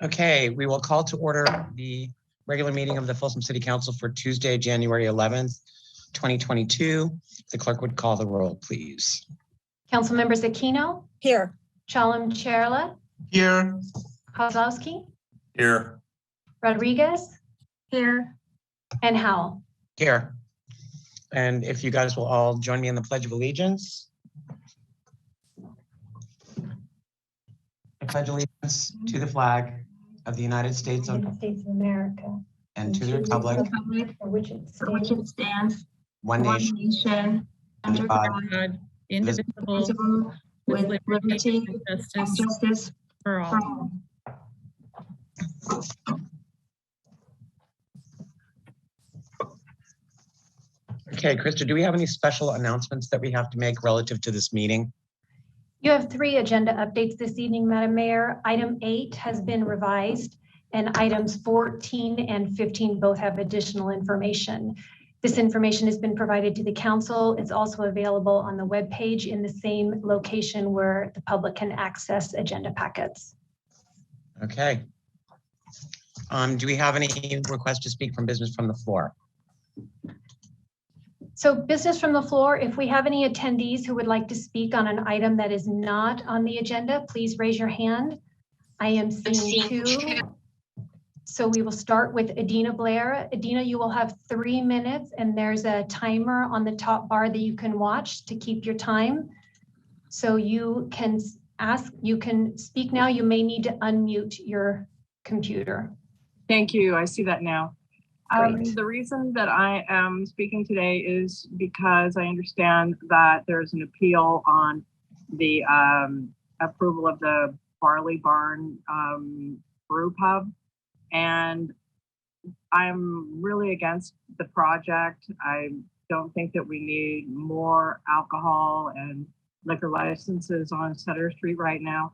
Okay, we will call to order the regular meeting of the Folsom City Council for Tuesday, January 11th, 2022. The clerk would call the roll, please. Council members Aquino. Here. Chalem Cherla. Here. Kozlowski. Here. Rodriguez. Here. And Howell. Here. And if you guys will all join me in the Pledge of Allegiance. I pledge allegiance to the flag of the United States of America and to the republic for which it stands, one nation under God, indivisible, with liberty and justice for all. Okay, Krista, do we have any special announcements that we have to make relative to this meeting? You have 3 agenda updates this evening, Madam Mayor. Item 8 has been revised, and items 14 and 15 both have additional information. This information has been provided to the council. It's also available on the webpage in the same location where the public can access agenda packets. Okay. Do we have any requests to speak from business from the floor? So business from the floor, if we have any attendees who would like to speak on an item that is not on the agenda, please raise your hand. I am seeing 2. So we will start with Adina Blair. Adina, you will have 3 minutes, and there's a timer on the top bar that you can watch to keep your time. So you can speak now. You may need to unmute your computer. Thank you. I see that now. Great. The reason that I am speaking today is because I understand that there's an appeal on the approval of the Barley Barn brew pub, and I'm really against the project. I don't think that we need more alcohol and liquor licenses on Sutter Street right now.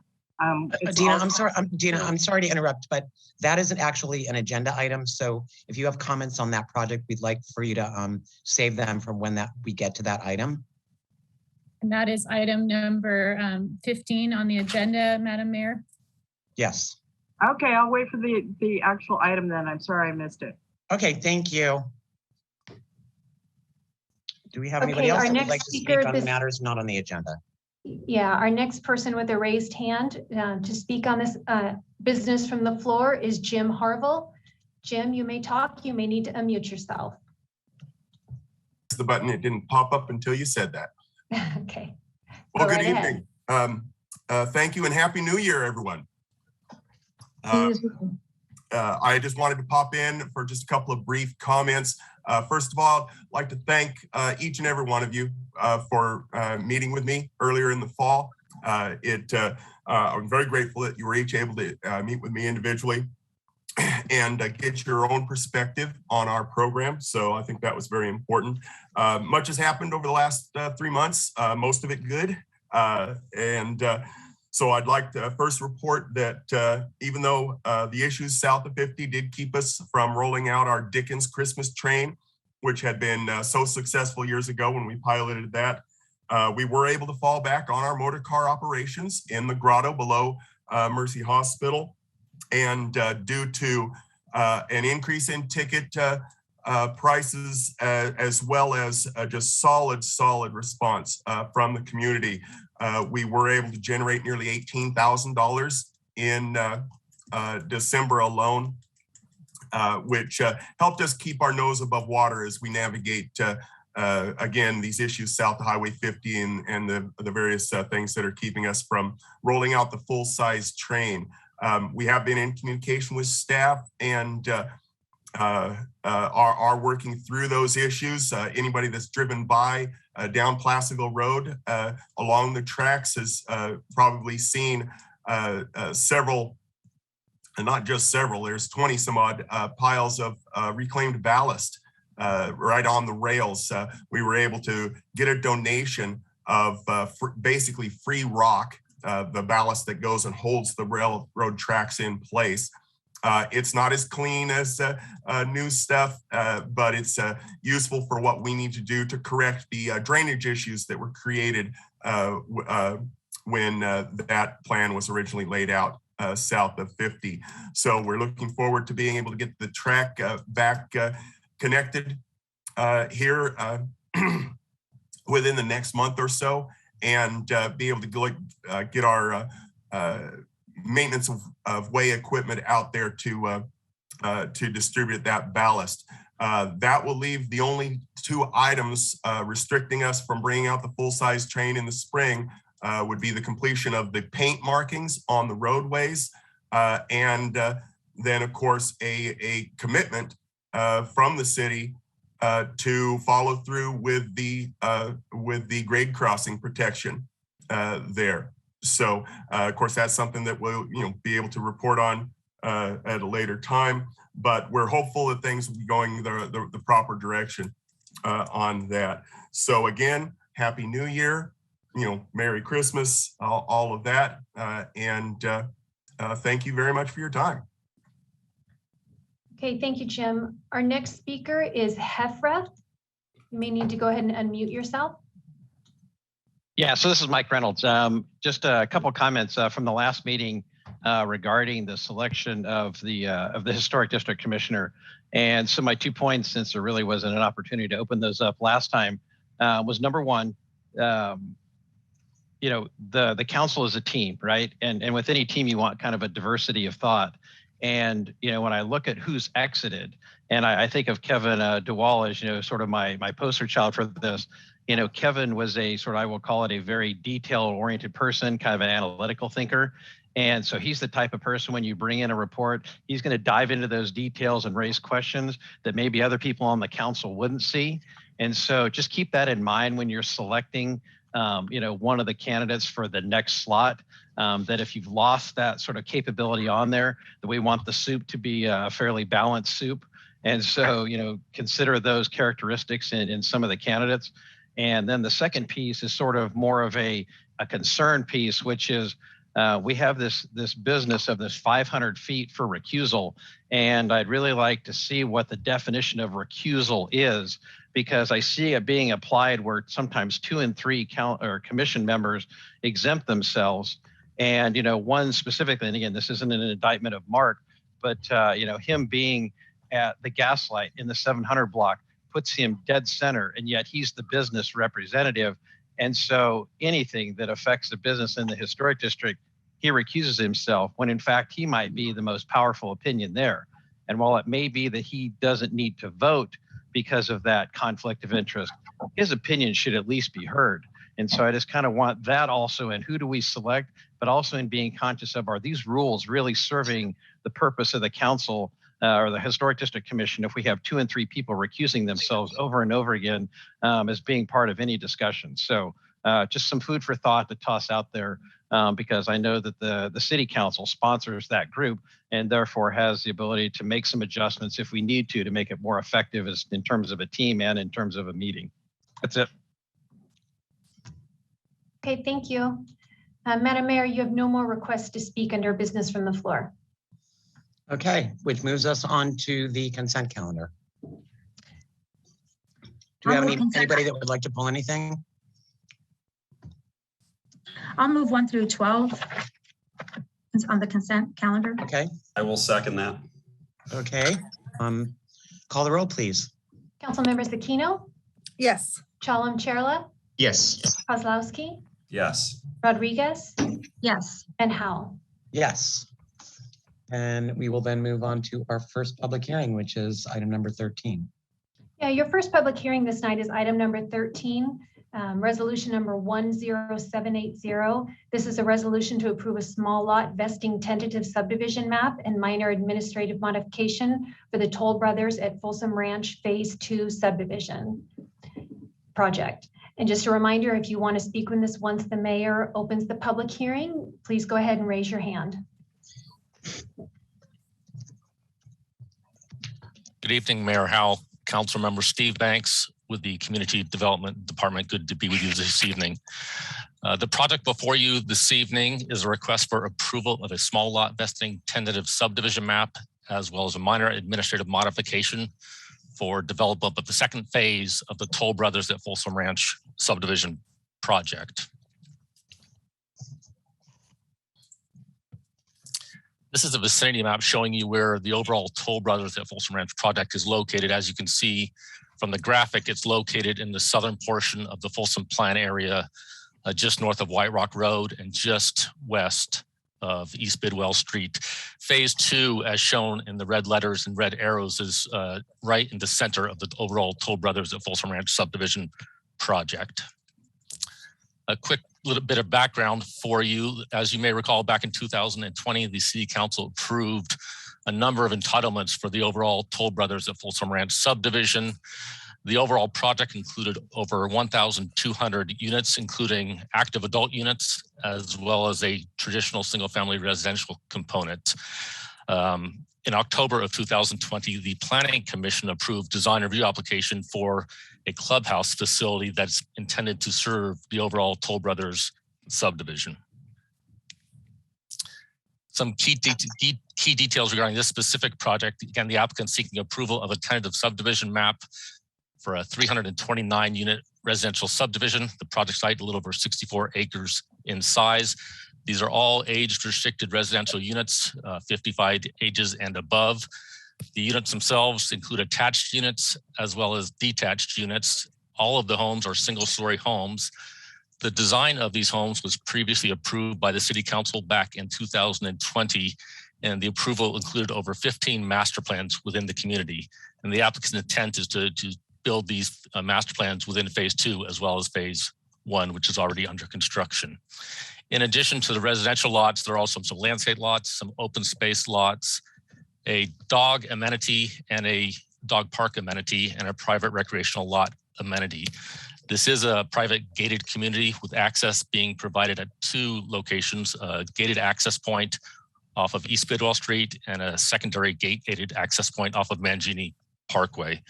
Dina, I'm sorry to interrupt, but that isn't actually an agenda item. So if you have comments on that project, we'd like for you to save them from when we get to that item. And that is item number 15 on the agenda, Madam Mayor. Yes. Okay, I'll wait for the actual item then. I'm sorry I missed it. Okay, thank you. Do we have anybody else that would like to speak on matters not on the agenda? Yeah, our next person with a raised hand to speak on this business from the floor is Jim Harville. Jim, you may talk. You may need to unmute yourself. The button, it didn't pop up until you said that. Okay. Well, good evening. Thank you and Happy New Year, everyone. I just wanted to pop in for just a couple of brief comments. First of all, I'd like to thank each and every one of you for meeting with me earlier in the fall. I'm very grateful that you were each able to meet with me individually and get your own perspective on our program. So I think that was very important. Much has happened over the last 3 months, most of it good. So I'd like to first report that even though the issues south of 50 did keep us from rolling out our Dickens Christmas train, which had been so successful years ago when we piloted that, we were able to fall back on our motor car operations in the grotto below Mercy Hospital. And due to an increase in ticket prices, as well as just solid response from the community, we were able to generate nearly $18,000 in December alone, which helped us keep our nose above water as we navigate, again, these issues south of Highway 50 and the various things that are keeping us from rolling out the full-size train. We have been in communication with staff and are working through those issues. Anybody that's driven by down Placerville Road along the tracks has probably seen several, and not just several, there's 20 some odd piles of reclaimed ballast right on the rails. We were able to get a donation of basically free rock, the ballast that goes and holds the railroad tracks in place. It's not as clean as new stuff, but it's useful for what we need to do to correct the drainage issues that were created when that plan was originally laid out. south of 50. So we're looking forward to being able to get the track back connected here within the next month or so, and be able to go, get our maintenance of way equipment out there to distribute that ballast. That will leave the only two items restricting us from bringing out the full-size train in the spring would be the completion of the paint markings on the roadways, and then of course a commitment from the city to follow through with the grade crossing protection there. So of course that's something that we'll be able to report on at a later time, but we're hopeful that things will be going the proper direction on that. So again, Happy New Year, Merry Christmas, all of that, and thank you very much for your time. Okay, thank you, Jim. Our next speaker is Hefreth. You may need to go ahead and unmute yourself. Yeah, so this is Mike Reynolds. Just a couple of comments from the last meeting regarding the selection of the Historic District Commissioner. And so my 2 points, since there really wasn't an opportunity to open those up last time, was number one, the council is a team, right? And with any team, you want kind of a diversity of thought. And, when I look at who's exited, and I think of Kevin DeWall as, sort of my poster child for this. Kevin was a sort of, I will call it a very detail-oriented person, kind of an analytical thinker. And so he's the type of person, when you bring in a report, he's going to dive into those details and raise questions that maybe other people on the council wouldn't see. And so just keep that in mind when you're selecting, one of the candidates for the next slot, that if you've lost that sort of capability on there, that we want the soup to be a fairly balanced soup. And so, consider those characteristics in some of the candidates. And then the second piece is sort of more of a concern piece, which is we have this business of this 500 feet for recusal. And I'd really like to see what the definition of recusal is, because I see it being applied where sometimes 2 and 3 commission members exempt themselves. And, one specifically, and again, this isn't an indictment of Mark, but, him being at the Gaslight in the 700 block puts him dead center, and yet he's the business representative. And so anything that affects the business in the historic district, he recuses himself, when in fact he might be the most powerful opinion there. And while it may be that he doesn't need to vote because of that conflict of interest, his opinion should at least be heard. And so I just kind of want that also in who do we select, but also in being conscious of, are these rules really serving the purpose of the council or the Historic District Commission if we have 2 and 3 people recusing themselves over and over again as being part of any discussion. So just some food for thought to toss out there, because I know that the city council sponsors that group and therefore has the ability to make some adjustments if we need to make it more effective in terms of a team and in terms of a meeting. That's it. Okay, thank you. Madam Mayor, you have no more requests to speak under business from the floor. Okay, which moves us on to the consent calendar. Do we have anybody that would like to pull anything? I'll move 1 through 12 on the consent calendar. Okay. I will second that. Okay. Call the roll, please. Councilmembers Aquino, Yes. Chalem Chella, Yes. Kozlowski, Yes. Rodriguez, Yes. and Howell. Yes. And we will then move on to our first public hearing, which is item number 13. Yeah, your first public hearing this night is item number 13, resolution number 10780. This is a resolution to approve a small lot vesting tentative subdivision map and minor administrative modification for the Toll Brothers at Folsom Ranch Phase 2 subdivision project. And just a reminder, if you want to speak on this once the mayor opens the public hearing, please go ahead and raise your hand. Good evening, Mayor Howell, Councilmember Steve Banks with the Community Development Department. Good to be with you this evening. The project before you this evening is a request for approval of a small lot vesting tentative subdivision map, as well as a minor administrative modification for development of the second phase of the Toll Brothers at Folsom Ranch subdivision project. This is a vicinity map showing you where the overall Toll Brothers at Folsom Ranch project is located. As you can see from the graphic, it's located in the southern portion of the Folsom Plan area, just north of White Rock Road and just west of East Bidwell Street. Phase 2, as shown in the red letters and red arrows, is right in the center of the overall Toll Brothers at Folsom Ranch subdivision project. A quick little bit of background for you. As you may recall, back in 2020, the City Council approved a number of entitlements for the overall Toll Brothers at Folsom Ranch subdivision. The overall project included over 1,200 units, including active adult units, as well as a traditional single-family residential component. In October of 2020, the Planning Commission approved design review application for a clubhouse facility that's intended to serve the overall Toll Brothers subdivision. Some key details regarding this specific project. Again, the applicant seeking approval of a tentative subdivision map for a 329 unit residential subdivision. The project site, a little over 64 acres in size. These are all age restricted residential units, 55 ages and above. The units themselves include attached units as well as detached units. All of the homes are single story homes. The design of these homes was previously approved by the City Council back in 2020, and the approval included over 15 master plans within the community. And the applicant's intent is to build these master plans within phase 2 as well as phase 1, which is already under construction. In addition to the residential lots, there are also some landscape lots, some open space lots, a dog amenity and a dog park amenity, and a private recreational lot amenity. This is a private gated community with access being provided at 2 locations, a gated access point off of East Bidwell Street and a secondary gated access point off of Mangini Parkway.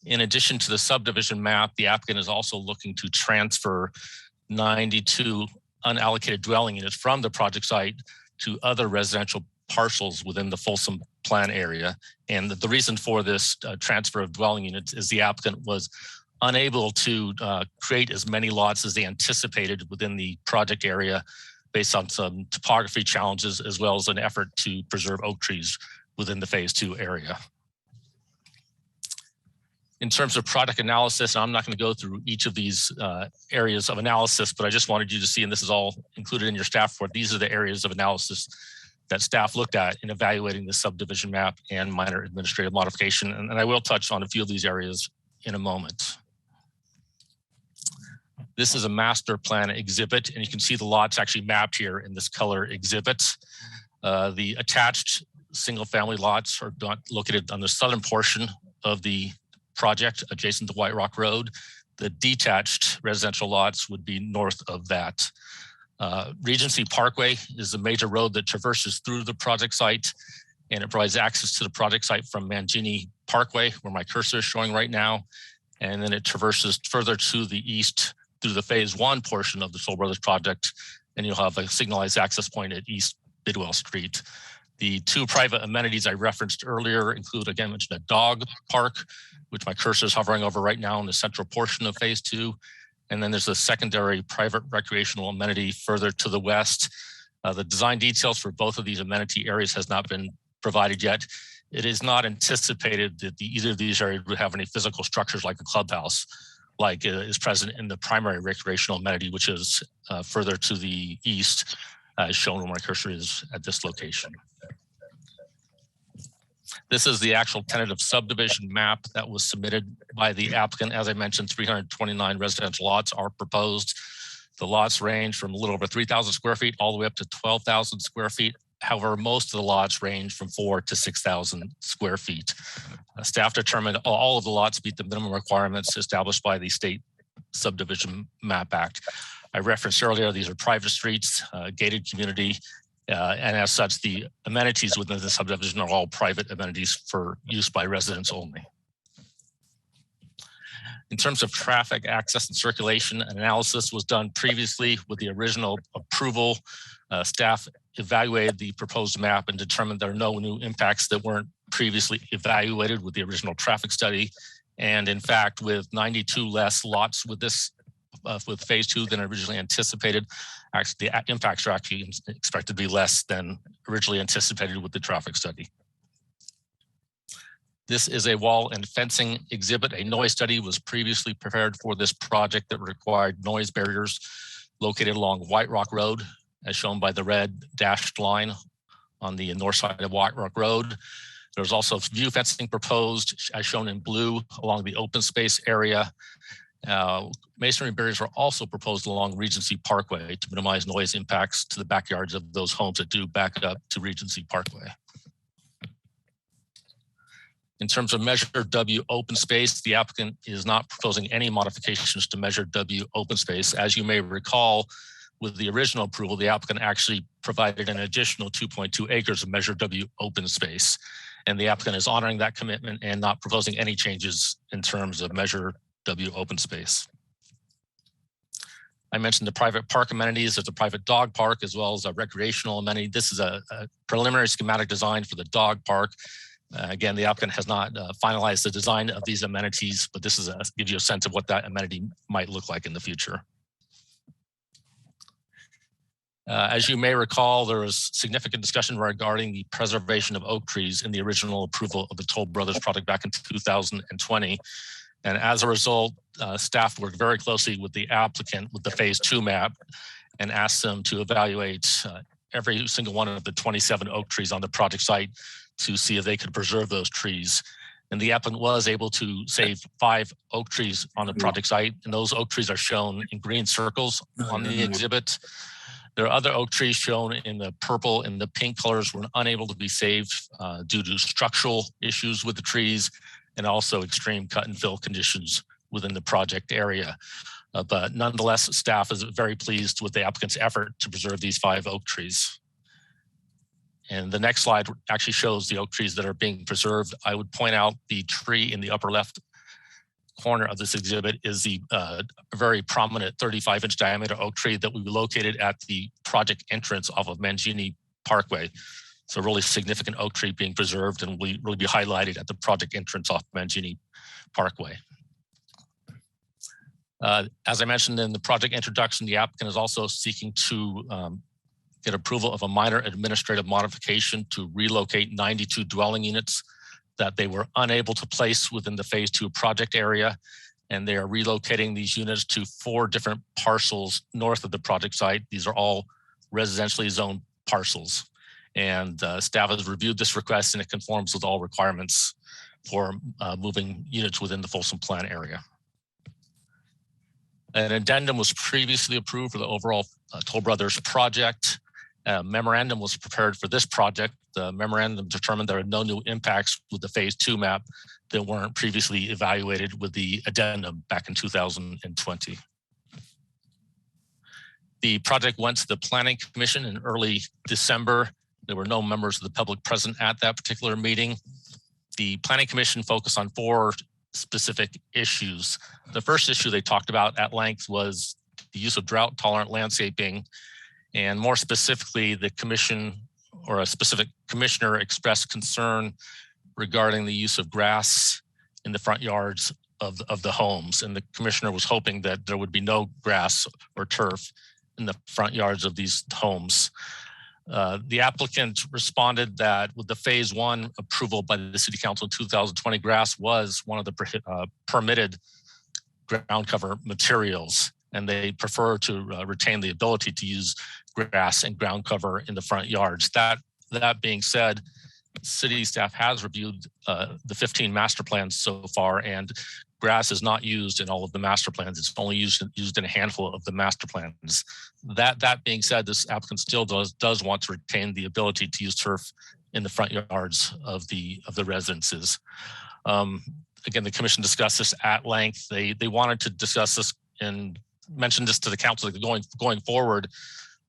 In addition to the subdivision map, the applicant is also looking to transfer 92 unallocated dwelling units from the project site to other residential parcels within the Folsom Plan area. And the reason for this transfer of dwelling units is the applicant was unable to create as many lots as they anticipated within the project area based on some topography challenges, as well as an effort to preserve oak trees within the phase 2 area. In terms of product analysis, and I'm not going to go through each of these areas of analysis, but I just wanted you to see, and this is all included in your staff report, these are the areas of analysis that staff looked at in evaluating the subdivision map and minor administrative modification. And I will touch on a few of these areas in a moment. This is a master plan exhibit, and you can see the lots actually mapped here in this color exhibit. The attached single family lots are located on the southern portion of the project adjacent to White Rock Road. The detached residential lots would be north of that. Regency Parkway is a major road that traverses through the project site, and it provides access to the project site from Mangini Parkway, where my cursor is showing right now. And then it traverses further to the east through the phase 1 portion of the Toll Brothers project, and you'll have a signalized access point at East Bidwell Street. The 2 private amenities I referenced earlier include, again, mentioned a dog park, which my cursor is hovering over right now in the central portion of phase 2. And then there's a secondary private recreational amenity further to the west. The design details for both of these amenity areas has not been provided yet. It is not anticipated that either of these areas would have any physical structures like a clubhouse, like is present in the primary recreational amenity, which is further to the east, as shown where my cursor is at this location. This is the actual tentative subdivision map that was submitted by the applicant. As I mentioned, 329 residential lots are proposed. The lots range from a little over 3,000 square feet all the way up to 12,000 square feet. However, most of the lots range from 4,000 to 6,000 square feet. Staff determined all of the lots meet the minimum requirements established by the State Subdivision Map Act. I referenced earlier, these are private streets, gated community, and as such, the amenities within the subdivision are all private amenities for use by residents only. In terms of traffic access and circulation, an analysis was done previously with the original approval. Staff evaluated the proposed map and determined there are no new impacts that weren't previously evaluated with the original traffic study. And in fact, with 92 less lots with this with phase 2 than originally anticipated. Actually, the impacts are actually expected to be less than originally anticipated with the traffic study. This is a wall and fencing exhibit. A noise study was previously prepared for this project that required noise barriers located along White Rock Road, as shown by the red dashed line on the north side of White Rock Road. There's also view fencing proposed, as shown in blue, along the open space area. Masonry barriers are also proposed along Regency Parkway to minimize noise impacts to the backyards of those homes that do back up to Regency Parkway. In terms of Measure W open space, the applicant is not proposing any modifications to Measure W open space. As you may recall, with the original approval, the applicant actually provided an additional 2.2 acres of Measure W open space. And the applicant is honoring that commitment and not proposing any changes in terms of Measure W open space. I mentioned the private park amenities. There's a private dog park as well as a recreational amenity. This is a preliminary schematic design for the dog park. Again, the applicant has not finalized the design of these amenities, but this is gives you a sense of what that amenity might look like in the future. As you may recall, there was significant discussion regarding the preservation of oak trees in the original approval of the Toll Brothers project back in 2020. And as a result, staff worked very closely with the applicant with the phase 2 map and asked them to evaluate every single one of the 27 oak trees on the project site to see if they could preserve those trees. And the applicant was able to save 5 oak trees on the project site. And those oak trees are shown in green circles on the exhibit. There are other oak trees shown in the purple and the pink colors were unable to be saved due to structural issues with the trees and also extreme cut and fill conditions within the project area. But nonetheless, staff is very pleased with the applicant's effort to preserve these 5 oak trees. And the next slide actually shows the oak trees that are being preserved. I would point out the tree in the upper left corner of this exhibit is the very prominent 35-inch diameter oak tree that we located at the project entrance off of Mangini Parkway. So a really significant oak tree being preserved and will really be highlighted at the project entrance off Mangini Parkway. As I mentioned in the project introduction, the applicant is also seeking to get approval of a minor administrative modification to relocate 92 dwelling units that they were unable to place within the phase 2 project area. And they are relocating these units to 4 different parcels north of the project site. These are all residentially zoned parcels. And staff has reviewed this request and it conforms with all requirements for moving units within the Folsom Plan area. An addendum was previously approved for the overall Toll Brothers project. A memorandum was prepared for this project. The memorandum determined there are no new impacts with the phase 2 map that weren't previously evaluated with the addendum back in 2020. The project went to the Planning Commission in early December. There were no members of the public present at that particular meeting. The Planning Commission focused on 4 specific issues. The first issue they talked about at length was the use of drought-tolerant landscaping. And more specifically, the commission or a specific commissioner expressed concern regarding the use of grass in the front yards of the homes. And the commissioner was hoping that there would be no grass or turf in the front yards of these homes. The applicant responded that with the phase 1 approval by the City Council in 2020, grass was one of the permitted ground cover materials, and they prefer to retain the ability to use grass and ground cover in the front yards. That being said, city staff has reviewed the 15 master plans so far, and grass is not used in all of the master plans. It's only used in a handful of the master plans. That being said, this applicant still does want to retain the ability to use turf in the front yards of the residences. Again, the commission discussed this at length. They wanted to discuss this and mention this to the council going forward.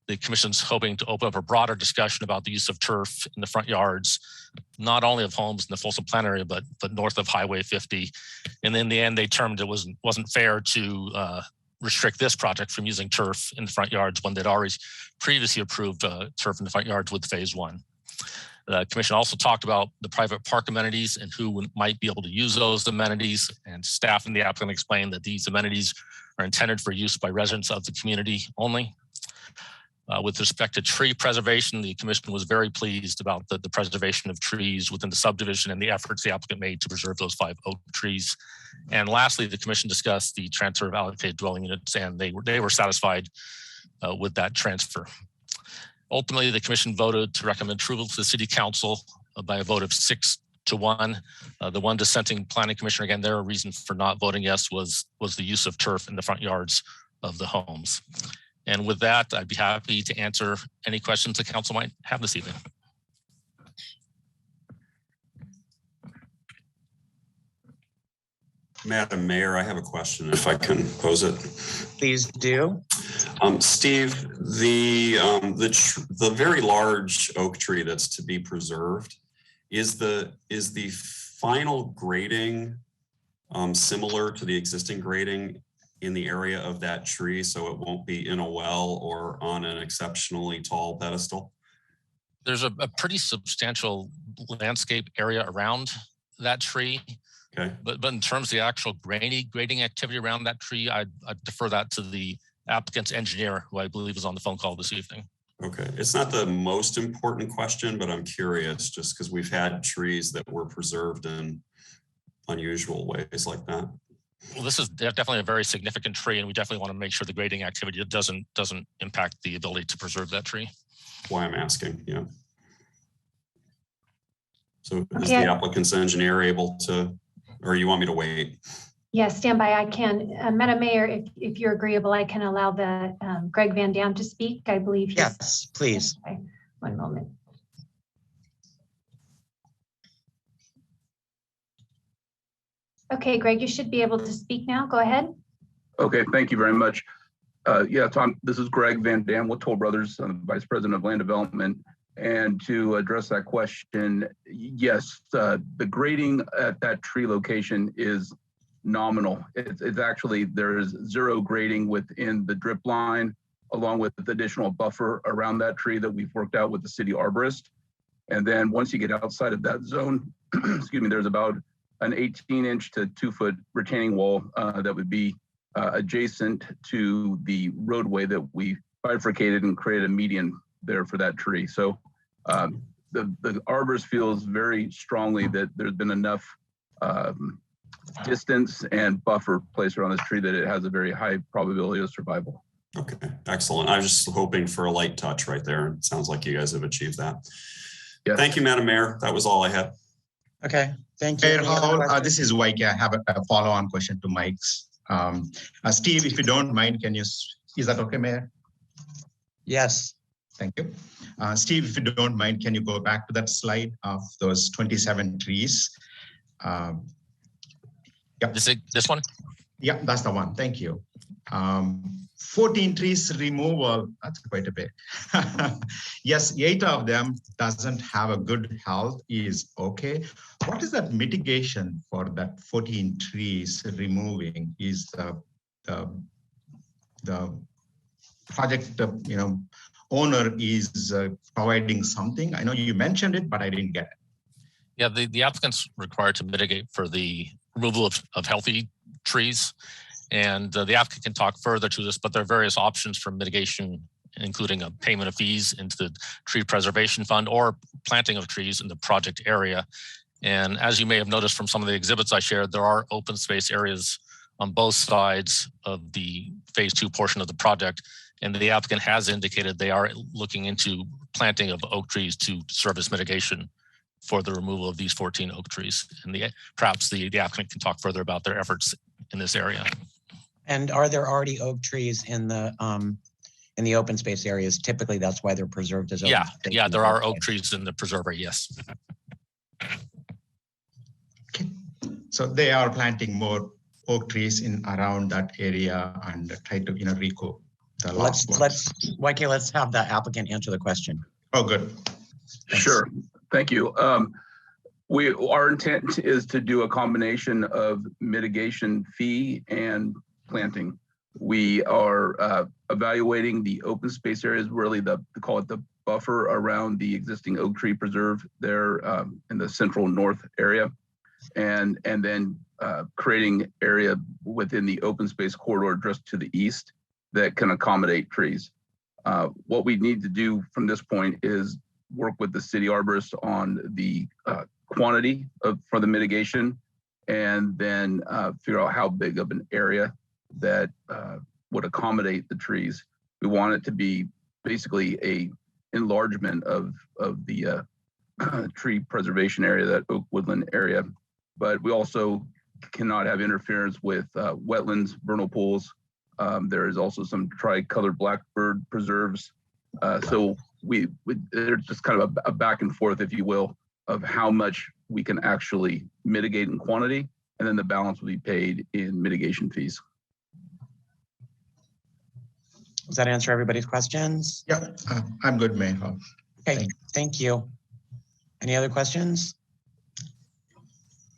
The commission's hoping to open up a broader discussion about the use of turf in the front yards, not only of homes in the Folsom Plan area, but north of Highway 50. And in the end, they determined it wasn't fair to restrict this project from using turf in the front yards when they'd already previously approved turf in the front yards with phase 1. The commission also talked about the private park amenities and who might be able to use those amenities, and staff and the applicant explained that these amenities are intended for use by residents of the community only. With respect to tree preservation, the commission was very pleased about the preservation of trees within the subdivision and the efforts the applicant made to preserve those 5 oak trees. And lastly, the commission discussed the transfer of allocated dwelling units, and they were satisfied with that transfer. Ultimately, the commission voted to recommend approval to the city council by a vote of 6-1. The one dissenting planning commissioner, again, their reason for not voting yes was the use of turf in the front yards of the homes. And with that, I'd be happy to answer any questions the council might have this evening. Madam Mayor, I have a question if I can pose it. Please do. Steve, the very large oak tree that's to be preserved, is the final grading similar to the existing grading in the area of that tree, so it won't be in a well or on an exceptionally tall pedestal? There's a pretty substantial landscape area around that tree. Okay. But in terms of the actual grading activity around that tree, I'd defer that to the applicant's engineer, who I believe is on the phone call this evening. Okay, it's not the most important question, but I'm curious just because we've had trees that were preserved in unusual ways like that. Well, this is definitely a very significant tree, and we definitely want to make sure the grading activity doesn't impact the ability to preserve that tree. Why I'm asking, yeah. So is the applicant's engineer able to, or you want me to wait? Yes, stand by. I can. Madam Mayor, if you're agreeable, I can allow the Greg Van Dam to speak. I believe. Yes, please. Okay. One moment. Okay, Greg, you should be able to speak now. Go ahead. Okay, thank you very much. Yeah, Tom, this is Greg Van Dam with Toll Brothers. I'm the Vice President of Land Development. And to address that question, yes, the grading at that tree location is nominal. It's actually, there's 0 grading within the drip line, along with the additional buffer around that tree that we've worked out with the city arborist. And then once you get outside of that zone, excuse me, there's about an 18-inch to 2-foot retaining wall that would be adjacent to the roadway that we bifurcated and created a median there for that tree. So the arborist feels very strongly that there's been enough distance and buffer placed around this tree that it has a very high probability of survival. Okay, excellent. I was just hoping for a light touch right there. It sounds like you guys have achieved that. Yes. Thank you, Madam Mayor. That was all I had. Okay, thank you. Mayor Hall, this is Mike. I have a follow-on question to Mike's. Steve, if you don't mind, can you, is that okay, Mayor? Yes. Thank you. Steve, if you don't mind, can you go back to that slide of those 27 trees? Yep. This one? Yeah, that's the one. Thank you. 14 trees removal, that's quite a bit. Yes, 8 of them doesn't have a good health, is okay. What is that mitigation for that 14 trees removing? Is the project, owner is providing something? I know you mentioned it, but I didn't get it. Yeah, the applicant's required to mitigate for the removal of healthy trees. And the applicant can talk further to this, but there are various options for mitigation, including a payment of fees into the tree preservation fund or planting of trees in the project area. And as you may have noticed from some of the exhibits I shared, there are open space areas on both sides of the phase 2 portion of the project. And the applicant has indicated they are looking into planting of oak trees to serve as mitigation for the removal of these 14 oak trees. And perhaps the applicant can talk further about their efforts in this area. And are there already oak trees in the open space areas? Typically, that's why they're preserved as open space. Yeah, there are oak trees in the preserve area, yes. Okay. So they are planting more oak trees in around that area and try to recoup the lost ones. Let's have the applicant answer the question. Oh, good. Thanks. Sure. Thank you. Our intent is to do a combination of mitigation fee and planting. We are evaluating the open space areas, really call it the buffer around the existing oak tree preserve there in the central north area, and then creating area within the open space corridor just to the east that can accommodate trees. What we need to do from this point is work with the city arborist on the quantity for the mitigation, and then figure out how big of an area that would accommodate the trees. We want it to be basically a enlargement of the tree preservation area, that oak woodland area, but we also cannot have interference with wetlands, vernal pools. There is also some tricolored blackbird preserves. So there's just kind of a back and forth, if you will, of how much we can actually mitigate in quantity, and then the balance will be paid in mitigation fees. Does that answer everybody's questions? Yeah, I'm good, Mayor. Okay, thank you. Any other questions?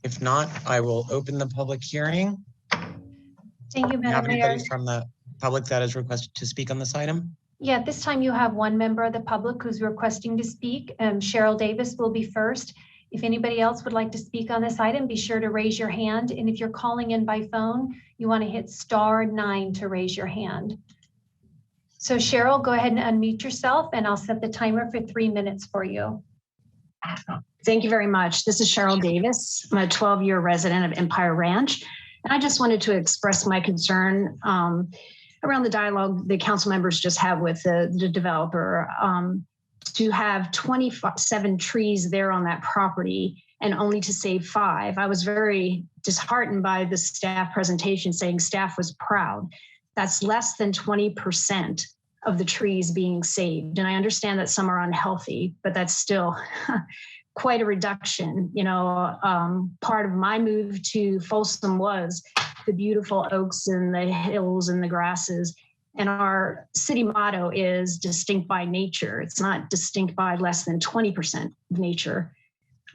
If not, I will open the public hearing. Thank you, Do you have Madam Mayor. anybody from the public that is requested to speak on this item? Yeah, this time you have one member of the public who's requesting to speak. Cheryl Davis will be first. If anybody else would like to speak on this item, be sure to raise your hand. And if you're calling in by phone, you want to hit *9 to raise your hand. So Cheryl, go ahead and unmute yourself, and I'll set the timer for 3 minutes for you. Thank you very much. This is Cheryl Davis. I'm a 12-year resident of Empire Ranch. And I just wanted to express my concern around the dialogue the council members just had with the developer. To have 27 trees there on that property and only to save 5. I was very disheartened by the staff presentation saying staff was proud. That's less than 20% of the trees being saved. And I understand that some are unhealthy, but that's still quite a reduction. You know, part of my move to Folsom was the beautiful oaks and the hills and the grasses. And our city motto is distinct by nature. It's not distinct by less than 20% of nature.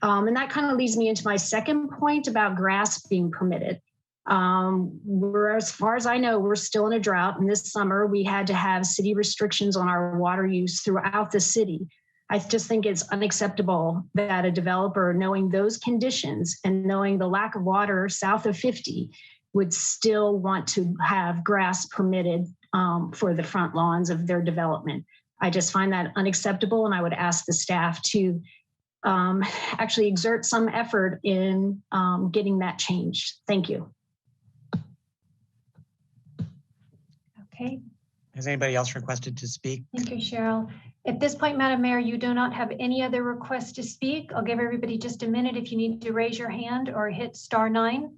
And that kind of leads me into my second point about grass being permitted. As far as I know, we're still in a drought. And this summer we had to have city restrictions on our water use throughout the city. I just think it's unacceptable that a developer, knowing those conditions and knowing the lack of water south of 50, would still want to have grass permitted for the front lawns of their development. I just find that unacceptable, and I would ask the staff to actually exert some effort in getting that changed. Thank you. Okay. Has anybody else requested to speak? Thank you, Cheryl. At this point, Madam Mayor, you do not have any other requests to speak. I'll give everybody just a minute if you need to raise your hand or hit *9.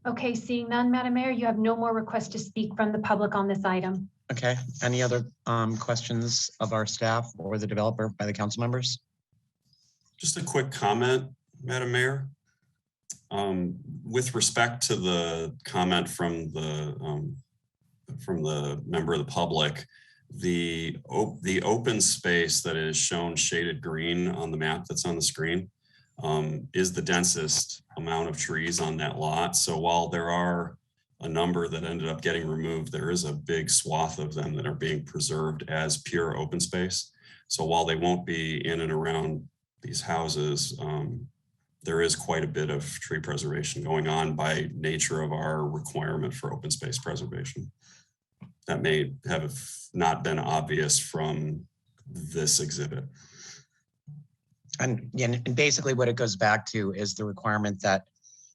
Okay, seeing none, Madam Mayor, you have no more requests to speak from the public on this item. Okay, any other questions of our staff or the developer by the council members? Just a quick comment, Madam Mayor. With respect to the comment from the member of the public, the open space that is shown shaded green on the map that's on the screen is the densest amount of trees on that lot. So while there are a number that ended up getting removed, there is a big swath of them that are being preserved as pure open space. So while they won't be in and around these houses, there is quite a bit of tree preservation going on by nature of our requirement for open space preservation. That may have not been obvious from this exhibit. And basically what it goes back to is the requirement that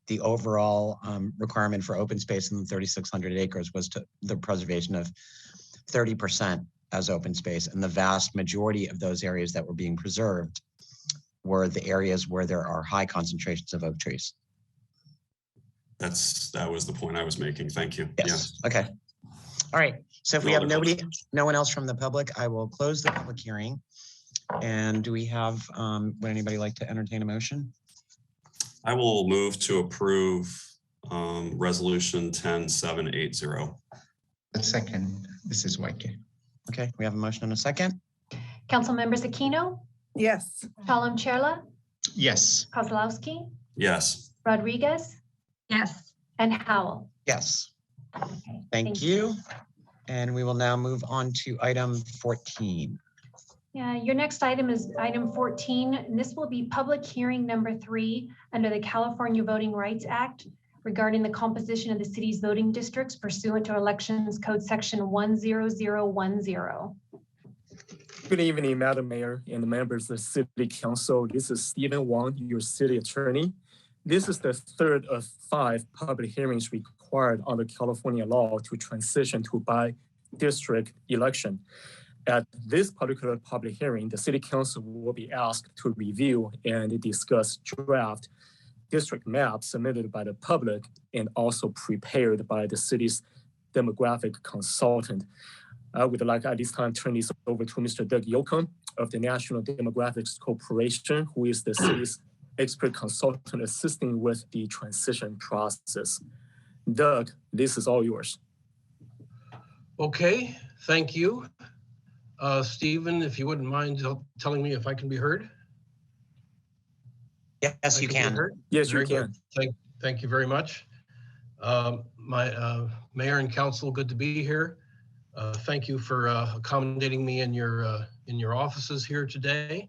the overall requirement for open space in the 3,600 acres was to the preservation of 30% as open space. And the vast majority of those areas that were being preserved were the areas where there are high concentrations of oak trees. That was the point I was making. Thank you. Yes. Okay. All right. So if we have no one else from the public, I will close the public hearing. And do we have, would anybody like to entertain a motion? I will move to approve resolution 10780. A second, this is YK. Okay, we have a motion and a second. Council members Aquino? Yes. Palomchella? Yes. Kozlowski? Yes. Rodriguez? Yes. And Howell? Yes. Okay, Thank you. And we will now move on to item 14. Yeah, your next item is item 14, and this will be public hearing number 3 under the California Voting Rights Act regarding the composition of the city's voting districts pursuant to Elections Code Section 10010. Good evening, Madam Mayor and members of the City Council. This is Stephen Wang, your city attorney. This is the third of 5 public hearings required under California law to transition to by-district election. At this particular public hearing, the City Council will be asked to review and discuss draft district maps submitted by the public and also prepared by the city's demographic consultant. I would like at this time turn this over to Mr. Doug Yocum of the National Demographics Corporation, who is the city's expert consultant assisting with the transition process. Doug, this is all yours. Okay, thank you. Stephen, if you wouldn't mind telling me if I can be heard? Yes, you can. Yes, you can. Thank you very much. My mayor and council, good to be here. Thank you for accommodating me in your offices here today.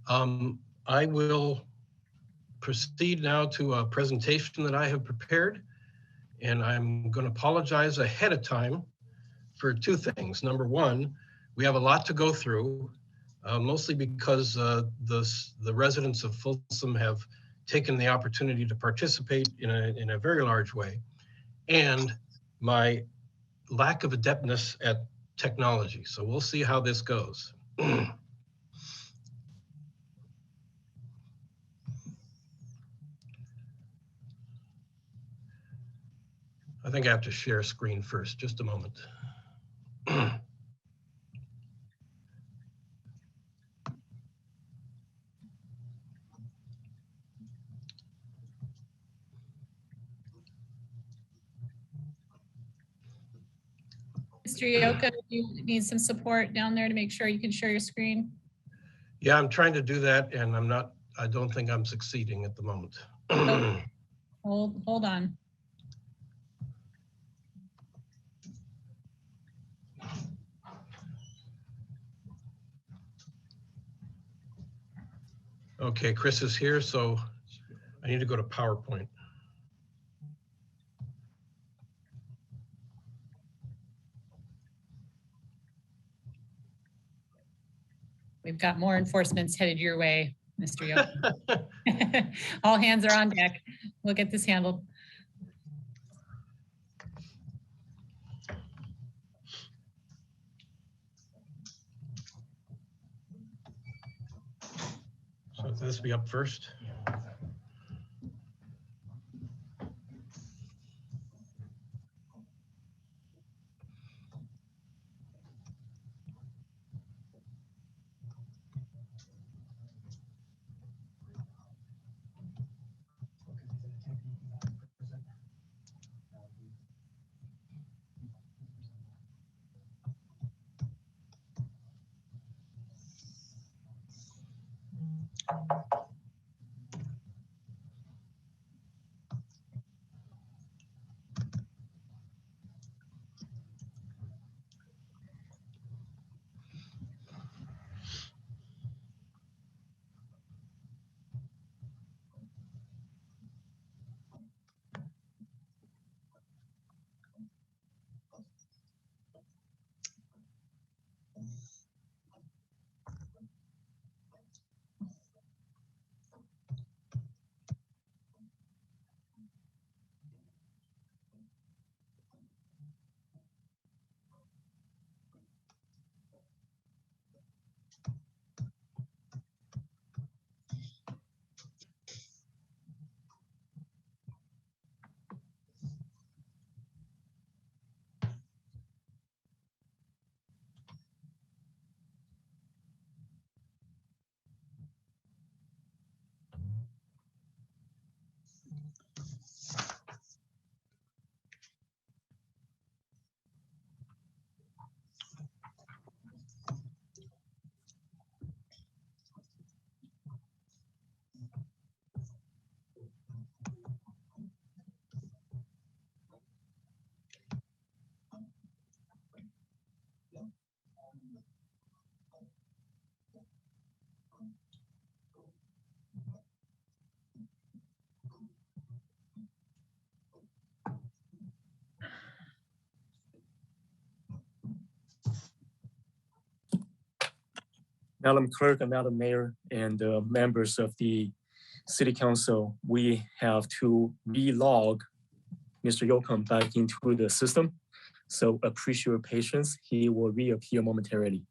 I will proceed now to a presentation that I have prepared, and I'm going to apologize ahead of time for 2 things. Number one, we have a lot to go through, mostly because the residents of Folsom have taken the opportunity to participate in a very large way, and my lack of adeptness at technology. So we'll see how this goes. I think I have to share screen first, just a moment. Mr. Yocum, you need some support down there to make sure you can share your screen. Yeah, I'm trying to do that, and I don't think I'm succeeding at the moment. Hold on. Okay, Chris is here, so I need to go to PowerPoint. We've got more enforcements headed your way, Mr. Yocum. All hands are on deck. We'll get this handled. So this be up first. Madam Clerk and Madam Mayor and members of the City Council, we have to relog Mr. Yocum back into the system. So appreciate your patience. He will reappear momentarily.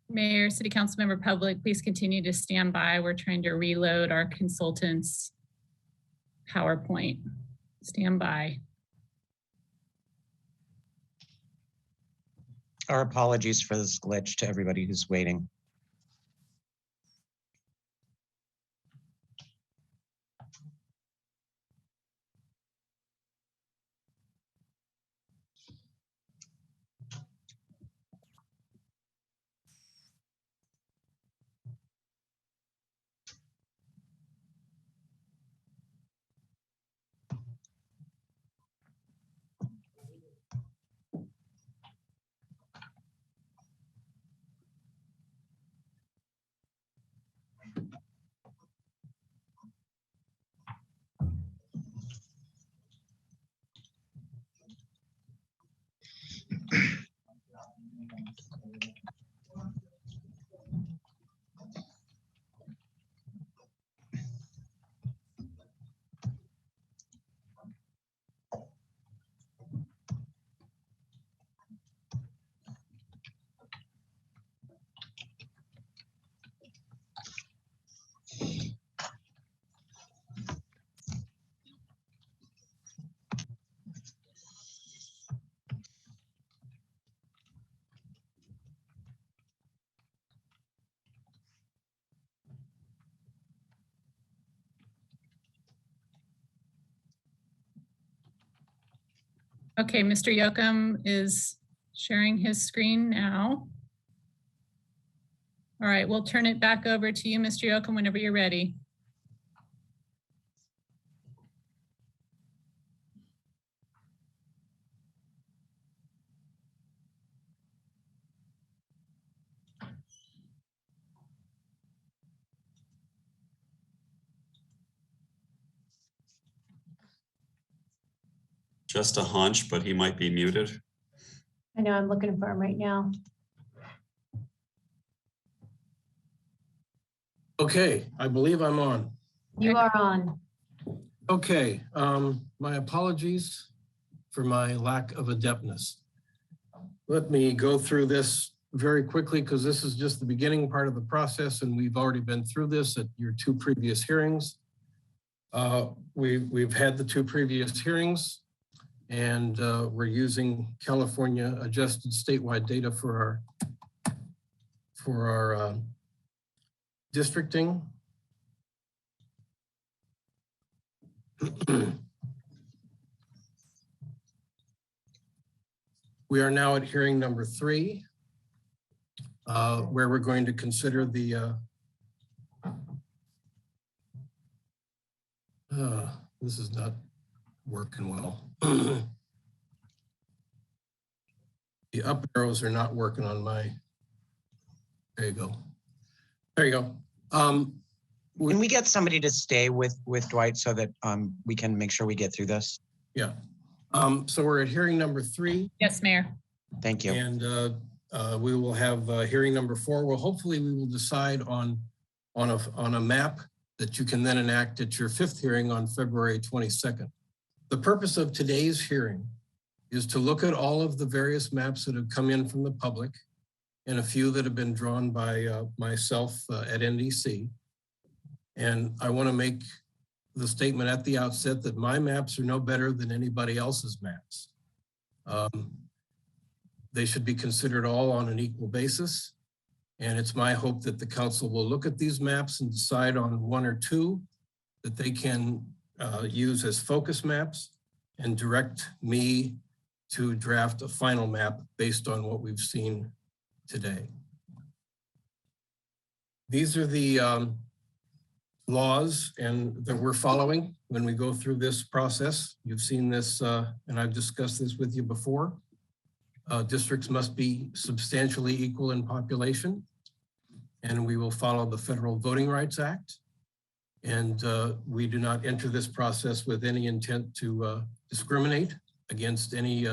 Mayor, City Council Member Public, please continue to stand by. We're trying to reload our consultant's PowerPoint. Stand by. Our apologies for this glitch to everybody who's waiting. Okay, Mr. Yocum is sharing his screen now. All right, we'll turn it back over to you, Mr. Yocum, whenever you're ready. Just a hunch, but he might be muted. I know, I'm looking for him right now. Okay, I believe I'm on. You are on. Okay, my apologies for my lack of adeptness. Let me go through this very quickly because this is just the beginning part of the process and we've already been through this at your two previous hearings. We've had the two previous hearings and we're using California adjusted statewide data for our districting. We are now at hearing number 3, where we're going to consider the, this is not working well. The up arrows are not working on my, there you go. There you go. Can we get somebody to stay with Dwight so that we can make sure we get through this? Yeah. So we're at hearing number 3. Yes, Mayor. Thank you. And we will have hearing number 4. Well, hopefully we will decide on a map that you can then enact at your 5th hearing on February 22nd. The purpose of today's hearing is to look at all of the various maps that have come in from the public and a few that have been drawn by myself at NDC. And I want to make the statement at the outset that my maps are no better than anybody else's maps. They should be considered all on an equal basis. And it's my hope that the council will look at these maps and decide on 1 or 2 that they can use as focus maps and direct me to draft a final map based on what we've seen today. These are the laws that we're following when we go through this process. You've seen this, and I've discussed this with you before. Districts must be substantially equal in population, and we will follow the Federal Voting Rights Act. And we do not enter this process with any intent to discriminate against any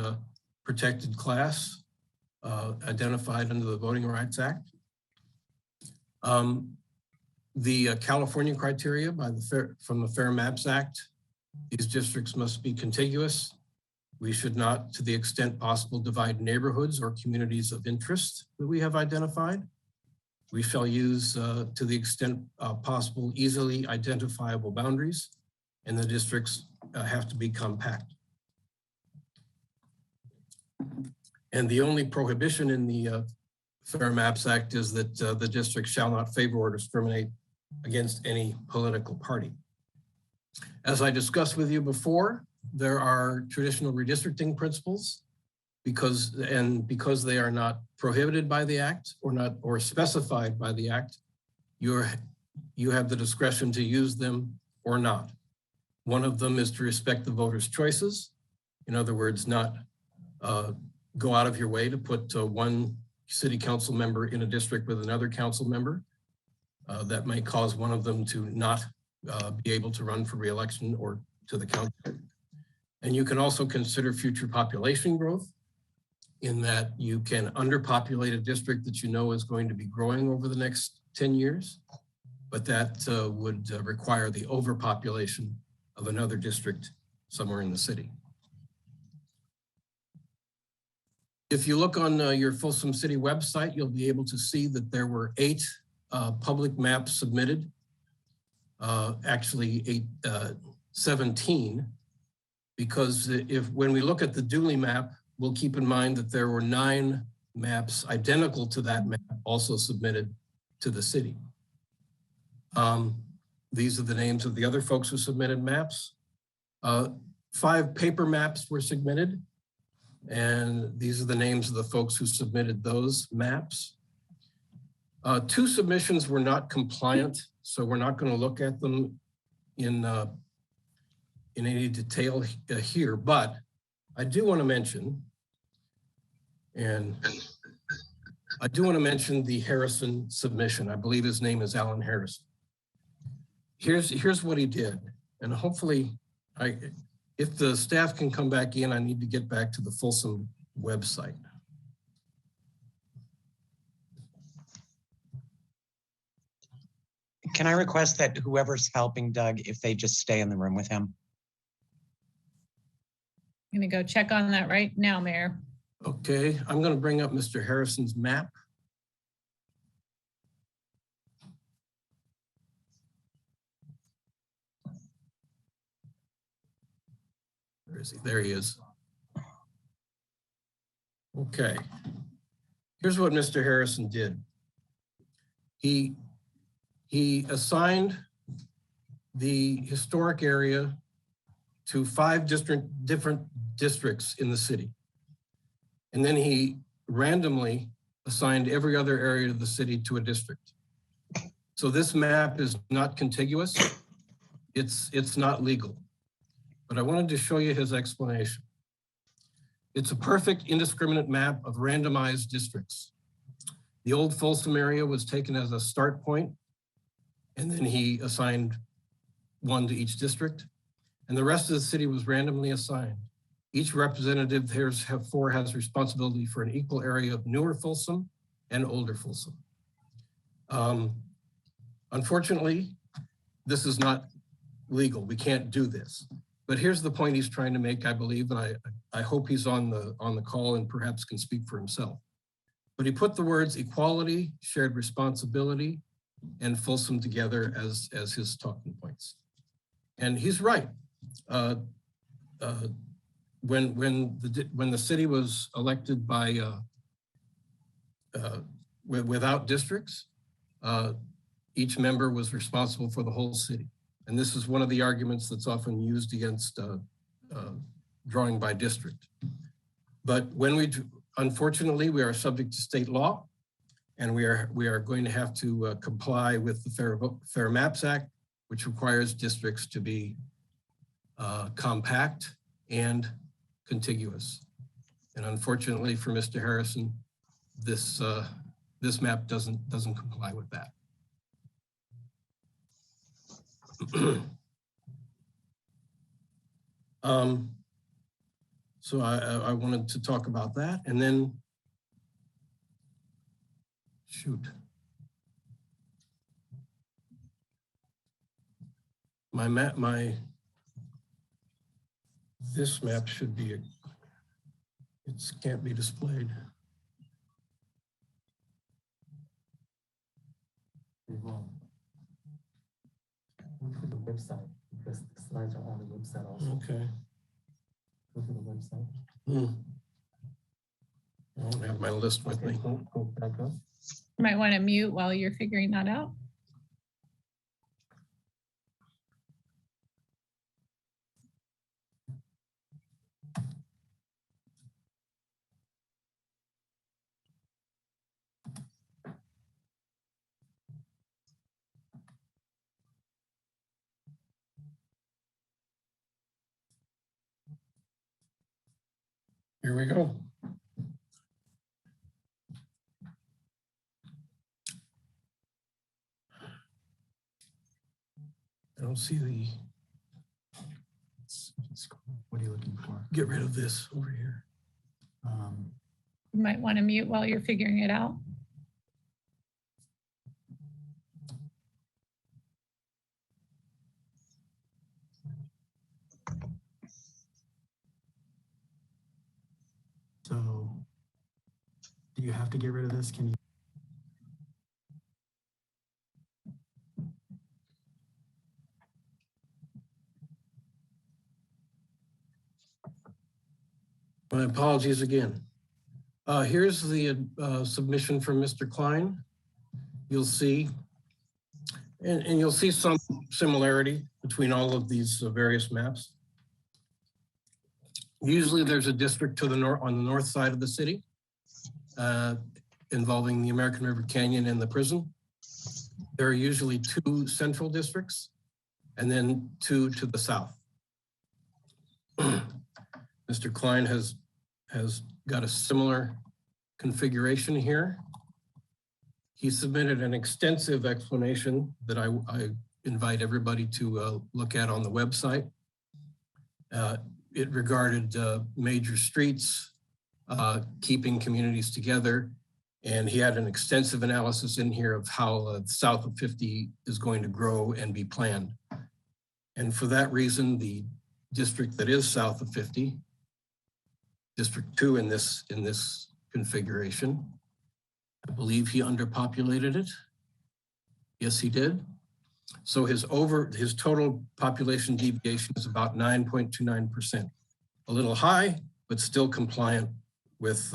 protected class identified under the Voting Rights Act. The California criteria from the Fair Maps Act, these districts must be contiguous. We should not, to the extent possible, divide neighborhoods or communities of interest that we have identified. We shall use, to the extent possible, easily identifiable boundaries, and the districts have to be compact. And the only prohibition in the Fair Maps Act is that the district shall not favor or discriminate against any political party. As I discussed with you before, there are traditional redistricting principles because they are not prohibited by the act or specified by the act, you have the discretion to use them or not. One of them is to respect the voters' choices. In other words, not go out of your way to put one city council member in a district with another council member. That may cause one of them to not be able to run for re-election or to the council. And you can also consider future population growth in that you can underpopulate a district that you know is going to be growing over the next 10 years, but that would require the overpopulation of another district somewhere in the city. If you look on your Folsom City website, you'll be able to see that there were 8 public maps submitted, actually 17, because when we look at the Dooley map, we'll keep in mind that there were 9 maps identical to that map also submitted to the city. These are the names of the other folks who submitted maps. 5 paper maps were submitted, and these are the names of the folks who submitted those maps. 2 submissions were not compliant, so we're not going to look at them in any detail here, but I do want to mention, the Harrison submission. I believe his name is Alan Harrison. Here's what he did, and hopefully, if the staff can come back in, I need to get back to the Folsom website. Can I request that whoever's helping Doug, if they just stay in the room with him? I'm gonna go check on that right now, Mayor. Okay, I'm going to bring up Mr. Harrison's map. Where is he? There he is. Okay. Here's what Mr. Harrison did. He assigned the historic area to 5 different districts in the city. And then he randomly assigned every other area of the city to a district. So this map is not contiguous. It's not legal. But I wanted to show you his explanation. It's a perfect indiscriminate map of randomized districts. The old Folsom area was taken as a start point, and then he assigned 1 to each district, and the rest of the city was randomly assigned. Each representative has responsibility for an equal area of newer Folsom and older Folsom. Unfortunately, this is not legal. We can't do this. But here's the point he's trying to make, I believe, and I hope he's on the call and perhaps can speak for himself. But he put the words equality, shared responsibility, and Folsom together as his talking points. And he's right. When the city was elected by without districts, each member was responsible for the whole city. And this is one of the arguments that's often used against drawing by district. But when we do, unfortunately, we are subject to state law, and we are going to have to comply with the Fair Maps Act, which requires districts to be compact and contiguous. And unfortunately for Mr. Harrison, this map doesn't comply with that. So I wanted to talk about that, and then this map should be, it can't be displayed. Go to the website because the slides are on the website also. Okay. Go to the website. I don't have my list with me. Go back up. You might want to mute while you're figuring that out. Here we go. I don't see the. What are you looking for? Get rid of this over here. You might want to mute while you're figuring it out. So, do you have to get rid of this? Can you? My apologies again. Here's the submission from Mr. Klein. You'll see, and you'll see some similarity between all of these various maps. Usually there's a district to the north, on the north side of the city, involving the American River Canyon and the prison. There are usually 2 central districts and then 2 to the south. Mr. Klein has got a similar configuration here. He submitted an extensive explanation that I invite everybody to look at on the website. It regarded major streets, keeping communities together, And he had an extensive analysis in here of how south of 50 is going to grow and be planned. And for that reason, the district that is south of 50, District 2 in this configuration, I believe he underpopulated it. Yes, he did. So his total population deviation is about 9.29%. A little high, but still compliant with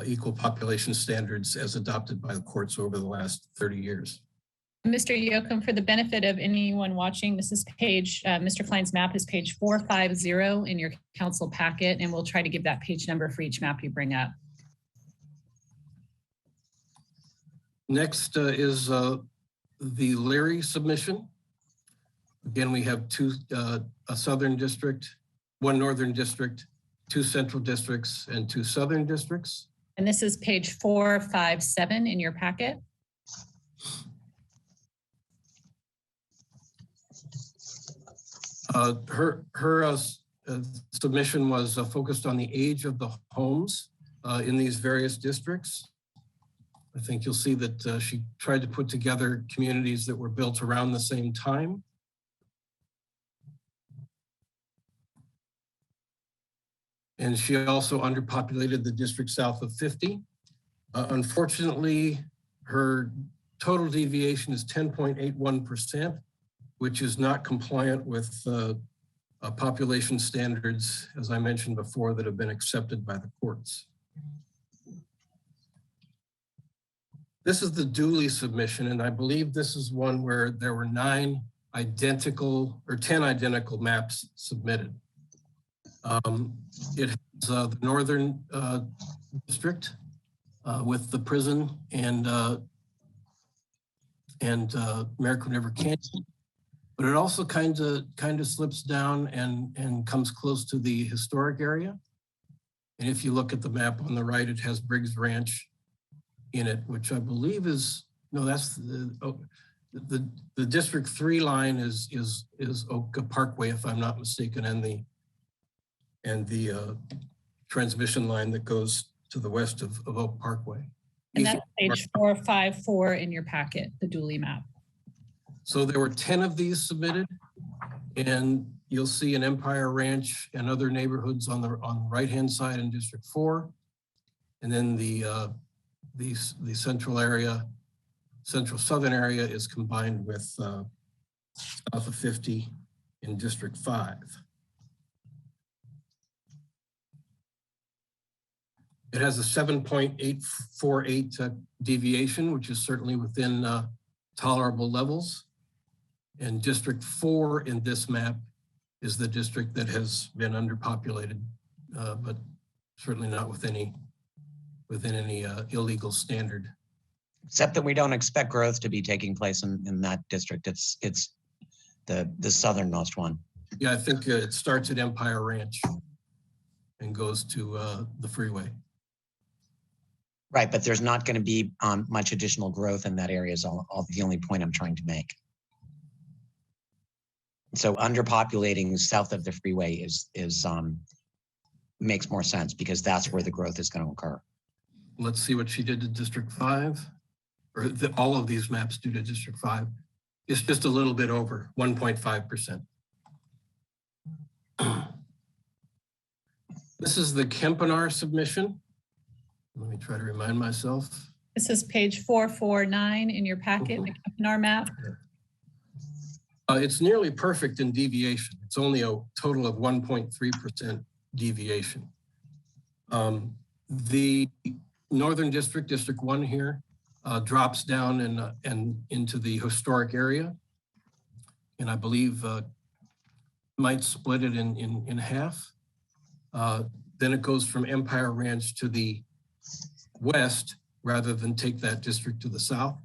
equal population standards as adopted by the courts over the last 30 years. Mr. Yocum, for the benefit of anyone watching, this is page, Mr. Klein's map is page 450 in your council packet, and we'll try to give that page number for each map you bring up. Next is the Leary submission. Again, we have a southern district, one northern district, 2 central districts, and 2 southern districts. And this is page 457 in your packet. Her submission was focused on the age of the homes in these various districts. I think you'll see that she tried to put together communities that were built around the same time. And she also underpopulated the district south of 50. Unfortunately, her total deviation is 10.81%, which is not compliant with population standards, as I mentioned before, that have been accepted by the courts. This is the Dooley submission, and I believe this is one where there were 10 identical maps submitted. It has the northern district with the prison and American River Canyon, but it also kind of slips down and comes close to the historic area. And if you look at the map on the right, it has Briggs Ranch in it, which I believe is, no, that's the District 3 line is Oak Parkway, if I'm not mistaken, and the transmission line that goes to the west of Oak Parkway. And that's page 454 in your packet, the Dooley map. So there were 10 of these submitted, and you'll see an Empire Ranch and other neighborhoods on the right-hand side in District 4, and then the central southern area is combined with south of 50 in District 5. It has a 7.848 deviation, which is certainly within tolerable levels. And District 4 in this map is the district that has been underpopulated, but certainly not within any illegal standard. Except that we don't expect growth to be taking place in that district. It's the southernmost one. Yeah, I think it starts at Empire Ranch and goes to the freeway. Right, but there's not going to be much additional growth in that area is all the only point I'm trying to make. So underpopulating south of the freeway makes more sense because that's where the growth is going to occur. Let's see what she did to District 5, or all of these maps do to District 5. It's just a little bit over 1.5%. This is the Kempenaar submission. Let me try to remind myself. This is page 449 in your packet, the Kempenaar map. It's nearly perfect in deviation. It's only a total of 1.3% deviation. The Northern District, District 1 here, drops down and into the historic area. And I believe might split it in half. Then it goes from Empire Ranch to the west rather than take that district to the south.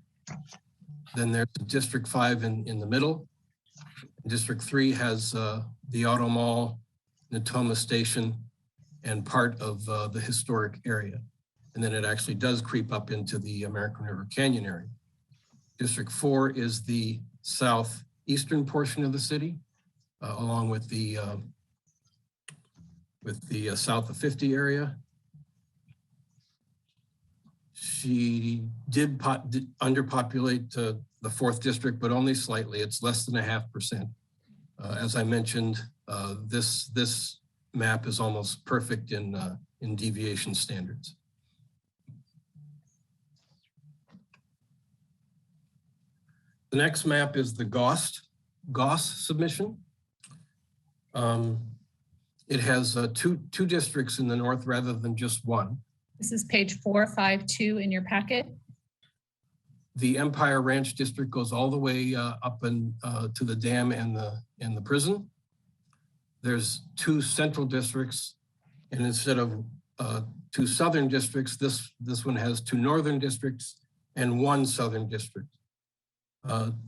Then there's District 5 in the middle. District 3 has the Auto Mall, Natoma Station, and part of the historic area. And then it actually does creep up into the American River Canyon area. District 4 is the southeastern portion of the city, along with the south of 50 area. She did underpopulate the 4th district, but only slightly. It's less than 0.5%. As I mentioned, this map is almost perfect in deviation standards. The next map is the Goss submission. It has two districts in the north rather than just one. This is page 452 in your packet. The Empire Ranch district goes all the way up to the dam and the prison. There's 2 central districts, and instead of 2 southern districts, this one has 2 northern districts and 1 southern district.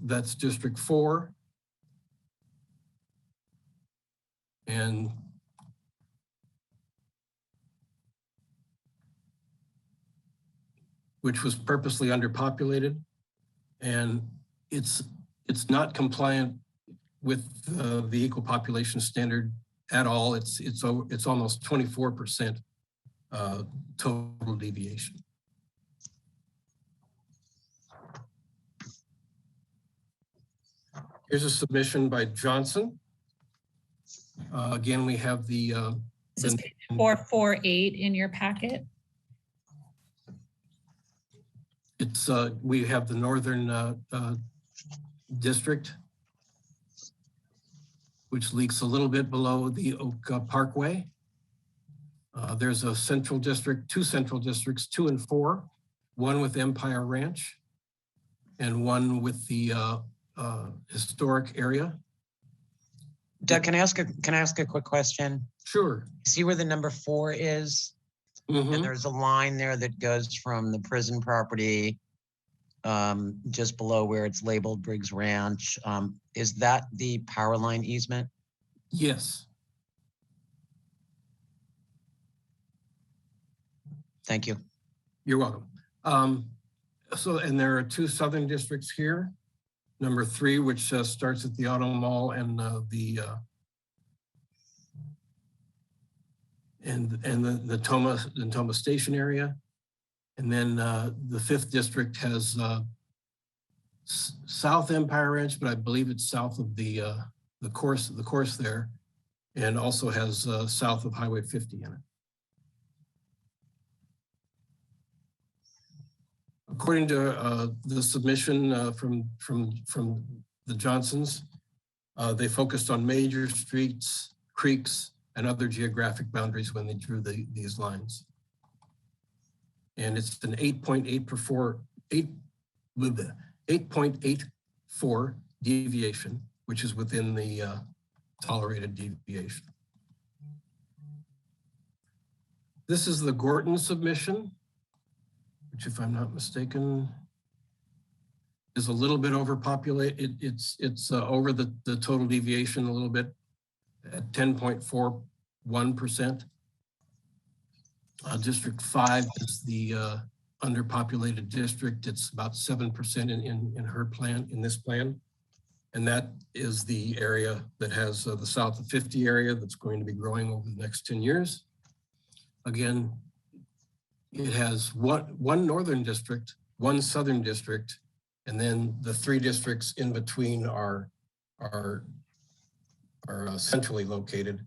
That's District 4. And which was purposely underpopulated, and it's not compliant with the equal population standard at all. It's almost 24% total deviation. Here's a submission by Johnson. Again, we have the this is page 448 in your packet. It's we have the northern district, which leaks a little bit below the Oak Parkway. There's a central district, 2 central districts, 2 and 4, one with Empire Ranch and one with the historic area. Doug, can I ask a quick question? Sure. See where the number 4 is? Mm-hmm. And there's a line there that goes from the prison property just below where it's labeled Briggs Ranch. Is that the power line easement? Yes. Thank you. You're welcome. And there are 2 southern districts here. Number 3, which starts at the Auto Mall and the Toma Station area, and then the 5th district has South Empire Ranch, but I believe it's south of the course there, and also has south of Highway 50 in it. According to the submission from the Johnsons, they focused on major streets, creeks, and other geographic boundaries when they drew these lines. And it's an 8.84 deviation, which is within the tolerated deviation. This is the Gorton submission, which, if I'm not mistaken, is a little bit overpopulated. It's over the total deviation a little bit at 10.41%. District 5 is the underpopulated district. It's about 7% in her plan, in this plan. And that is the area that has the south of 50 area that's going to be growing over the next 10 years. Again, it has one northern district, 1 southern district, and then the 3 districts in between are centrally located,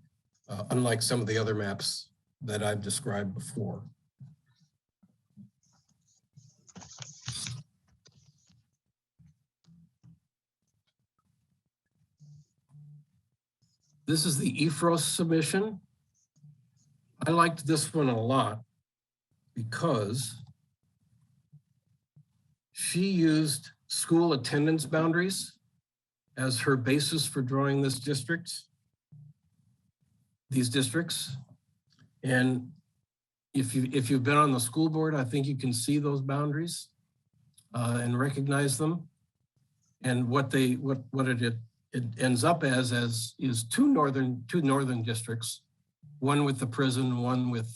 unlike some of the other maps that I've described before. This is the EFROS submission. I liked this one a lot because she used school attendance boundaries as her basis for drawing these districts. And if you've been on the school board, I think you can see those boundaries and recognize them. And what it ends up as is two northern districts, one with the prison, one with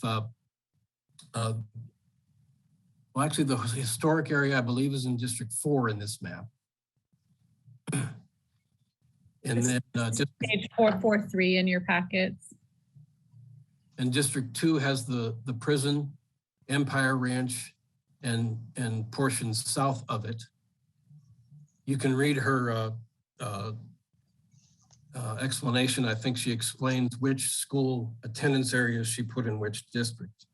well, actually the historic area I believe is in District 4 in this map. And then page 443 in your packets. And District 2 has the prison, Empire Ranch, and portions south of it. You can read her explanation. I think she explains which school attendance areas she put in which district.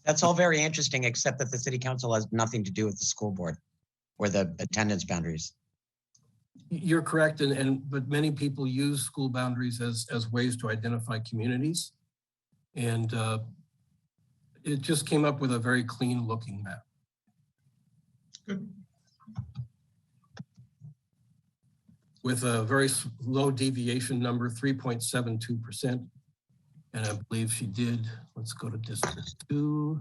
That's all very interesting, except that the city council has nothing to do with the school board or the attendance boundaries. You're correct, but many people use school boundaries as ways to identify communities. And it just came up with a very clean looking map. Good. With a very low deviation number, 3.72%. And I believe she did, let's go to District 2.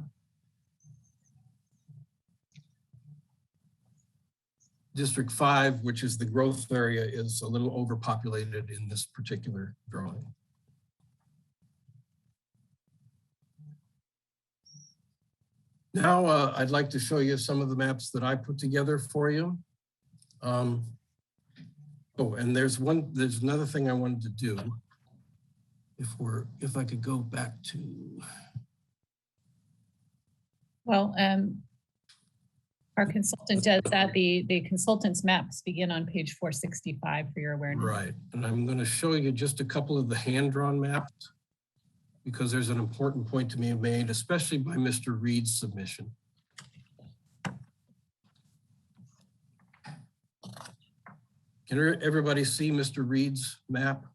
District 5, which is the growth area, is a little overpopulated in this particular drawing. Now, I'd like to show you some of the maps that I put together for you. Oh, and there's another thing I wanted to do. If I could go back to. Well, our consultant does that. The consultant's maps begin on page 465 for your awareness. Right, and I'm going to show you just a couple of the hand-drawn maps because there's an important point to be made, especially by Mr. Reed's submission. Can everybody see Mr. Reed's map?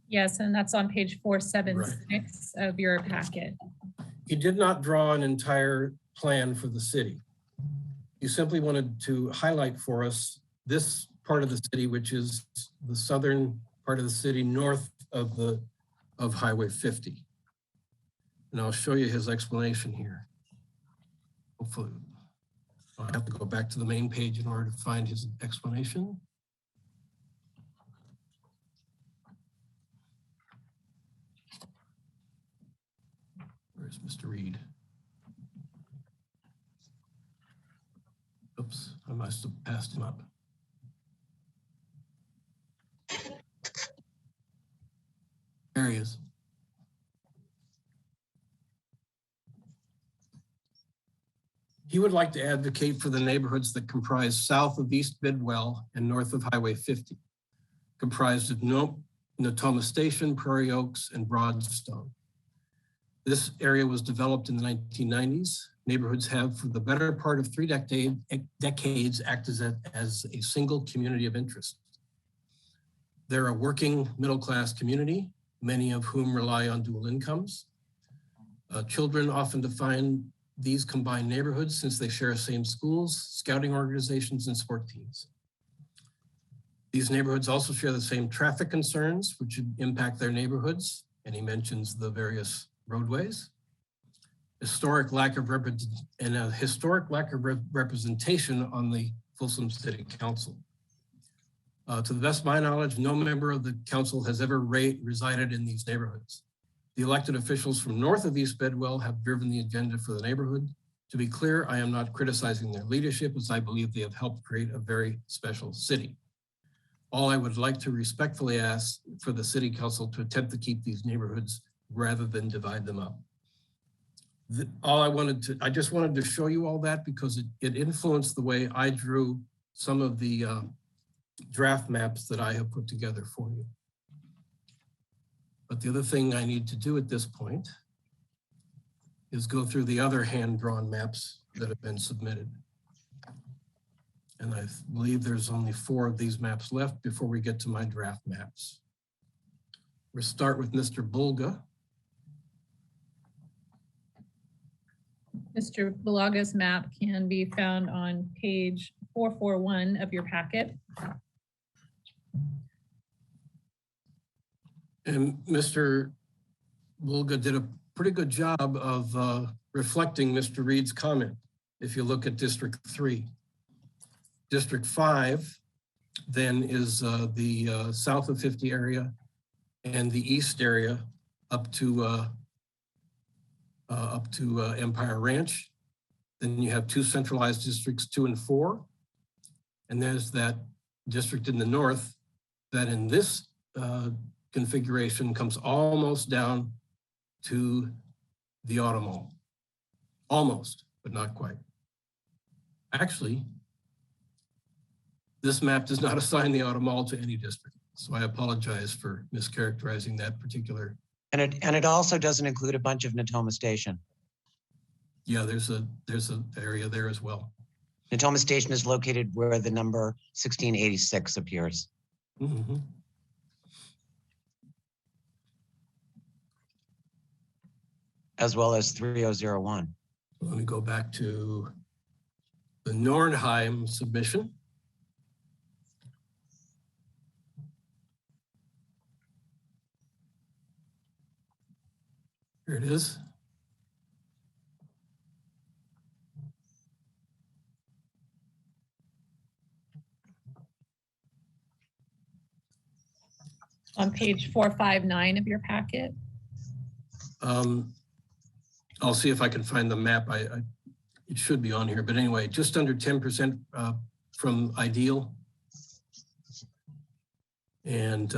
Yes, and that's on page 476 of your packet. He did not draw an entire plan for the city. He simply wanted to highlight for us this part of the city, which is the southern part of the city north of Highway 50. And I'll show you his explanation here. Hopefully, I'll have to go back to the main page in order to find his explanation. Where's Mr. Reed? Oops, I must have passed him up. There he is. He would like to advocate for the neighborhoods that comprise south of East Bidwell and north of Highway 50, comprised of Natoma Station, Prairie Oaks, and Broadstone. This area was developed in the 1990s. Neighborhoods have, for the better part of 3 decades, acted as a single community of interest. They're a working middle-class community, many of whom rely on dual incomes. Children often define these combined neighborhoods since they share the same schools, scouting organizations, and sport teams. These neighborhoods also share the same traffic concerns, which impact their neighborhoods, and he mentions the various roadways. A historic lack of representation on the Folsom City Council. To the best of my knowledge, no member of the council has ever resided in these neighborhoods. The elected officials from north of East Bidwell have driven the agenda for the neighborhood. To be clear, I am not criticizing their leadership, as I believe they have helped create a very special city. All I would like to respectfully ask for the city council to attempt to keep these neighborhoods rather than divide them up. I just wanted to show you all that because it influenced the way I drew some of the draft maps that I have put together for you. But the other thing I need to do at this point is go through the other hand-drawn maps that have been submitted. And I believe there's only 4 of these maps left before we get to my draft maps. We'll start with Mr. Bulga. Mr. Bulaga's map can be found on page 441 of your packet. And Mr. Bulga did a pretty good job of reflecting Mr. Reed's comment. If you look at District 3. District 5 then is the south of 50 area and the east area up to Empire Ranch. Then you have 2 centralized districts, 2 and 4. And there's that district in the north that in this configuration comes almost down to the Auto Mall. almost, but not quite. Actually, this map does not assign the auto mall to any district. So I apologize for mischaracterizing that particular. And it also doesn't include a bunch of Natoma Station. Yeah, there's a area there as well. Natoma Station is located where the number 1686 appears. Mm-hmm. As well as 3001. Let me go back to the Nornheim submission. Here it is. On page 459 of your packet. I'll see if I can find the map. It should be on here, but anyway, just under 10% from ideal. And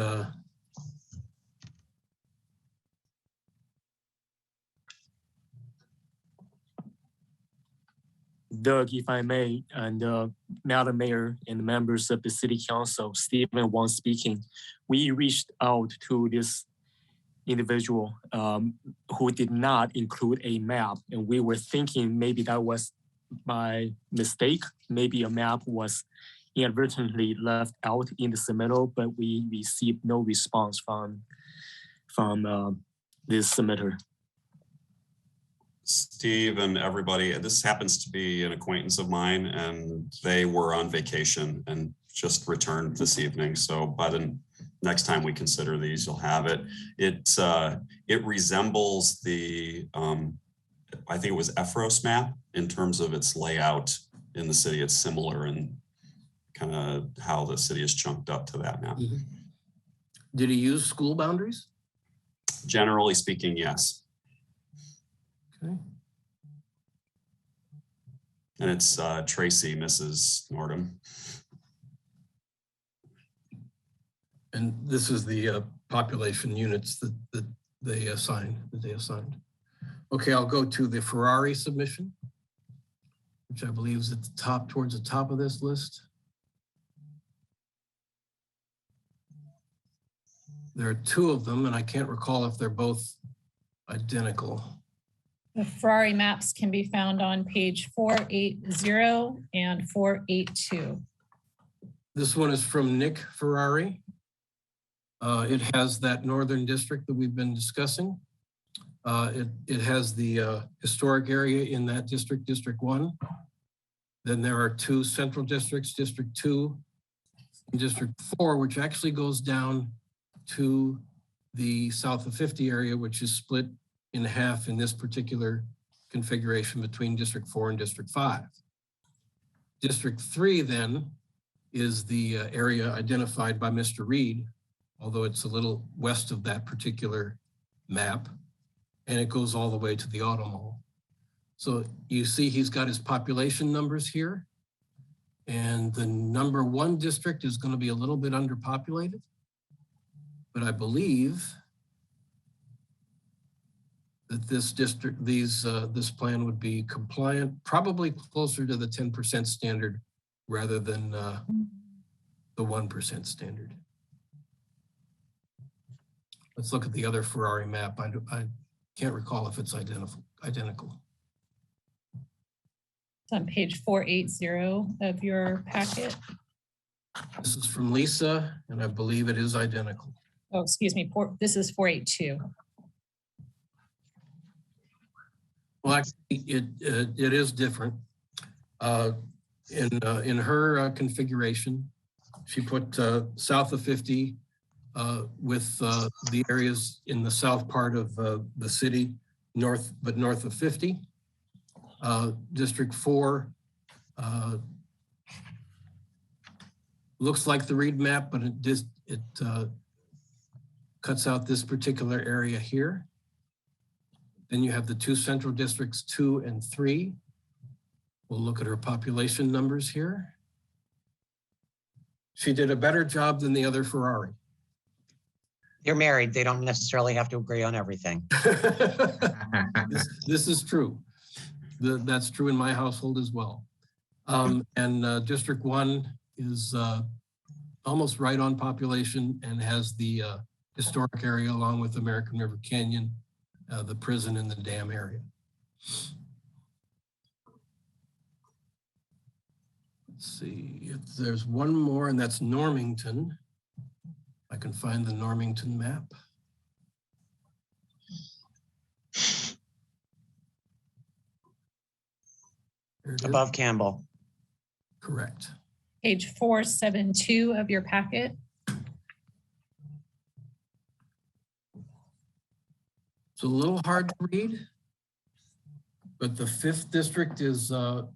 Doug, if I may, and Madam Mayor and members of the City Council, Stephen Wang speaking. We reached out to this individual who did not include a map, and we were thinking maybe that was by mistake. Maybe a map was inadvertently left out in the submittal, but we received no response from this submitter. Steve and everybody, this happens to be an acquaintance of mine, and they were on vacation and just returned this evening. So by the next time we consider these, you'll have it. It resembles the, I think it was Ephros map in terms of its layout in the city. It's similar in kind of how the city is chunked up to that map. mm-hmm. Did he use school boundaries? Generally speaking, yes. Okay. And it's Tracy, Mrs. Nordham. And this is the population units that they assigned. Okay, I'll go to the Ferrari submission, which I believe is at the top, towards the top of this list. There are two of them, and I can't recall if they're both identical. The Ferrari maps can be found on page 480 and 482. This one is from Nick Ferrari. It has that northern district that we've been discussing. It has the historic area in that district, District 1. Then there are two central districts, District 2 and District 4, which actually goes down to the south of 50 area, which is split in half in this particular configuration between District 4 and District 5. District 3 then is the area identified by Mr. Reed, although it's a little west of that particular map, and it goes all the way to the auto mall. So you see he's got his population numbers here, and the number 1 district is going to be a little bit underpopulated, but I believe that this district, this plan would be compliant, probably closer to the 10% standard rather than the 1% standard. Let's look at the other Ferrari map. I can't recall if it's identical. It's on page 480 of your packet. This is from Lisa, and I believe it is identical. Oh, excuse me, this is 482. Well, actually, it is different. In her configuration, she put south of 50 with the areas in the south part of the city, north of 50. District 4 looks like the Reed map, but it cuts out this particular area here. Then you have the two central districts, 2 and 3. We'll look at her population numbers here. She did a better job than the other Ferrari. You're married. They don't necessarily have to agree on everything. This is true. That's true in my household as well. And District 1 is almost right on population and has the historic area along with American River Canyon, the prison and the dam area. Let's see if there's one more, and that's Normington. I can find the Normington map. Above Campbell. Correct. Page 472 of your packet. It's a little hard to read, but the 5th district is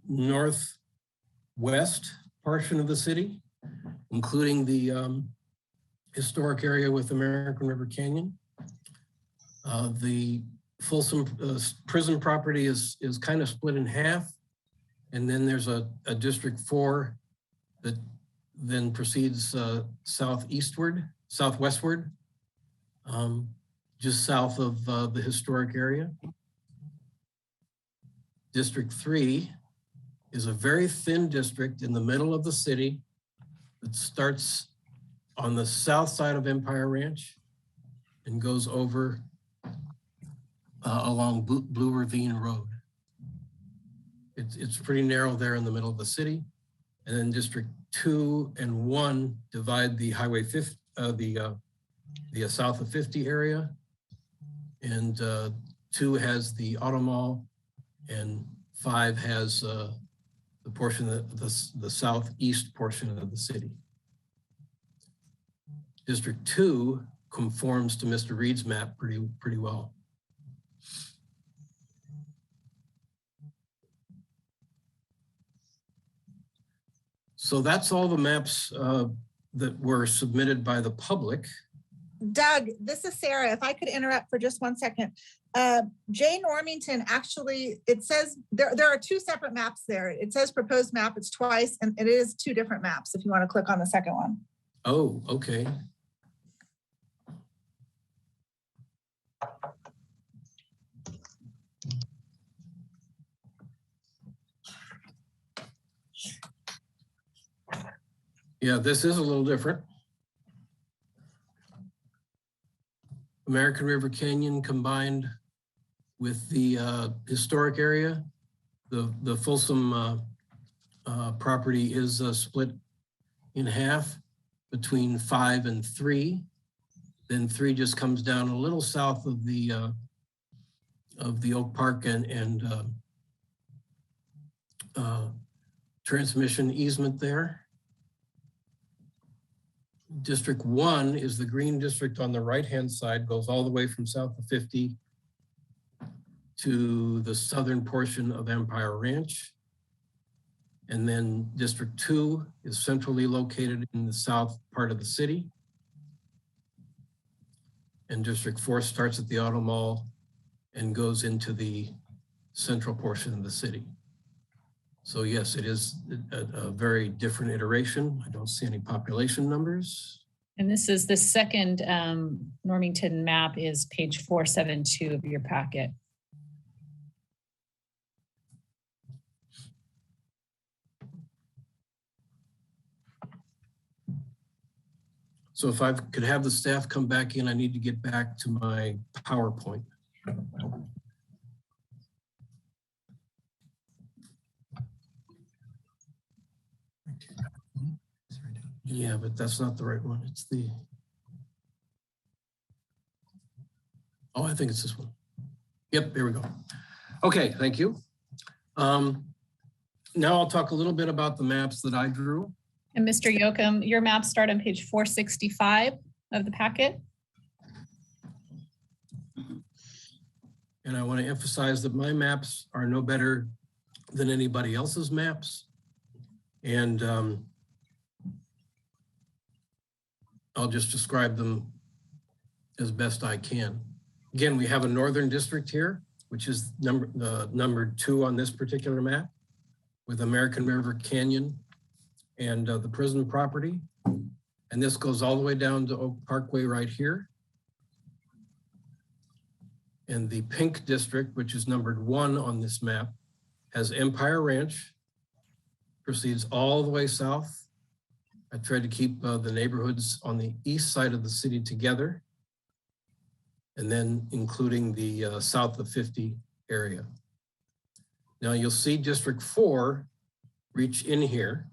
northwest portion of the city, including the historic area with American River Canyon. The Folsom prison property is kind of split in half. And then there's a District 4 that then proceeds southwestward, just south of the historic area. District 3 is a very thin district in the middle of the city that starts on the south side of Empire Ranch and goes over along Blue Ravine Road. It's pretty narrow there in the middle of the city. And then District 2 and 1 divide the Highway 50, the south of 50 area. And 2 has the Auto Mall, and 5 has the portion of the southeast portion of the city. District 2 conforms to Mr. Reed's map pretty well. So that's all the maps that were submitted by the public. Doug, this is Sarah. If I could interrupt for just 1 second. Jay Normington, actually, it says there are 2 separate maps there. It says proposed map, it's twice, and it is 2 different maps if you want to click on the second one. Oh, okay. Yeah, this is a little different. American River Canyon combined with the historic area. The Folsom property is split in half between 5 and 3. Then 3 just comes down a little south of the Oak Park and transmission easement there. District 1 is the green district on the right-hand side, goes all the way from south of 50 to the southern portion of Empire Ranch. And then District 2 is centrally located in the south part of the city. And District 4 starts at the Auto Mall and goes into the central portion of the city. So yes, it is a very different iteration. I don't see any population numbers. And this is the second Normington map is page 472 of your packet. So if I could have the staff come back in, I need to get back to my PowerPoint. Yeah, but that's not the right one. It's the, oh, I think it's this one. Yep, there we go. Okay, thank you. Now I'll talk a little bit about the maps that I drew. And Mr. Yoakum, your maps start on page 465 of the packet. And I want to emphasize that my maps are no better than anybody else's maps. And I'll just describe them as best I can. Again, we have a northern district here, which is numbered 2 on this particular map, with American River Canyon and the prison property. And this goes all the way down to Oak Parkway right here. And the pink district, which is numbered 1 on this map, has Empire Ranch, proceeds all the way south. I tried to keep the neighborhoods on the east side of the city together, and then including the south of 50 area. Now you'll see District 4 reach in here.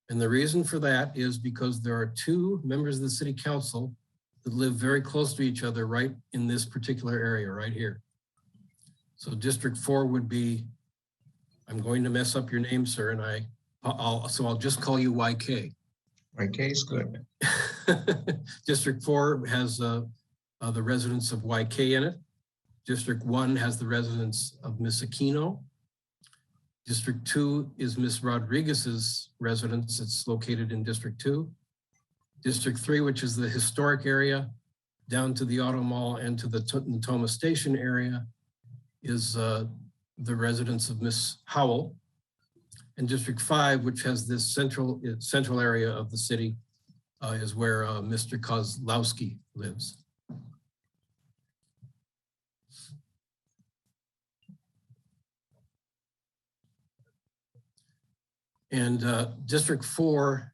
And the reason for that is because there are two members of the city council that live very close to each other right in this particular area right here. So District 4 would be, I'm going to mess up your name, sir, and I'll just call you YK. YK is good. District 4 has the residence of YK in it. District 1 has the residence of Miss Aquino. District 2 is Miss Rodriguez's residence. It's located in District 2. District 3, which is the historic area down to the Auto Mall and to the Natoma Station area, is the residence of Miss Howell. And District 5, which has this central area of the city, is where Mr. Kozlowski lives. And District 4,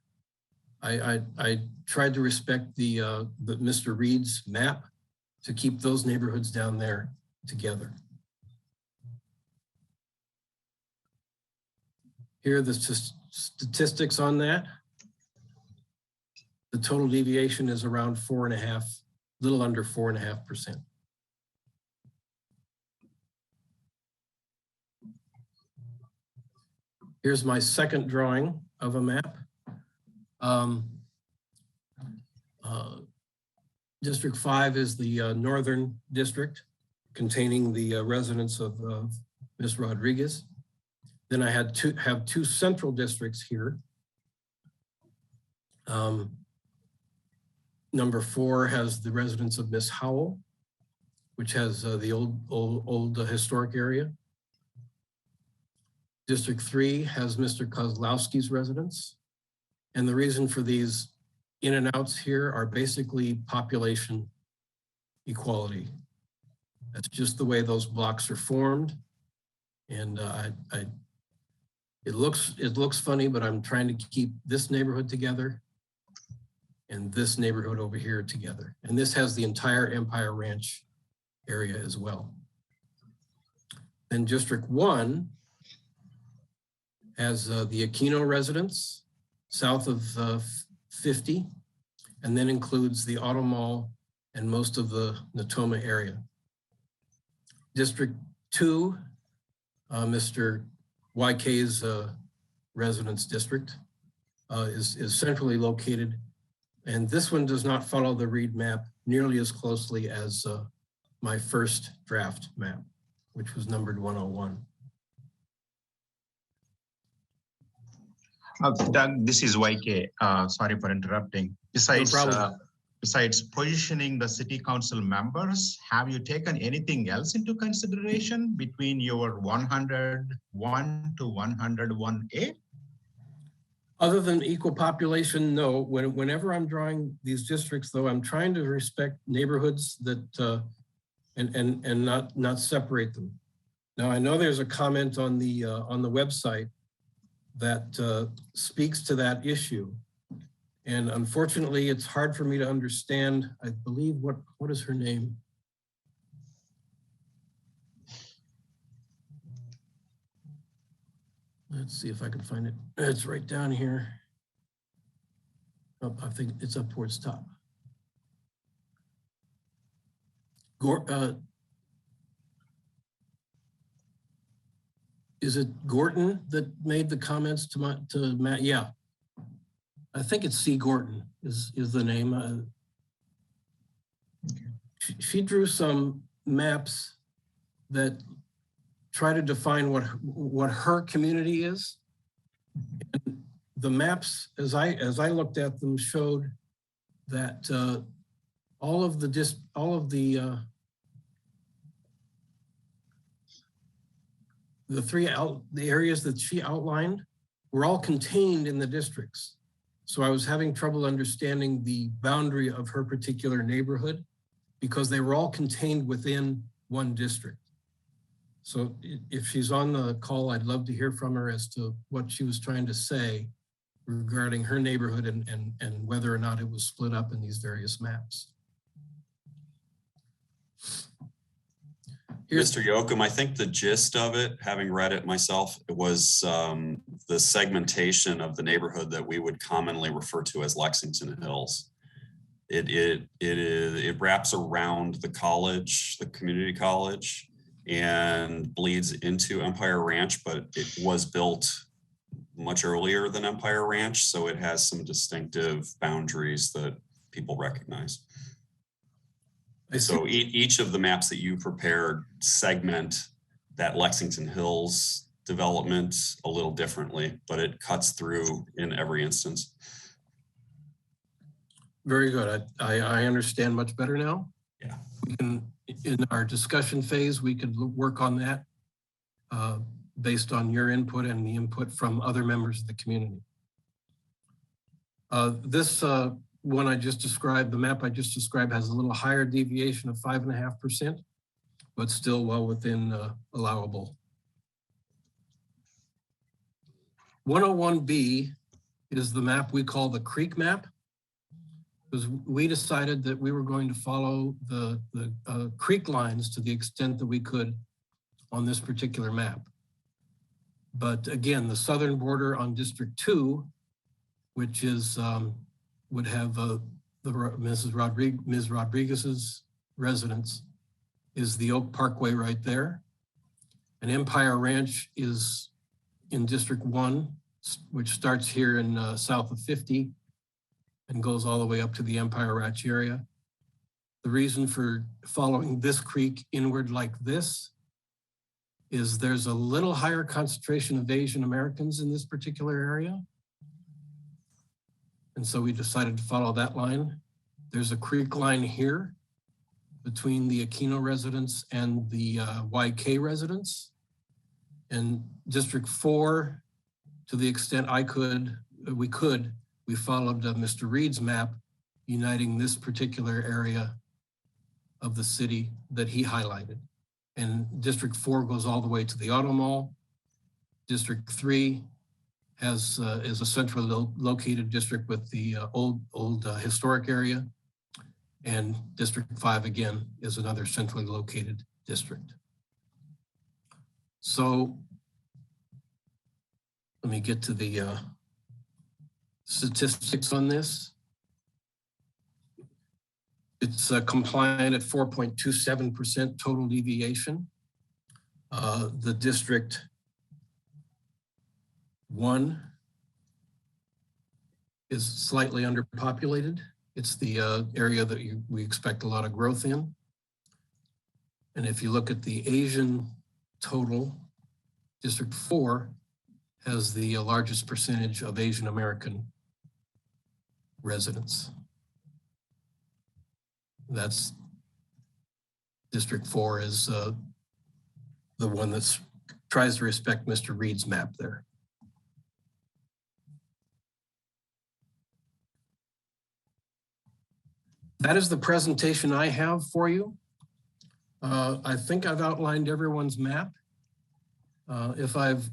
I tried to respect the Mr. Reed's map to keep those neighborhoods down there together. Here are the statistics on that. The total deviation is around 4.5, little under 4.5%. Here's my second drawing of a map. District 5 is the northern district containing the residence of Ms. Rodriguez. Then I have two central districts here. Number 4 has the residence of Ms. Howell, which has the old historic area. District 3 has Mr. Kozlowski's residence. And the reason for these in and outs here are basically population equality. That's just the way those blocks are formed. And it looks funny, but I'm trying to keep this neighborhood together and this neighborhood over here together. And this has the entire Empire Ranch area as well. Then District 1 has the Aquino residence south of 50, and then includes the Auto Mall and most of the Natoma area. District 2, Mr. YK's residence district is centrally located, and this one does not follow the Reed map nearly as closely as my first draft map, which was numbered 101. Doug, this is YK. Sorry for interrupting. Besides positioning the city council members, have you taken anything else into consideration between your 101 to 101A? Other than equal population, no. Whenever I'm drawing these districts, though, I'm trying to respect neighborhoods that and not separate them. Now, I know there's a comment on the website that speaks to that issue. And unfortunately, it's hard for me to understand. I believe, what is her name? Let's see if I can find it. It's right down here. Oh, I think it's up towards top. Is it Gorton that made the comments to Matt? Yeah, I think it's C. Gorton is the name. She drew some maps that try to define what her community is. And the maps, as I looked at them, showed that all of the areas that she outlined were all contained in the districts. So I was having trouble understanding the boundary of her particular neighborhood because they were all contained within one district. So if she's on the call, I'd love to hear from her as to what she was trying to say regarding her neighborhood and whether or not it was split up in these various maps. Mr. Yoakum, I think the gist of it, having read it myself, it was the segmentation of the neighborhood that we would commonly refer to as Lexington Hills. It wraps around the college, the community college, and bleeds into Empire Ranch, but it was built much earlier than Empire Ranch, so it has some distinctive boundaries that people recognize. So each of the maps that you prepared segment that Lexington Hills development a little differently, but it cuts through in every instance. Very good. I understand much better now. Yeah. We can, in our discussion phase, we could work on that based on your input and the input from other members of the community. This one I just described, the map I just described, has a little higher deviation of 5.5%, but still well within allowable. 101B is the map we call the creek map, because we decided that we were going to follow the creek lines to the extent that we could on this particular map. But again, the southern border on District 2, which is would have Ms. Rodriguez's residence, is the Oak Parkway right there. And Empire Ranch is in District 1, which starts here in south of 50 and goes all the way up to the Empire Ranch area. The reason for following this creek inward like this is there's a little higher concentration of Asian Americans in this particular area. And so we decided to follow that line. There's a creek line here between the Aquino residence and the YK residence. And District 4, to the extent we followed Mr. Reed's map, uniting this particular area of the city that he highlighted. And District 4 goes all the way to the Auto Mall. District 3 is a centrally located district with the old historic area. And District 5, again, is another centrally located district. So let me get to the statistics on this. It's compliant at 4.27% total deviation. The District 1 is slightly underpopulated. It's the area that we expect a lot of growth in. And if you look at the Asian total, District 4 has the largest percentage of Asian American residents. That's District 4 is the one that tries to respect Mr. Reed's map there. That is the presentation I have for you. I think I've outlined everyone's map. If I've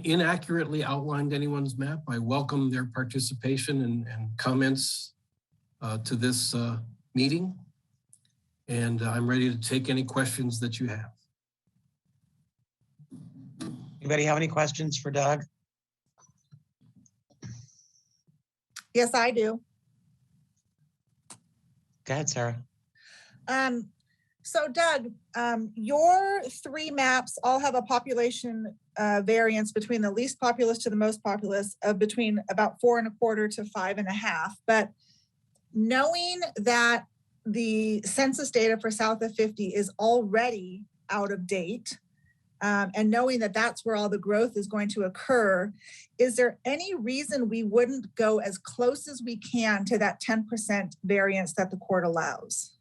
inaccurately outlined anyone's map, I welcome their participation and comments to this meeting. And I'm ready to take any questions that you have. Anybody have any questions for Doug? Yes, I do. Go ahead, Sarah. So Doug, your three maps all have a population variance between the least populous to the most populous of between about 4.25 to 5.5. But knowing that the census data for south of 50 is already out of date, and knowing that that's where all the growth is going to occur, is there any reason we wouldn't go as close as we can to that 10% variance that the court allows?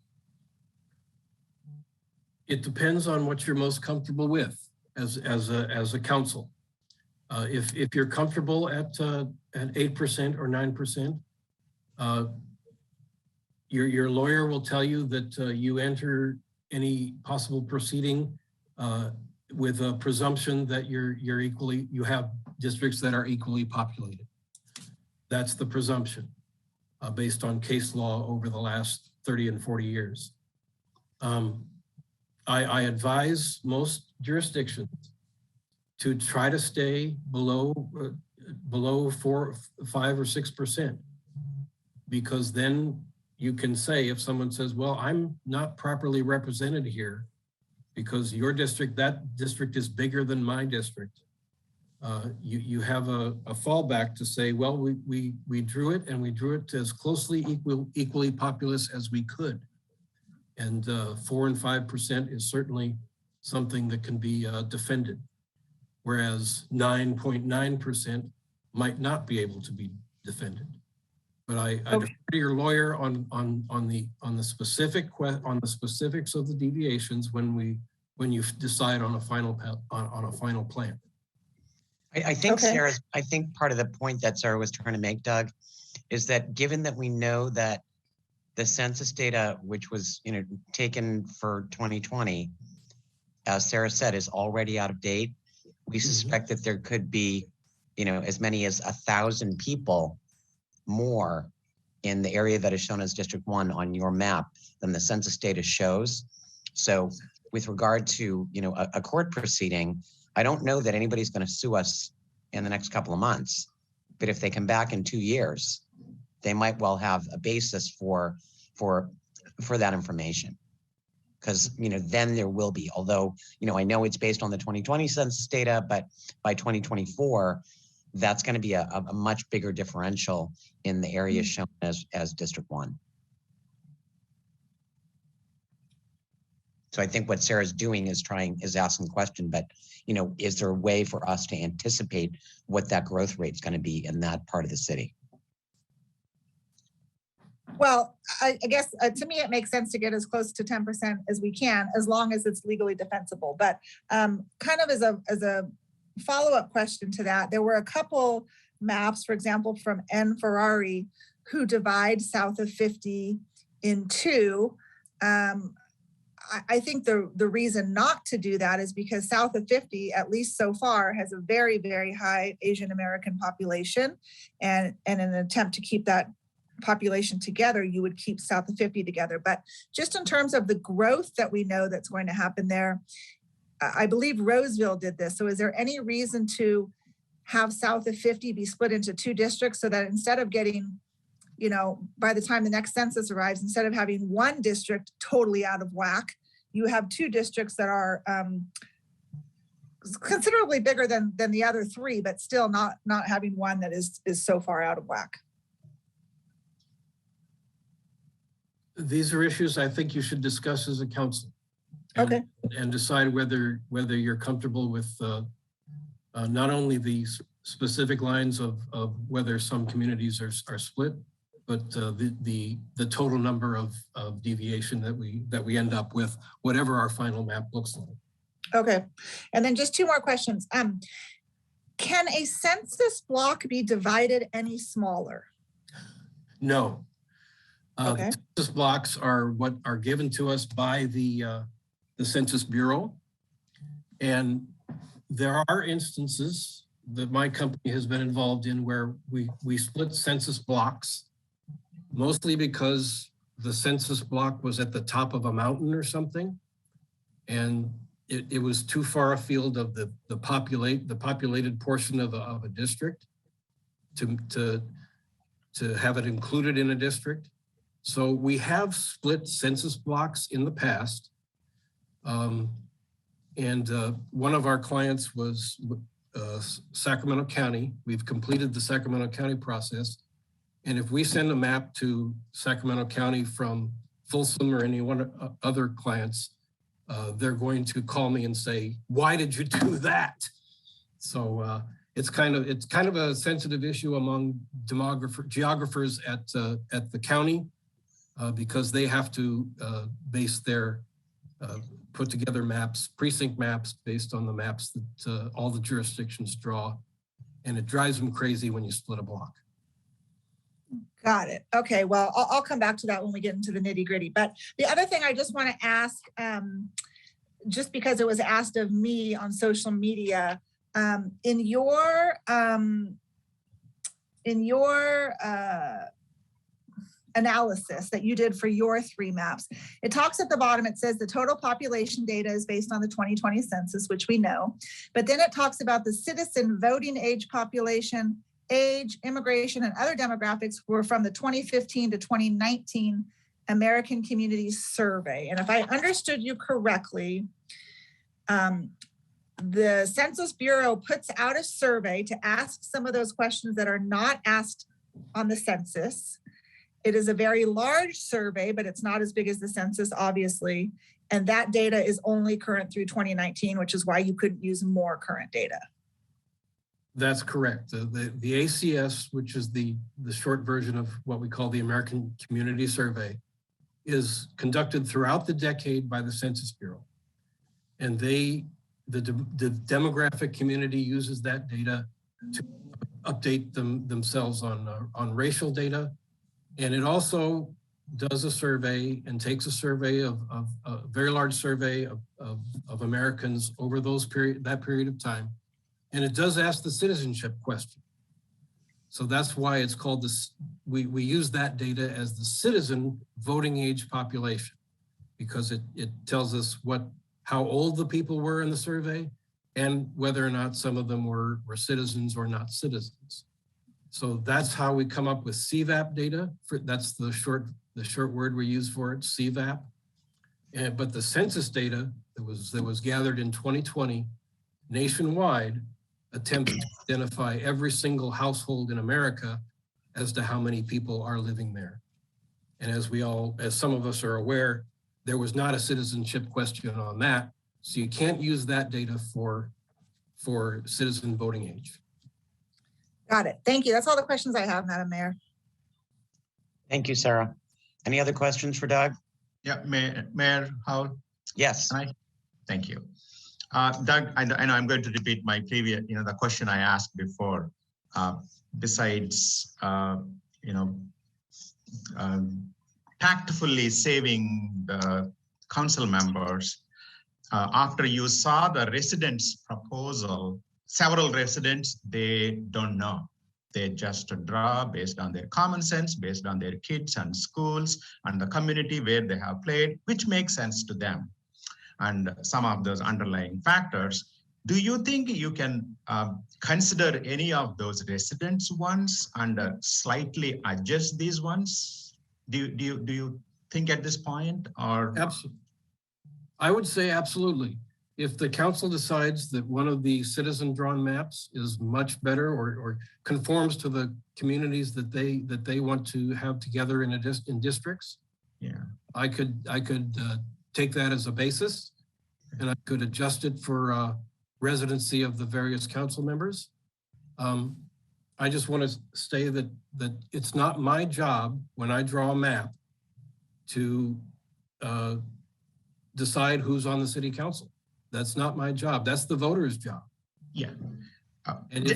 It depends on what you're most comfortable with as a council. If you're comfortable at 8% or 9%, your lawyer will tell you that you enter any possible proceeding with a presumption that you have districts that are equally populated. That's the presumption based on case law over the last 30 and 40 years. I advise most jurisdictions to try to stay below 4, 5, or 6%, because then you can say, if someone says, well, I'm not properly represented here because your district, that district is bigger than my district. You have a fallback to say, well, we drew it, and we drew it as closely equally populous as we could. And 4 and 5% is certainly something that can be defended, whereas 9.9% might not be able to be defended. But I defer to your lawyer on the specifics of the deviations when you decide on a final plan. I think I think part of the point that Sarah was trying to make, Doug, is that given that we know that the census data, which was taken for 2020, as Sarah said, is already out of date, we suspect that there could be, as many as 1,000 people more in the area that is shown as District 1 on your map than the census data shows. So with regard to, a court proceeding, I don't know that anybody's going to sue us in the next couple of months, but if they come back in 2 years, they might well have a basis for that information. Because, then there will be, although, I know it's based on the 2020 census data, but by 2024, that's going to be a much bigger differential in the area shown as District 1. So I think what Sarah's doing is asking the question, but, is there a way for us to anticipate what that growth rate is going to be in that part of the city? Well, I guess to me, it makes sense to get as close to 10% as we can, as long as it's legally defensible. But kind of as a follow-up question to that, there were a couple maps, for example, from N. Ferrari, who divide south of 50 in two. I think the reason not to do that is because south of 50, at least so far, has a very, very high Asian American population. And in an attempt to keep that population together, you would keep south of 50 together. But just in terms of the growth that we know that's going to happen there, I believe Roseville did this. So is there any reason to have south of 50 be split into 2 districts so that instead of getting, by the time the next census arrives, instead of having 1 district totally out of whack, you have 2 districts that are considerably bigger than the other 3, but still not having one that is so far out of whack? These are issues I think you should discuss as a council. And decide whether you're comfortable with not only the specific lines of whether some communities are split, but the total number of deviation that we end up with, whatever our final map looks like. Okay, and then just 2 more questions. Can a census block be divided any smaller? No. The census blocks are what are given to us by the Census Bureau. And there are instances that my company has been involved in where we split census blocks, mostly because the census block was at the top of a mountain or something. And it was too far afield of the populated portion of a district to have it included in a district. So we have split census blocks in the past. And one of our clients was Sacramento County. We've completed the Sacramento County process. And if we send a map to Sacramento County from Folsom or any one other clients, they're going to call me and say, why did you do that? So it's kind of a sensitive issue among geographers at the county because they have to base their put together maps, precinct maps based on the maps that all the jurisdictions draw. And it drives them crazy when you split a block. Got it. Okay, well, I'll come back to that when we get into the nitty gritty. But the other thing I just want to ask, just because it was asked of me on social media, in your analysis that you did for your 3 maps, it talks at the bottom, it says the total population data is based on the 2020 census, which we know, but then it talks about the citizen voting age population, age, immigration, and other demographics were from the 2015 to 2019 American Communities Survey. And if I understood you correctly, the Census Bureau puts out a survey to ask some of those questions that are not asked on the census. It is a very large survey, but it's not as big as the census, obviously. And that data is only current through 2019, which is why you couldn't use more current data. That's correct. The ACS, which is the short version of what we call the American Community Survey, is conducted throughout the decade by the Census Bureau. And the demographic community uses that data to update themselves on racial data. And it also does a survey and takes a survey of a very large survey of Americans over that period of time. And it does ask the citizenship question. So that's why it's called this, we use that data as the citizen voting age population, because it tells us how old the people were in the survey and whether or not some of them were citizens or not citizens. So that's how we come up with CVAP data. That's the short word we use for it, CVAP. But the census data that was gathered in 2020 nationwide attempted to identify every single household in America as to how many people are living there. And as some of us are aware, there was not a citizenship question on that. So you can't use that data for citizen voting age. Got it. Thank you. That's all the questions I have, Madam Mayor. Thank you, Sarah. Any other questions for Doug? Yeah, Mayor Howell? Yes. Thank you. Doug, I know I'm going to repeat my previous, the question I asked before. Besides, tactfully saving the council members, after you saw the residents' proposal, several residents, they don't know. They just draw based on their common sense, based on their kids and schools and the community where they have played, which makes sense to them. And some of those underlying factors. Do you think you can consider any of those residents ones and slightly adjust these ones? Do you think at this point, or? Absolutely. I would say absolutely. If the council decides that one of the citizen drawn maps is much better or conforms to the communities that they want to have together in districts, yeah, I could take that as a basis, and I could adjust it for residency of the various council members. I just want to say that it's not my job when I draw a map to decide who's on the city council. That's not my job. That's the voters' job. Yeah. And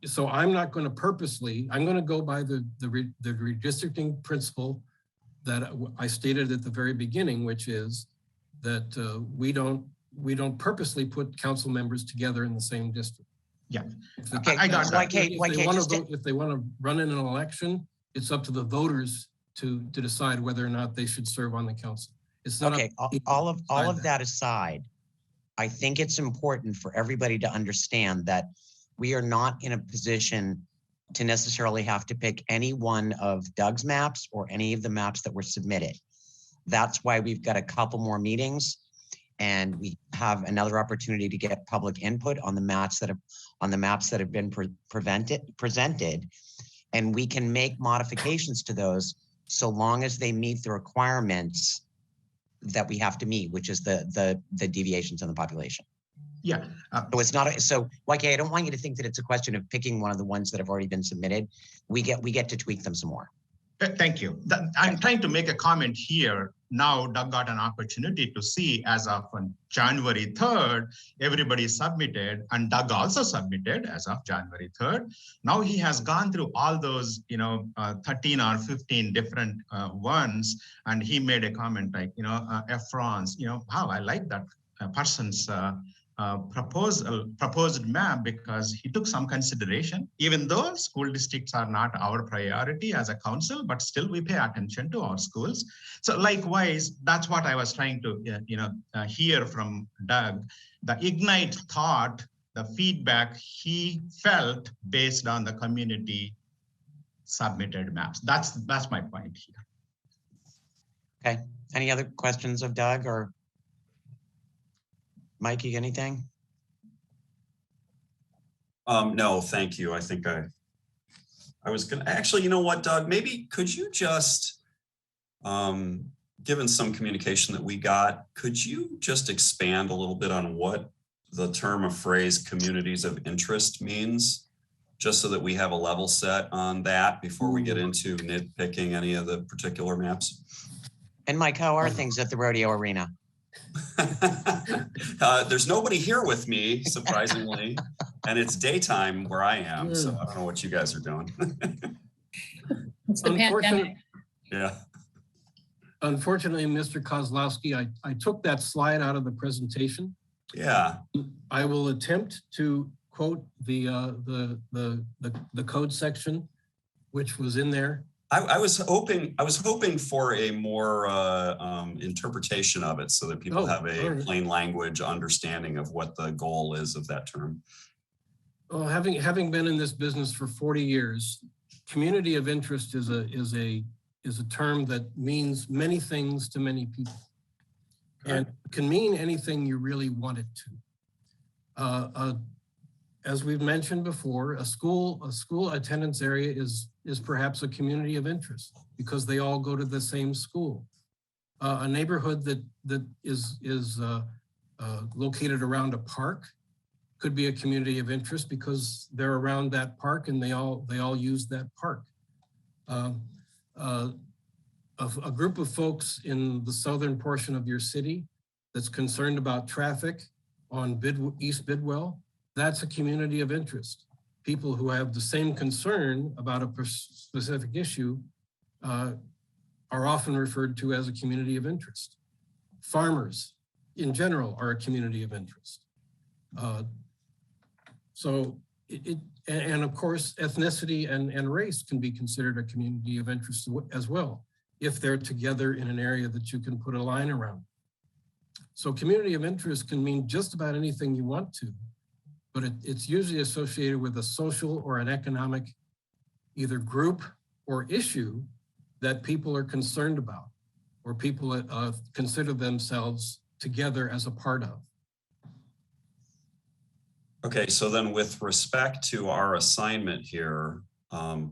so I'm not going to purposely, I'm going to go by the redistricting principle that I stated at the very beginning, which is that we don't purposely put council members together in the same district. Yeah. Okay, I got that. If they want to run in an election, it's up to the voters to decide whether or not they should serve on the council. It's not okay. All of that aside, I think it's important for everybody to understand that we are not in a position to necessarily have to pick any one of Doug's maps or any of the maps that were submitted. That's why we've got a couple more meetings, and we have another opportunity to get public input on the maps that have been presented, and we can make modifications to those so long as they meet the requirements that we have to meet, which is the deviations in the population. Yeah. So it's not I don't want you to think that it's a question of picking one of the ones that have already been submitted. We get to tweak them some more. Thank you. I'm trying to make a comment here. Now Doug got an opportunity to see as of January 3rd, everybody submitted, and Doug also submitted as of January 3rd. Now he has gone through all those, 13 or 15 different ones, and he made a comment like, France, wow, I like that person's proposed map because he took some consideration, even though school districts are not our priority as a council, but still we pay attention to our schools. So likewise, that's what I was trying to hear from Doug, the Ignite thought, the feedback he felt based on the community submitted maps. That's my point here. Okay, any other questions of Doug or Mikey, anything? No, thank you. I think I was gonna, actually, you know what, Doug, maybe could you just, given some communication that we got, could you just expand a little bit on what the term or phrase communities of interest means? Just so that we have a level set on that before we get into nitpicking any of the particular maps. And Mike, how are things at the rodeo arena? There's nobody here with me, surprisingly, and it's daytime where I am, so I don't know what you guys are doing. It's the pandemic. Yeah. Unfortunately, Mr. Kozlowski, I took that slide out of the presentation. Yeah. I will attempt to quote the code section, which was in there. I was hoping for a more interpretation of it so that people have a plain language understanding of what the goal is of that term. Well, having been in this business for 40 years, community of interest is a term that means many things to many people, and can mean anything you really want it to. As we've mentioned before, a school attendance area is perhaps a community of interest because they all go to the same school. A neighborhood that is located around a park could be a community of interest because they're around that park and they all use that park. A group of folks in the southern portion of your city that's concerned about traffic on East Bidwell, that's a community of interest. People who have the same concern about a specific issue are often referred to as a community of interest. Farmers in general are a community of interest. And of course, ethnicity and race can be considered a community of interest as well, if they're together in an area that you can put a line around. So community of interest can mean just about anything you want to, but it's usually associated with a social or an economic either group or issue that people are concerned about, or people consider themselves together as a part of. Okay, so then with respect to our assignment here,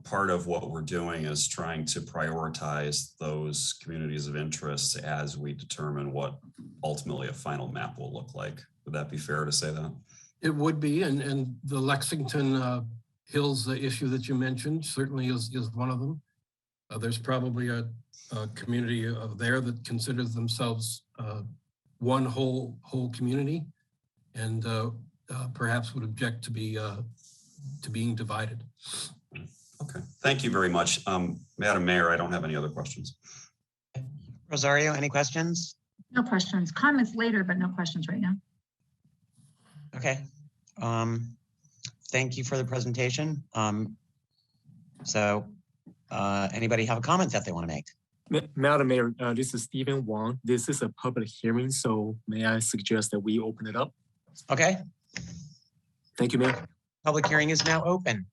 part of what we're doing is trying to prioritize those communities of interest as we determine what ultimately a final map will look like. Would that be fair to say that? It would be, and the Lexington Hills issue that you mentioned certainly is one of them. There's probably a community there that considers themselves one whole community, and perhaps would object to being divided. Okay, thank you very much. Madam Mayor, I don't have any other questions. Rosario, any questions? No questions. Comments later, but no questions right now. Okay. Thank you for the presentation. Anybody have a comment that they want to make? Madam Mayor, this is Stephen Wang. This is a public hearing, so may I suggest that we open it up? Okay. Thank you, Mayor. Public hearing is now open.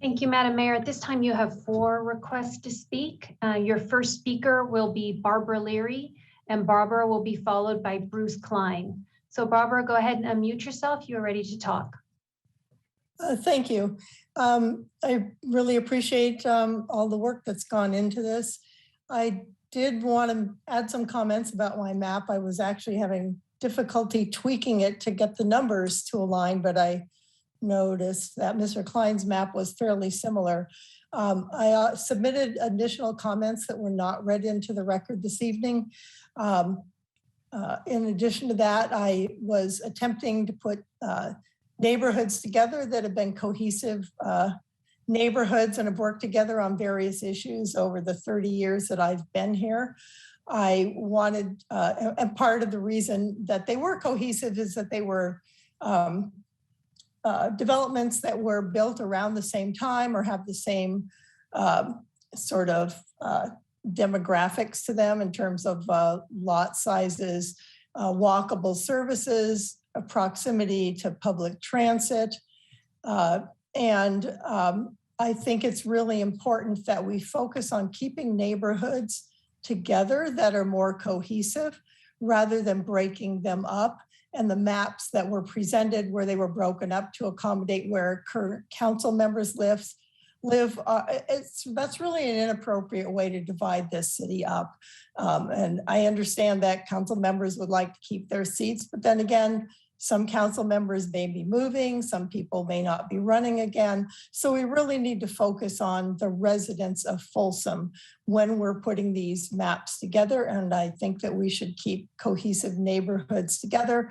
Thank you, Madam Mayor. At this time, you have 4 requests to speak. Your first speaker will be Barbara Leary, and Barbara will be followed by Bruce Klein. So Barbara, go ahead and unmute yourself. You are ready to talk. Thank you. I really appreciate all the work that's gone into this. I did want to add some comments about my map. I was actually having difficulty tweaking it to get the numbers to align, but I noticed that Mr. Klein's map was fairly similar. I submitted additional comments that were not read into the record this evening. In addition to that, I was attempting to put neighborhoods together that have been cohesive neighborhoods and have worked together on various issues over the 30 years that I've been here. I wanted, and part of the reason that they were cohesive is that they were developments that were built around the same time or have the same sort of demographics to them in terms of lot sizes, walkable services, proximity to public transit. And I think it's really important that we focus on keeping neighborhoods together that are more cohesive rather than breaking them up. And the maps that were presented where they were broken up to accommodate where current council members live, that's really an inappropriate way to divide this city up. And I understand that council members would like to keep their seats, but then again, some council members may be moving, some people may not be running again. So we really need to focus on the residents of Folsom when we're putting these maps together. And I think that we should keep cohesive neighborhoods together,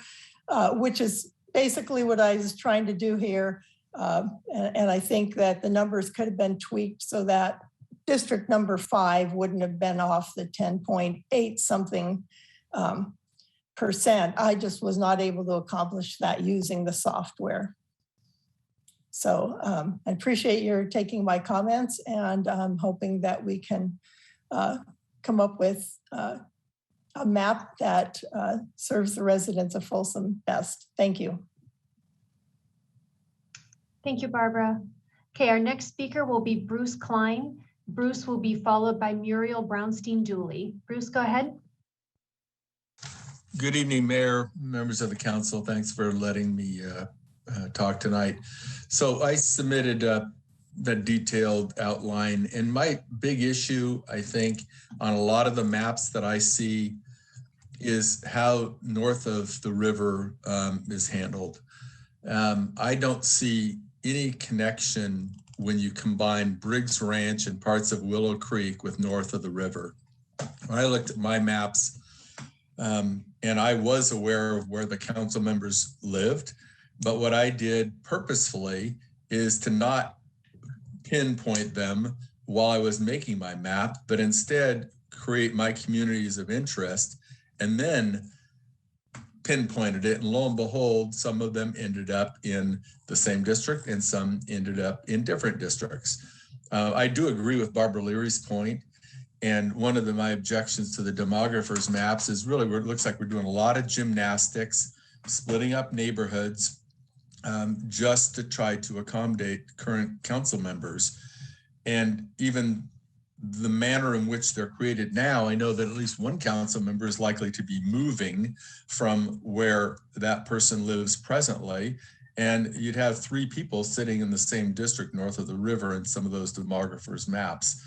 which is basically what I was trying to do here. And I think that the numbers could have been tweaked so that district number 5 wouldn't have been off the 10.8 something %. I just was not able to accomplish that using the software. So I appreciate your taking my comments, and I'm hoping that we can come up with a map that serves the residents of Folsom best. Thank you. Thank you, Barbara. Okay, our next speaker will be Bruce Klein. Bruce will be followed by Muriel Brownstein-Dooley. Bruce, go ahead. Good evening, Mayor, members of the council. Thanks for letting me talk tonight. So I submitted the detailed outline, and my big issue, I think, on a lot of the maps that I see is how north of the river is handled. I don't see any connection when you combine Briggs Ranch and parts of Willow Creek with north of the river. When I looked at my maps, and I was aware of where the council members lived, but what I did purposefully is to not pinpoint them while I was making my map, but instead create my communities of interest and then pinpointed it. And lo and behold, some of them ended up in the same district and some ended up in different districts. I do agree with Barbara Leary's point. And one of my objections to the demographers maps is really where it looks like we're doing a lot of gymnastics, splitting up neighborhoods just to try to accommodate current council members. And even the manner in which they're created now, I know that at least one council member is likely to be moving from where that person lives presently. And you'd have 3 people sitting in the same district north of the river in some of those demographers maps.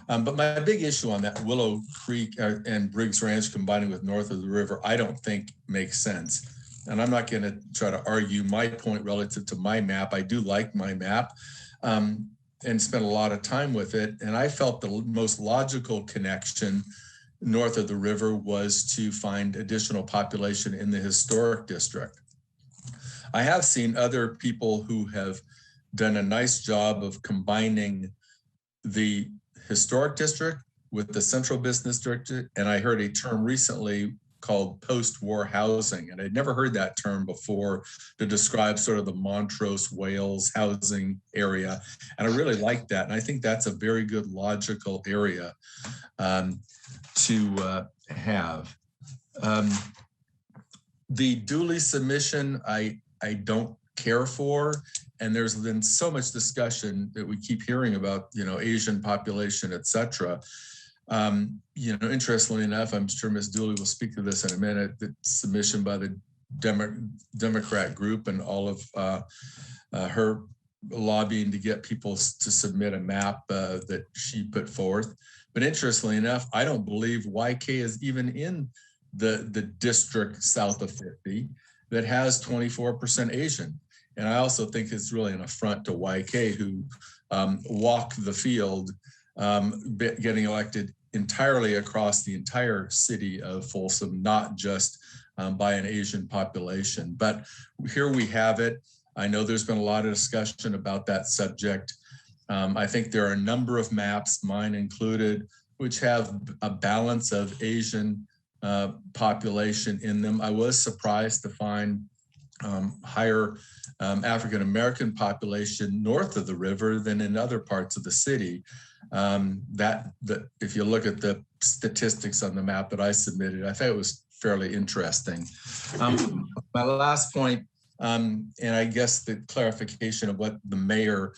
But my big issue on that Willow Creek and Briggs Ranch combining with north of the river, I don't think makes sense. And I'm not going to try to argue my point relative to my map. I do like my map and spent a lot of time with it. And I felt the most logical connection north of the river was to find additional population in the historic district. I have seen other people who have done a nice job of combining the historic district with the central business district. And I heard a term recently called post-war housing. And I'd never heard that term before to describe sort of the Montrose, Wales housing area. And I really like that. And I think that's a very good logical area to have. The Dooley submission, I don't care for. And there's been so much discussion that we keep hearing about, Asian population, et cetera. Interestingly enough, I'm sure Ms. Dooley will speak to this in a minute, the submission by the Democrat group and all of her lobbying to get people to submit a map that she put forth. But interestingly enough, I don't believe YK is even in the district south of 50 that has 24% Asian. And I also think it's really an affront to YK, who walk the field, getting elected entirely across the entire city of Folsom, not just by an Asian population. But here we have it. I know there's been a lot of discussion about that subject. I think there are a number of maps, mine included, which have a balance of Asian population in them. I was surprised to find higher African-American population north of the river than in other parts of the city. If you look at the statistics on the map that I submitted, I thought it was fairly interesting. My last point, and I guess the clarification of what the mayor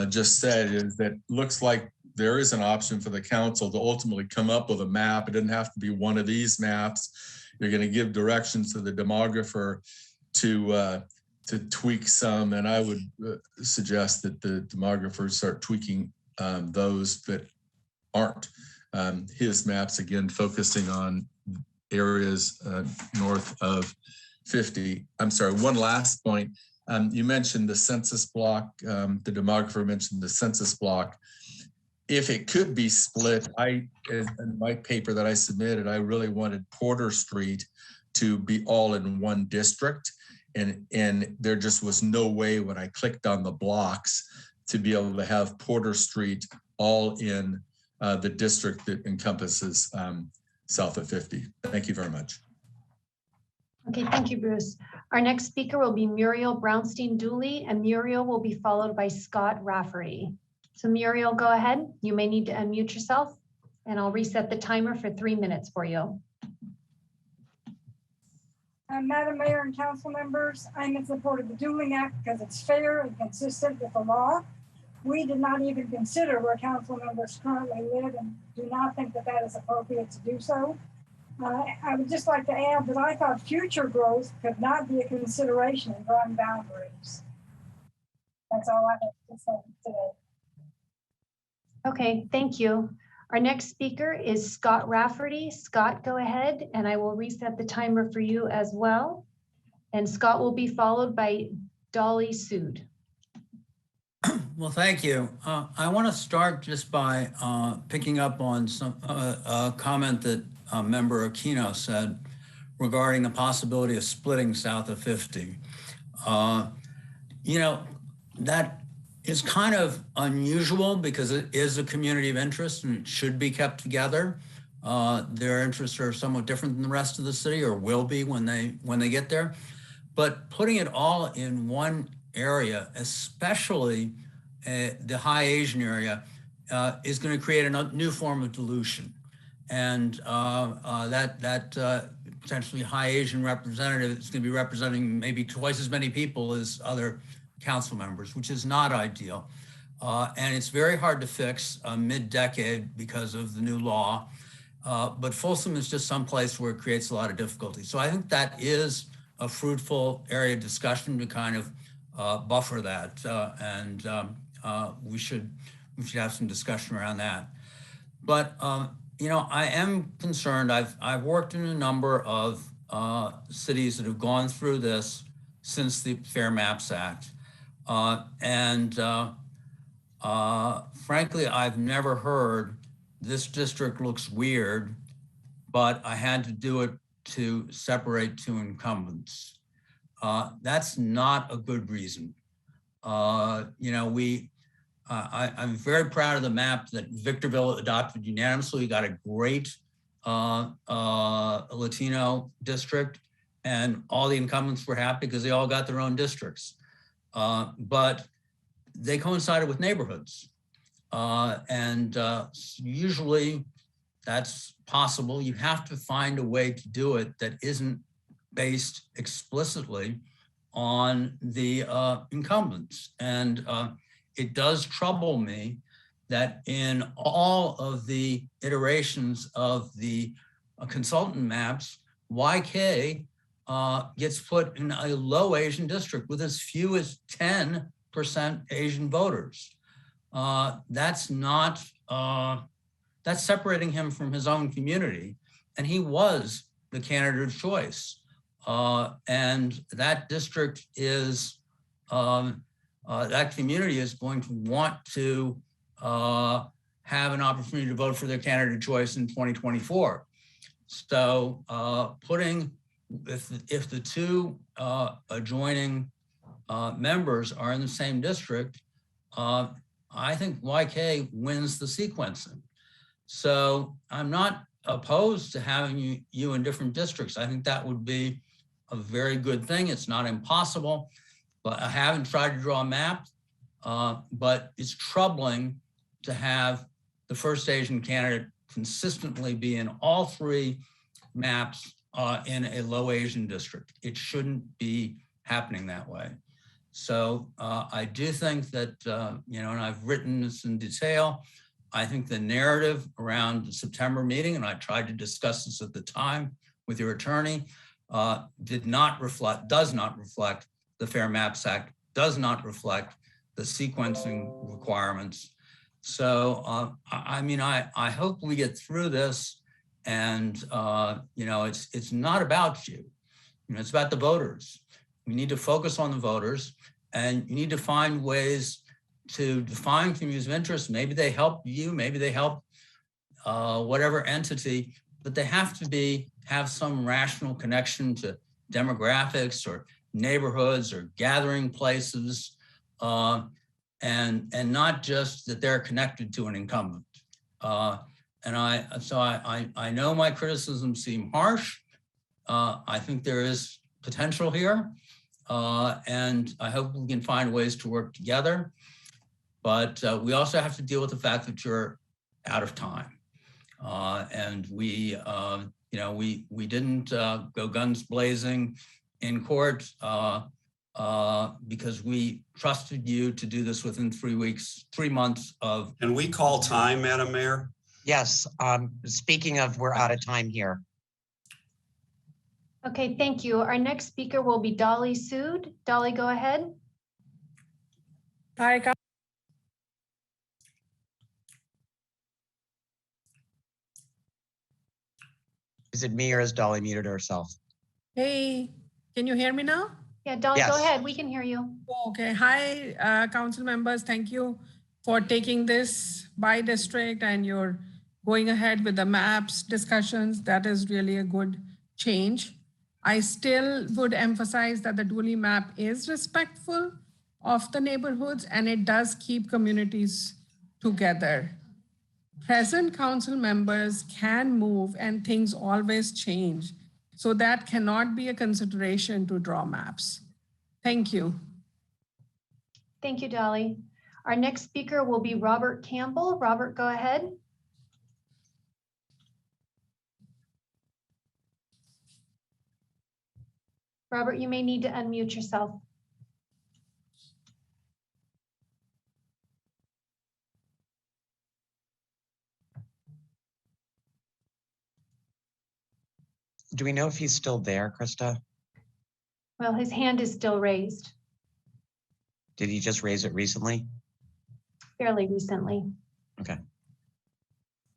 just said, is that looks like there is an option for the council to ultimately come up with a map. It doesn't have to be one of these maps. You're going to give directions to the demographer to tweak some, and I would suggest that the demographers start tweaking those that aren't his maps, again focusing on areas north of 50. I'm sorry, one last point. You mentioned the census block. The demographer mentioned the census block. If it could be split, in my paper that I submitted, I really wanted Porter Street to be all in one district. And there just was no way when I clicked on the blocks to be able to have Porter Street all in the district that encompasses south of 50. Thank you very much. Okay, thank you, Bruce. Our next speaker will be Muriel Brownstein Dooley, and Muriel will be followed by Scott Rafferty. So Muriel, go ahead. You may need to unmute yourself, and I'll reset the timer for 3 minutes for you. Madam Mayor and council members, I'm in support of the Dueling Act because it's fair and consistent with the law. We did not even consider where council members currently live and do not think that that is appropriate to do so. I would just like to add that I thought future growth could not be a consideration in drawing boundaries. That's all I have to say today. Okay, thank you. Our next speaker is Scott Rafferty. Scott, go ahead, and I will reset the timer for you as well. And Scott will be followed by Dolly Sood. Well, thank you. I want to start just by picking up on some comment that member Aquino said regarding the possibility of splitting south of 50. You know, that is kind of unusual because it is a community of interest and it should be kept together. Their interests are somewhat different than the rest of the city, or will be when they get there. But putting it all in one area, especially the high Asian area, is going to create a new form of dilution. And that potentially high Asian representative is going to be representing maybe twice as many people as other council members, which is not ideal. And it's very hard to fix mid-decade because of the new law. But Folsom is just some place where it creates a lot of difficulty. So I think that is a fruitful area of discussion to kind of buffer that. And we should have some discussion around that. But you know, I am concerned. I've worked in a number of cities that have gone through this since the Fair Maps Act. Frankly, I've never heard this district looks weird, but I had to do it to separate two incumbents. That's not a good reason. You know, I'm very proud of the map that Victorville adopted unanimously. We got a great Latino district, and all the incumbents were happy because they all got their own districts. But they coincided with neighborhoods. Usually that's possible. You have to find a way to do it that isn't based explicitly on the incumbents. And it does trouble me that in all of the iterations of the consultant maps, YK gets put in a low Asian district with as few as 10% Asian voters. That's separating him from his own community. And he was the candidate of choice. And that district is, that community is going to want to have an opportunity to vote for their candidate of choice in 2024. So if the two adjoining members are in the same district, I think YK wins the sequencing. So I'm not opposed to having you in different districts. I think that would be a very good thing. It's not impossible, but I haven't tried to draw a map, but it's troubling to have the first Asian candidate consistently be in all three maps in a low Asian district. It shouldn't be happening that way. So I do think that, and I've written this in detail, I think the narrative around the September meeting, and I tried to discuss this at the time with your attorney, does not reflect the Fair Maps Act, does not reflect the sequencing requirements. So, I hope we get through this, and it's not about you. It's about the voters. We need to focus on the voters, and you need to find ways to define communities of interest. Maybe they help you, maybe they help whatever entity, but they have to have some rational connection to demographics or neighborhoods or gathering places, and not just that they're connected to an incumbent. And I know my criticisms seem harsh. I think there is potential here, and I hope we can find ways to work together. But we also have to deal with the fact that you're out of time, and we didn't go guns blazing in court because we trusted you to do this within 3 months of. Can we call time, Madam Mayor? Yes. Speaking of, we're out of time here. Okay, thank you. Our next speaker will be Dolly Sood. Dolly, go ahead. Hi, Is it me or is Dolly muted herself? Hey, can you hear me now? Yeah, Dolly, Yes. Go ahead. We can hear you. Okay. Hi, council members. Thank you for taking this by district, and you're going ahead with the maps discussions. That is really a good change. I still would emphasize that the Dooley map is respectful of the neighborhoods, and it does keep communities together. Present council members can move and things always change. So that cannot be a consideration to draw maps. Thank you. Thank you, Dolly. Our next speaker will be Robert Campbell. Robert, go ahead. Robert, you may need to unmute yourself. Do we know if he's still there, Krista? Well, his hand is still raised. Did he just raise it recently? Fairly recently. Okay.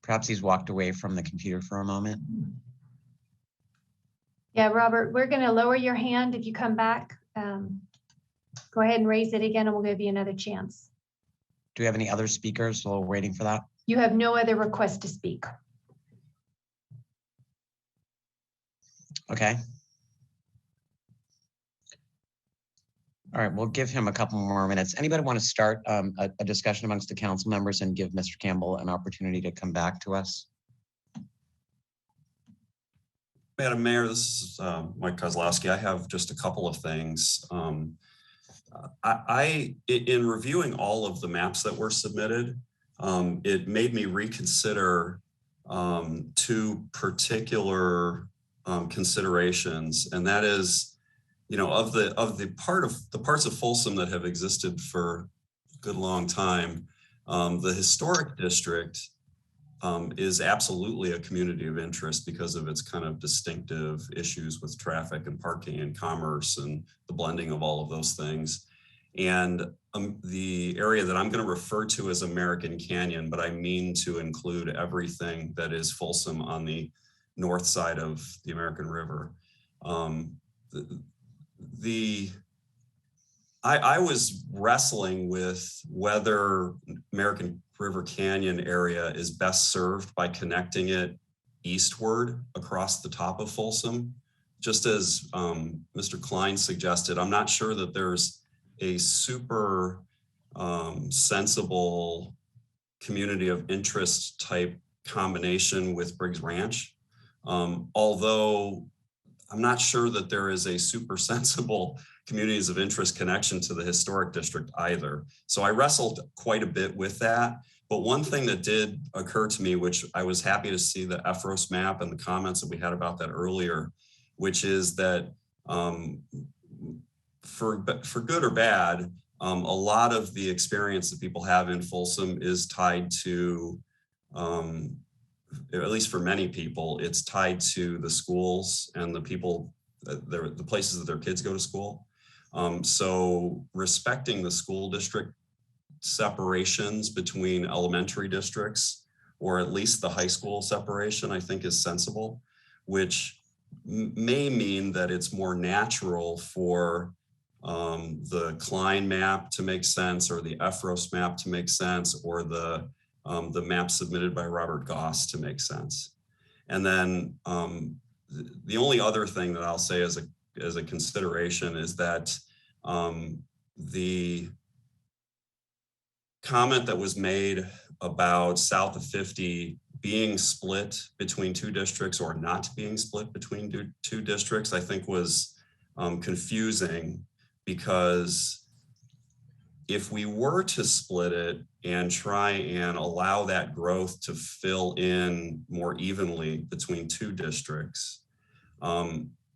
Perhaps he's walked away from the computer for a moment. Yeah, Robert, we're going to lower your hand if you come back. Go ahead and raise it again, and we'll give you another chance. Do we have any other speakers while we're waiting for that? You have no other request to speak. Okay. All right, we'll give him a couple more minutes. Anybody want to start a discussion amongst the council members and give Mr. Campbell an opportunity to come back to us? Madam Mayor, this is Mike Kozlowski. I have just a couple of things. In reviewing all of the maps that were submitted, it made me reconsider two particular considerations, and that is, of the parts of Folsom that have existed for a good long time, the historic district is absolutely a community of interest because of its kind of distinctive issues with traffic and parking and commerce and the blending of all of those things. And the area that I'm going to refer to as American Canyon, but I mean to include everything that is Folsom on the north side of the American River. I was wrestling with whether American River Canyon area is best served by connecting it eastward across the top of Folsom. Just as Mr. Klein suggested, I'm not sure that there's a super sensible community of interest type combination with Briggs Ranch. Although I'm not sure that there is a super sensible communities of interest connection to the historic district either. So I wrestled quite a bit with that. But one thing that did occur to me, which I was happy to see the EFROS map and the comments that we had about that earlier, which is that for good or bad, a lot of the experience that people have in Folsom is tied to, at least for many people, it's tied to the schools and the people, the places that their kids go to school. So respecting the school district separations between elementary districts, or at least the high school separation, I think is sensible, which may mean that it's more natural for the Klein map to make sense, or the EFROS map to make sense, or the map submitted by Robert Goss to make sense. And then the only other thing that I'll say as a consideration is that the comment that was made about south of 50 being split between two districts or not being split between two districts, I think was confusing, because if we were to split it and try and allow that growth to fill in more evenly between two districts,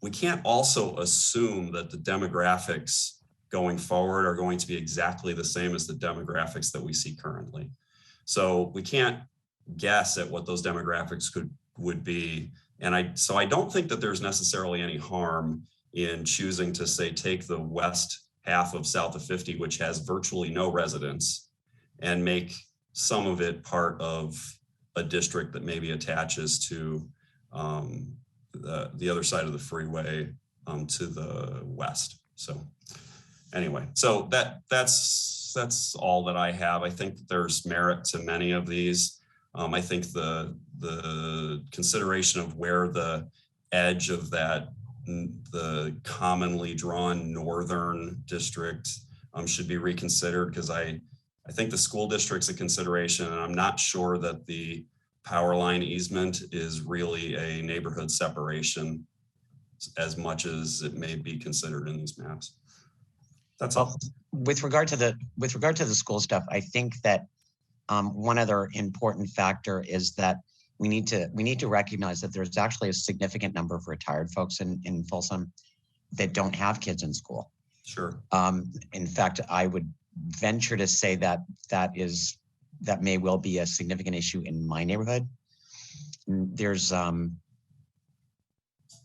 we can't also assume that the demographics going forward are going to be exactly the same as the demographics that we see currently. So we can't guess at what those demographics would be. And so I don't think that there's necessarily any harm in choosing to say, take the west half of south of 50, which has virtually no residents, and make some of it part of a district that maybe attaches to the other side of the freeway to the west. So anyway, so that's all that I have. I think there's merit to many of these. I think the consideration of where the edge of the commonly drawn northern district should be reconsidered, because I think the school district's a consideration, and I'm not sure that the power line easement is really a neighborhood separation as much as it may be considered in these maps. That's all. With regard to the school stuff, I think that one other important factor is that we need to recognize that there's actually a significant number of retired folks in Folsom that don't have kids in school. Sure. In fact, I would venture to say that that may well be a significant issue in my neighborhood. There's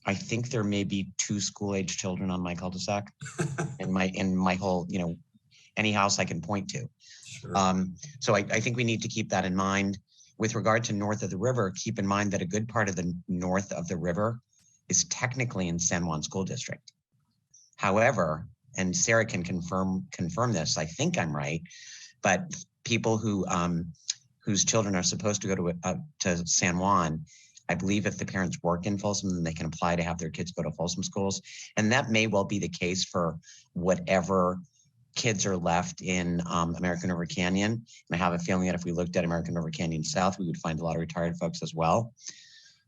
I think there may be 2 school-age children on my cul-de-sac in my whole, any house I can point to. Sure. So I think we need to keep that in mind. With regard to north of the river, keep in mind that a good part of the north of the river is technically in San Juan School District. However, and Sarah can confirm this, I think I'm right, but people whose children are supposed to go to San Juan, I believe if the parents work in Folsom, then they can apply to have their kids go to Folsom schools. And that may well be the case for whatever kids are left in American River Canyon. And I have a feeling that if we looked at American River Canyon South, we would find a lot of retired folks as well.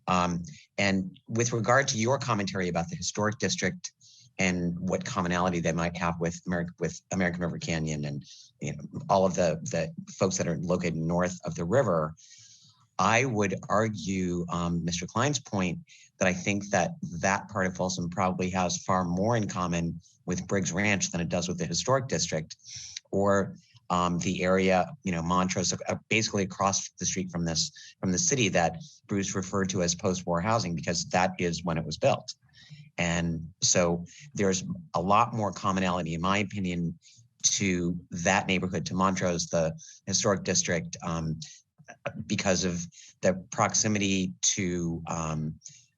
And with regard to your commentary about the historic district and what commonality they might have with American River Canyon and all of the folks that are located north of the river, I would argue Mr. Klein's point that I think that part of Folsom probably has far more in common with Briggs Ranch than it does with the historic district, or the area, Montrose, basically across the street from the city that Bruce referred to as post-war housing, because that is when it was built. And so there's a lot more commonality, in my opinion, to that neighborhood, to Montrose, the historic district, because of the proximity to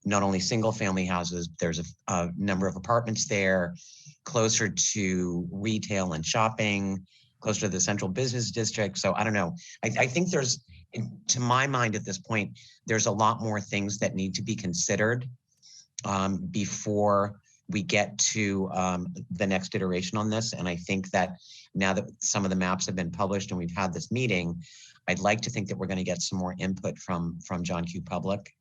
not only single family houses, there's a number of apartments there, closer to retail and shopping, closer to the central business district. So I don't know. I think there's, to my mind at this point, there's a lot more things that need to be considered before we get to the next iteration on this. And I think that now that some of the maps have been published and we've had this meeting, I'd like to think that we're going to get some more input from John Q. Public.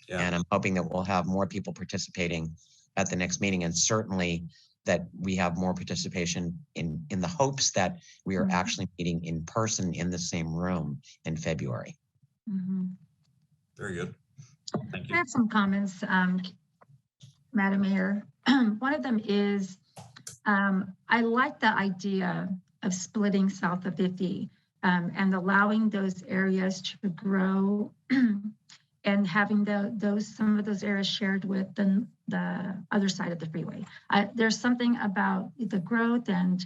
Yeah. And I'm hoping that we'll have more people participating at the next meeting, and certainly that we have more participation in the hopes that we are actually meeting in person in the same room in February. Very good. Thank I you. have some comments, Madam Mayor. One of them is, I like the idea of splitting south of 50 and allowing those areas to grow and having some of those areas shared with the other side of the freeway. There's something about the growth, and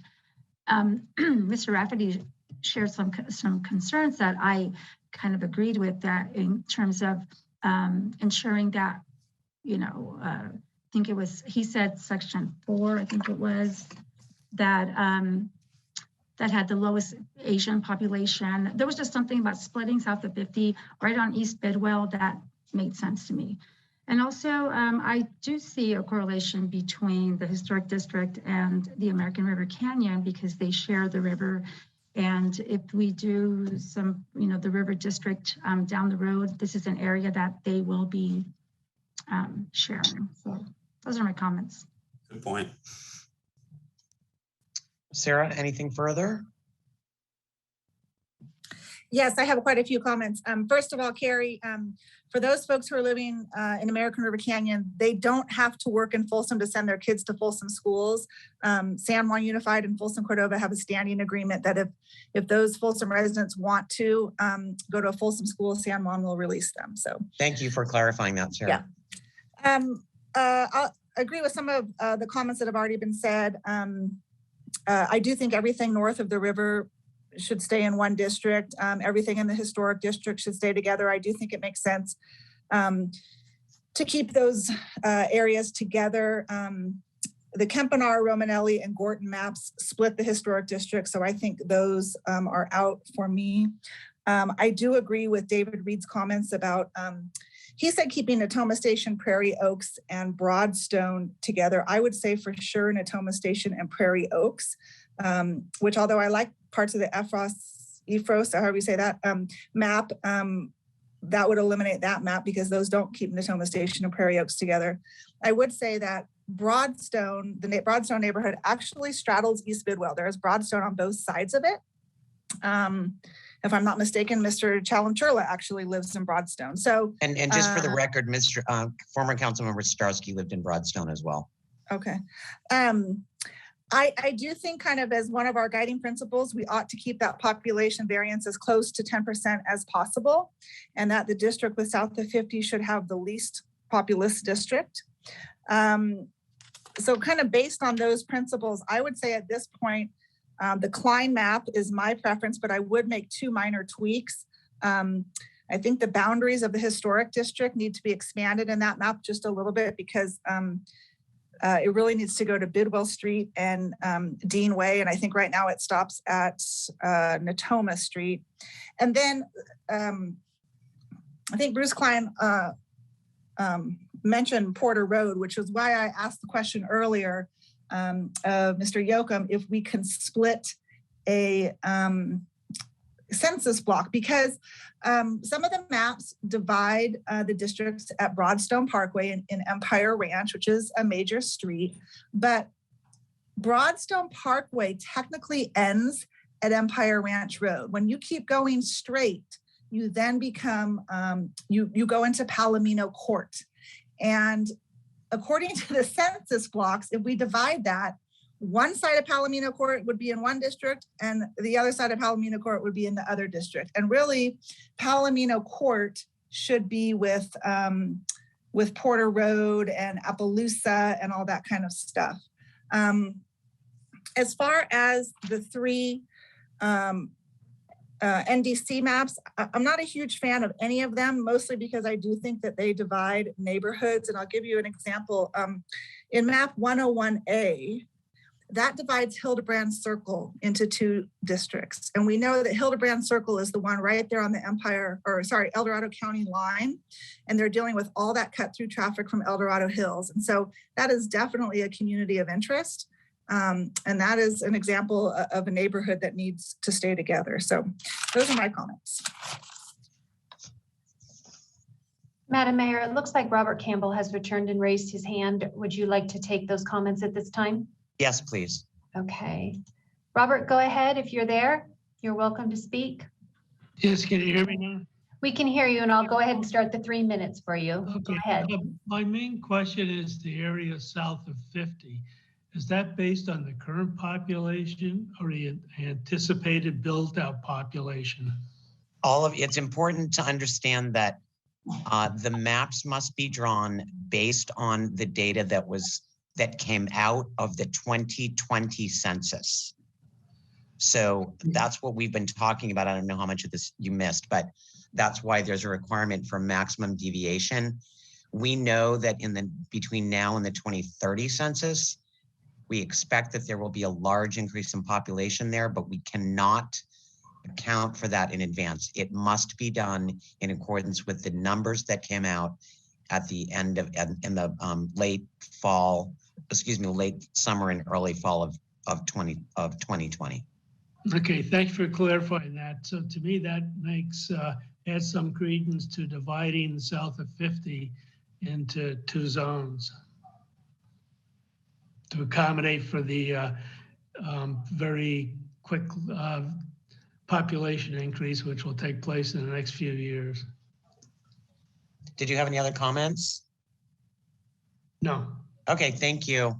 Mr. Rafferty shared some concerns that I kind of agreed with, that in terms of ensuring that, I think it was, he said section 4, I think it was, that that had the lowest Asian population. There was just something about splitting south of 50 right on East Bidwell that made sense to me. And also, I do see a correlation between the historic district and the American River Canyon, because they share the river. And if we do some, the river district down the road, this is an area that they will be sharing. So those are my comments. Good point. Sarah, anything further? Yes, I have quite a few comments. First of all, Carrie, for those folks who are living in American River Canyon, they don't have to work in Folsom to send their kids to Folsom schools. San Juan Unified and Folsom Cordova have a standing agreement that if those Folsom residents want to go to a Folsom school, San Juan will release them. So thank you for clarifying that, Sarah. Yeah. I'll agree with some of the comments that have already been said. I do think everything north of the river should stay in one district. Everything in the historic district should stay together. I do think it makes sense to keep those areas together. The Kempenaar, Romanelli, and Gorton maps split the historic district, so I think those are out for me. I do agree with David Reed's comments about, he said keeping Natoma Station, Prairie Oaks, and Broadstone together. I would say for sure Natoma Station and Prairie Oaks, which, although I like parts of the EFROS, however you say that, map, that would eliminate that map because those don't keep Natoma Station and Prairie Oaks together. I would say that Broadstone, the Broadstone neighborhood actually straddles East Bidwell. There is Broadstone on both sides of it. If I'm not mistaken, Mr. Chalanchurla actually lives in Broadstone. So, and just for the record, Mr. Former Councilmember Starsky lived in Broadstone as well. Okay. I do think, kind of as one of our guiding principles, we ought to keep that population variance as close to 10% as possible, and that the district with south of 50 should have the least populous district. So kind of based on those principles, I would say at this point, the Klein map is my preference, but I would make 2 minor tweaks. I think the boundaries of the historic district need to be expanded in that map just a little bit, because it really needs to go to Bidwell Street and Dean Way. And I think right now it stops at Natoma Street. And then I think Bruce Klein mentioned Porter Road, which is why I asked the question earlier of Mr. Yoakum, if we can split a census block, because some of the maps divide the districts at Broadstone Parkway in Empire Ranch, which is a major street, but Broadstone Parkway technically ends at Empire Ranch Road. When you keep going straight, you then become, you go into Palomino Court. And according to the census blocks, if we divide that, one side of Palomino Court would be in one district and the other side of Palomino Court would be in the other district. And really, Palomino Court should be with Porter Road and Appaloosa and all that kind of stuff. As far as the 3 NDC maps, I'm not a huge fan of any of them, mostly because I do think that they divide neighborhoods. And I'll give you an example. In map 101A, that divides Hildebrand Circle into 2 districts. And we know that Hildebrand Circle is the one right there on the El Dorado County line. And they're dealing with all that cut through traffic from El Dorado Hills. And so that is definitely a community of interest. And that is an example of a neighborhood that needs to stay together. So those are my comments. Madam Mayor, it looks like Robert Campbell has returned and raised his hand. Would you like to take those comments at this time? Yes, please. Okay. Robert, go ahead. If you're there, you're welcome to speak. Yes, can you hear me now? We can hear you, and I'll go ahead and start the 3 minutes for you. Okay. Go ahead. My main question is the area south of 50. Is that based on the current population or the anticipated built-out population? It's important to understand that the maps must be drawn based on the data that came out of the 2020 census. So that's what we've been talking about. I don't know how much of this you missed, but that's why there's a requirement for maximum deviation. We know that between now and the 2030 census, we expect that there will be a large increase in population there, but we cannot account for that in advance. It must be done in accordance with the numbers that came out at the end of in the late summer and early fall of 2020. Okay, thanks for clarifying that. So to me, that adds some credence to dividing south of 50 into 2 zones to accommodate for the very quick population increase, which will take place in the next few years. Did you have any other comments? No. Okay, thank you.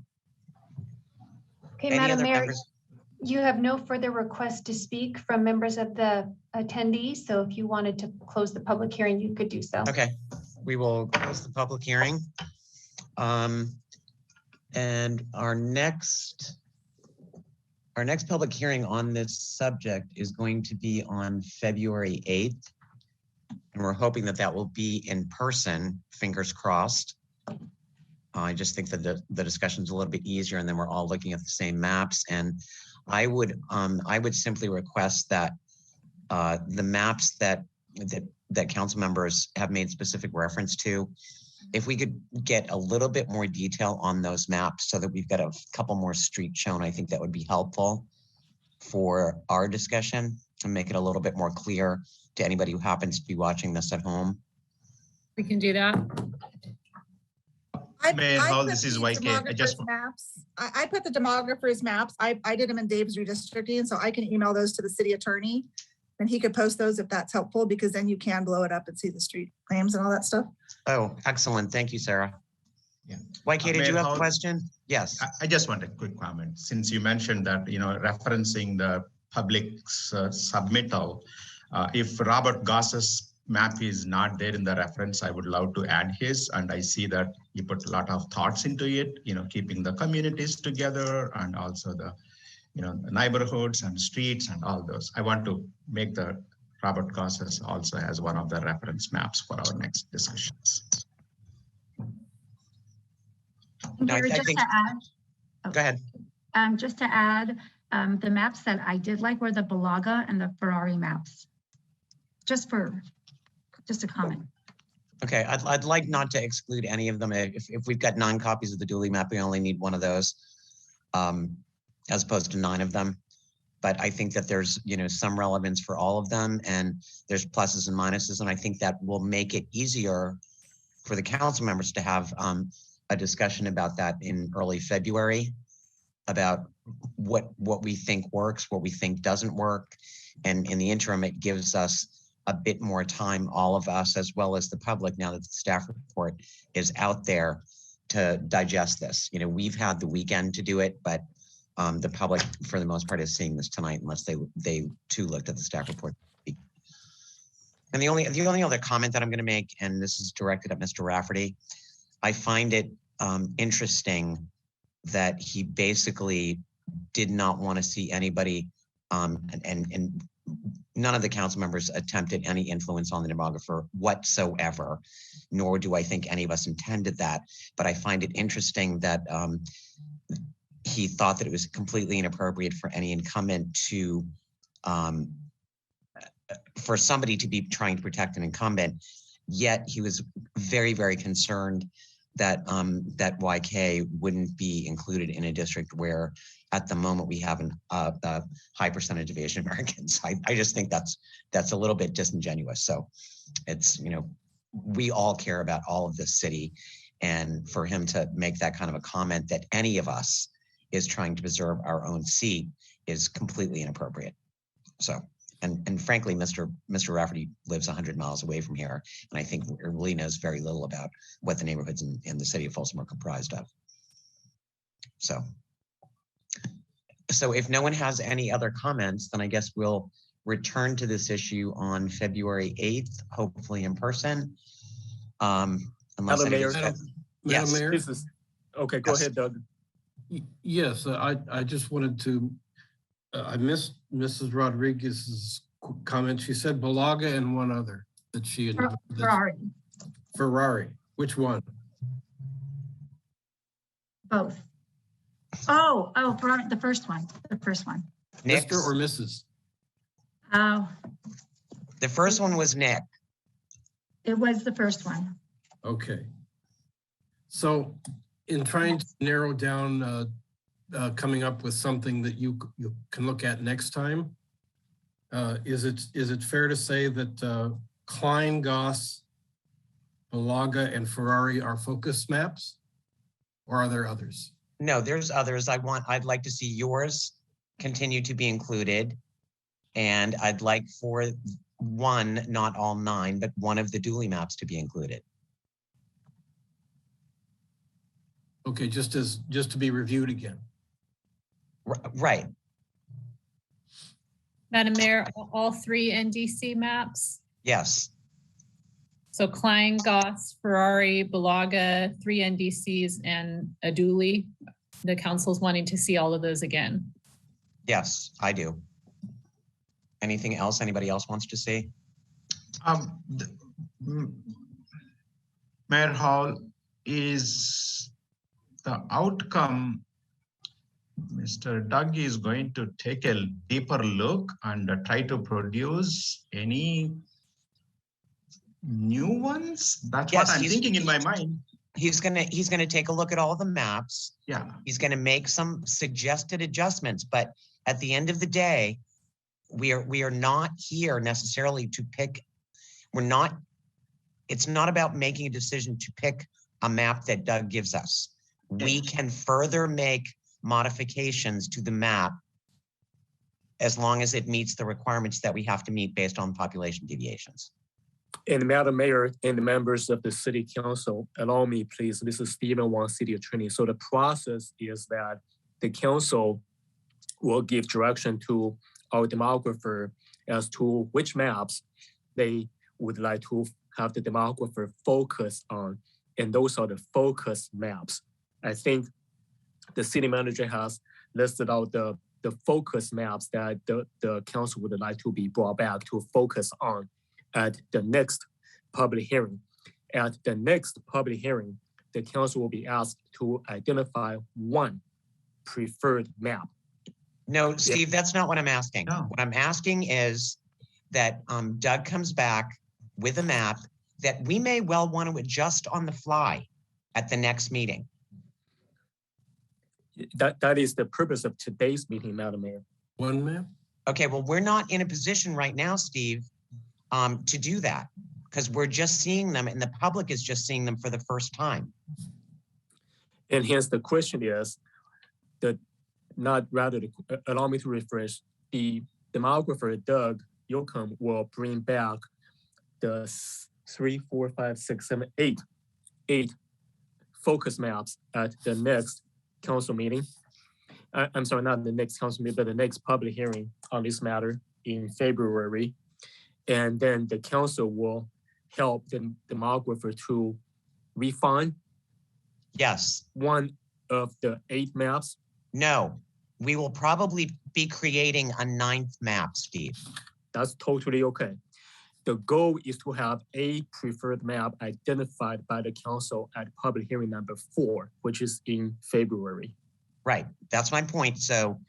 Okay, Any Madam other Mayor, members? you have no further requests to speak from members of the attendees. So if you wanted to close the public hearing, you could do so. Okay, we will close the public hearing. And our next public hearing on this subject is going to be on February 8th. And we're hoping that that will be in person, fingers crossed. I just think that the discussion's a little bit easier and then we're all looking at the same maps. And I would simply request that the maps that council members have made specific reference to, if we could get a little bit more detail on those maps so that we've got a couple more streets shown, I think that would be helpful for our discussion to make it a little bit more clear to anybody who happens to be watching this at home. We can do that. Mayor Hall, this is YK. I put the demographers maps. I did them in Dave's redistricting, so I can email those to the city attorney and he could post those if that's helpful, because then you can blow it up and see the street names and all that stuff. Oh, excellent. Thank you, Sarah. Yeah. YK, did you have a question? Yes. I just want a quick comment. Since you mentioned that, referencing the public's submittal, if Robert Goss's map is not there in the reference, I would love to add his, and I see that you put a lot of thoughts into it, keeping the communities together and also the, the neighborhoods and streets and all those. I want to make the Robert Goss's also as one of the reference maps for our next discussions. Go ahead. Just to add, the maps that I did like were the Balaga and the Ferrari maps. Just a comment. Okay, I'd like not to exclude any of them. If we've got 9 copies of the Dooley map, we only need one of those, as opposed to 9 of them. But I think that there's, some relevance for all of them, and there's pluses and minuses, and I think that will make it easier for the council members to have a discussion about that in early February, about what we think works, what we think doesn't work, and in the interim, it gives us a bit more time, all of us, as well as the public, now that the staff report is out there, to digest this. We've had the weekend to do it, but the public, for the most part, is seeing this tonight, unless they too looked at the staff report. And the only other comment that I'm going to make, and this is directed at Mr. Rafferty, I find it interesting that he basically did not want to see anybody, and none of the council members attempted any influence on the demographer whatsoever, nor do I think any of us intended that. But I find it interesting that he thought that it was completely inappropriate for any incumbent to, for somebody to be trying to protect an incumbent, yet he was very, very concerned that YK wouldn't be included in a district where at the moment we have a high percentage of Asian Americans. I just think that's a little bit disingenuous. So it's, we all care about all of this city, and for him to make that kind of a comment that any of us is trying to preserve our own seat is completely inappropriate. So, and frankly, Mr. Rafferty lives 100 miles away from here, and I think really knows very little about what the neighborhoods in the city of Folsom are comprised of. So if no one has any other comments, then I guess we'll return to this issue on February 8th, hopefully in person. Madam Mayor. Yes. Madam Mayor? Okay, go ahead, Doug. Yes, I just wanted to, I missed Mrs. Rodriguez's comment. She said Balaga and one other that she. Ferrari. Ferrari, which one? Both. Oh, Ferrari, the first one. Mr. or Mrs.? Oh. The first one was Nick. It was the first one. Okay. So in trying to narrow down, coming up with something that you can look at next time, is it fair to say that Klein, Goss, Balaga, and Ferrari are focus maps, or are there others? No, there's others. I'd like to see yours continue to be included, and I'd like for one, not all 9, but one of the Dooley maps to be included. Okay, just to be reviewed again. Right. Madam Mayor, all 3 NDC maps? Yes. So Klein, Goss, Ferrari, Balaga, 3 NDCs, and a Dooley. The council's wanting to see all of those again. Yes, I do. Anything else anybody else wants to see? Mayor Hall, is the outcome, Mr. Doug is going to take a deeper look and try to produce any new ones? That's what I'm thinking in my mind. He's gonna take a look at all the maps. Yeah. He's gonna make some suggested adjustments, but at the end of the day, we are not here necessarily to pick. It's not about making a decision to pick a map that Doug gives us. We can further make modifications to the map as long as it meets the requirements that we have to meet based on population deviations. And Madam Mayor and the members of the City Council, allow me, please. This is Stephen Wang, City Attorney. So the process is that the council will give direction to our demographer as to which maps they would like to have the demographer focus on. And those are the focus maps. I think the city manager has listed out the focus maps that the council would like to be brought back to focus on at the next public hearing. At the next public hearing, the council will be asked to identify one preferred map. No, Steve, that's not what I'm asking. No. What I'm asking is that Doug comes back with a map that we may well want to adjust on the fly at the next meeting. That is the purpose of today's meeting, Madam Mayor. One map? Okay, well, we're not in a position right now, Steve, to do that because we're just seeing them and the public is just seeing them for the first time. And hence the question is allow me to refresh. The demographer, Doug Yoakum, will bring back the 3, 4, 5, 6, 7, 8 focus maps at the next council meeting. I'm sorry, not the next council meeting, but the next public hearing on this matter in February. And then the council will help the demographer to refine one of the 8 maps. No, we will probably be creating a 9th map, Steve. That's totally okay. The goal is to have a preferred map identified by the council at public hearing number 4, which is in February. Right, that's my point. So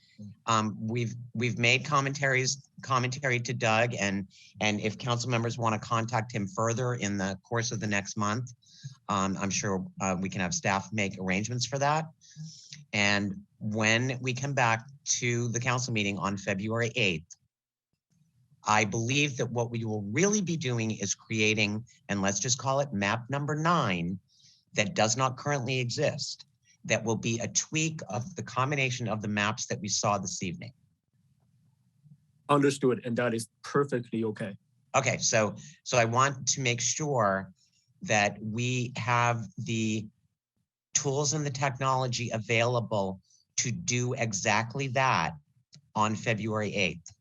we've made commentary to Doug, and if council members want to contact him further in the course of the next month, I'm sure we can have staff make arrangements for that. And when we come back to the council meeting on February 8th, I believe that what we will really be doing is creating, and let's just call it map number 9, that does not currently exist. That will be a tweak of the combination of the maps that we saw this evening. Understood, and that is perfectly okay. Okay, so I want to make sure that we have the tools and the technology available to do exactly that on February 8th.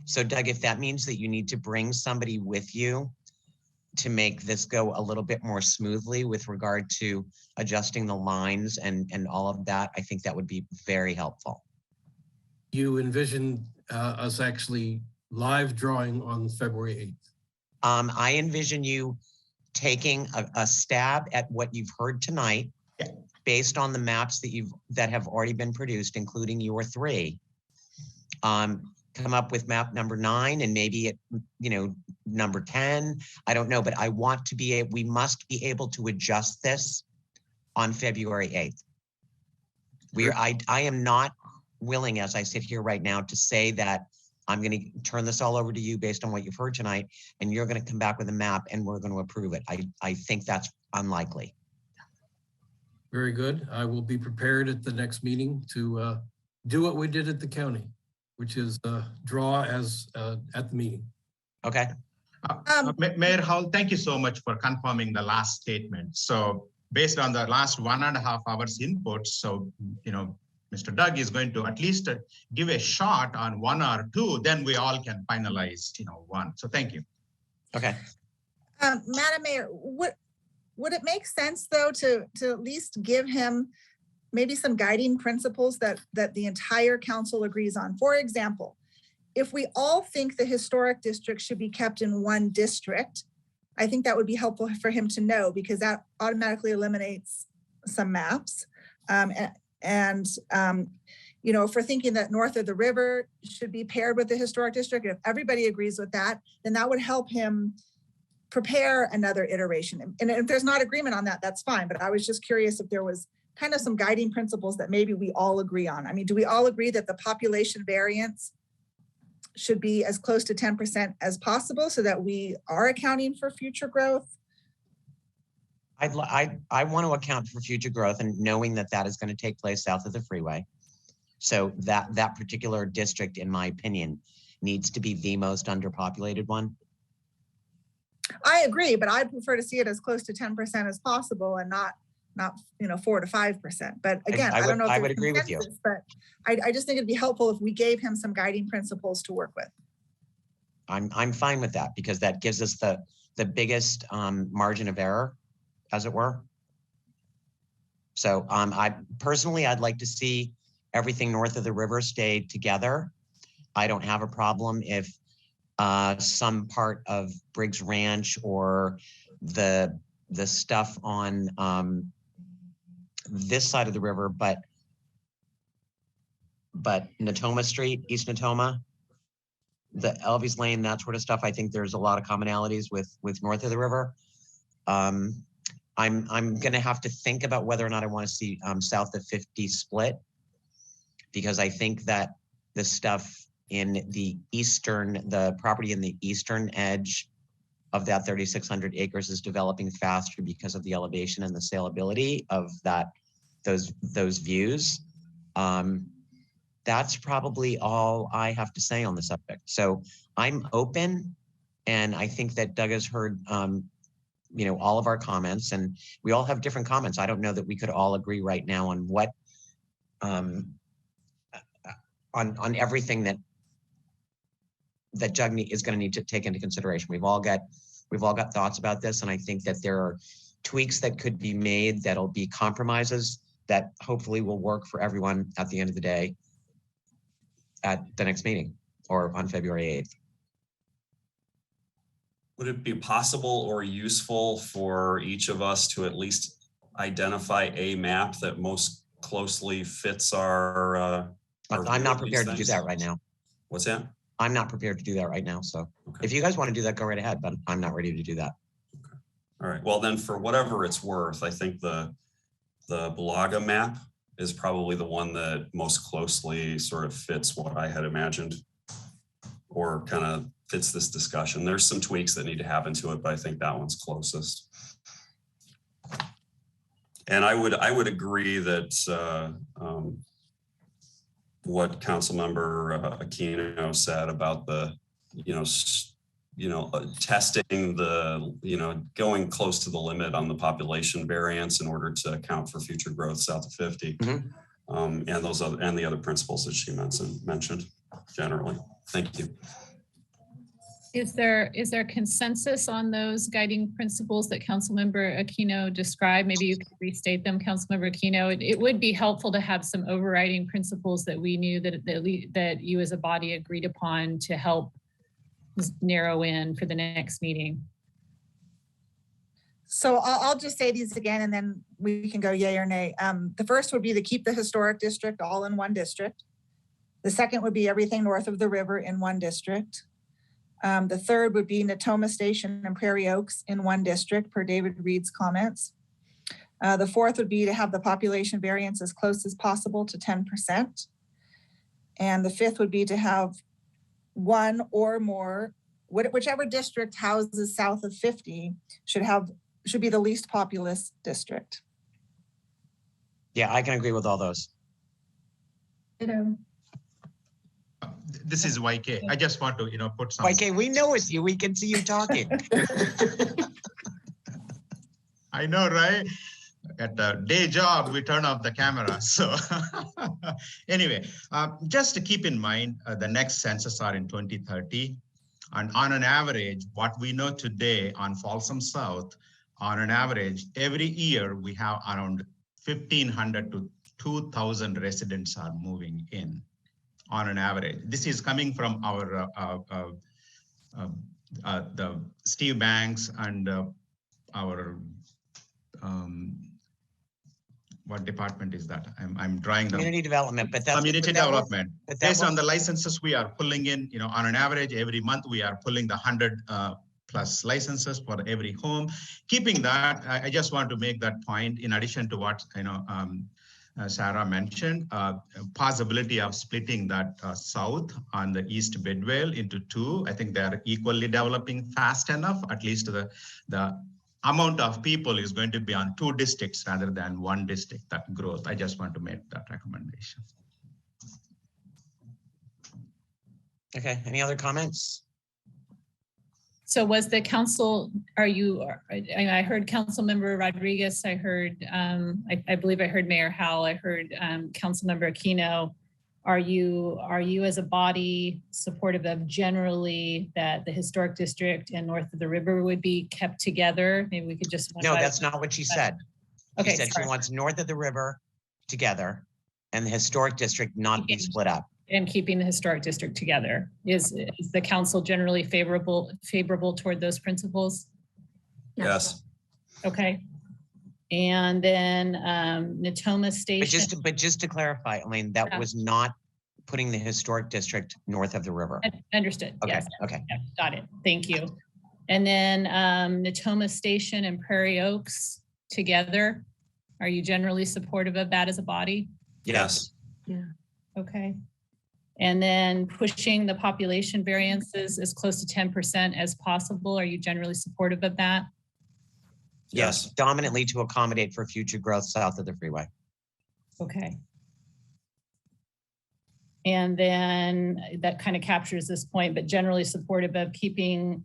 So Doug, if that means that you need to bring somebody with you to make this go a little bit more smoothly with regard to adjusting the lines and all of that, I think that would be very helpful. You envision us actually live drawing on February 8th? I envision you taking a stab at what you've heard tonight, based on the maps that have already been produced, including your 3. Come up with map number 9 and maybe at, number 10. I don't know, but I want to be we must be able to adjust this on February 8th. I am not willing, as I sit here right now, to say that I'm going to turn this all over to you based on what you've heard tonight, and you're going to come back with a map and we're going to approve it. I think that's unlikely. Very good. I will be prepared at the next meeting to do what we did at the county, which is draw as at the meeting. Okay. Mayor Howell, thank you so much for confirming the last statement. So based on the last 1.5 hours input, so, Mr. Doug is going to at least give a shot on 1 or 2, then we all can finalize, 1. So thank you. Okay. Madam Mayor, would it make sense though to at least give him maybe some guiding principles that the entire council agrees on? For example, if we all think the historic district should be kept in one district, I think that would be helpful for him to know, because that automatically eliminates some maps. If we're thinking that north of the river should be paired with the historic district, if everybody agrees with that, then that would help him prepare another iteration. And if there's not agreement on that, that's fine. But I was just curious if there was kind of some guiding principles that maybe we all agree on. I mean, do we all agree that the population variance should be as close to 10% as possible so that we are accounting for future growth? I want to account for future growth, and knowing that that is going to take place south of the freeway. So that particular district, in my opinion, needs to be the most underpopulated one. I agree, but I'd prefer to see it as close to 10% as possible and not 4 to 5%. But again, I don't know if I would agree with you. But I just think it'd be helpful if we gave him some guiding principles to work with. I'm fine with that, because that gives us the biggest margin of error, as it were. So I'd like to see everything north of the river stay together. I don't have a problem if some part of Briggs Ranch or the stuff on this side of the river, but Natoma Street, East Natoma, the Elvis Lane, that sort of stuff, I think there's a lot of commonalities with north of the river. I'm going to have to think about whether or not I want to see south of 50 split, because I think that the stuff in the property in the eastern edge of that 3,600 acres is developing faster because of the elevation and the saleability of those views. That's probably all I have to say on the subject. So I'm open, and I think that Doug has heard all of our comments, and we all have different comments. I don't know that we could all agree right now on what on everything that Doug is going to need to take into consideration. We've all got thoughts about this, and I think that there are tweaks that could be made that'll be compromises that hopefully will work for everyone at the end of the day at the next meeting or on February 8th. Would it be possible or useful for each of us to at least identify a map that most closely fits our I'm view not of these prepared to do things. that right now. What's that? I'm not prepared to do that right now. So Okay. if you guys want to do that, go right ahead, but I'm not ready to do that. Okay. All right. Well, then for whatever it's worth, I think the Balaga map is probably the one that most closely sort of fits what I had imagined, or kind of fits this discussion. There's some tweaks that need to happen to it, but I think that one's closest. And I would agree that what Councilmember Aquino said about the, testing the, going close to the limit on the population variance in order to account for future growth south of 50, and those other, and the other principles that she mentioned generally. Thank you. Is there consensus on those guiding principles that Councilmember Aquino described? Maybe you could restate them, Councilmember Aquino. It would be helpful to have some overriding principles that we knew that you as a body agreed upon to help narrow in for the next meeting. So I'll just say these again, and then we can go yay or nay. The first would be to keep the historic district all in one district. The second would be everything north of the river in one district. The third would be Natoma Station and Prairie Oaks in one district per David Reed's comments. The fourth would be to have the population variance as close as possible to 10%. And the fifth would be to have one or more, whichever district houses south of 50 should be the least populous district. Yeah, I can agree with all those. This is YK. I just want to, put some. YK, we know it's you. We can see you talking. I know, right? At a day job, we turn off the camera. So anyway, just to keep in mind, the next census are in 2030. And on an average, what we know today on Folsom South, on an average, every year we have around 1,500 to 2,000 residents are moving in. On an average, this is coming from our the Steve Banks and our what department is that? I'm drawing the community development, but that's community development. But based on the licenses we are pulling in, on an average every month we are pulling the 100 plus licenses for every home. Keeping that, I just want to make that point. In addition to what Sarah mentioned, possibility of splitting that south on the East Bidwell into two. I think they are equally developing fast enough. At least the amount of people is going to be on two districts rather than one district, that growth. I just want to make that recommendation. Okay, any other comments? So was the council, I heard Councilmember Rodriguez, I heard, I believe I heard Mayor Howell, I heard Councilmember Aquino. Are you as a body supportive of generally that the historic district and north of the river would be kept together? Maybe we could just. No, that's not what she said. Okay, she said she wants north of the river together and the historic district not be split up. And keeping the historic district together. Is the council generally favorable toward those principles? Yes. Okay. And then Natoma Station. But just to clarify, Elaine, that was not putting the historic district north of the river. Understood. Okay. Yes. Okay. Yeah, got it. Thank you. And then Natoma Station and Prairie Oaks together. Are you generally supportive of that as a body? Yes. Yeah. Okay. And then pushing the population variances as close to 10% as possible. Are you generally supportive of that? Yes, dominantly to accommodate for future growth south of the freeway. Okay. And then that kind of captures this point, but generally supportive of keeping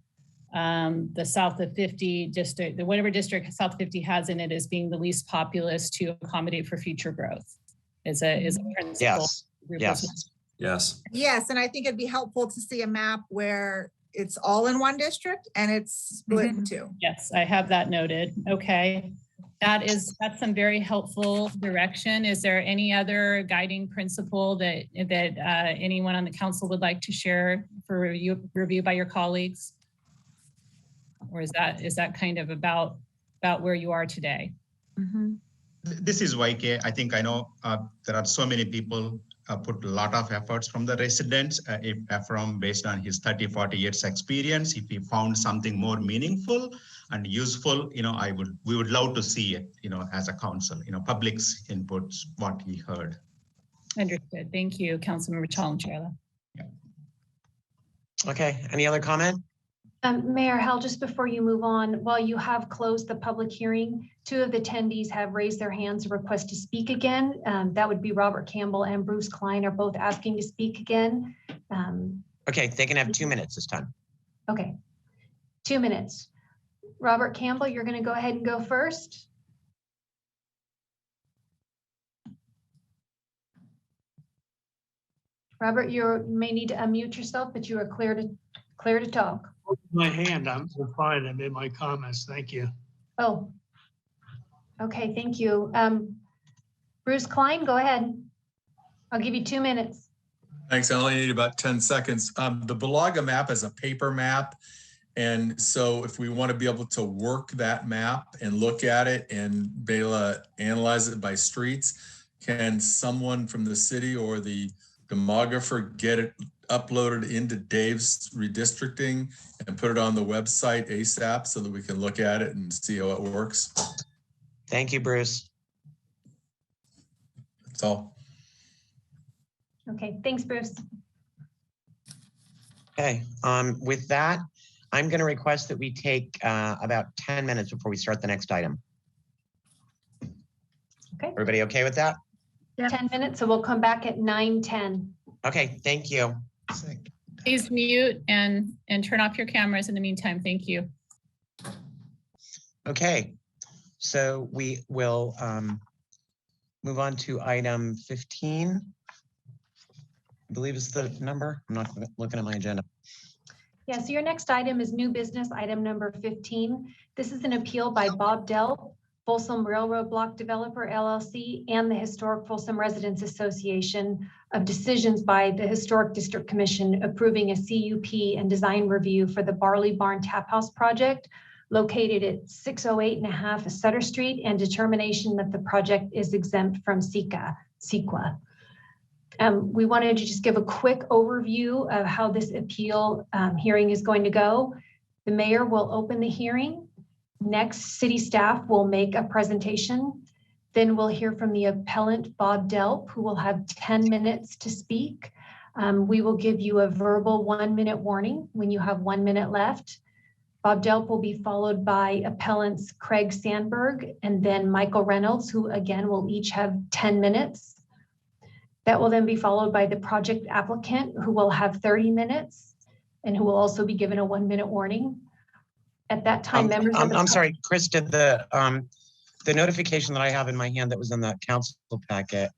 the south of 50 district, whatever district south 50 has in it as being the least populous to accommodate for future growth is a principle. Yes. Yes. Yes. Yes, and I think it'd be helpful to see a map where it's all in one district and it's split in two. Yes, I have that noted. Okay. That's some very helpful direction. Is there any other guiding principle that anyone on the council would like to share for review by your colleagues? Or is that kind of about where you are today? This is YK. I think I know there are so many people put a lot of efforts from the residents. If Ephraim, based on his 30, 40 years experience, if he found something more meaningful and useful, we would love to see it, as a council, public's inputs, what he heard. Understood. Thank you, Councilmember Challengerla. Okay, any other comment? Mayor Howell, just before you move on, while you have closed the public hearing, 2 of the attendees have raised their hands to request to speak again. That would be Robert Campbell and Bruce Klein are both asking to speak again. Okay, they can have 2 minutes this time. Okay, 2 minutes. Robert Campbell, you're going to go ahead and go first. Robert, you may need to unmute yourself, but you are clear to talk. My hand, I'm fine. I made my comments. Thank you. Oh, okay, thank you. Bruce Klein, go ahead. I'll give you 2 minutes. Thanks. I only need about 10 seconds. The Balaga map is a paper map. And so if we want to be able to work that map and look at it and be able to analyze it by streets, can someone from the city or the demographer get it uploaded into Dave's redistricting and put it on the website ASAP so that we can look at it and see how it works? Thank you, Bruce. That's all. Okay, thanks, Bruce. Okay, with that, I'm going to request that we take about 10 minutes before we start the next item. Okay. Everybody okay with that? Yeah. 10 minutes, so we'll come back at 9:10. Okay, thank you. Please mute and turn off your cameras in the meantime. Thank you. Okay, so we will move on to item 15. I believe is the number. I'm not looking at my agenda. Yeah, so your next item is new business, item number 15. This is an appeal by Bob Delp, Folsom Railroad Block Developer LLC, and the Historic Folsom Residents Association of decisions by the Historic District Commission approving a CUP and design review for the Barley Barn Tap House project located at 608.5 Sutter Street, and determination that the project is exempt from CEQA. We wanted to just give a quick overview of how this appeal hearing is going to go. The mayor will open the hearing. Next, city staff will make a presentation. Then we'll hear from the appellant, Bob Delp, who will have 10 minutes to speak. We will give you a verbal 1-minute warning when you have 1 minute left. Bob Delp will be followed by appellants Craig Sandberg and then Michael Reynolds, who again will each have 10 minutes. That will then be followed by the project applicant, who will have 30 minutes and who will also be given a 1-minute warning. At that time, members of the I'm sorry, Chris, did the notification that I have in my hand that was in the council packet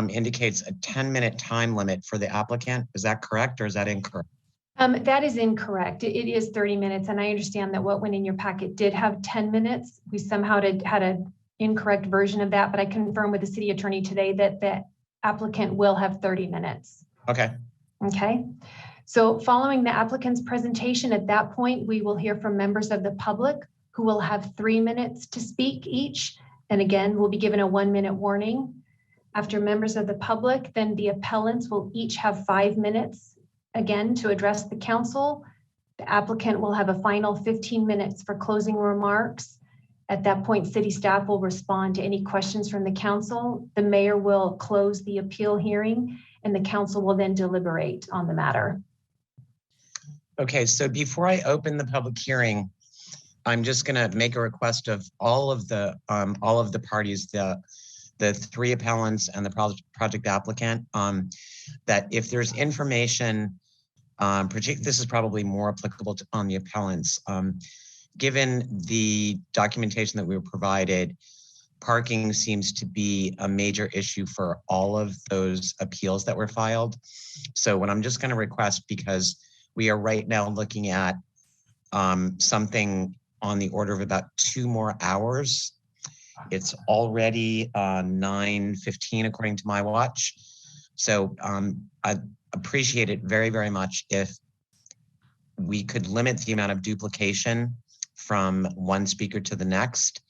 indicates a 10-minute time limit for the applicant. Is that correct or is that incorrect? That is incorrect. It is 30 minutes. And I understand that what went in your packet did have 10 minutes. We somehow had an incorrect version of that, but I confirmed with the city attorney today that the applicant will have 30 minutes. Okay. Okay. So following the applicant's presentation, at that point, we will hear from members of the public who will have 3 minutes to speak each. And again, we'll be given a 1-minute warning. After members of the public, then the appellants will each have 5 minutes, again, to address the council. The applicant will have a final 15 minutes for closing remarks. At that point, city staff will respond to any questions from the council. The mayor will close the appeal hearing and the council will then deliberate on the matter. Okay, so before I open the public hearing, I'm just going to make a request of all of the parties, the 3 appellants and the project applicant, that if there's information, this is probably more applicable on the appellants. Given the documentation that we were provided, parking seems to be a major issue for all of those appeals that were filed. So what I'm just going to request, because we are right now looking at something on the order of about 2 more hours. It's already 9:15 according to my watch. So I'd appreciate it very, very much if we could limit the amount of duplication from one speaker to the next.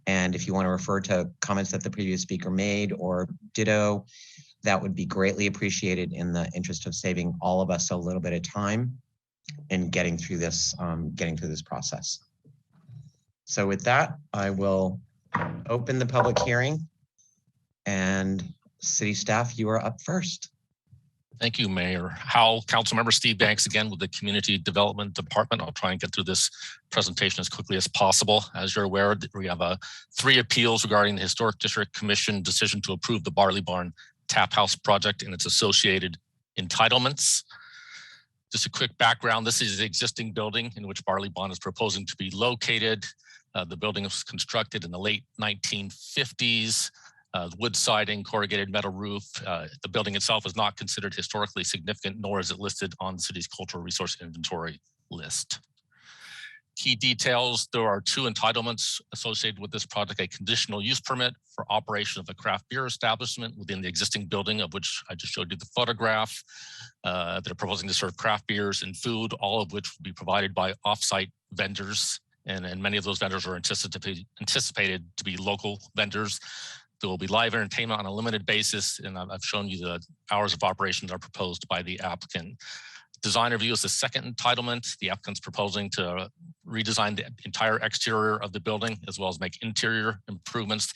And if you want to refer to comments that the previous speaker made or ditto, that would be greatly appreciated in the interest of saving all of us a little bit of time in getting through this process. So with that, I will open the public hearing, and city staff, you are up first. Thank you, Mayor Howell. Councilmember Steve Banks again with the Community Development Department. I'll try and get through this presentation as quickly as possible. As you're aware, we have 3 appeals regarding the Historic District Commission decision to approve the Barley Barn Tap House project and its associated entitlements. Just a quick background, this is the existing building in which Barley Barn is proposing to be located. The building was constructed in the late 1950s. Wood siding, corrugated metal roof. The building itself is not considered historically significant, nor is it listed on the city's cultural resource inventory list. Key details, there are 2 entitlements associated with this project: a conditional use permit for operation of a craft beer establishment within the existing building, of which I just showed you the photograph. They're proposing to serve craft beers and food, all of which will be provided by off-site vendors. And many of those vendors are anticipated to be local vendors. There will be live entertainment on a limited basis, and I've shown you the hours of operations are proposed by the applicant. Design review is the second entitlement. The applicant's proposing to redesign the entire exterior of the building, as well as make interior improvements,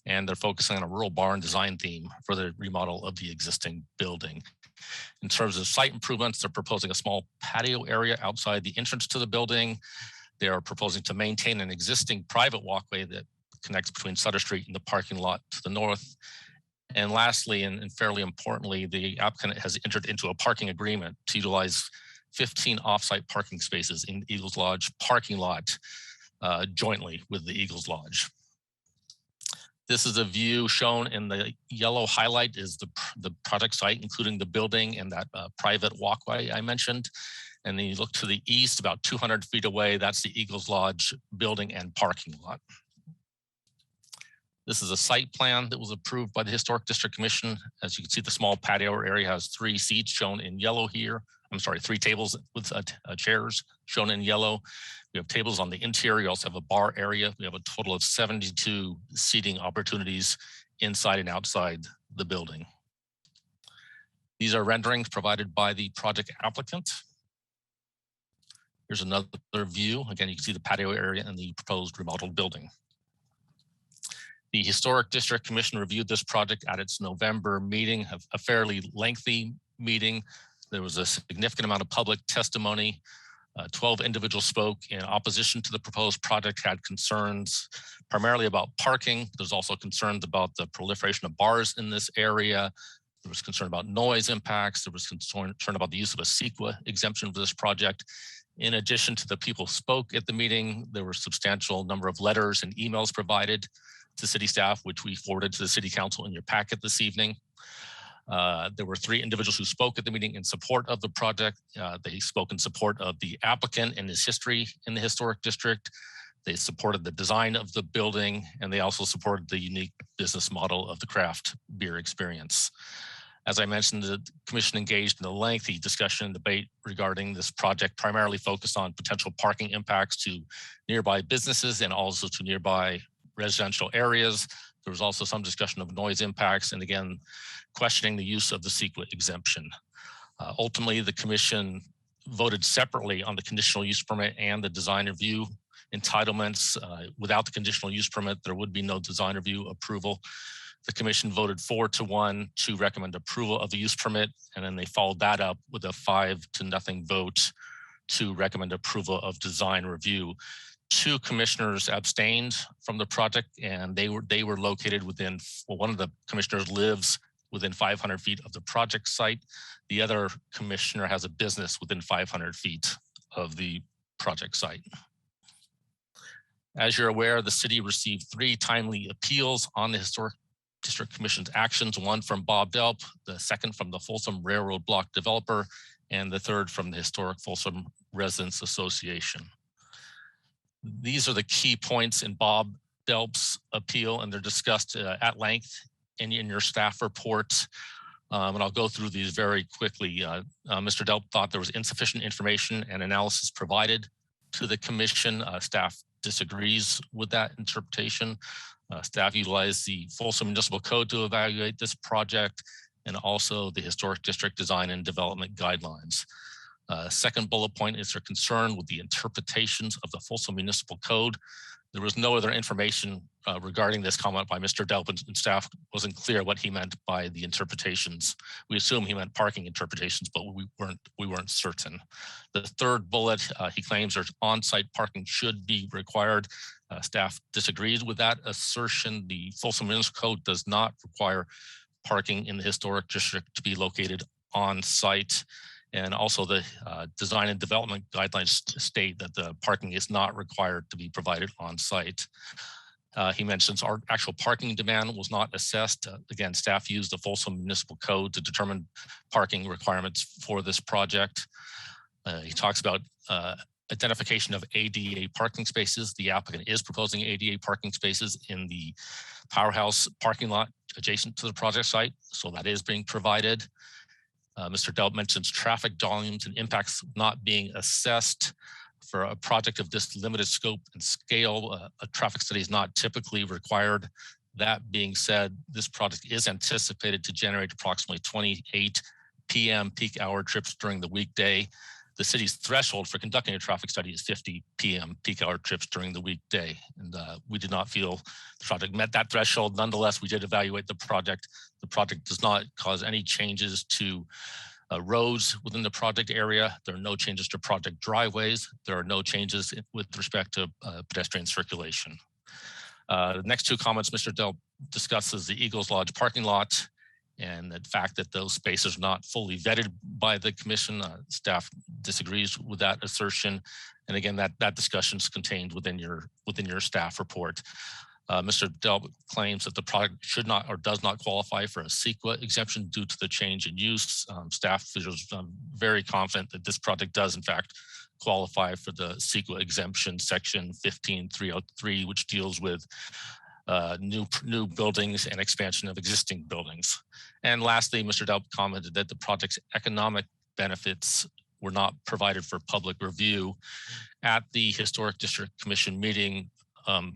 and they're focusing on a rural barn design theme for the remodel of the existing building. In terms of site improvements, they're proposing a small patio area outside the entrance to the building. They are proposing to maintain an existing private walkway that connects between Sutter Street and the parking lot to the north. And lastly, and fairly importantly, the applicant has entered into a parking agreement to utilize 15 off-site parking spaces in Eagles Lodge parking lot jointly with the Eagles Lodge. This is a view shown in the yellow highlight is the project site, including the building and that private walkway I mentioned. And then you look to the east, about 200 feet away, that's the Eagles Lodge building and parking lot. This is a site plan that was approved by the Historic District Commission. As you can see, the small patio area has 3 seats shown in yellow here. I'm sorry, 3 tables with chairs shown in yellow. We have tables on the interior. We also have a bar area. We have a total of 72 seating opportunities inside and outside the building. These are renderings provided by the project applicant. Here's another view. Again, you can see the patio area and the proposed remodeled building. The Historic District Commission reviewed this project at its November meeting, a fairly lengthy meeting. There was a significant amount of public testimony. 12 individuals spoke in opposition to the proposed project, had concerns primarily about parking. There's also concerns about the proliferation of bars in this area. There was concern about noise impacts. There was concern about the use of a CEQA exemption for this project. In addition to the people who spoke at the meeting, there were a substantial number of letters and emails provided to city staff, which we forwarded to the city council in your packet this evening. There were 3 individuals who spoke at the meeting in support of the project. They spoke in support of the applicant and his history in the historic district. They supported the design of the building, and they also supported the unique business model of the craft beer experience. As I mentioned, the commission engaged in a lengthy discussion and debate regarding this project, primarily focused on potential parking impacts to nearby businesses and also to nearby residential areas. There was also some discussion of noise impacts and again, questioning the use of the CEQA exemption. Ultimately, the commission voted separately on the conditional use permit and the design review entitlements. Without the conditional use permit, there would be no design review approval. The commission voted 4-1 to recommend approval of the use permit, and then they followed that up with a 5-0 vote to recommend approval of design review. 2 commissioners abstained from the project, and they were located within, well, one of the commissioners lives within 500 feet of the project site. The other commissioner has a business within 500 feet of the project site. As you're aware, the city received 3 timely appeals on the Historic District Commission's actions, 1 from Bob Delp, the 2nd from the Folsom Railroad Block developer, and the 3rd from the Historic Folsom Residents Association. These are the key points in Bob Delp's appeal, and they're discussed at length in your staff report. And I'll go through these very quickly. Mr. Delp thought there was insufficient information and analysis provided to the commission. Staff disagrees with that interpretation. Staff utilized the Folsom Municipal Code to evaluate this project and also the Historic District Design and Development Guidelines. Second bullet point is their concern with the interpretations of the Folsom Municipal Code. There was no other information regarding this comment by Mr. Delp, and staff wasn't clear what he meant by the interpretations. We assume he meant parking interpretations, but we weren't certain. The third bullet, he claims there's on-site parking should be required. Staff disagrees with that assertion. The Folsom Municipal Code does not require parking in the historic district to be located on site. And also the design and development guidelines state that the parking is not required to be provided on site. He mentions our actual parking demand was not assessed. Again, staff used the Folsom Municipal Code to determine parking requirements for this project. He talks about identification of ADA parking spaces. The applicant is proposing ADA parking spaces in the powerhouse parking lot adjacent to the project site, so that is being provided. Mr. Delp mentions traffic volumes and impacts not being assessed. For a project of this limited scope and scale, a traffic study is not typically required. That being said, this project is anticipated to generate approximately 28 p.m. peak hour trips during the weekday. The city's threshold for conducting a traffic study is 50 p.m. peak hour trips during the weekday. And we did not feel the project met that threshold. Nonetheless, we did evaluate the project. The project does not cause any changes to roads within the project area. There are no changes to project driveways. There are no changes with respect to pedestrian circulation. The next two comments, Mr. Delp discusses the Eagles Lodge parking lot and the fact that those spaces are not fully vetted by the commission. Staff disagrees with that assertion. And again, that discussion is contained within your staff report. Mr. Delp claims that the product should not or does not qualify for a CEQA exemption due to the change in use. Staff feels very confident that this project does in fact qualify for the CEQA exemption section 15303, which deals with new buildings and expansion of existing buildings. And lastly, Mr. Delp commented that the project's economic benefits were not provided for public review. At the Historic District Commission meeting,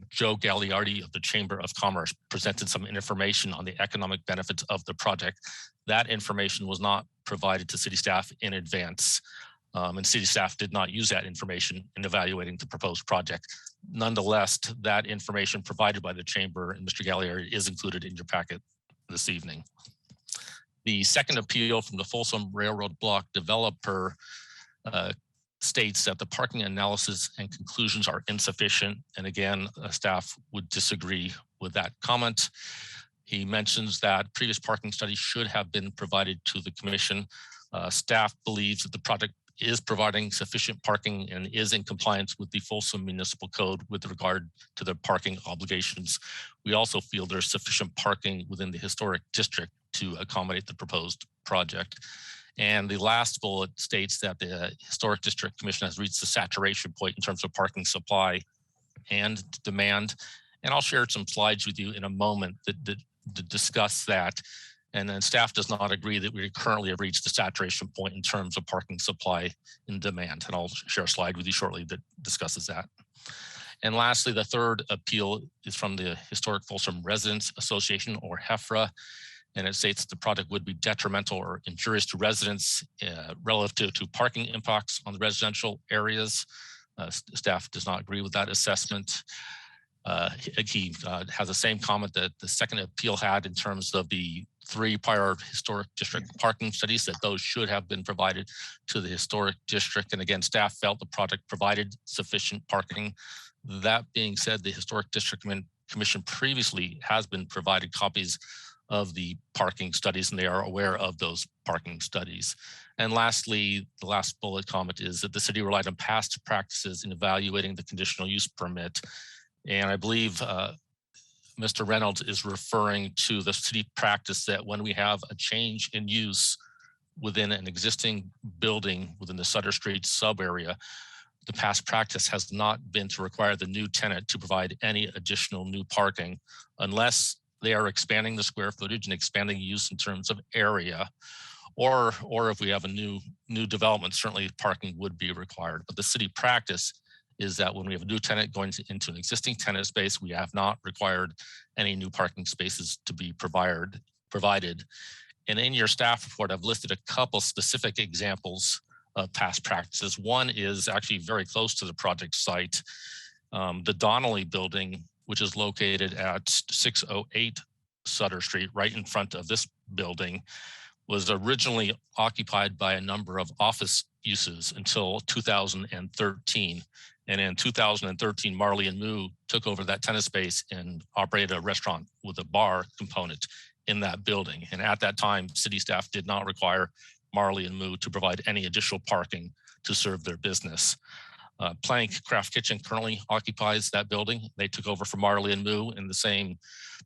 Joe Gagliardi of the Chamber of Commerce presented some information on the economic benefits of the project. That information was not provided to city staff in advance, and city staff did not use that information in evaluating the proposed project. Nonetheless, that information provided by the Chamber and Mr. Gagliardi is included in your packet this evening. The second appeal from the Folsom Railroad Block developer states that the parking analysis and conclusions are insufficient. And again, staff would disagree with that comment. He mentions that previous parking studies should have been provided to the commission. Staff believes that the project is providing sufficient parking and is in compliance with the Folsom Municipal Code with regard to the parking obligations. We also feel there's sufficient parking within the historic district to accommodate the proposed project. And the last bullet states that the Historic District Commission has reached the saturation point in terms of parking supply and demand. And I'll share some slides with you in a moment that discuss that. And then staff does not agree that we currently have reached the saturation point in terms of parking supply and demand. And I'll share a slide with you shortly that discusses that. And lastly, the third appeal is from the Historic Folsom Residents Association, or HEFRA. And it states the project would be detrimental or injurious to residents relative to parking impacts on the residential areas. Staff does not agree with that assessment. He has the same comment that the second appeal had in terms of the 3 prior historic district parking studies, that those should have been provided to the historic district. And again, staff felt the project provided sufficient parking. That being said, the Historic District Commission previously has been provided copies of the parking studies, and they are aware of those parking studies. And lastly, the last bullet comment is that the city relied on past practices in evaluating the conditional use permit. And I believe Mr. Reynolds is referring to the city practice that when we have a change in use within an existing building within the Sutter Street sub area, the past practice has not been to require the new tenant to provide any additional new parking unless they are expanding the square footage and expanding use in terms of area, or if we have a new development, certainly parking would be required. But the city practice is that when we have a new tenant going into an existing tenant space, we have not required any new parking spaces to be provided. And in your staff report, I've listed a couple specific examples of past practices. One is actually very close to the project site. The Donnelly building, which is located at 608 Sutter Street, right in front of this building, was originally occupied by a number of office uses until 2013. And in 2013, Marley and Moo took over that tenant space and operated a restaurant with a bar component in that building. And at that time, city staff did not require Marley and Moo to provide any additional parking to serve their business. Plank Craft Kitchen currently occupies that building. They took over from Marley and Moo, and the same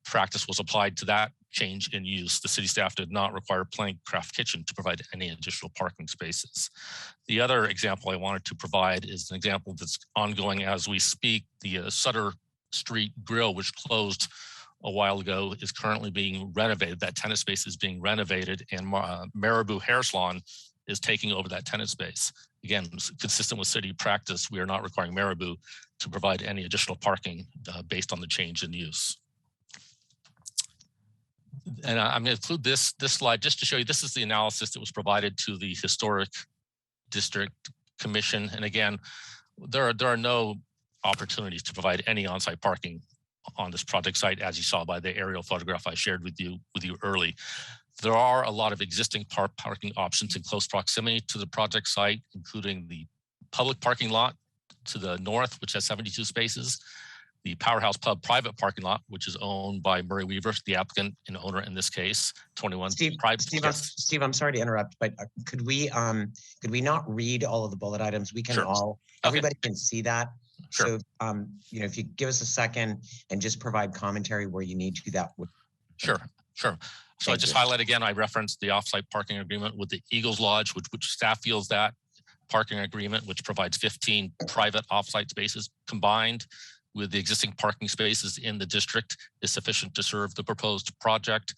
practice was applied to that change in use. The city staff did not require Plank Craft Kitchen to provide any additional parking spaces. The other example I wanted to provide is an example that's ongoing as we speak. The Sutter Street Grill, which closed a while ago, is currently being renovated. That tenant space is being renovated, and Marabou Hair Salon is taking over that tenant space. Again, consistent with city practice, we are not requiring Marabou to provide any additional parking based on the change in use. And I'm going to include this slide just to show you, this is the analysis that was provided to the Historic District Commission. And again, there are no opportunities to provide any on-site parking on this project site, as you saw by the aerial photograph I shared with you early. There are a lot of existing parking options in close proximity to the project site, including the public parking lot to the north, which has 72 spaces, the Powerhouse Pub private parking lot, which is owned by Murray Weaver, the applicant and owner in this case, 21 private. Steve, I'm sorry to interrupt, but could we not read all of the bullet items? We can everybody can see that. Sure. So, if you give us a second and just provide commentary where you need to, that would. Sure. So I just highlight again, I referenced the offsite parking agreement with the Eagles Lodge, which staff feels that parking agreement, which provides 15 private offsite spaces combined with the existing parking spaces in the district is sufficient to serve the proposed project.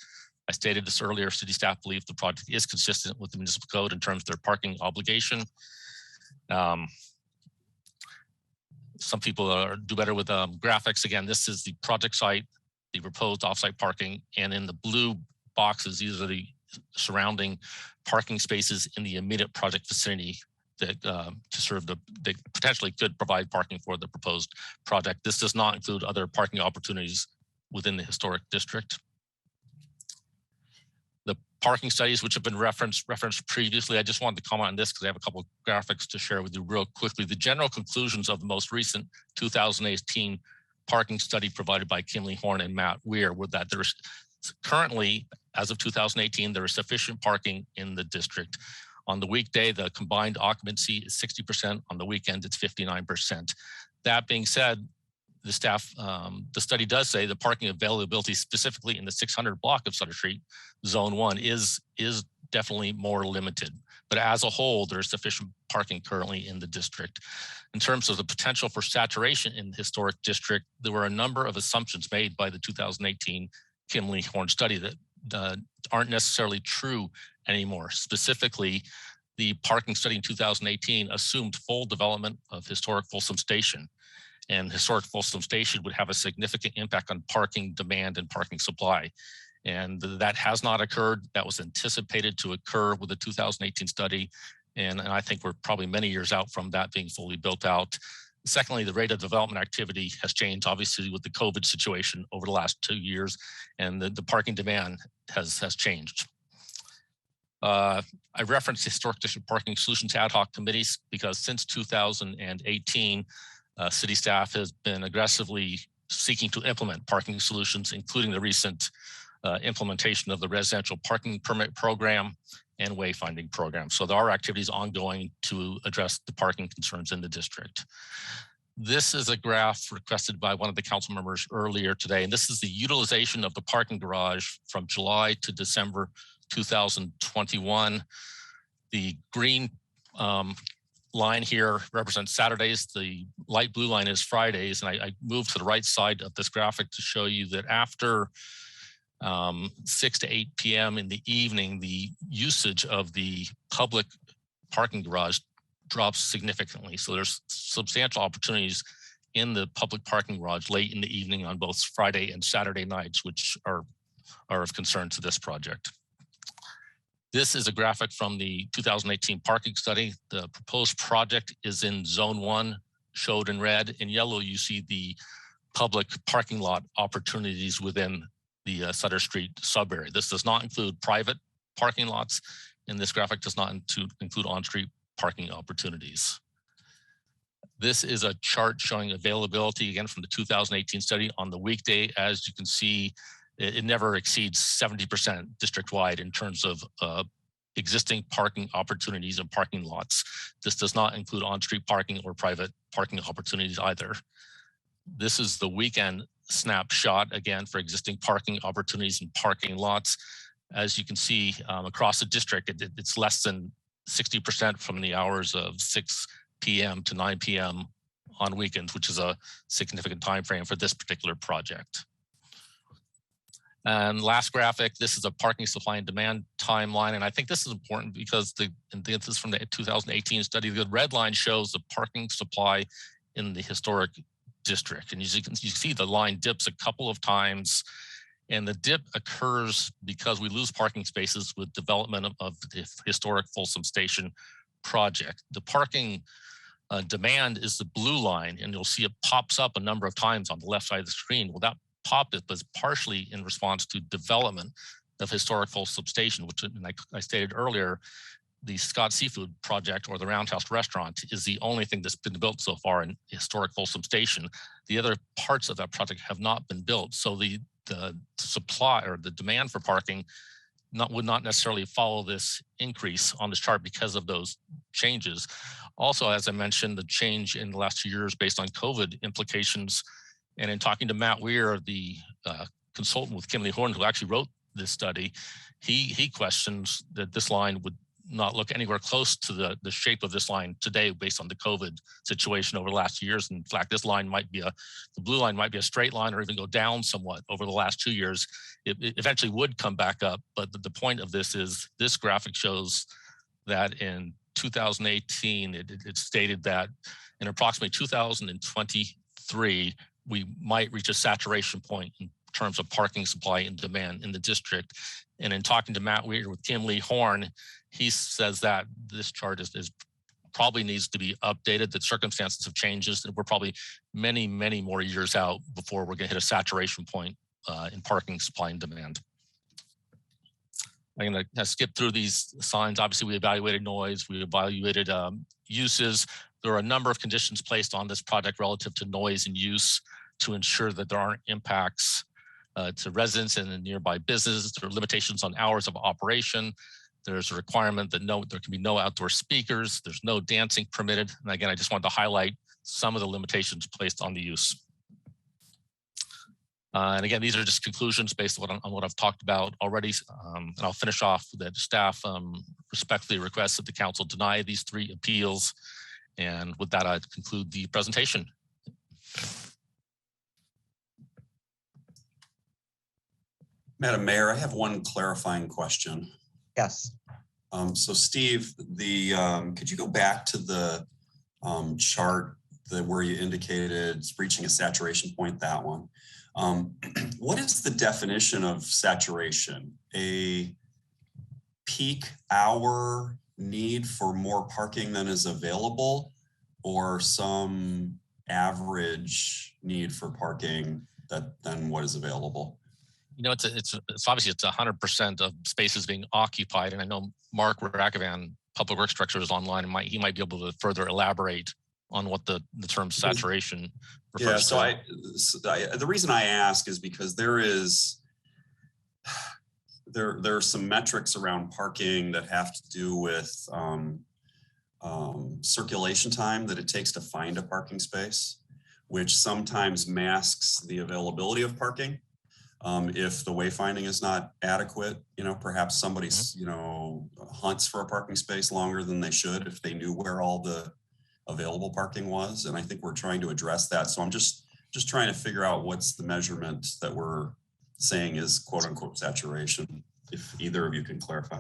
I stated this earlier, city staff believe the project is consistent with the municipal code in terms of their parking obligation. Some people do better with graphics. Again, this is the project site, the proposed offsite parking, and in the blue boxes, these are the surrounding parking spaces in the immediate project vicinity that to serve they potentially could provide parking for the proposed project. This does not include other parking opportunities within the historic district. The parking studies, which have been referenced previously, I just wanted to comment on this because I have a couple of graphics to share with you real quickly. The general conclusions of the most recent 2018 parking study provided by Kimley Horn and Matt Weir were that there's currently, as of 2018, there is sufficient parking in the district. On the weekday, the combined occupancy is 60%. On the weekend, it's 59%. That being said, the study does say the parking availability specifically in the 600 block of Sutter Street, Zone 1, is definitely more limited. But as a whole, there's sufficient parking currently in the district. In terms of the potential for saturation in the historic district, there were a number of assumptions made by the 2018 Kimley Horn study that aren't necessarily true anymore. Specifically, the parking study in 2018 assumed full development of historic Folsom Station, and historic Folsom Station would have a significant impact on parking demand and parking supply. And that has not occurred. That was anticipated to occur with the 2018 study. And I think we're probably many years out from that being fully built out. Secondly, the rate of development activity has changed, obviously, with the COVID situation over the last 2 years, and the parking demand has changed. I referenced Historic District Parking Solutions Ad Hoc Committees because since 2018, city staff has been aggressively seeking to implement parking solutions, including the recent implementation of the residential parking permit program and wayfinding program. So there are activities ongoing to address the parking concerns in the district. This is a graph requested by one of the council members earlier today, and this is the utilization of the parking garage from July to December 2021. The green line here represents Saturdays. The light blue line is Fridays. And I moved to the right side of this graphic to show you that after 6 to 8 p.m. in the evening, the usage of the public parking garage drops significantly. So there's substantial opportunities in the public parking garage late in the evening on both Friday and Saturday nights, which are of concern to this project. This is a graphic from the 2018 parking study. The proposed project is in zone 1, showed in red. In yellow, you see the public parking lot opportunities within the Sutter Street sub-area. This does not include private parking lots, and this graphic does not include on-street parking opportunities. This is a chart showing availability, again, from the 2018 study on the weekday. As you can see, it never exceeds 70% district-wide in terms of existing parking opportunities and parking lots. This does not include on-street parking or private parking opportunities either. This is the weekend snapshot, again, for existing parking opportunities and parking lots. As you can see, across the district, it's less than 60% from the hours of 6 p.m. to 9 p.m. on weekends, which is a significant time frame for this particular project. And last graphic, this is a parking supply and demand timeline. And I think this is important because this is from the 2018 study. The red line shows the parking supply in the historic district. And you see the line dips a couple of times. And the dip occurs because we lose parking spaces with development of the historic Folsom Station project. The parking demand is the blue line, and you'll see it pops up a number of times on the left side of the screen. Well, that pop-up was partially in response to development of historic Folsom Station, which, like I stated earlier, the Scott Seafood project or the Roundhouse restaurant is the only thing that's been built so far in historic Folsom Station. The other parts of that project have not been built. So the supply or the demand for parking would not necessarily follow this increase on this chart because of those changes. Also, as I mentioned, the change in the last 2 years based on COVID implications. And in talking to Matt Weir, the consultant with Kimley Horn, who actually wrote this study, he questions that this line would not look anywhere close to the shape of this line today based on the COVID situation over the last years. In fact, this line might be the blue line might be a straight line or even go down somewhat over the last 2 years. It eventually would come back up. But the point of this is this graphic shows that in 2018, it stated that in approximately 2023, we might reach a saturation point in terms of parking supply and demand in the district. And in talking to Matt Weir with Kimley Horn, he says that this chart is probably needs to be updated, that circumstances have changed, and we're probably many, many more years out before we're gonna hit a saturation point in parking supply and demand. I'm gonna skip through these signs. Obviously, we evaluated noise, we evaluated uses. There are a number of conditions placed on this project relative to noise and use to ensure that there aren't impacts to residents and the nearby businesses. There are limitations on hours of operation. There's a requirement that there can be no outdoor speakers. There's no dancing permitted. And again, I just wanted to highlight some of the limitations placed on the use. And again, these are just conclusions based on what I've talked about already. And I'll finish off that staff respectfully requests that the council deny these 3 appeals. And with that, I conclude the presentation. Madam Mayor, I have one clarifying question. Yes. So Steve, could you go back to the chart where you indicated it's reaching a saturation point, that one? What is the definition of saturation? A peak hour need for more parking than is available, or some average need for parking than what is available? You know, it's obviously it's 100% of spaces being occupied, and I know Mark Rakavan, Public Works Director, is online, and he might be able to further elaborate on what the term saturation refers to. Yeah, so the reason I ask is because there are some metrics around parking that have to do with circulation time that it takes to find a parking space, which sometimes masks the availability of parking. If the wayfinding is not adequate, perhaps somebody, hunts for a parking space longer than they should if they knew where all the available parking was. And I think we're trying to address that. So I'm just trying to figure out what's the measurement that we're saying is quote unquote saturation, if either of you can clarify.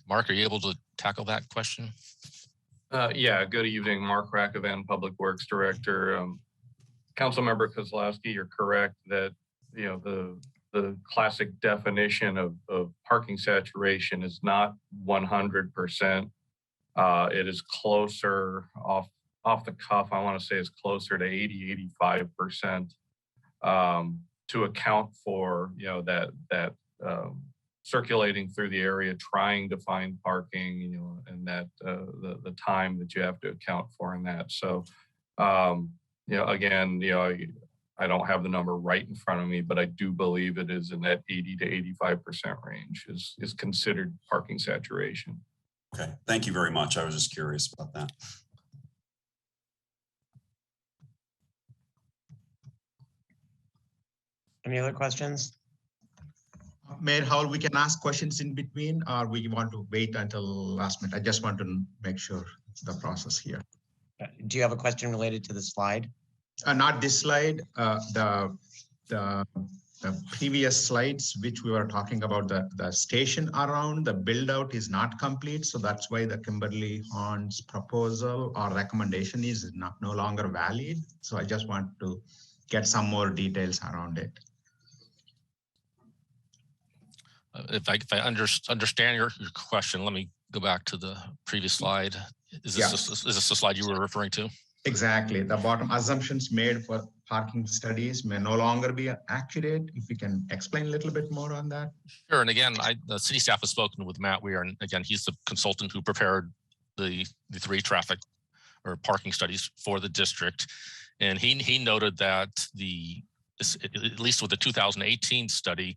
Mark, are you able to tackle that question? Yeah, good evening, Mark Rakovan, Public Works Director. Councilmember Kozlowski, you're correct that, you know, the classic definition of parking saturation is not 100%. It is closer off the cuff. I want to say it's closer to 80, 85% to account for, you know, that circulating through the area, trying to find parking, you know, and that the time that you have to account for in that. So, you know, again, you know, I don't have the number right in front of me, but I do believe it is in that 80 to 85% range is considered parking saturation. Okay, thank you very much. I was just curious about that. Any other questions? Mayor Howell, we can ask questions in between, or we want to wait until last minute. I just want to make sure it's the process here. Do you have a question related to the slide? Not this slide, the previous slides, which we were talking about, the station around the build out is not complete. So that's why the Kimberly Horn's proposal or recommendation is no longer valid. So I just want to get some more details around it. If I understand your question, let me go back to the previous slide. Is this the slide you were referring to? Exactly. The bottom assumptions made for parking studies may no longer be accurate. If you can explain a little bit more on that. Sure. And again, the city staff has spoken with Matt Weir, and again, he's the consultant who prepared the 3 traffic or parking studies for the district. And he noted that at least with the 2018 study,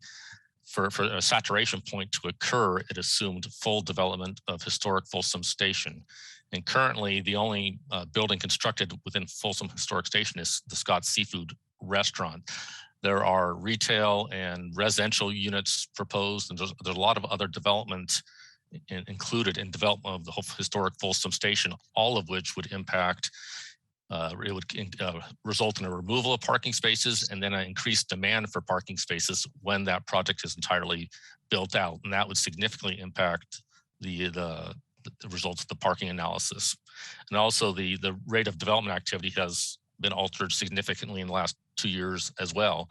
for a saturation point to occur, it assumed full development of historic Folsom Station. And currently, the only building constructed within Folsom Historic Station is the Scott's Seafood Restaurant. There are retail and residential units proposed, and there's a lot of other development included in development of the historic Folsom Station, all of which would impact, it would result in a removal of parking spaces and then an increased demand for parking spaces when that project is entirely built out. And that would significantly impact the results of the parking analysis. And also the rate of development activity has been altered significantly in the last 2 years as well.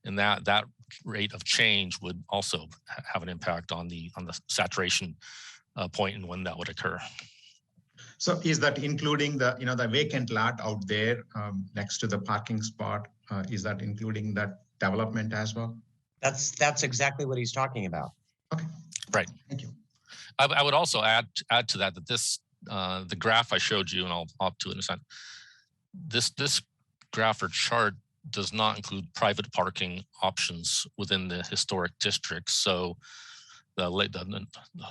And that rate of change would also have an impact on the saturation point and when that would occur. So is that including the vacant lot out there next to the parking spot? Is that including that development as well? That's exactly what he's talking about. Okay. Right. Thank you. I would also add to that this the graph I showed you, and I'll hop to it in a second. This graph or chart does not include private parking options within the historic district. So the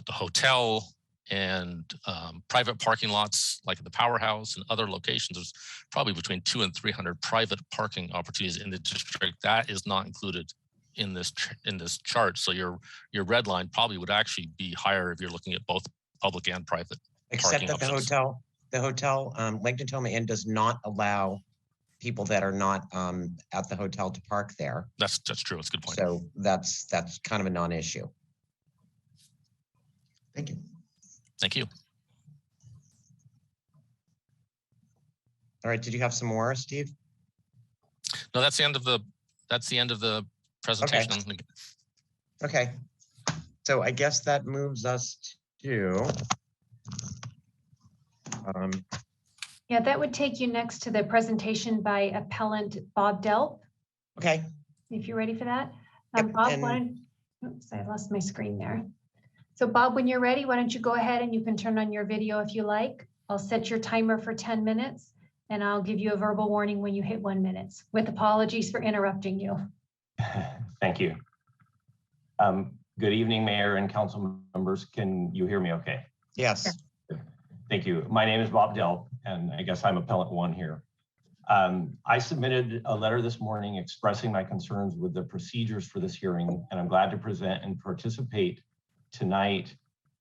hotel and private parking lots like the Powerhouse and other locations, there's probably between 200 and 300 private parking opportunities in the district. That is not included in this chart. So your red line probably would actually be higher if you're looking at both public and private. Except that options. the hotel, Lake Natoma Inn does not allow people that are not at the hotel to park there. That's true. That's a good point. So that's kind of a non-issue. Thank you. Thank you. All right. Did you have some more, Steve? No, that's the end of the presentation. Okay. So I guess that moves us to. Yeah, that would take you next to the presentation by appellant Bob Delp. Okay. If you're ready for that. Yep, Bob, oops, I lost my screen there. So Bob, when you're ready, why don't you go ahead and you can turn on your video if you like. I'll set your timer for 10 minutes and I'll give you a verbal warning when you hit 1 minute, with apologies for interrupting you. Thank you. Good evening, Mayor and council members. Can you hear me okay? Yes. Thank you. My name is Bob Delp, and I guess I'm appellant 1 here. I submitted a letter this morning expressing my concerns with the procedures for this hearing, and I'm glad to present and participate tonight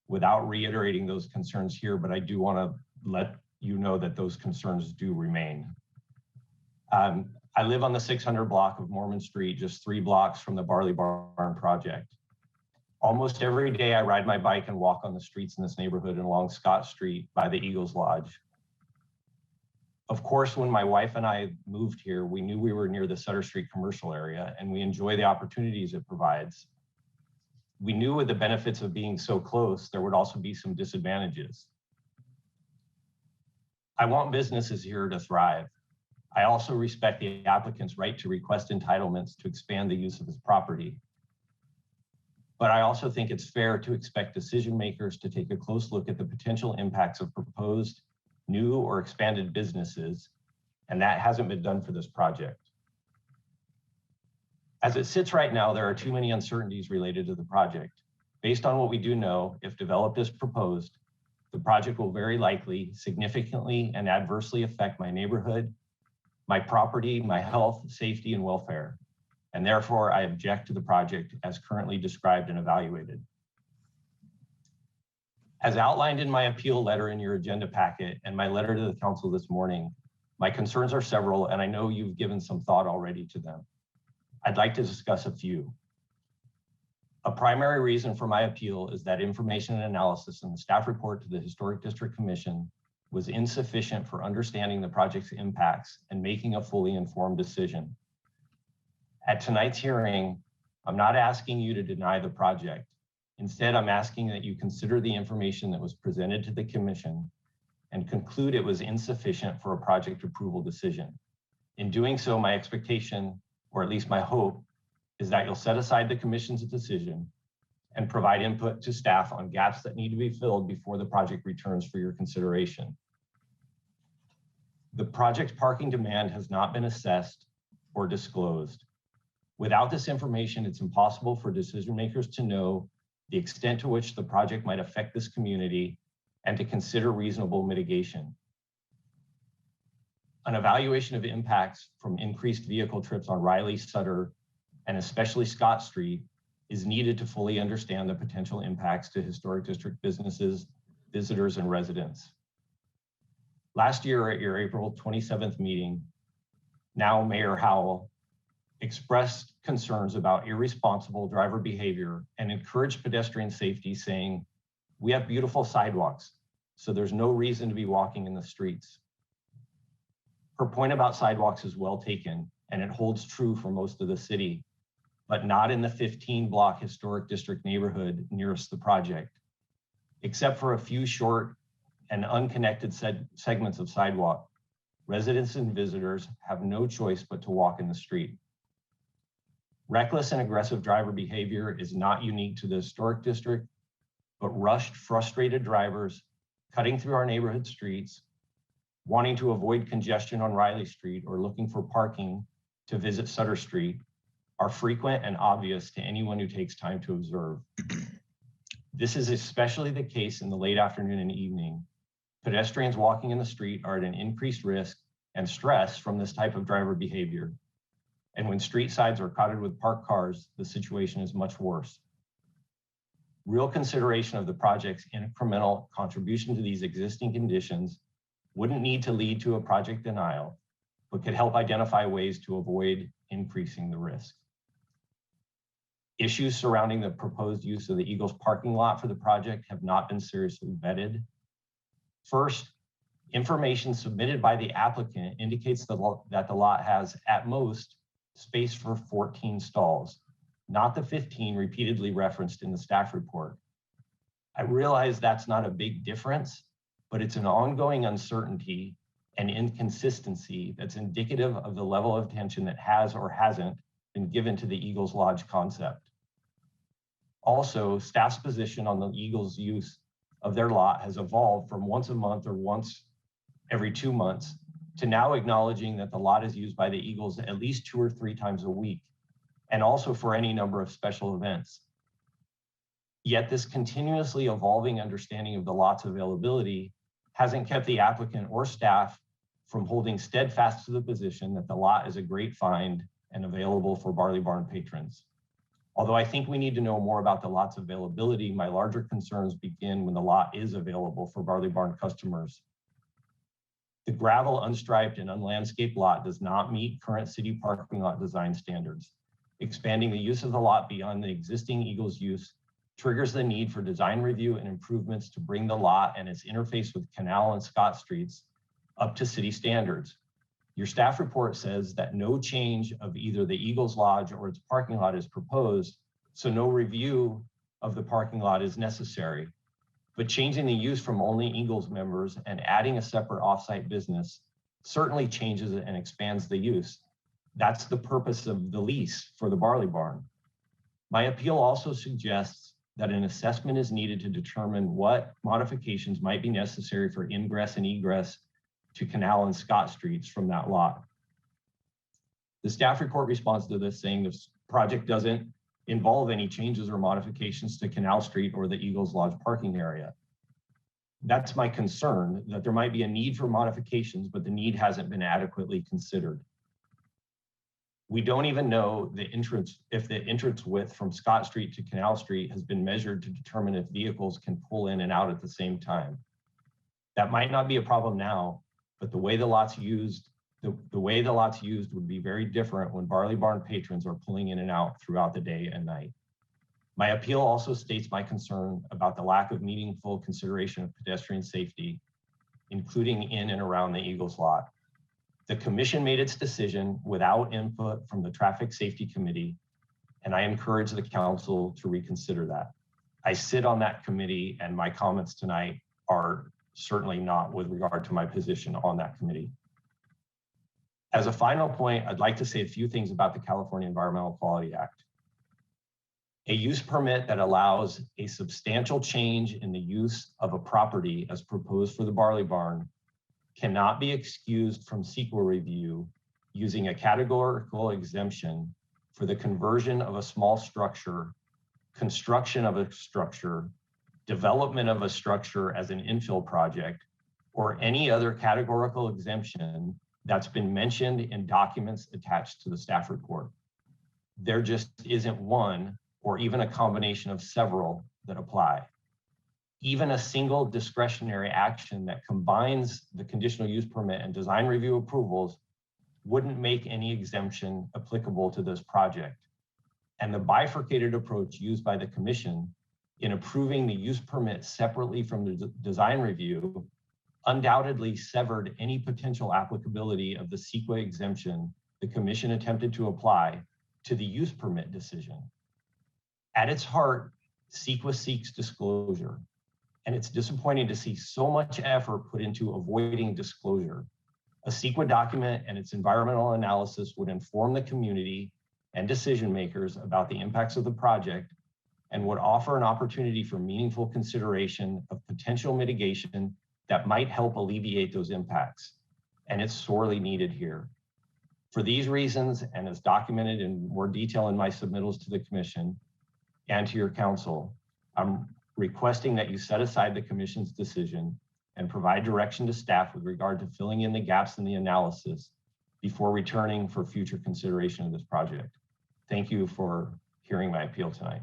without reiterating those concerns here, but I do want to let you know that those concerns do remain. I live on the 600 block of Mormon Street, just 3 blocks from the Barley Barn project. Almost every day I ride my bike and walk on the streets in this neighborhood and along Scott Street by the Eagles Lodge. Of course, when my wife and I moved here, we knew we were near the Sutter Street commercial area and we enjoy the opportunities it provides. We knew with the benefits of being so close, there would also be some disadvantages. I want businesses here to thrive. I also respect the applicant's right to request entitlements to expand the use of his property. But I also think it's fair to expect decision makers to take a close look at the potential impacts of proposed new or expanded businesses, and that hasn't been done for this project. As it sits right now, there are too many uncertainties related to the project. Based on what we do know, if developed as proposed, the project will very likely significantly and adversely affect my neighborhood, my property, my health, safety, and welfare. And therefore, I object to the project as currently described and evaluated. As outlined in my appeal letter in your agenda packet and my letter to the council this morning, my concerns are several, and I know you've given some thought already to them. I'd like to discuss a few. A primary reason for my appeal is that information and analysis in the staff report to the Historic District Commission was insufficient for understanding the project's impacts and making a fully informed decision. At tonight's hearing, I'm not asking you to deny the project. Instead, I'm asking that you consider the information that was presented to the commission and conclude it was insufficient for a project approval decision. In doing so, my expectation, or at least my hope, is that you'll set aside the commission's decision and provide input to staff on gaps that need to be filled before the project returns for your consideration. The project's parking demand has not been assessed or disclosed. Without this information, it's impossible for decision makers to know the extent to which the project might affect this community and to consider reasonable mitigation. An evaluation of impacts from increased vehicle trips on Riley, Sutter, and especially Scott Street is needed to fully understand the potential impacts to historic district businesses, visitors, and residents. Last year at your April 27th meeting, now Mayor Howell expressed concerns about irresponsible driver behavior and encouraged pedestrian safety, saying, "We have beautiful sidewalks, so there's no reason to be walking in the streets." Her point about sidewalks is well taken, and it holds true for most of the city, but not in the 15-block historic district neighborhood nearest the project. Except for a few short and unconnected segments of sidewalk, residents and visitors have no choice but to walk in the street. Reckless and aggressive driver behavior is not unique to the historic district, but rushed, frustrated drivers cutting through our neighborhood streets, wanting to avoid congestion on Riley Street or looking for parking to visit Sutter Street are frequent and obvious to anyone who takes time to observe. This is especially the case in the late afternoon and evening. Pedestrians walking in the street are at an increased risk and stress from this type of driver behavior. And when street sides are crowded with parked cars, the situation is much worse. Real consideration of the project's incremental contribution to these existing conditions wouldn't need to lead to a project denial, but could help identify ways to avoid increasing the risk. Issues surrounding the proposed use of the Eagles parking lot for the project have not been seriously vetted. First, information submitted by the applicant indicates that the lot has, at most, space for 14 stalls, not the 15 repeatedly referenced in the staff report. I realize that's not a big difference, but it's an ongoing uncertainty and inconsistency that's indicative of the level of attention that has or hasn't been given to the Eagles Lodge concept. Also, staff's position on the Eagles' use of their lot has evolved from once a month or once every 2 months to now acknowledging that the lot is used by the Eagles at least 2 or 3 times a week, and also for any number of special events. Yet this continuously evolving understanding of the lot's availability hasn't kept the applicant or staff from holding steadfast to the position that the lot is a great find and available for Barley Barn patrons. Although I think we need to know more about the lot's availability, my larger concerns begin when the lot is available for Barley Barn customers. The gravel, unstriped, and unlandscaped lot does not meet current city parking lot design standards. Expanding the use of the lot beyond the existing Eagles use triggers the need for design review and improvements to bring the lot and its interface with Canal and Scott Streets up to city standards. Your staff report says that no change of either the Eagles Lodge or its parking lot is proposed, so no review of the parking lot is necessary. But changing the use from only Eagles members and adding a separate offsite business certainly changes and expands the use. That's the purpose of the lease for the Barley Barn. My appeal also suggests that an assessment is needed to determine what modifications might be necessary for ingress and egress to Canal and Scott Streets from that lot. The staff report responds to this saying this project doesn't involve any changes or modifications to Canal Street or the Eagles Lodge parking area. That's my concern, that there might be a need for modifications, but the need hasn't been adequately considered. We don't even know if the entrance width from Scott Street to Canal Street has been measured to determine if vehicles can pull in and out at the same time. That might not be a problem now, but the way the lot's used would be very different when Barley Barn patrons are pulling in and out throughout the day and night. My appeal also states my concern about the lack of meaningful consideration of pedestrian safety, including in and around the Eagles lot. The commission made its decision without input from the Traffic Safety Committee, and I encourage the council to reconsider that. I sit on that committee, and my comments tonight are certainly not with regard to my position on that committee. As a final point, I'd like to say a few things about the California Environmental Quality Act. A use permit that allows a substantial change in the use of a property as proposed for the Barley Barn cannot be excused from CEQA review using a categorical exemption for the conversion of a small structure, construction of a structure, development of a structure as an infill project, or any other categorical exemption that's been mentioned in documents attached to the staff report. There just isn't one or even a combination of several that apply. Even a single discretionary action that combines the conditional use permit and design review approvals wouldn't make any exemption applicable to this project. And the bifurcated approach used by the commission in approving the use permit separately from the design review undoubtedly severed any potential applicability of the CEQA exemption the commission attempted to apply to the use permit decision. At its heart, CEQA seeks disclosure, and it's disappointing to see so much effort put into avoiding disclosure. A CEQA document and its environmental analysis would inform the community and decision makers about the impacts of the project and would offer an opportunity for meaningful consideration of potential mitigation that might help alleviate those impacts. And it's sorely needed here. For these reasons, and as documented in more detail in my submittals to the commission and to your council, I'm requesting that you set aside the commission's decision and provide direction to staff with regard to filling in the gaps in the analysis before returning for future consideration of this project. Thank you for hearing my appeal tonight.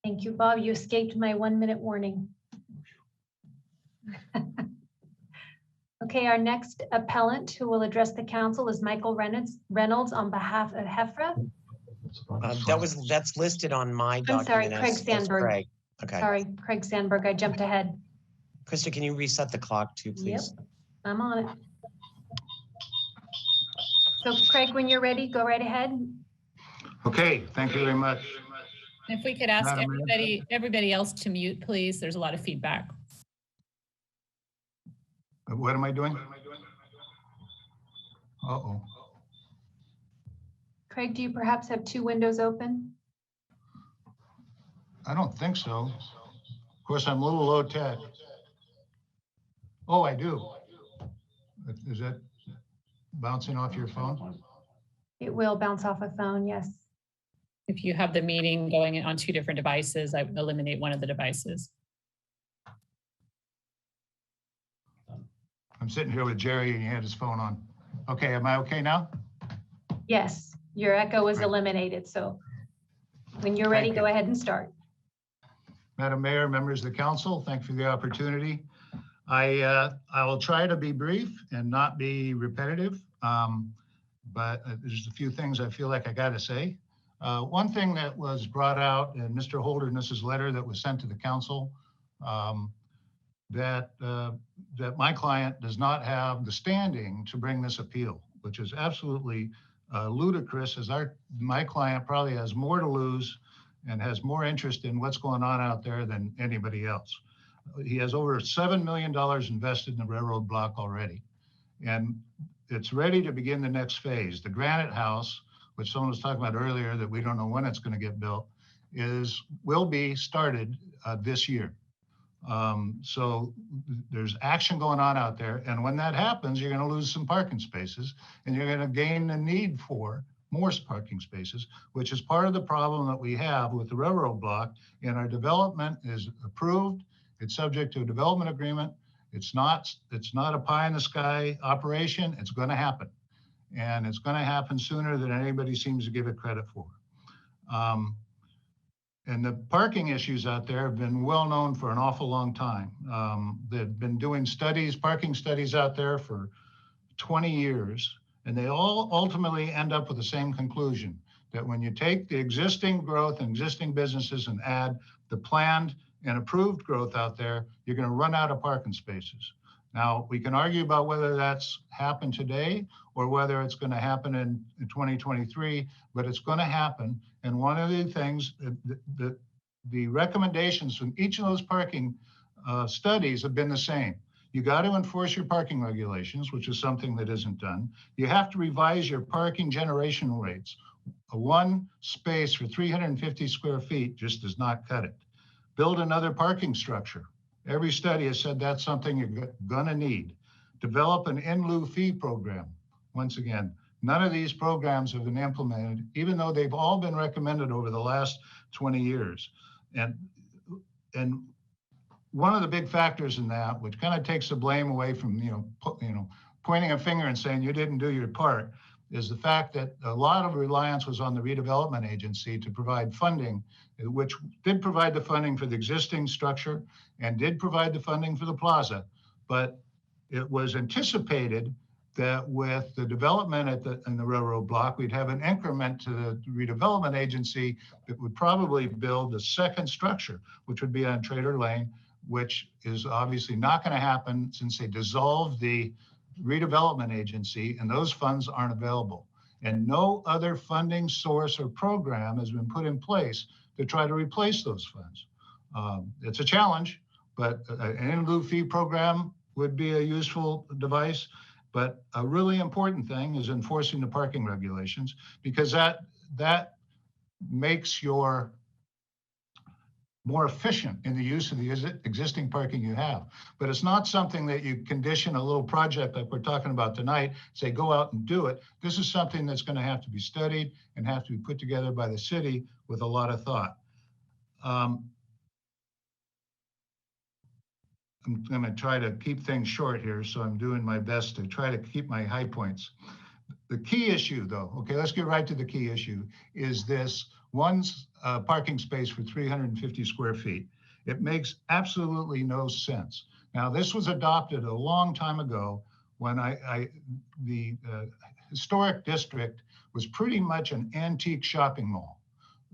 Thank you, Bob. You escaped my 1-minute warning. Okay, our next appellant who will address the council is Michael Reynolds on behalf of HEFRA. That's listed on my document. I'm sorry, Craig as Sandberg. Craig. Okay. Sorry, Craig Sandberg. I jumped ahead. Krista, can you reset the clock too, please? Yep, I'm on it. So Craig, when you're ready, go right ahead. Okay, thank you very much. If we could ask Madam Mayor. everybody else to mute, please. There's a lot of feedback. What am I doing? Uh-oh. Craig, do you perhaps have 2 windows open? I don't think so. Of course, I'm a little low tech. Oh, I do. Is that bouncing off your phone? It will bounce off a phone, yes. If you have the meeting going on 2 different devices, I would eliminate one of the devices. I'm sitting here with Jerry and he had his phone on. Okay, am I okay now? Yes, your echo was eliminated. So when you're ready, go ahead and start. Madam Mayor, members of the council, thank you for the opportunity. I will try to be brief and not be repetitive, but there's a few things I feel like I got to say. One thing that was brought out in Mr. Holderness's letter that was sent to the council, that my client does not have the standing to bring this appeal, which is absolutely ludicrous, as my client probably has more to lose and has more interest in what's going on out there than anybody else. He has over $7 million invested in the railroad block already. And it's ready to begin the next phase. The Granite House, which someone was talking about earlier that we don't know when it's going to get built, will be started this year. So there's action going on out there. And when that happens, you're going to lose some parking spaces and you're going to gain the need for more parking spaces, which is part of the problem that we have with the railroad block. And our development is approved. It's subject to a development agreement. It's not a pie in the sky operation. It's going to happen. And it's going to happen sooner than anybody seems to give it credit for. And the parking issues out there have been well known for an awful long time. They've been doing parking studies out there for 20 years, and they all ultimately end up with the same conclusion, that when you take the existing growth and existing businesses and add the planned and approved growth out there, you're going to run out of parking spaces. Now, we can argue about whether that's happened today or whether it's going to happen in 2023, but it's going to happen. And one of the things, the recommendations from each of those parking studies have been the same. You got to enforce your parking regulations, which is something that isn't done. You have to revise your parking generation rates. One space for 350 square feet just does not cut it. Build another parking structure. Every study has said that's something you're gonna need. Develop an in lieu fee program. Once again, none of these programs have been implemented, even though they've all been recommended over the last 20 years. And one of the big factors in that, which kind of takes the blame away from pointing a finger and saying you didn't do your part, is the fact that a lot of reliance was on the redevelopment agency to provide funding, which did provide the funding for the existing structure and did provide the funding for the plaza. But it was anticipated that with the development in the railroad block, we'd have an increment to the redevelopment agency that would probably build the second structure, which would be on Trader Lane, which is obviously not going to happen since they dissolved the redevelopment agency and those funds aren't available. And no other funding source or program has been put in place to try to replace those funds. It's a challenge, but an in lieu fee program would be a useful device. But a really important thing is enforcing the parking regulations, because that makes your more efficient in the use of the existing parking you have. But it's not something that you condition a little project like we're talking about tonight, say, go out and do it. This is something that's going to have to be studied and have to be put together by the city with a lot of thought. I'm going to try to keep things short here, so I'm doing my best to try to keep my high points. The key issue, though, okay, let's get right to the key issue, is this one parking space for 350 square feet. It makes absolutely no sense. Now, this was adopted a long time ago when the historic district was pretty much an antique shopping mall.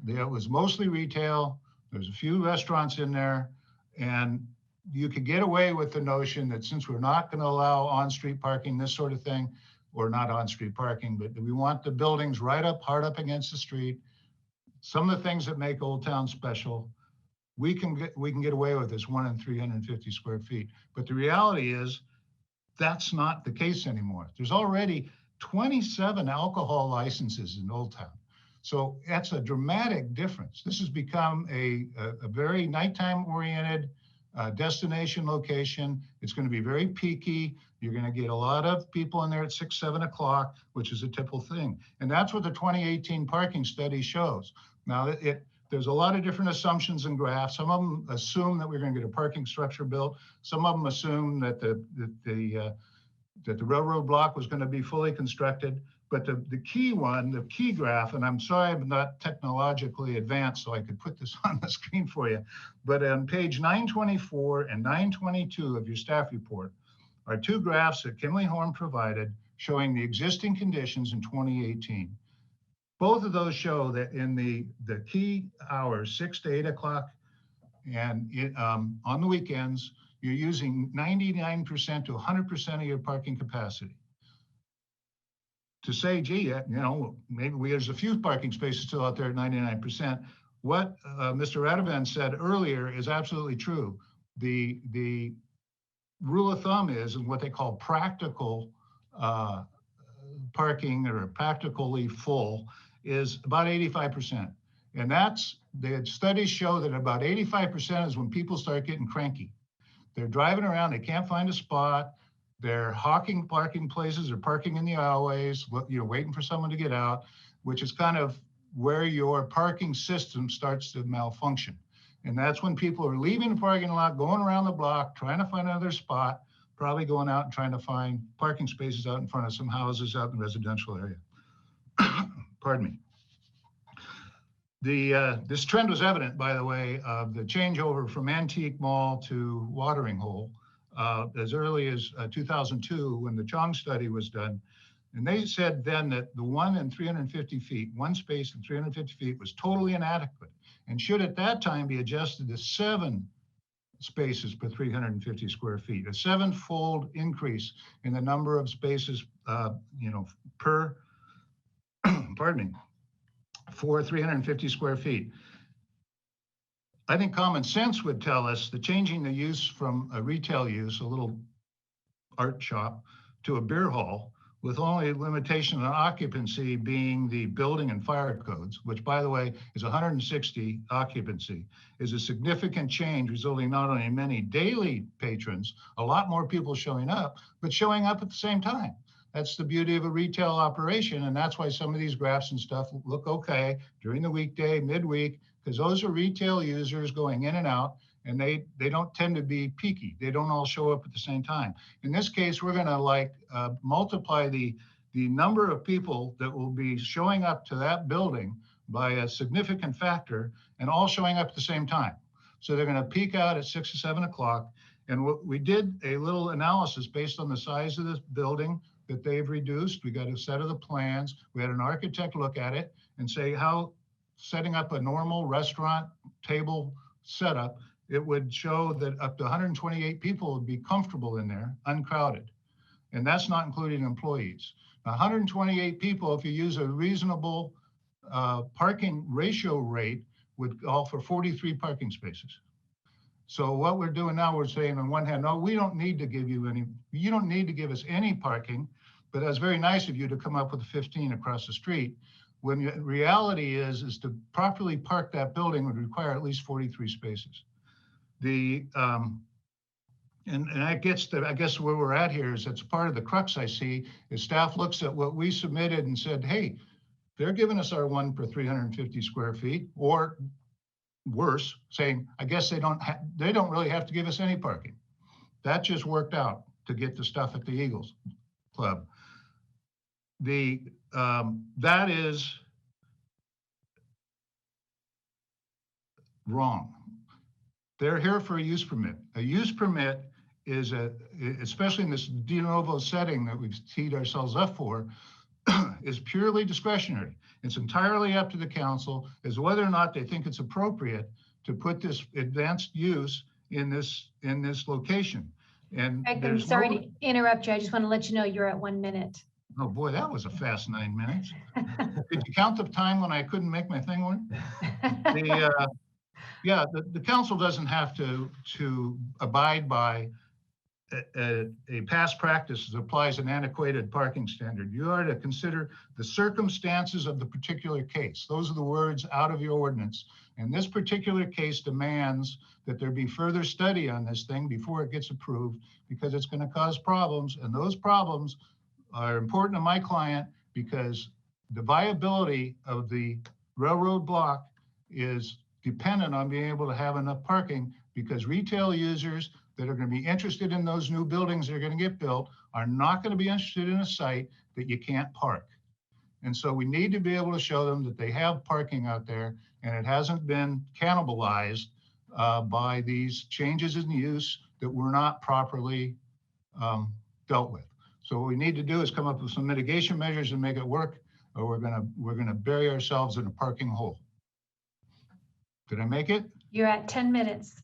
It was mostly retail. There's a few restaurants in there, and you could get away with the notion that since we're not going to allow on-street parking, this sort of thing, or not on-street parking, but we want the buildings right up, hard up against the street. Some of the things that make Old Town special, we can get away with this 1 in 350 square feet. But the reality is that's not the case anymore. There's already 27 alcohol licenses in Old Town. So that's a dramatic difference. This has become a very nighttime oriented destination location. It's going to be very peaky. You're going to get a lot of people in there at 6, 7 o'clock, which is a typical thing. And that's what the 2018 parking study shows. Now, there's a lot of different assumptions and graphs. Some of them assume that we're going to get a parking structure built. Some of them assume that the railroad block was going to be fully constructed. But the key one, the key graph, and I'm sorry I'm not technologically advanced so I could put this on the screen for you, but on page 924 and 922 of your staff report are two graphs that Kimley Horn provided showing the existing conditions in 2018. both of those show that in the key hours, 6 to 8 o'clock, and on the weekends, you're using 99% to 100% of your parking capacity. To say, gee, maybe there's a few parking spaces still out there at 99%. What Mr. Radovan said earlier is absolutely true. The rule of thumb is, and what they call practical parking or practically full, is about 85%. And the studies show that about 85% is when people start getting cranky. They're driving around, they can't find a spot, they're hawking parking places or parking in the aisleways, waiting for someone to get out, which is kind of where your parking system starts to malfunction. And that's when people are leaving the parking lot, going around the block, trying to find another spot, probably going out and trying to find parking spaces out in front of some houses out in the residential area. Pardon me. This trend was evident, by the way, of the changeover from Antique Mall to Watering Hole as early as 2002 when the Chong study was done. And they said then that the 1 in 350 feet, one space in 350 feet was totally inadequate and should at that time be adjusted to 7 spaces per 350 square feet, a 7-fold increase in the number of spaces, per, pardon me, for 350 square feet. I think common sense would tell us that changing the use from a retail use, a little art shop, to a beer hall, with only limitation on occupancy being the building and fire codes, which by the way is 160 occupancy, is a significant change resulting not only in many daily patrons, a lot more people showing up, but showing up at the same time. That's the beauty of a retail operation. And that's why some of these graphs and stuff look okay during the weekday, midweek, because those are retail users going in and out, and they don't tend to be peaky. They don't all show up at the same time. In this case, we're gonna multiply the number of people that will be showing up to that building by a significant factor and all showing up at the same time. So they're gonna peak out at 6 or 7 o'clock. And we did a little analysis based on the size of this building that they've reduced. We got a set of the plans. We had an architect look at it and say how setting up a normal restaurant table setup, it would show that up to 128 people would be comfortable in there, uncrowded. And that's not including employees. 128 people, if you use a reasonable parking ratio rate, would call for 43 parking spaces. So what we're doing now, we're saying on one hand, no, we don't need to give you any, you don't need to give us any parking, but that's very nice of you to come up with 15 across the street. When the reality is to properly park that building would require at least 43 spaces. And that gets to, I guess where we're at here is that's part of the crux I see is staff looks at what we submitted and said, hey, they're giving us our 1 per 350 square feet, or worse, saying, I guess they don't really have to give us any parking. That just worked out to get the stuff at the Eagles Club. That is wrong. They're here for a use permit. A use permit is especially in this de novo setting that we've teed ourselves up for, is purely discretionary. It's entirely up to the council as to whether or not they think it's appropriate to put this advanced use in this location. And I'm sorry to interrupt you. I just want to let you know you're at 1 minute. Oh boy, that was a fast 9 minutes. Did you count the time when I couldn't make my thing work? The council doesn't have to abide by a past practice that applies an antiquated parking standard. You are to consider the circumstances of the particular case. Those are the words out of your ordinance. And this particular case demands that there be further study on this thing before it gets approved, because it's going to cause problems. And those problems are important to my client because the viability of the railroad block is dependent on being able to have enough parking, because retail users that are going to be interested in those new buildings that are going to get built are not going to be interested in a site that you can't park. And so we need to be able to show them that they have parking out there and it hasn't been cannibalized by these changes in use that were not properly dealt with. So what we need to do is come up with some mitigation measures and make it work. or we're gonna bury ourselves in a parking hole. Did I make it? You're at 10 minutes.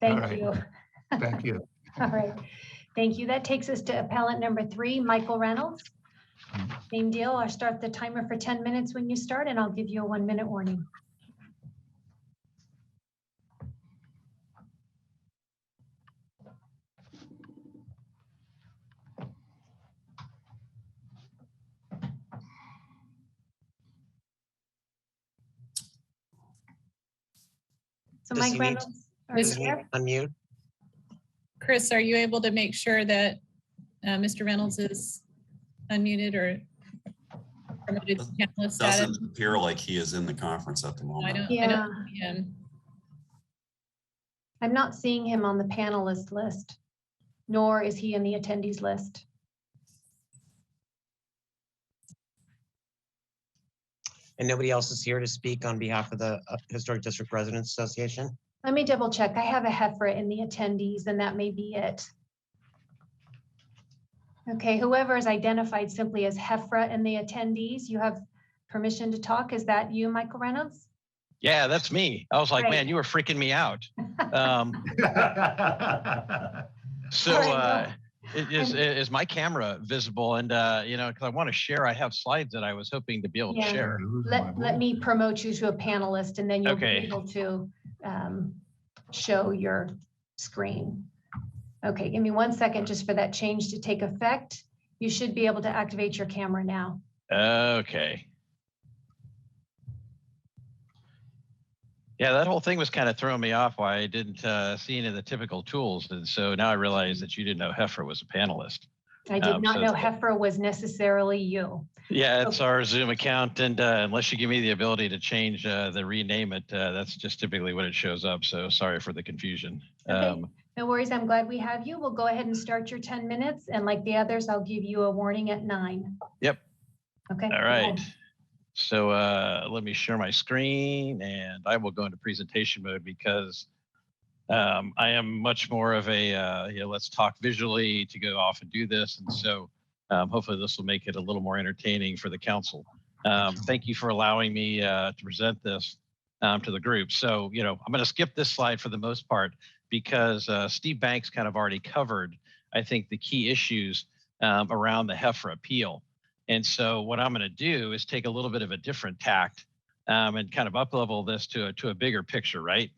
All Thank right. you. Thank you. All right. Thank you. That takes us to appellant number 3, Michael Reynolds. Same deal. I'll start the timer for 10 minutes when you start, and I'll give you a 1-minute warning. So Does Mike he need- Reynolds, Does he need to unmute? Chris, are you able to make sure that Mr. Reynolds is unmuted or promoted to panelist status? Doesn't appear like he is in the conference at the I moment. don't Yeah. see him. I'm not seeing him on the panelist list, nor is he in the attendees list. And nobody else is here to speak on behalf of the Historic District Residents Association? Let me double check. I have a Hefra in the attendees, and that may be it. Okay, whoever is identified simply as Hefra in the attendees, you have permission to talk. Is that you, Michael Reynolds? Yeah, that's me. I was like, Great. man, you were freaking me out. So All right, is my camera visible? And, you know, because I want to share, I have slides that I was hoping to be able to Yeah. share. Let me promote you to a panelist, and then you'll be Okay. able to show your screen. Okay, give me 1 second just for that change to take effect. You should be able to activate your camera now. Okay. Yeah, that whole thing was kind of throwing me off why I didn't see any of the typical tools. And so now I realize that you didn't know Hefra was a panelist. I did not so- know Hefra was necessarily you. Yeah, it's our Zoom account. And unless you give me the ability to change the rename it, that's just typically what it shows up. So sorry for the confusion. Okay. No worries. I'm glad we have you. We'll go ahead and start your 10 minutes. And like the others, I'll give you a warning at 9. Yep. Okay. All right. So let me share my screen and I will go into presentation mode because I am much more of a, you know, let's talk visually to go off and do this. And so hopefully this will make it a little more entertaining for the council. Thank you for allowing me to present this to the group. So, you know, I'm going to skip this slide for the most part because Steve Banks kind of already covered, I think, the key issues around the Hefra appeal. And so what I'm going to do is take a little bit of a different tact and kind of up-level this to a bigger picture, right?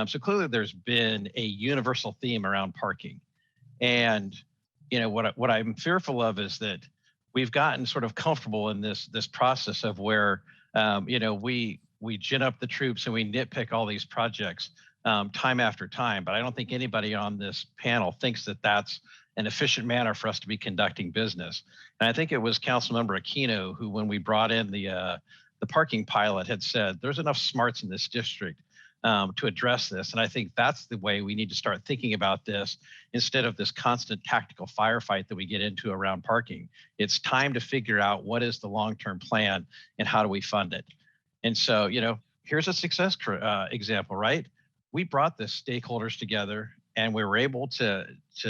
So clearly there's been a universal theme around parking. And, you know, what I'm fearful of is that we've gotten sort of comfortable in this process of where, you know, we gin up the troops and we nitpick all these projects time after time. But I don't think anybody on this panel thinks that that's an efficient manner for us to be conducting business. And I think it was Councilmember Aquino who, when we brought in the parking pilot, had said there's enough smarts in this district to address this. And I think that's the way we need to start thinking about this instead of this constant tactical firefight that we get into around parking. It's time to figure out what is the long-term plan and how do we fund it. And so, you know, here's a success example, right? We brought the stakeholders together and we were able to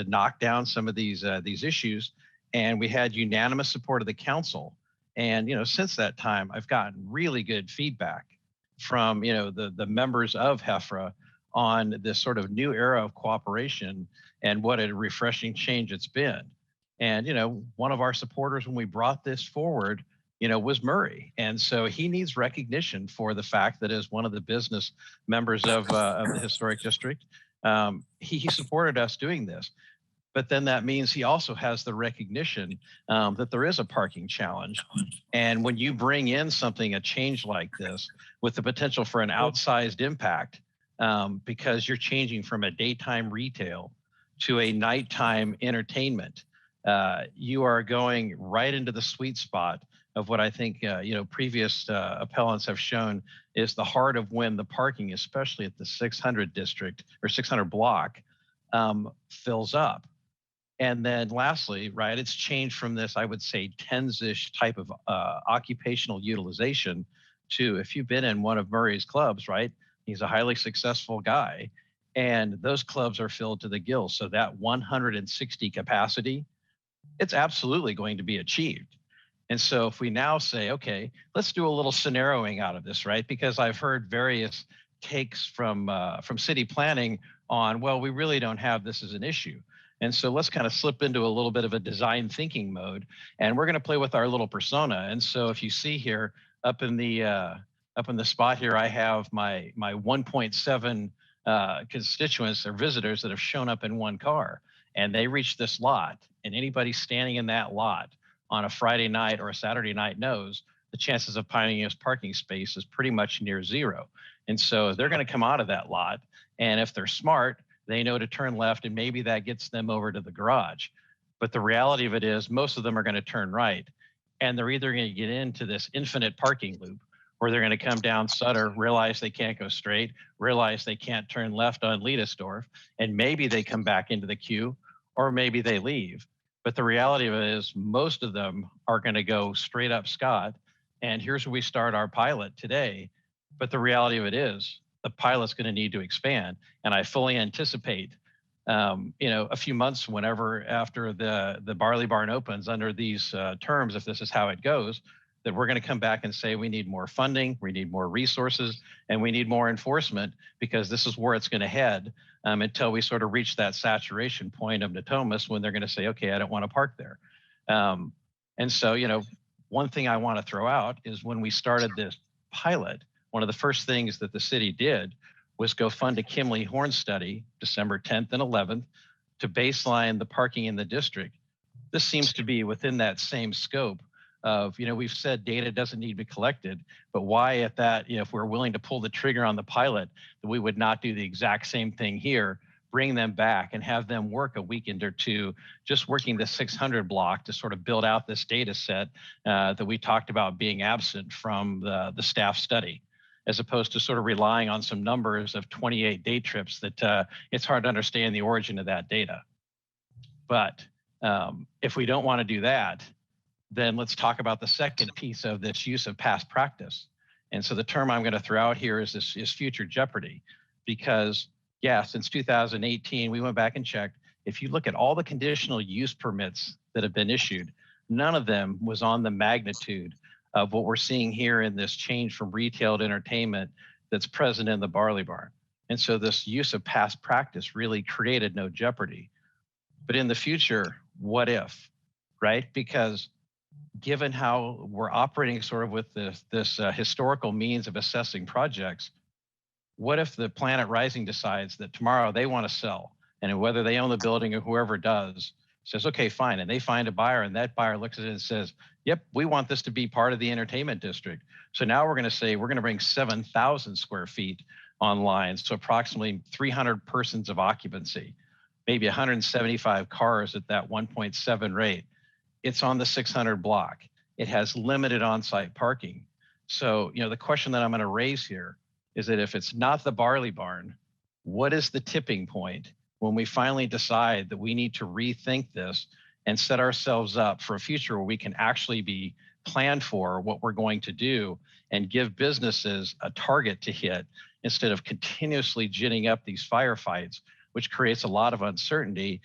knock down some of these issues, and we had unanimous support of the council. And, you know, since that time, I've gotten really good feedback from, you know, the members of Hefra on this sort of new era of cooperation and what a refreshing change it's been. And, you know, one of our supporters when we brought this forward, you know, was Murray. And so he needs recognition for the fact that as one of the business members of the historic district, he supported us doing this. But then that means he also has the recognition that there is a parking challenge. And when you bring in something, a change like this, with the potential for an outsized impact, because you're changing from a daytime retail to a nighttime entertainment, you are going right into the sweet spot of what I think, you know, previous appellants have shown is the heart of when the parking, especially at the 600 district or 600 block, fills up. And then lastly, right, it's changed from this, I would say, tens-ish type of occupational utilization to, if you've been in one of Murray's clubs, right, he's a highly successful guy, and those clubs are filled to the gills. So that 160 capacity, it's absolutely going to be achieved. And so if we now say, okay, let's do a little scenarioing out of this, right? Because I've heard various takes from city planning on, well, we really don't have this as an issue. And so let's kind of slip into a little bit of a design thinking mode, and we're going to play with our little persona. And so if you see here up in the spot here, I have my 1.7 constituents or visitors that have shown up in one car, and they reach this lot, and anybody standing in that lot on a Friday night or a Saturday night knows the chances of finding a parking space is pretty much near zero. And so they're going to come out of that lot, and if they're smart, they know to turn left, and maybe that gets them over to the garage. But the reality of it is most of them are going to turn right, and they're either going to get into this infinite parking loop, or they're going to come down Sutter, realize they can't go straight, realize they can't turn left on Liedesdorf, and maybe they come back into the queue, or maybe they leave. But the reality of it is most of them are going to go straight up Scott. And here's where we start our pilot today. But the reality of it is the pilot's going to need to expand. And I fully anticipate, a few months, whenever after the Barley Barn opens under these terms, if this is how it goes, that we're going to come back and say we need more funding, we need more resources, and we need more enforcement, because this is where it's going to head until we sort of reach that saturation point of Natomas, when they're going to say, okay, I don't want to park there. And so, one thing I want to throw out is when we started this pilot, one of the first things that the city did was go fund a Kimley Horn study, December 10th and 11th, to baseline the parking in the district. This seems to be within that same scope of, we've said data doesn't need to be collected, but why at that, if we're willing to pull the trigger on the pilot, that we would not do the exact same thing here, bring them back and have them work a weekend or two, just working the 600 block to sort of build out this data set that we talked about being absent from the staff study, as opposed to sort of relying on some numbers of 28 day trips that it's hard to understand the origin of that data. But if we don't want to do that, then let's talk about the second piece of this use of past practice. And so the term I'm going to throw out here is future jeopardy, because yeah, since 2018, we went back and checked. If you look at all the conditional use permits that have been issued, none of them was on the magnitude of what we're seeing here in this change from retail to entertainment that's present in the Barley Barn. And so this use of past practice really created no jeopardy. But in the future, what if, right? Because given how we're operating sort of with this historical means of assessing projects, what if the Planet Rising decides that tomorrow they want to sell, and whether they own the building or whoever does says, okay, fine. And they find a buyer, and that buyer looks at it and says, yep, we want this to be part of the entertainment district. So now we're going to say, we're going to bring 7,000 square feet online. So approximately 300 persons of occupancy, maybe 175 cars at that 1.7 rate. It's on the 600 block. It has limited on-site parking. So, the question that I'm going to raise here is that if it's not the Barley Barn, what is the tipping point when we finally decide that we need to rethink this and set ourselves up for a future where we can actually be planned for what we're going to do and give businesses a target to hit instead of continuously ginning up these firefights, which creates a lot of uncertainty.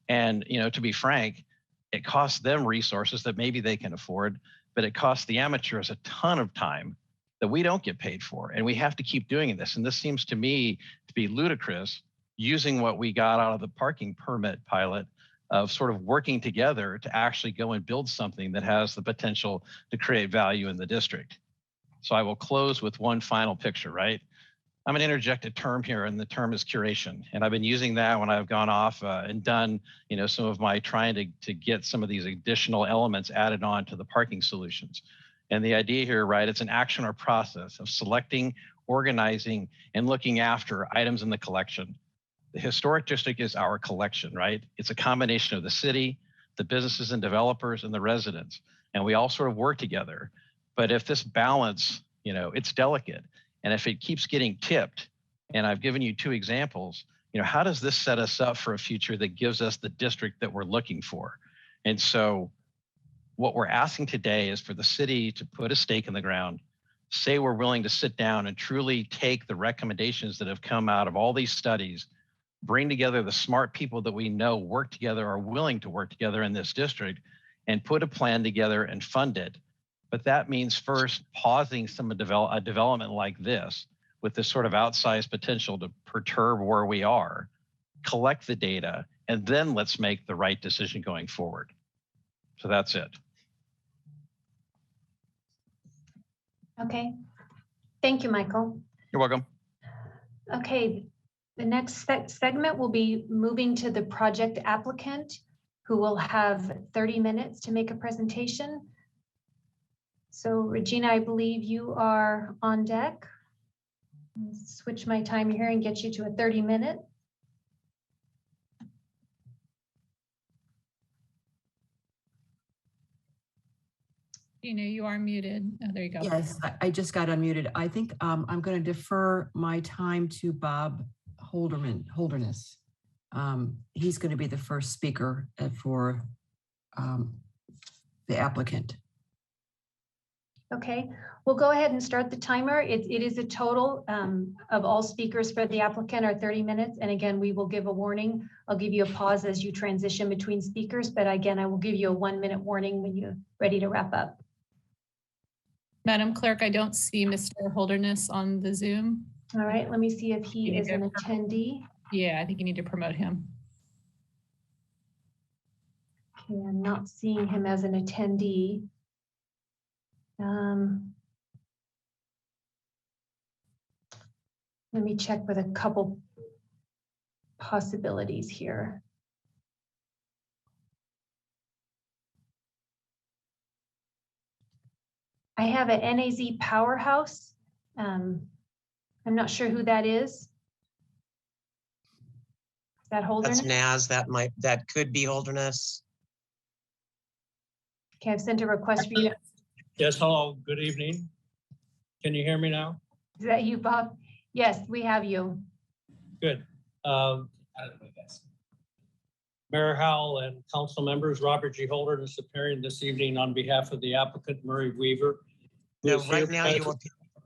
And, to be frank, it costs them resources that maybe they can afford, but it costs the amateurs a ton of time that we don't get paid for. And we have to keep doing this. And this seems to me to be ludicrous, using what we got out of the parking permit pilot of sort of working together to actually go and build something that has the potential to create value in the district. So I will close with one final picture, right? I'm going to interject a term here, and the term is curation. And I've been using that when I've gone off and done, some of my trying to get some of these additional elements added on to the parking solutions. And the idea here, right, it's an action or process of selecting, organizing, and looking after items in the collection. The historic district is our collection, right? It's a combination of the city, the businesses and developers, and the residents. And we all sort of work together. But if this balance, it's delicate. And if it keeps getting tipped, and I've given you two examples, how does this set us up for a future that gives us the district that we're looking for? And so what we're asking today is for the city to put a stake in the ground, say we're willing to sit down and truly take the recommendations that have come out of all these studies, bring together the smart people that we know work together, are willing to work together in this district, and put a plan together and fund it. But that means first pausing some of a development like this with this sort of outsized potential to perturb where we are, collect the data, and then let's make the right decision going forward. So that's it. Okay. Thank you, Michael. You're welcome. Okay, the next segment will be moving to the project applicant, who will have 30 minutes to make a presentation. So Regina, I believe you are on deck. Switch my time here and get you to a 30-minute. You are muted. Oh, there you go. Yes, I just got unmuted. I think I'm going to defer my time to Bob Holderness. He's going to be the first speaker for the applicant. Okay, we'll go ahead and start the timer. It is a total of all speakers for the applicant are 30 minutes. And again, we will give a warning. I'll give you a pause as you transition between speakers. But again, I will give you a 1-minute warning when you're ready to wrap up. Madam Clerk, I don't see Mr. Holderness on the Zoom. All right, let me see if he is an attendee. Yeah, I think you need to promote him. Okay, I'm not seeing him as an attendee. Let me check with a couple possibilities here. I have an NAZ Powerhouse. I'm not sure who that is. Is that Holderness? That's Naz. That could be Holderness. Okay, I've sent a request for you. Yes, hello, good evening. Can you hear me now? Is that you, Bob? Yes, we have you. Good. Mayor Howell and council members, Robert G. Holderness appearing this evening on behalf of the applicant Murray Weaver. No, right now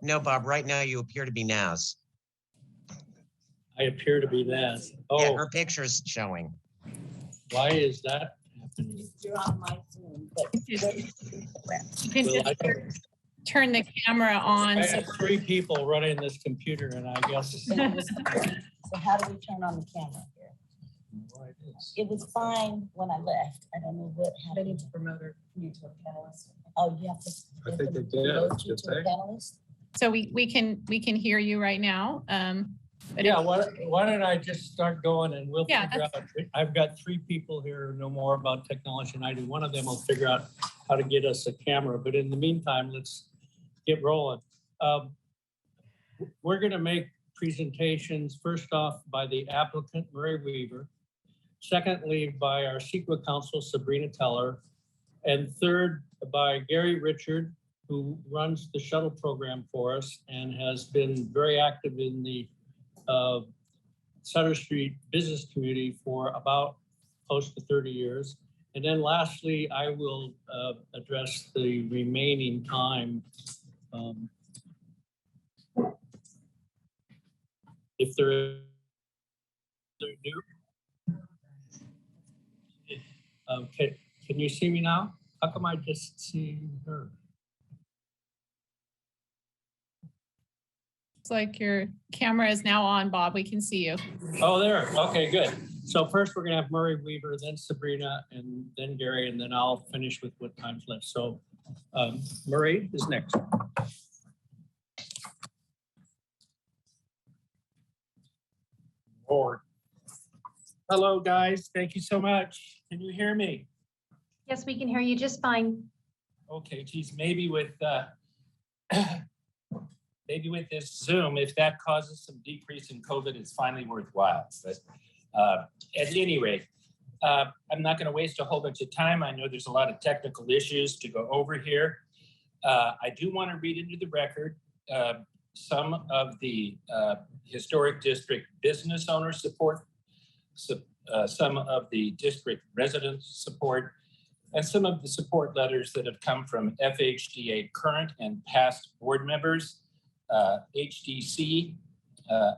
no, Bob, right now you appear to be Naz. I appear to be Naz. Oh, yeah, her picture's showing. Why is that happening? You're on my Zoom, but you can just turn the camera on. I have 3 people running this computer, and I guess. So how do we turn on the camera here? It was fine when I left. I don't know what happened. They need to promote you to a panelist. Oh, you have to. I think they did. Promote you to a panelist. So we can hear you right now. But yeah, why don't I just start going and we'll figure out. I've got 3 people here who know more about technology than I do. One of them will figure out how to get us a camera. But in the meantime, let's get rolling. We're going to make presentations first off by the applicant, Murray Weaver. Secondly, by our CEQA counsel, Sabrina Teller. And third, by Gary Richard, who runs the shuttle program for us and has been very active in the Sutter Street business community for about close to 30 years. And then lastly, I will address the remaining time. If they're new. Okay, can you see me now? How come I just see her? It's like your camera is now on, Bob. We can see you. Oh, there. Okay, good. So first we're going to have Murray Weaver, then Sabrina, and then Gary, and then I'll finish with what time's left. So Murray is next. Lord. Hello, guys. Thank you so much. Can you hear me? Yes, we can hear you just fine. Okay, geez, maybe with this Zoom, if that causes some decrease in COVID, it's finally worthwhile. But at any rate, I'm not going to waste a whole bunch of time. I know there's a lot of technical issues to go over here. I do want to read into the record some of the historic district business owner support, some of the district resident support, and some of the support letters that have come from FHDA current and past board members, HDC,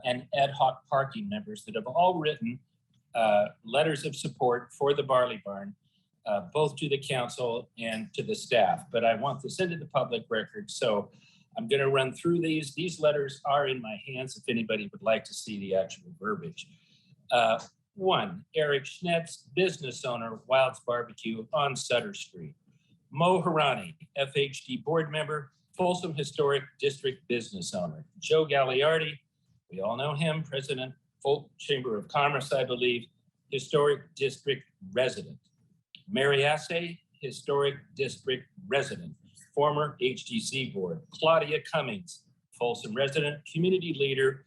and ad hoc parking members that have all written letters of support for the Barley Barn both to the council and to the staff. But I want this into the public record, so I'm going to run through these. These letters are in my hands if anybody would like to see the actual verbiage. 1, Eric Schnetz, business owner, Wilds Barbecue on Sutter Street. Mo Harani, FHD board member, Folsom Historic District business owner. Joe Gagliardi, we all know him, president, Folsom Chamber of Commerce, I believe, Historic District resident. Mary Assay, Historic District resident, former HDC board. Claudia Cummings, Folsom resident, community leader,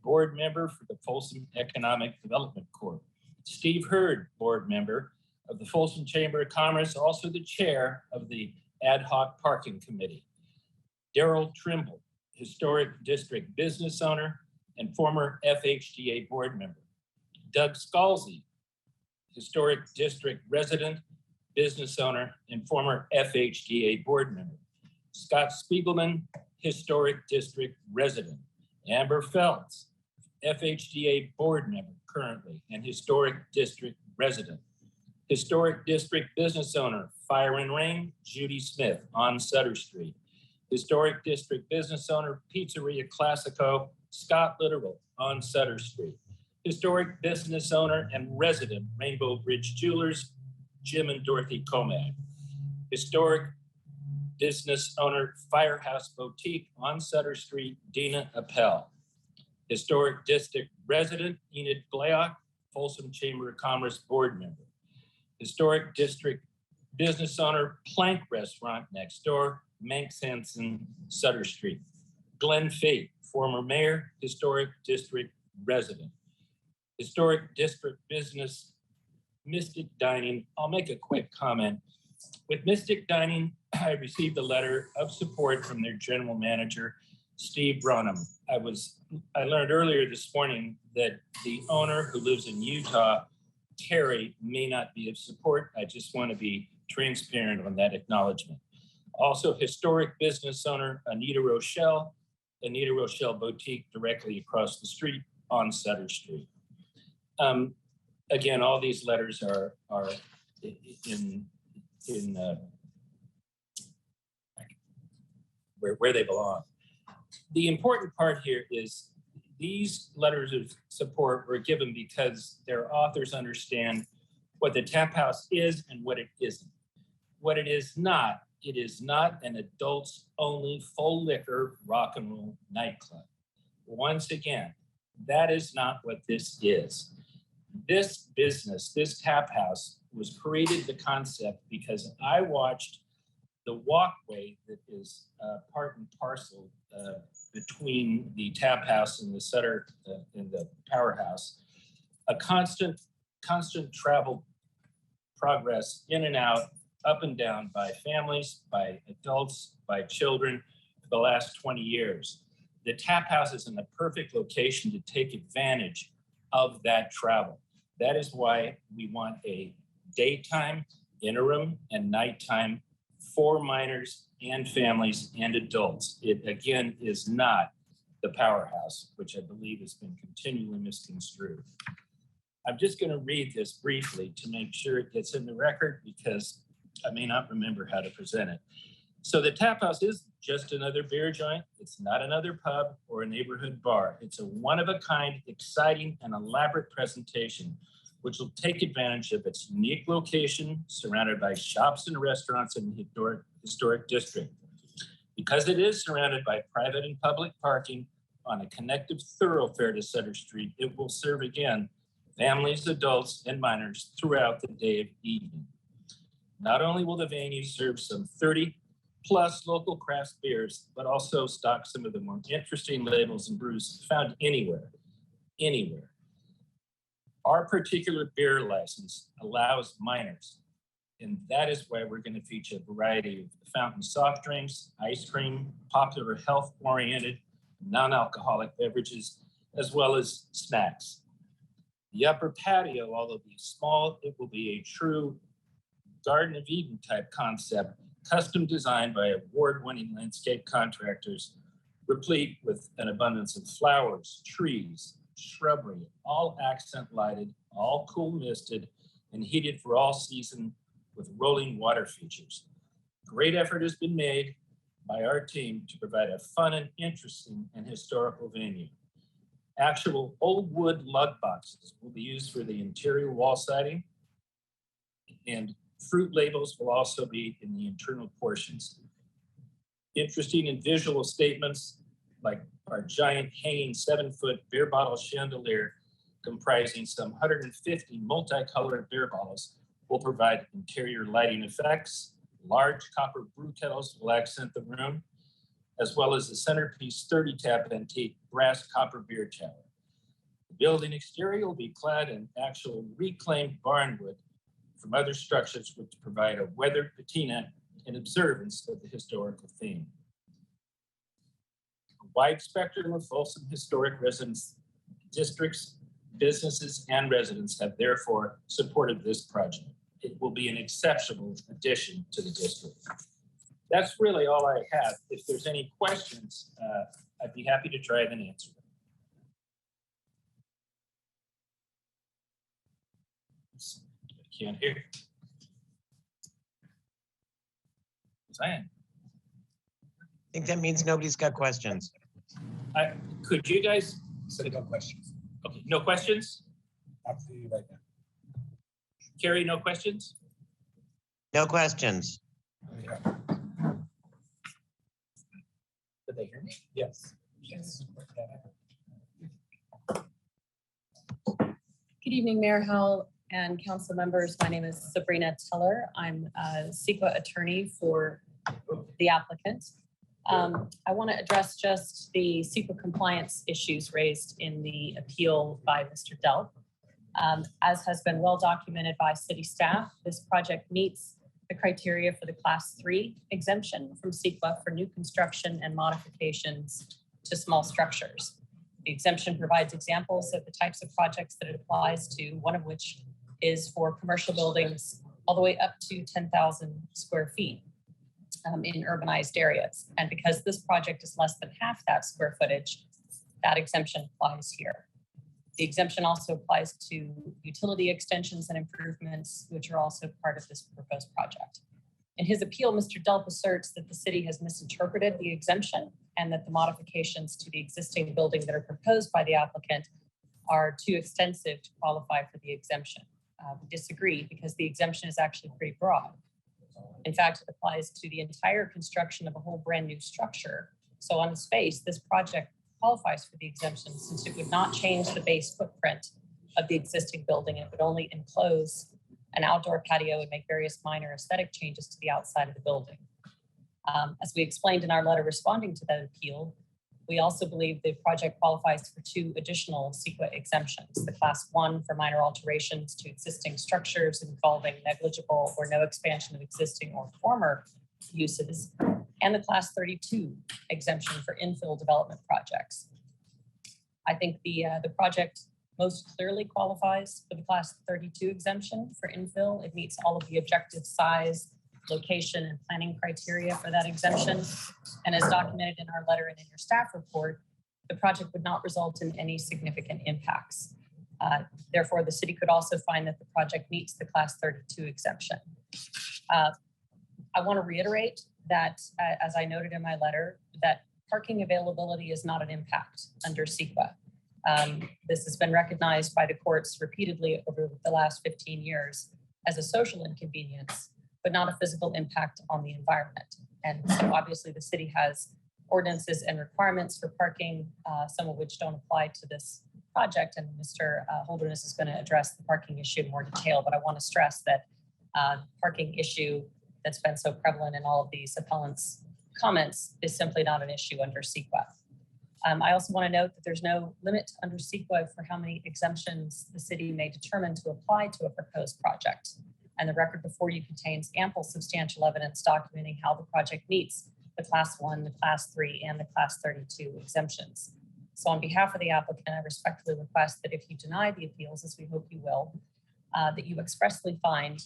board member for the Folsom Economic Development Corp. Steve Hurd, board member of the Folsom Chamber of Commerce, also the chair of the Ad Hoc Parking Committee. Daryl Trimble, Historic District business owner and former FHDA board member. Doug Scalzi, Historic District resident, business owner, and former FHDA board member. Scott Spiegelman, Historic District resident. Amber Feltz, FHDA board member currently and Historic District resident. Historic District business owner, Fire and Rain, Judy Smith on Sutter Street. Historic District business owner, Pizzeria Classico, Scott Litteral on Sutter Street. Historic business owner and resident, Rainbow Bridge Jewelers, Jim and Dorothy Comac. Historic business owner, Firehouse Boutique on Sutter Street, Dina Appel. Historic District resident, Enid Glayock, Folsom Chamber of Commerce board member. Historic District business owner, Plank Restaurant next door, Mank Sanson, Sutter Street. Glenn Fate, former mayor, Historic District resident. Historic District business, Mystic Dining. I'll make a quick comment. With Mystic Dining, I received a letter of support from their general manager, Steve Bronham. I learned earlier this morning that the owner who lives in Utah, Terry, may not be of support. I just want to be transparent on that acknowledgement. Also, historic business owner, Anita Rochelle Boutique directly across the street on Sutter Street. Again, all these letters are in where they belong. The important part here is these letters of support were given because their authors understand what the tap house is and what it isn't. What it is not an adults only full liquor rock and roll nightclub. Once again, that is not what this is. This business, this tap house, was created the concept because I watched the walkway that is part and parcel between the tap house and the Sutter and the powerhouse, a constant travel progress in and out, up and down by families, by adults, by children for the last 20 years. The tap house is in the perfect location to take advantage of that travel. That is why we want a daytime, interim, and nighttime for minors and families and adults. It again is not the powerhouse, which I believe has been continually misconstrued. I'm just going to read this briefly to make sure it gets in the record because I may not remember how to present it. So the tap house is just another beer joint. It's not another pub or a neighborhood bar. It's a one-of-a-kind, exciting, and elaborate presentation, which will take advantage of its unique location, surrounded by shops and restaurants in the historic district. Because it is surrounded by private and public parking on a connective thoroughfare to Sutter Street, it will serve again families, adults, and minors throughout the day of evening. Not only will the venue serve some 30 plus local craft beers, but also stock some of the more interesting labels and brews found anywhere. Our particular beer license allows minors, and that is why we're going to feature a variety of fountain soft drinks, ice cream, popular health-oriented, non-alcoholic beverages, as well as snacks. The upper patio, although be small, it will be a true Garden of Eden type concept, custom designed by award-winning landscape contractors, replete with an abundance of flowers, trees, shrubbery, all accent lighted, all cool misted, and heated for all season with rolling water features. Great effort has been made by our team to provide a fun and interesting and historical venue. Actual old wood lug boxes will be used for the interior wall siding, and fruit labels will also be in the internal portions. Interesting and visual statements like our giant hanging 7-foot beer bottle chandelier comprising some 150 multicolored beer bottles will provide interior lighting effects. Large copper brew kettles will accent the room, as well as the centerpiece 30-tap antique brass copper beer tower. The building exterior will be clad in actual reclaimed barnwood from other structures, which provide a weathered patina in observance of the historical theme. A wide spectrum of Folsom historic residence districts, businesses, and residents have therefore supported this project. It will be an exceptional addition to the district. That's really all I have. If there's any questions, I'd be happy to try and answer them. I can't hear. I think that means nobody's got questions. Could you guys say no questions? Okay, no questions? Absolutely right now. Carrie, no questions? No questions. Did they hear me? Yes. Yes. Good evening, Mayor Howell and council members. My name is Sabrina Teller. I'm a CEQA attorney for the applicant. I want to address just the CEQA compliance issues raised in the appeal by Mr. Delp. As has been well documented by city staff, this project meets the criteria for the Class 3 exemption from CEQA for new construction and modifications to small structures. The exemption provides examples of the types of projects that it applies to, one of which is for commercial buildings all the way up to 10,000 square feet in urbanized areas. And because this project is less than half that square footage, that exemption applies here. The exemption also applies to utility extensions and improvements, which are also part of this proposed project. In his appeal, Mr. Delp asserts that the city has misinterpreted the exemption and that the modifications to the existing building that are proposed by the applicant are too extensive to qualify for the exemption. We disagree because the exemption is actually pretty broad. In fact, it applies to the entire construction of a whole brand new structure. So on its face, this project qualifies for the exemption since it would not change the base footprint of the existing building. It would only enclose an outdoor patio and make various minor aesthetic changes to the outside of the building. As we explained in our letter responding to that appeal, we also believe the project qualifies for 2 additional CEQA exemptions, the Class 1 for minor alterations to existing structures involving negligible or no expansion of existing or former uses, and the Class 32 exemption for infill development projects. I think the project most clearly qualifies for the Class 32 exemption for infill. It meets all of the objective size, location, and planning criteria for that exemption. And as documented in our letter and in your staff report, the project would not result in any significant impacts. Therefore, the city could also find that the project meets the Class 32 exemption. I want to reiterate that, as I noted in my letter, that parking availability is not an impact under CEQA. This has been recognized by the courts repeatedly over the last 15 years as a social inconvenience, but not a physical impact on the environment. And so obviously the city has ordinances and requirements for parking, some of which don't apply to this project. And Mr. Holderness is going to address the parking issue in more detail, but I want to stress that parking issue that's been so prevalent in all of these appellants' comments is simply not an issue under CEQA. I also want to note that there's no limit under CEQA for how many exemptions the city may determine to apply to a proposed project. And the record before you contains ample substantial evidence documenting how the project meets the Class 1, the Class 3, and the Class 32 exemptions. So on behalf of the applicant, I respectfully request that if you deny the appeals, as we hope you will, that you expressly find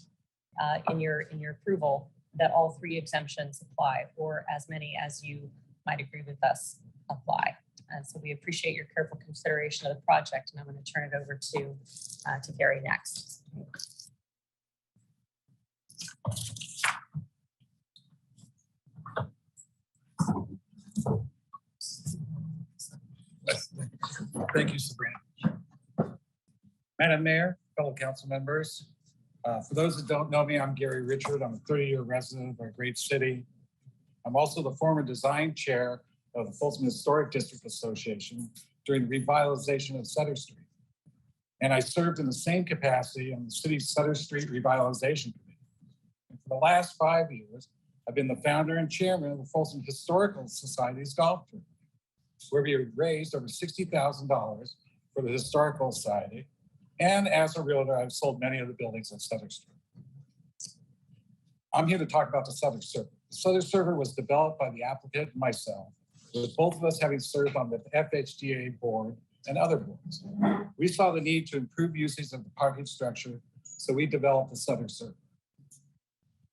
in your approval that all 3 exemptions apply, or as many as you might agree with us apply. And so we appreciate your careful consideration of the project, and I'm going to turn it over to Gary next. Thank you, Sabrina. Madam Mayor, fellow council members, for those that don't know me, I'm Gary Richard. I'm a 30-year resident of our great city. I'm also the former design chair of the Folsom Historic District Association during the revitalization of Sutter Street. And I served in the same capacity on the city's Sutter Street Revitalization Committee. And for the last 5 years, I've been the founder and chairman of the Folsom Historical Society's golf tournament, where we raised over $60,000 for the Historical Society. And as a realtor, I've sold many of the buildings on Sutter Street. I'm here to talk about the Sutter Server. The Sutter Server was developed by the applicant and myself, with both of us having served on the FHDA board and other boards. We saw the need to improve usage of the parking structure, so we developed the Sutter Server.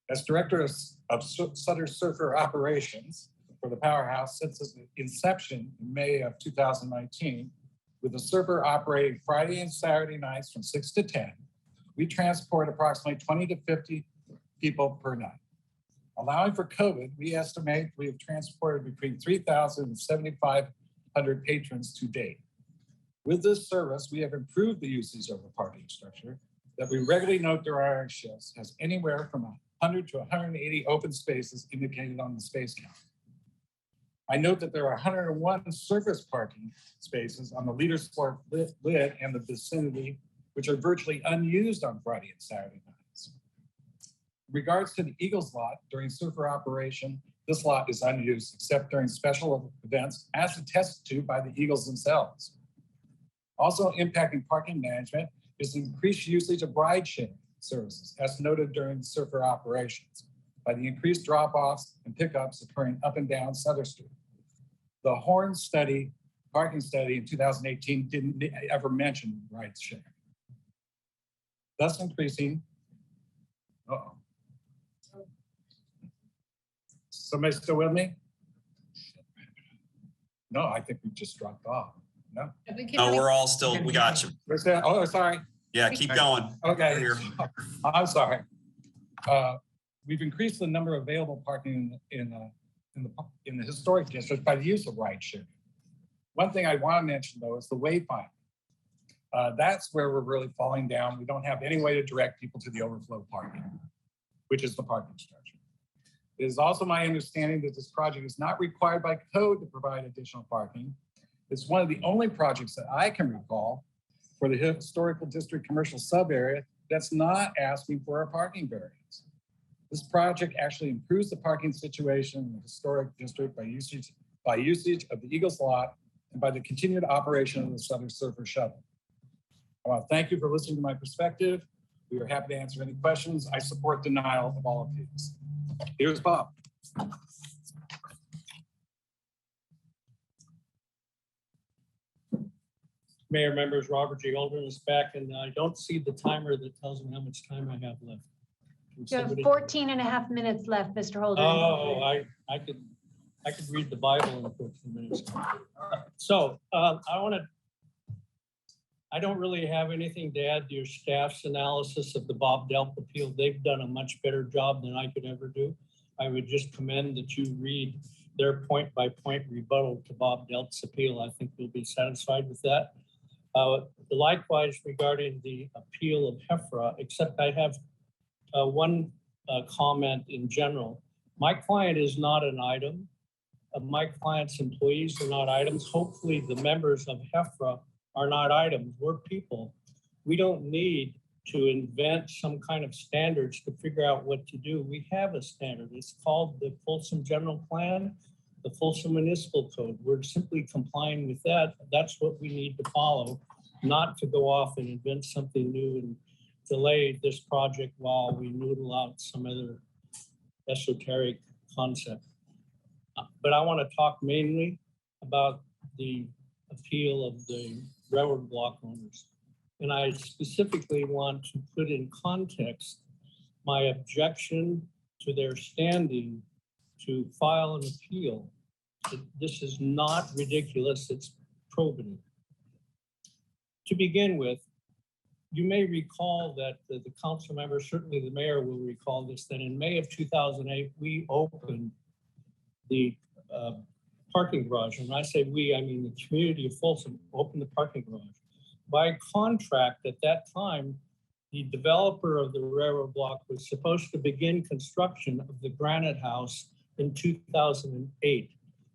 As director of Sutter Server operations for the Powerhouse since its inception in May of 2019, with the server operating Friday and Saturday nights from 6 to 10, we transport approximately 20 to 50 people per night. Allowing for COVID, we estimate we have transported between 3,000 and 7,500 patrons to date. With this service, we have improved the usage of the parking structure that we regularly note during our shifts has anywhere from 100 to 180 open spaces indicated on the space count. I note that there are 101 surface parking spaces on the Leaders Sport lid and the vicinity, which are virtually unused on Friday and Saturday nights. In regards to the Eagles lot, during surfer operation, this lot is unused except during special events as attested to by the Eagles themselves. Also impacting parking management is the increased usage of ride-sharing services, as noted during surfer operations, by the increased drop-offs and pickups occurring up and down Sutter Street. The Horn study, parking study in 2018 didn't ever mention ride sharing, thus increasing. Uh-oh. Somebody still with me? No, I think we just dropped off. No? No, we're all still, we got you. Oh, sorry. Yeah, keep going. Okay, I'm sorry. We've increased the number of available parking in the historic district by the use of ride sharing. One thing I want to mention though is the wayfinding. That's where we're really falling down. We don't have any way to direct people to the overflow parking, which is the parking structure. It is also my understanding that this project is not required by code to provide additional parking. It's one of the only projects that I can recall for the historical district commercial sub area that's not asking for a parking variance. This project actually improves the parking situation in the historic district by usage of the Eagles lot and by the continued operation of the Southern Surfer Shuttle. I want to thank you for listening to my perspective. We are happy to answer any questions. I support denial of all of these. Here's Bob. Mayor, members, Robert G. Aldrin is back, and I don't see the timer that tells me how much time I have left. You have 14 and a half minutes left, Mr. Holder. Oh, I could read the Bible in 14 minutes. So I don't really have anything to add to your staff's analysis of the Bob Delp appeal. They've done a much better job than I could ever do. I would just commend that you read their point-by-point rebuttal to Bob Delp's appeal. I think you'll be satisfied with that. Likewise, regarding the appeal of HEFRA, except I have one comment in general. My client is not an item. My client's employees are not items. Hopefully the members of HEFRA are not items. We're people. We don't need to invent some kind of standards to figure out what to do. We have a standard. It's called the Folsom General Plan, the Folsom Municipal Code. We're simply complying with that. That's what we need to follow, not to go off and invent something new and delay this project while we noodle out some other esoteric concept. But I want to talk mainly about the appeal of the railroad block owners. And I specifically want to put in context my objection to their standing to file an appeal. This is not ridiculous, it's probative. To begin with, You may recall that the council members, certainly the mayor will recall this, that in May of 2008, we opened the parking garage. And when I say we, I mean the community of Folsom opened the parking garage. By contract at that time, the developer of the railroad block was supposed to begin construction of the Granite House in 2008.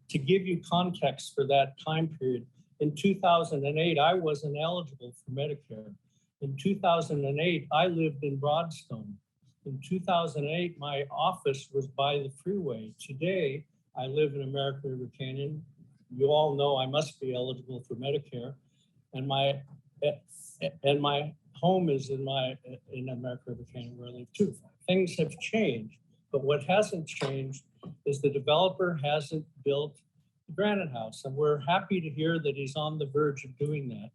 To give you context for that time period, in 2008, I wasn't eligible for Medicare. In 2008, I lived in Broadstone. In 2008, my office was by the freeway. Today, I live in American River Canyon. You all know I must be eligible for Medicare. And my home is in American River Canyon where I live too. Things have changed, but what hasn't changed is the developer hasn't built the Granite House. And we're happy to hear that he's on the verge of doing that.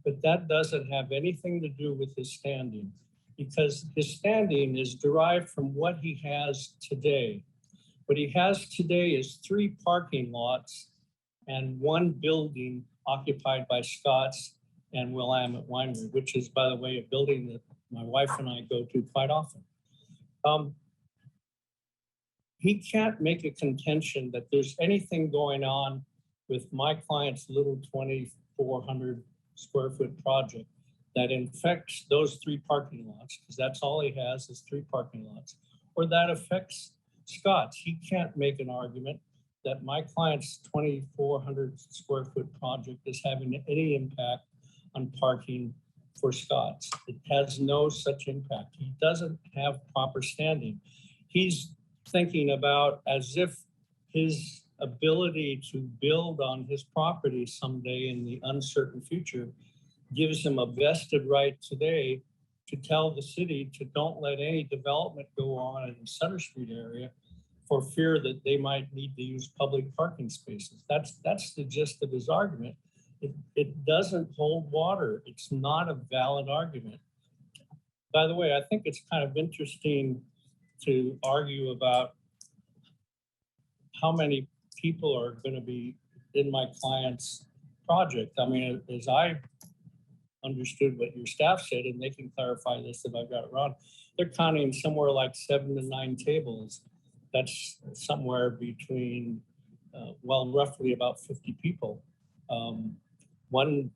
But that doesn't have anything to do with his standing, because his standing is derived from what he has today. What he has today is 3 parking lots and 1 building occupied by Scott's and Willamette Winery, which is, by the way, a building that my wife and I go to quite often. He can't make a contention that there's anything going on with my client's little 2,400 square foot project that infects those 3 parking lots, because that's all he has is 3 parking lots, or that affects Scott's. He can't make an argument that my client's 2,400 square foot project is having any impact on parking for Scott's. It has no such impact. He doesn't have proper standing. He's thinking about as if his ability to build on his property someday in the uncertain future gives him a vested right today to tell the city to don't let any development go on in the Sutter Street area for fear that they might need to use public parking spaces. That's the gist of his argument. It doesn't hold water. It's not a valid argument. By the way, I think it's kind of interesting to argue about how many people are going to be in my client's project. I mean, as I understood what your staff said, and they can clarify this if I've got it wrong, they're counting somewhere like 7 to 9 tables. That's somewhere between, roughly about 50 people. One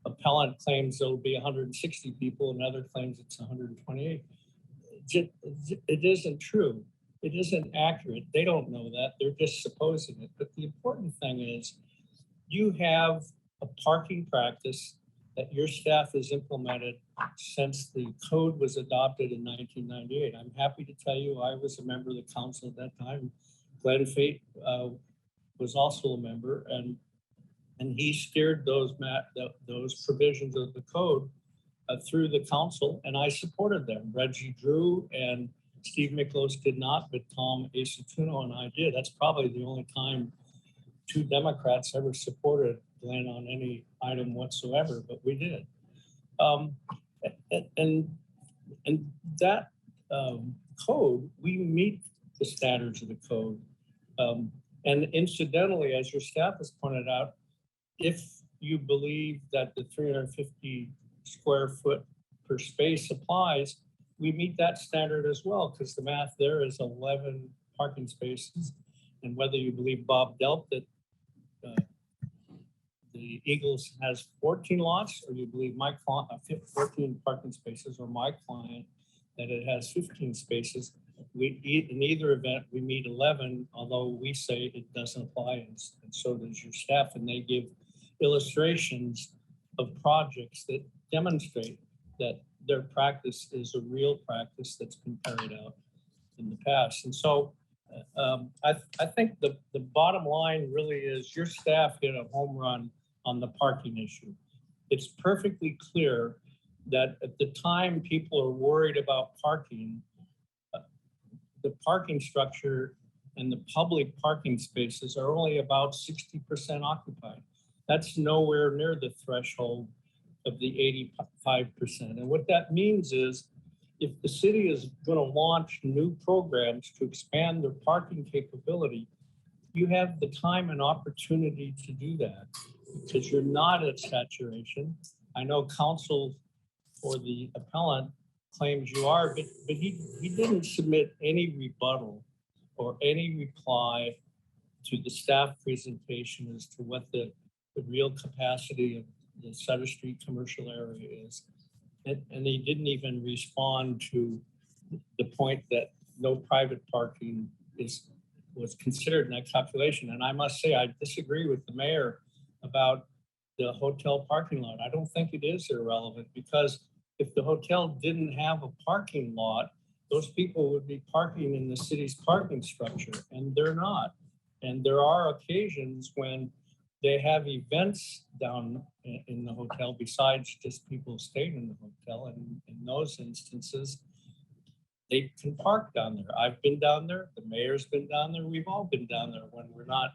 appellant claims there'll be 160 people, another claims it's 128. It isn't true. It isn't accurate. They don't know that. They're just supposing it. But the important thing is you have a parking practice that your staff has implemented since the code was adopted in 1998. I'm happy to tell you I was a member of the council at that time. Glenn Fate was also a member, and he steered those provisions of the code through the council, and I supported them. Reggie Drew and Steve Miklos did not, but Tom Acituno and I did. That's probably the only time 2 Democrats ever supported Glenn on any item whatsoever, but we did. And that code, we meet the standards of the code. And incidentally, as your staff has pointed out, if you believe that the 350 square foot per space applies, we meet that standard as well, because the math there is 11 parking spaces. And whether you believe Bob Delp that the Eagles has 14 lots, or you believe my client 14 parking spaces, or my client that it has 15 spaces, in either event we meet 11, although we say it doesn't apply, and so does your staff, and they give illustrations of projects that demonstrate that their practice is a real practice that's been carried out in the past. And so I think the bottom line really is your staff hit a home run on the parking issue. It's perfectly clear that at the time people are worried about parking, the parking structure and the public parking spaces are only about 60% occupied. That's nowhere near the threshold of the 85%. And what that means is if the city is going to launch new programs to expand their parking capability, you have the time and opportunity to do that because you're not at saturation. I know council or the appellant claims you are, but he didn't submit any rebuttal or any reply to the staff presentation as to what the real capacity of the Sutter Street commercial area is. And he didn't even respond to the point that no private parking was considered in that calculation. And I must say, I disagree with the mayor about the hotel parking lot. I don't think it is irrelevant, because if the hotel didn't have a parking lot, those people would be parking in the city's parking structure, and they're not. And there are occasions when they have events down in the hotel besides just people staying in the hotel. And in those instances, they can park down there. I've been down there. The mayor's been down there. We've all been down there when we're not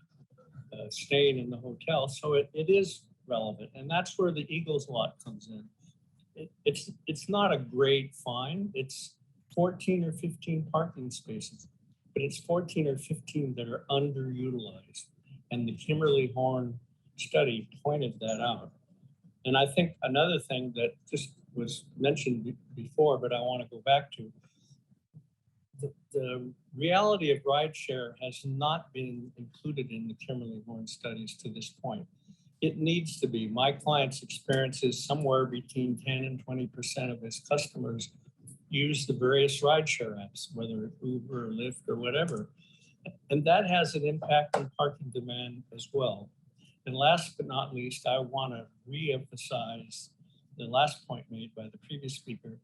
staying in the hotel. So it is relevant. And that's where the Eagles lot comes in. It's not a great find. It's 14 or 15 parking spaces, but it's 14 or 15 that are underutilized. And the Kimberly Horn study pointed that out. And I think another thing that just was mentioned before, but I want to go back to, the reality of rideshare has not been included in the Kimberly Horn studies to this point. It needs to be. My client's experience is somewhere between 10 and 20% of his customers use the various rideshare apps, whether it's Uber or Lyft or whatever. And that has an impact on parking demand as well. And last but not least, I want to re-emphasize the last point made by the previous speaker.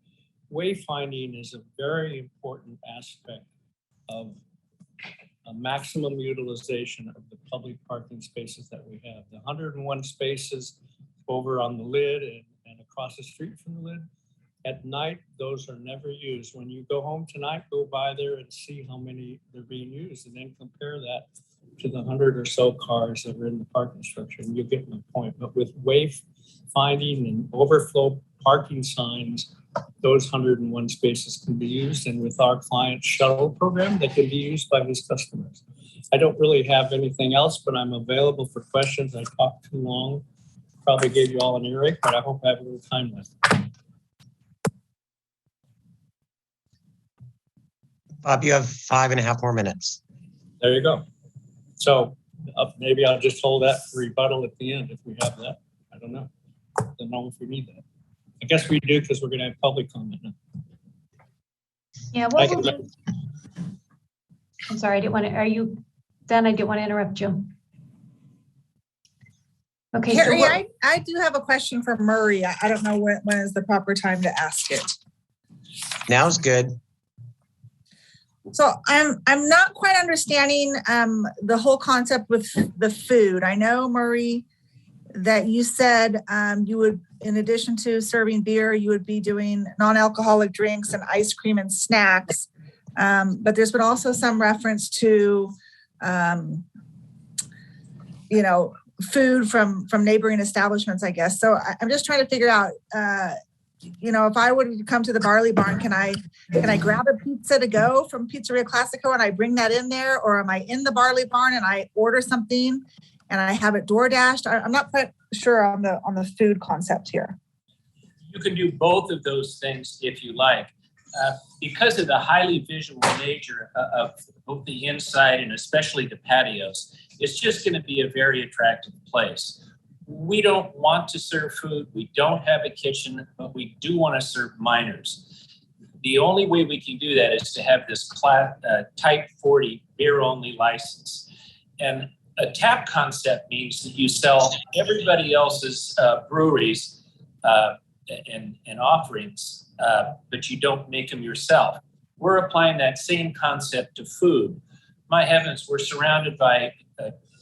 Wayfinding is a very important aspect of a maximum utilization of the public parking spaces that we have. The 101 spaces over on the lid and across the street from the lid, at night, those are never used. When you go home tonight, go by there and see how many they're being used, and then compare that to the 100 or so cars that are in the parking structure, and you get my point. But with wayfinding and overflow parking signs, those 101 spaces can be used, and with our client shuttle program, they can be used by his customers. I don't really have anything else, but I'm available for questions. I talked too long, probably gave you all an earache, but I hope I have a little time left. Bob, you have 5.5 more minutes. There you go. So maybe I'll just hold that for rebuttal at the end if we have that. I don't know. I don't know if we need that. I guess we do, because we're going to have public comment now. Yeah, what we'll do. I'm sorry, I didn't want to, are you done? I didn't want to interrupt you. Okay, Carrie, so I do have a question for Murray. I don't know when is the proper time to ask it. Now's good. So I'm not quite understanding the whole concept with the food. I know, Murray, that you said you would, in addition to serving beer, you would be doing non-alcoholic drinks and ice cream and snacks. But there's been also some reference to, food from neighboring establishments, I guess. So I'm just trying to figure out, if I would come to the Barley Barn, can I grab a pizza to go from Pizzeria Classico and I bring that in there? Or am I in the Barley Barn and I order something and I have it door dashed? I'm not quite sure on the food concept here. You can do both of those things if you like. Because of the highly visual nature of both the inside and especially the patios, it's just going to be a very attractive place. We don't want to serve food. We don't have a kitchen, but we do want to serve minors. The only way we can do that is to have this Type 40 beer-only license. And a tap concept means that you sell everybody else's breweries and offerings, but you don't make them yourself. We're applying that same concept to food. My heavens, we're surrounded by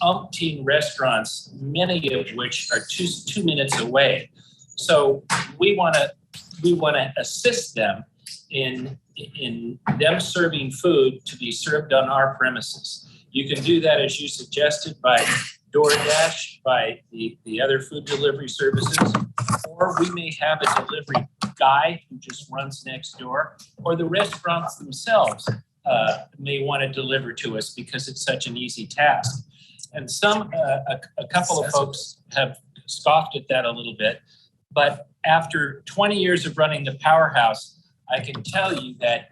umpteen restaurants, many of which are two minutes away. So we want to assist them in them serving food to be served on our premises. You can do that, as you suggested, by DoorDash, by the other food delivery services, or we may have a delivery guy who just runs next door, or the restaurants themselves may want to deliver to us because it's such an easy task. And a couple of folks have scoffed at that a little bit. But after 20 years of running the Powerhouse, I can tell you that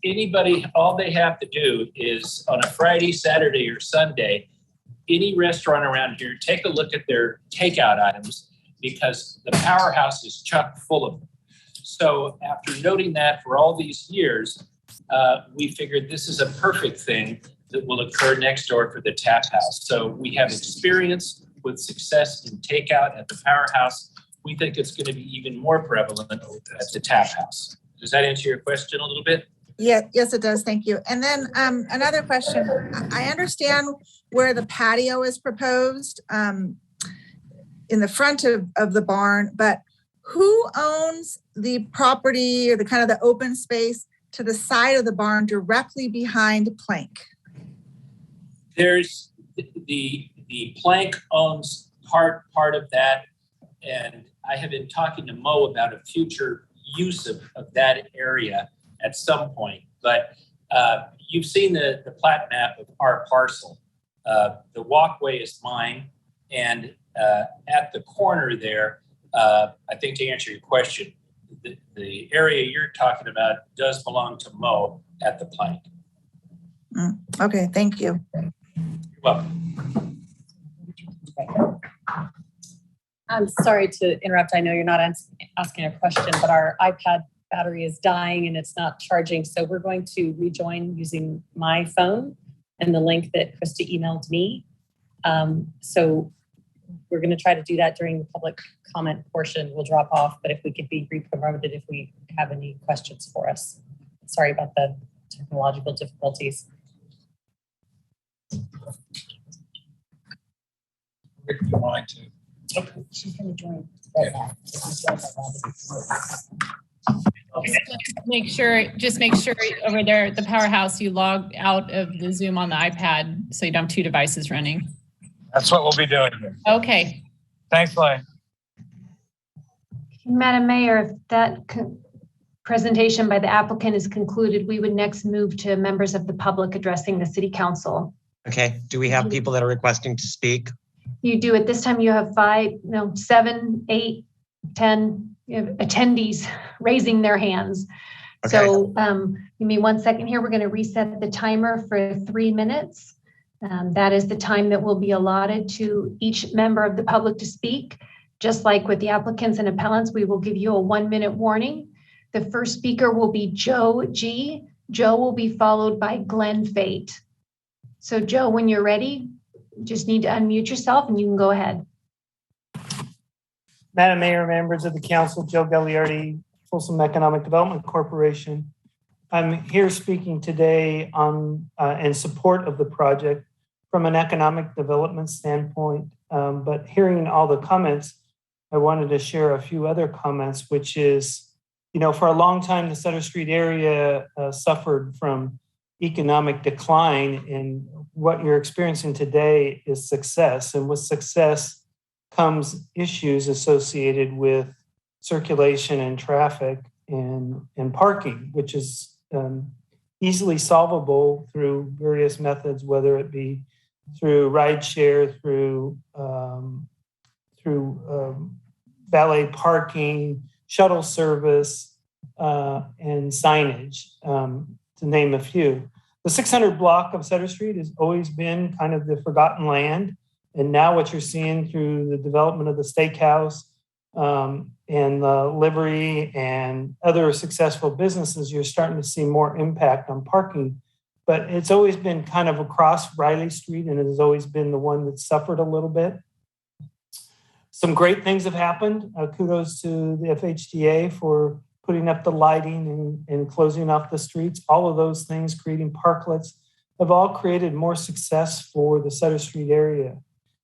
anybody, all they have to do is on a Friday, Saturday, or Sunday, any restaurant around here, take a look at their takeout items because the Powerhouse is chock full of them. So after noting that for all these years, we figured this is a perfect thing that will occur next door for the Tap House. So we have experience with success in takeout at the Powerhouse. We think it's going to be even more prevalent at the Tap House. Does that answer your question a little bit? Yeah, yes, it does. Thank you. And then another question. I understand where the patio is proposed in the front of the barn, but who owns the property or the kind of the open space to the side of the barn directly behind Plank? There's the Plank owns part of that, and I have been talking to Mo about a future use of that area at some point. But you've seen the plat map of our parcel. The walkway is mine, and at the corner there, I think to answer your question, the area you're talking about does belong to Mo at the Plank. Okay, thank you. You're welcome. I'm sorry to interrupt. I know you're not asking a question, but our iPad battery is dying and it's not charging. So we're going to rejoin using my phone and the link that Krista emailed me. So we're going to try to do that during the public comment portion. We'll drop off, but if we could be re-promoted if we have any questions for us. Sorry about the technological difficulties. Rick, do you mind to? She's going to join. Just make sure over there at the Powerhouse you log out of the Zoom on the iPad so you don't have two devices running. That's what we'll be doing here. Okay. Thanks, Clay. Madam Mayor, if that presentation by the applicant is concluded, we would next move to members of the public addressing the City Council. Okay, do we have people that are requesting to speak? You do. At this time, you have 7, 8, 10 attendees raising their hands. Okay. So give me 1 second here. We're going to reset the timer for 3 minutes. That is the time that will be allotted to each member of the public to speak. Just like with the applicants and appellants, we will give you a 1-minute warning. The first speaker will be Joe G. Joe will be followed by Glenn Fate. So Joe, when you're ready, just need to unmute yourself and you can go ahead. Madam Mayor, members of the council, Joe Gagliardi, Folsom Economic Development Corporation. I'm here speaking today on in support of the project from an economic development standpoint. But hearing all the comments, I wanted to share a few other comments, which is, for a long time, the Sutter Street area suffered from economic decline, and what you're experiencing today is success. And with success comes issues associated with circulation and traffic and parking, which is easily solvable through various methods, whether it be through rideshare, through valet parking, shuttle service, and signage, to name a few. The 600 block of Sutter Street has always been kind of the forgotten land. And now what you're seeing through the development of the steakhouse and the livery and other successful businesses, you're starting to see more impact on parking. But it's always been kind of across Riley Street, and it has always been the one that suffered a little bit. Some great things have happened. Kudos to the FHDA for putting up the lighting and closing off the streets. All of those things, creating parklets, have all created more success for the Sutter Street area.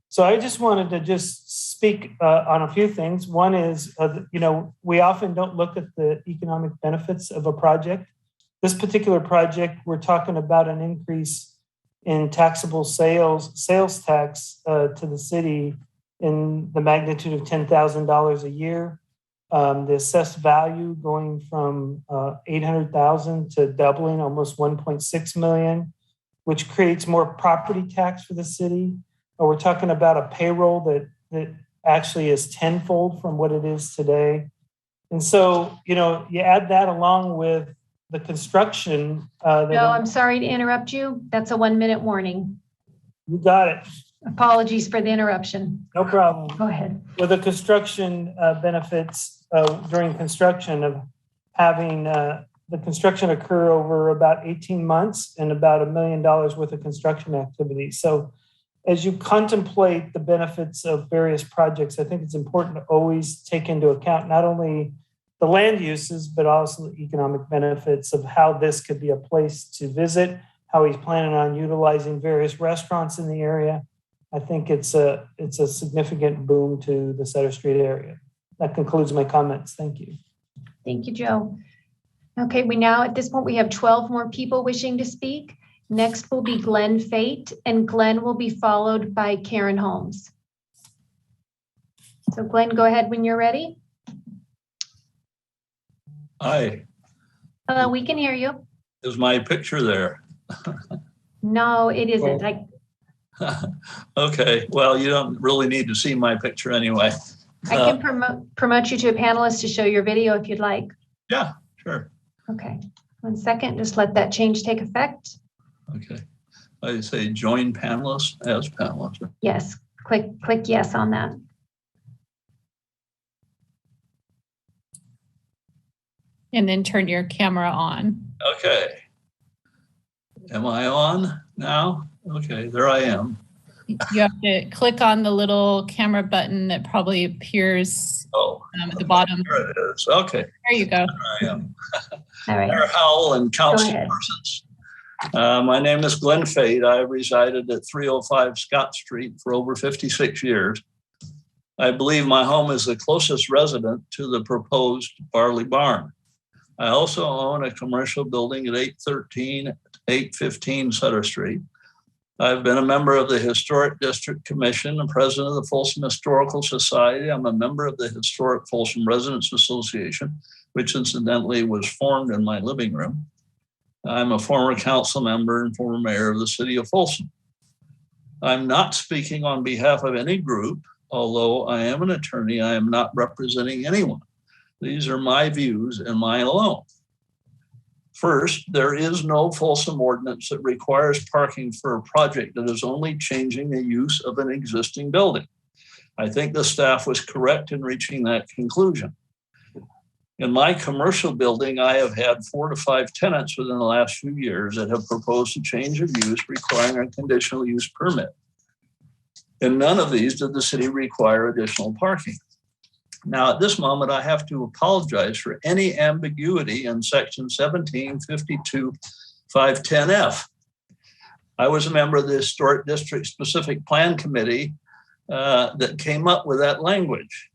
So I just wanted to just speak on a few things. One is, we often don't look at the economic benefits of a project. This particular project, we're talking about an increase in taxable sales tax to the city in the magnitude of $10,000 a year. The assessed value going from $800,000 to doubling, almost $1.6 million, which creates more property tax for the city. We're talking about a payroll that actually is tenfold from what it is today. And so, you know, you add that along with the construction. No, I'm sorry to interrupt you. That's a 1-minute warning. You got it. Apologies for the interruption. No problem. Go ahead. With the construction benefits during construction of having the construction occur over about 18 months and about $1 million worth of construction activity. So as you contemplate the benefits of various projects, I think it's important to always take into account not only the land uses, but also the economic benefits of how this could be a place to visit, how he's planning on utilizing various restaurants in the area. I think it's a significant boom to the Sutter Street area. That concludes my comments. Thank you. Thank you, Joe. Okay, at this point, we have 12 more people wishing to speak. Next will be Glenn Fate, and Glenn will be followed by Karen Holmes. So Glenn, go ahead when you're ready. Hi. Hello, we can hear you. Is my picture there? No, it isn't. Okay, well, you don't really need to see my picture anyway. I can promote you to a panelist to show your video if you'd like. Yeah, sure. Okay, 1 second, just let that change take effect. Okay, I say join panelist as panelist. Yes, click yes on that. And then turn your camera on. Okay. Am I on now? Okay, there I am. You have to click on the little camera button that probably appears at the bottom. There it is. Okay. There you go. There I am. All right. Mayor Howell and council persons. My name is Glenn Fate. I resided at 305 Scott Street for over 56 years. I believe my home is the closest resident to the proposed Barley Barn. I also own a commercial building at 815 Sutter Street. I've been a member of the Historic District Commission and president of the Folsom Historical Society. I'm a member of the Historic Folsom Residents Association, which incidentally was formed in my living room. I'm a former council member and former mayor of the city of Folsom. I'm not speaking on behalf of any group, although I am an attorney. I am not representing anyone. These are my views and mine alone. First, there is no Folsom ordinance that requires parking for a project that is only changing the use of an existing building. I think the staff was correct in reaching that conclusion. In my commercial building, I have had 4 to 5 tenants within the last few years that have proposed a change of use requiring a conditional use permit. In none of these did the city require additional parking. Now, at this moment, I have to apologize for any ambiguity in section 1752.510F. I was a member of the Historic District Specific Plan Committee that came up with that language.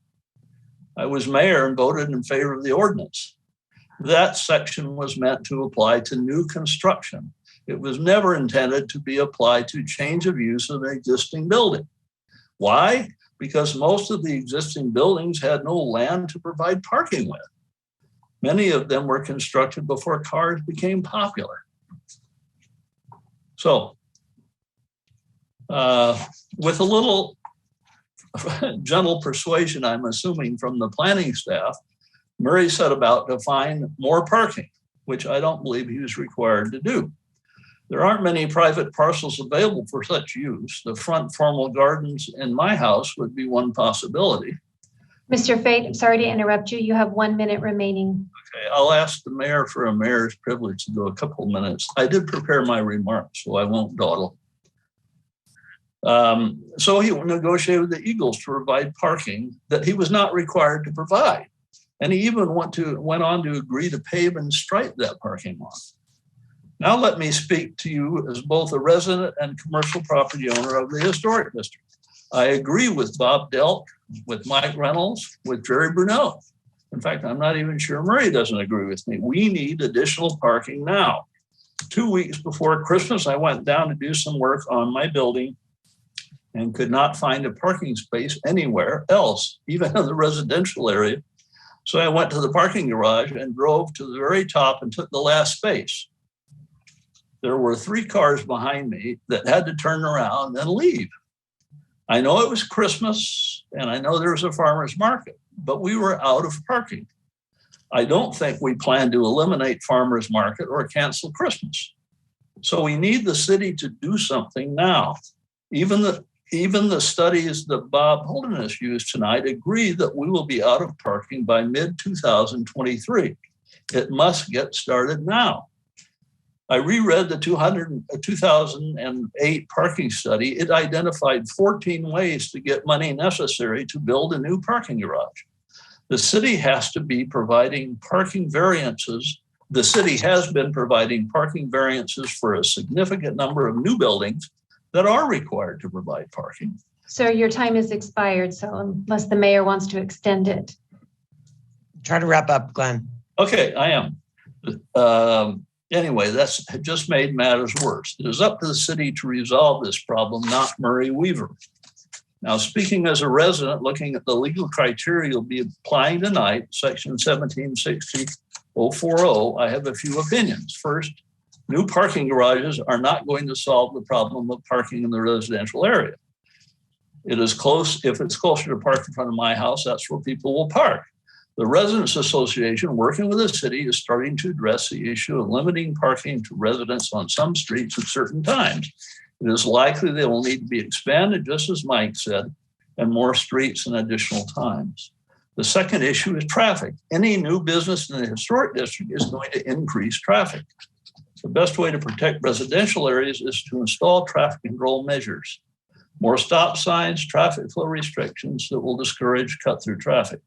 I was mayor and voted in favor of the ordinance. That section was meant to apply to new construction. It was never intended to be applied to change of use of an existing building. Why? Because most of the existing buildings had no land to provide parking with. Many of them were constructed before cars became popular. So, with a little gentle persuasion, I'm assuming, from the planning staff, Murray set about to find more parking, which I don't believe he was required to do. There aren't many private parcels available for such use. The front formal gardens in my house would be one possibility. Mr. Fate, I'm sorry to interrupt you. You have 1 minute remaining. Okay, I'll ask the mayor for a mayor's privilege to go a couple minutes. I did prepare my remarks, so I won't dawdle. So he negotiated with the Eagles to provide parking that he was not required to provide. And he even went on to agree to pave and stripe that parking lot. Now let me speak to you as both a resident and commercial property owner of the Historic District. I agree with Bob Delk, with Mike Reynolds, with Jerry Brunel. In fact, I'm not even sure Murray doesn't agree with me. We need additional parking now. 2 weeks before Christmas, I went down to do some work on my building and could not find a parking space anywhere else, even in the residential area. So I went to the parking garage and drove to the very top and took the last space. There were 3 cars behind me that had to turn around and leave. I know it was Christmas and I know there was a farmer's market, but we were out of parking. I don't think we plan to eliminate farmer's market or cancel Christmas. So we need the city to do something now. Even the studies that Bob Holderness used tonight agree that we will be out of parking by mid-2023. It must get started now. I reread the 2008 parking study. It identified 14 ways to get money necessary to build a new parking garage. The city has to be providing parking variances. The city has been providing parking variances for a significant number of new buildings that are required to provide parking. Sir, your time has expired, so unless the mayor wants to extend it. Try to wrap up, Glenn. Okay, I am. Anyway, that's just made matters worse. It is up to the city to resolve this problem, not Murray Weaver. Now, speaking as a resident, looking at the legal criteria you'll be applying tonight, section 1760.040, I have a few opinions. First, new parking garages are not going to solve the problem of parking in the residential area. It is close, if it's closer to park in front of my house, that's where people will park. The Residents Association, working with the city, is starting to address the issue of limiting parking to residents on some streets at certain times. It is likely they will need to be expanded, just as Mike said, and more streets and additional times. The second issue is traffic. Any new business in the historic district is going to increase traffic. The best way to protect residential areas is to install traffic control measures. More stop signs, traffic flow restrictions that will discourage cut-through traffic.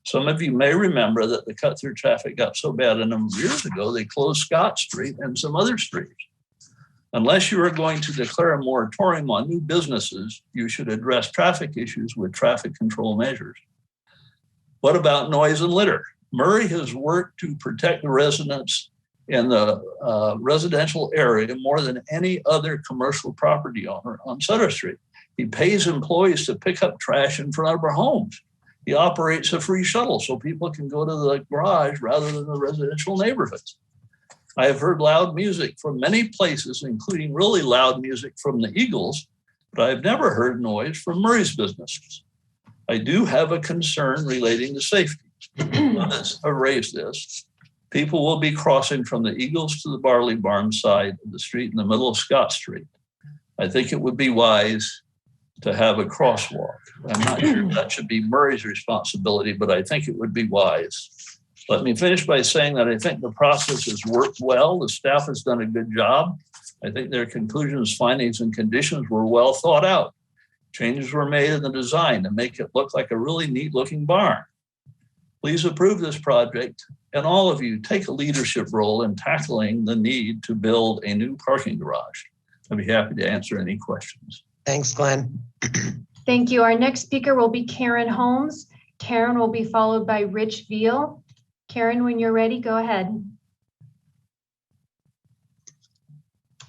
Some of you may remember that the cut-through traffic got so bad a number of years ago, they closed Scott Street and some other streets. Unless you are going to declare a moratorium on new businesses, you should address traffic issues with traffic control measures. What about noise and litter? Murray has worked to protect the residents in the residential area more than any other commercial property owner on Sutter Street. He pays employees to pick up trash in front of our homes. He operates a free shuttle so people can go to the garage rather than the residential neighborhoods. I have heard loud music from many places, including really loud music from the Eagles, but I've never heard noise from Murray's businesses. I do have a concern relating to safety. Others have raised this. People will be crossing from the Eagles to the Barley Barn side of the street in the middle of Scott Street. I think it would be wise to have a crosswalk. I'm not sure that should be Murray's responsibility, but I think it would be wise. Let me finish by saying that I think the process has worked well. The staff has done a good job. I think their conclusions, findings, and conditions were well thought out. Changes were made in the design to make it look like a really neat looking barn. Please approve this project, and all of you take a leadership role in tackling the need to build a new parking garage. I'd be happy to answer any questions. Thanks, Glenn. Thank you. Our next speaker will be Karen Holmes. Karen will be followed by Rich Veal. Karen, when you're ready, go ahead.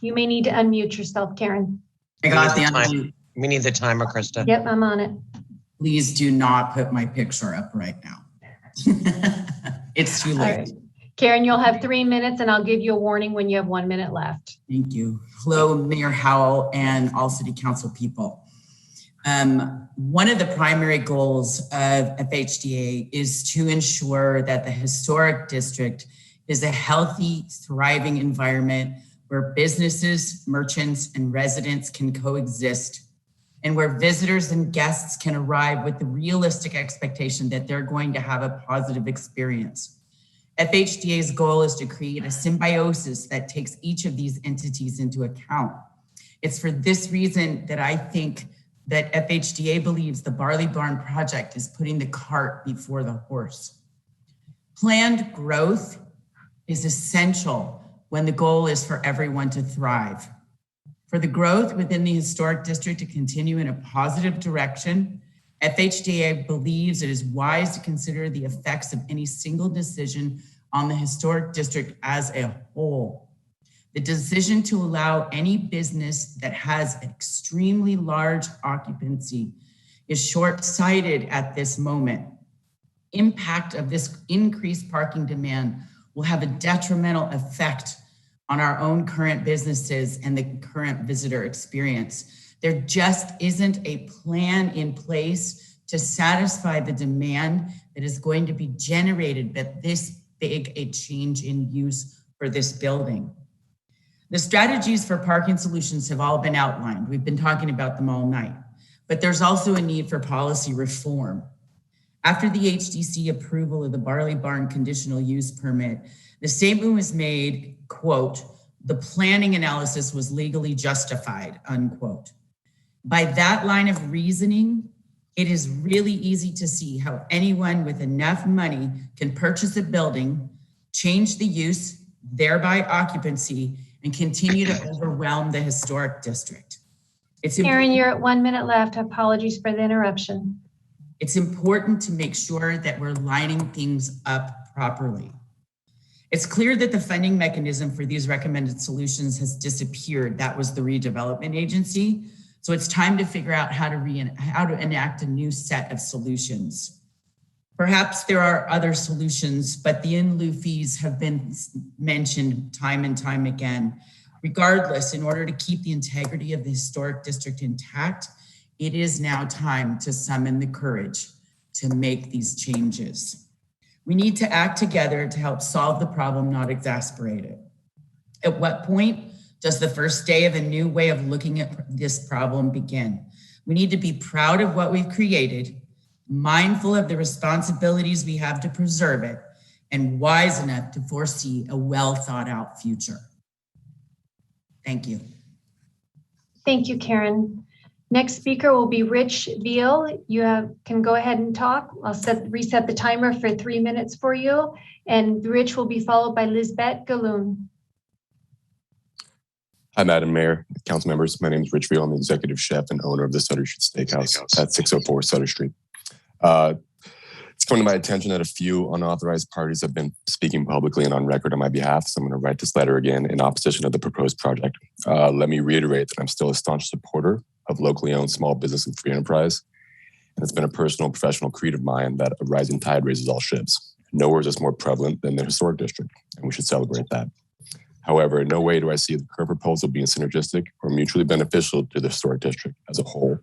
You may need to unmute yourself, Karen. I got the unmute. We need the timer, Krista. Yep, I'm on it. Please do not put my picture up right now. It's too late. Right. Karen, you'll have 3 minutes and I'll give you a warning when you have 1 minute left. Thank you. Hello, Mayor Howell and all City Council people. One of the primary goals of FHDA is to ensure that the historic district is a healthy, thriving environment where businesses, merchants, and residents can coexist, and where visitors and guests can arrive with the realistic expectation that they're going to have a positive experience. FHDA's goal is to create a symbiosis that takes each of these entities into account. It's for this reason that I think that FHDA believes the Barley Barn project is putting the cart before the horse. Planned growth is essential when the goal is for everyone to thrive. For the growth within the historic district to continue in a positive direction, FHDA believes it is wise to consider the effects of any single decision on the historic district as a whole. The decision to allow any business that has extremely large occupancy is short-sighted at this moment. Impact of this increased parking demand will have a detrimental effect on our own current businesses and the current visitor experience. There just isn't a plan in place to satisfy the demand that is going to be generated by this big a change in use for this building. The strategies for parking solutions have all been outlined. We've been talking about them all night, but there's also a need for policy reform. After the HDC approval of the Barley Barn conditional use permit, the statement was made, quote, "The planning analysis was legally justified," unquote. By that line of reasoning, it is really easy to see how anyone with enough money can purchase a building, change the use, thereby occupancy, and continue to overwhelm the historic district. Karen, you're at 1 minute left. Apologies for the interruption. It's important to make sure that we're lining things up properly. It's clear that the funding mechanism for these recommended solutions has disappeared. That was the redevelopment agency. So it's time to figure out how to enact a new set of solutions. Perhaps there are other solutions, but the in-lieu fees have been mentioned time and time again. Regardless, in order to keep the integrity of the historic district intact, it is now time to summon the courage to make these changes. We need to act together to help solve the problem, not exasperate it. At what point does the first day of a new way of looking at this problem begin? We need to be proud of what we've created, mindful of the responsibilities we have to preserve it, and wise enough to foresee a well thought out future. Thank you. Thank you, Karen. Next speaker will be Rich Veal. You can go ahead and talk. I'll reset the timer for 3 minutes for you. And Rich will be followed by Lisbeth Galoon. Hi, Madam Mayor, council members. My name is Rich Veal. I'm the executive chef and owner of the Sutter Street Steakhouse at 604 Sutter Street. It's come to my attention that a few unauthorized parties have been speaking publicly and on record on my behalf, so I'm going to write this letter again in opposition of the proposed project. Let me reiterate that I'm still a staunch supporter of locally owned small business and free enterprise, and it's been a personal and professional creed of mine that a rising tide raises all ships. Nowhere is this more prevalent than the historic district, and we should celebrate that. However, in no way do I see the current proposal being synergistic or mutually beneficial to the historic district as a whole.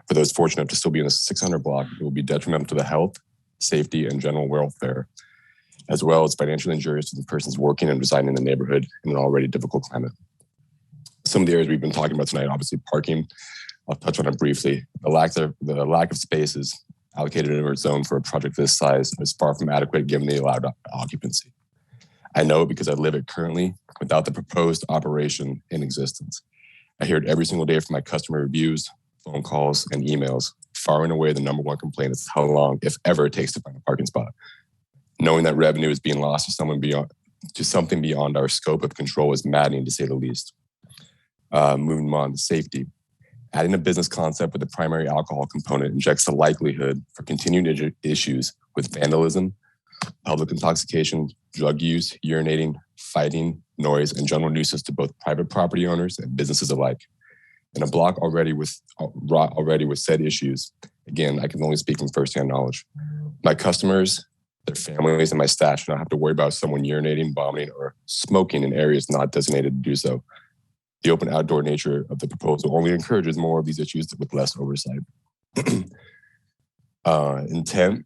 For those fortunate to still be in the 600 block, it will be detrimental to the health, safety, and general welfare, as well as financially injurious to the persons working and residing in the neighborhood in an already difficult climate. Some of the areas we've been talking about tonight, obviously parking, I'll touch on it briefly. The lack of spaces allocated in our zone for a project this size is far from adequate given the allowed occupancy. I know it because I live it currently without the proposed operation in existence. I hear it every single day from my customer reviews, phone calls, and emails. Far and away, the number one complaint is how long, if ever, it takes to find a parking spot. Knowing that revenue is being lost to something beyond our scope of control is maddening, to say the least. Moving on to safety. Adding a business concept with a primary alcohol component injects the likelihood for continued issues with vandalism, public intoxication, drug use, urinating, fighting, noise, and general nuisance to both private property owners and businesses alike. In a block already with said issues, again, I can only speak from firsthand knowledge. My customers, their families, and my staff should not have to worry about someone urinating, vomiting, or smoking in areas not designated to do so. The open outdoor nature of the proposal only encourages more of these issues with less oversight. Intent,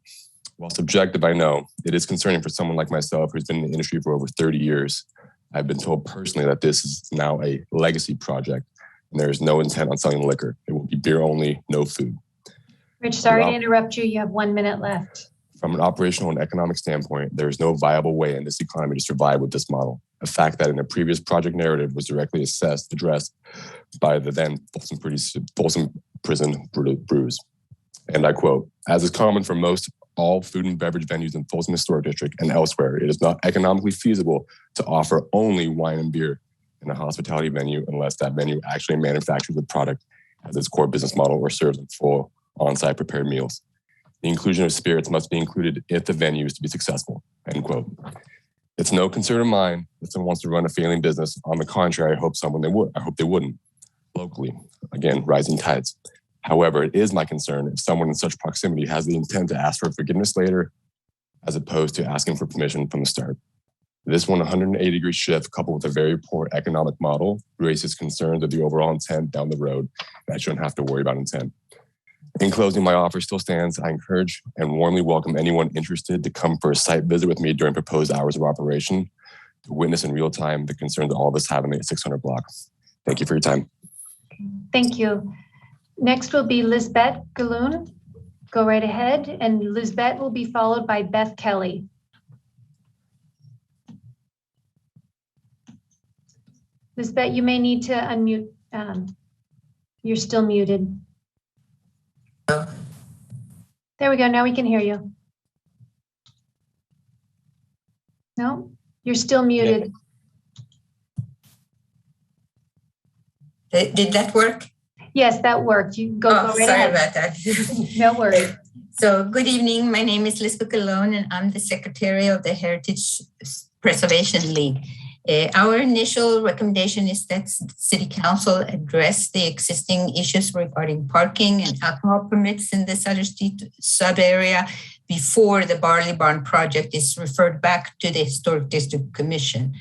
while subjective, I know, it is concerning for someone like myself who's been in the industry for over 30 years. I've been told personally that this is now a legacy project and there is no intent on selling liquor. It will be beer only, no food. Rich, sorry to interrupt you. You have 1 minute left. From an operational and economic standpoint, there is no viable way in this economy to survive with this model. A fact that in a previous project narrative was directly addressed by the then Folsom Prison Brews. And I quote, "As is common for all food and beverage venues in Folsom Historic District and elsewhere, it is not economically feasible to offer only wine and beer in a hospitality venue unless that venue actually manufactures the product as its core business model or serves full on-site prepared meals. The inclusion of spirits must be included if the venue is to be successful," end quote. It's no concern of mine if someone wants to run a failing business. On the contrary, I hope they wouldn't. Locally, again, rising tides. However, it is my concern if someone in such proximity has the intent to ask for forgiveness later, as opposed to asking for permission from the start. This 180-degree shift, coupled with a very poor economic model, raises concerns of the overall intent down the road. And I shouldn't have to worry about intent. In closing, my offer still stands. I encourage and warmly welcome anyone interested to come for a site visit with me during proposed hours of operation to witness in real time the concerns all of us have in the 600 block. Thank you for your time. Thank you. Next will be Lisbeth Galoon. Go right ahead, and Lisbeth will be followed by Beth Kelly. Lisbeth, you may need to unmute. You're still muted. There we go. Now we can hear you. No, you're still muted. Did that work? Yes, that worked. You go right sorry ahead. about that. No worries. So good evening. My name is Lisbeth Galoon, and I'm the secretary of the Heritage Preservation League. Our initial recommendation is that City Council address the existing issues regarding parking and alcohol permits in the Sutter Street sub-area before the Barley Barn project is referred back to the Historic District Commission.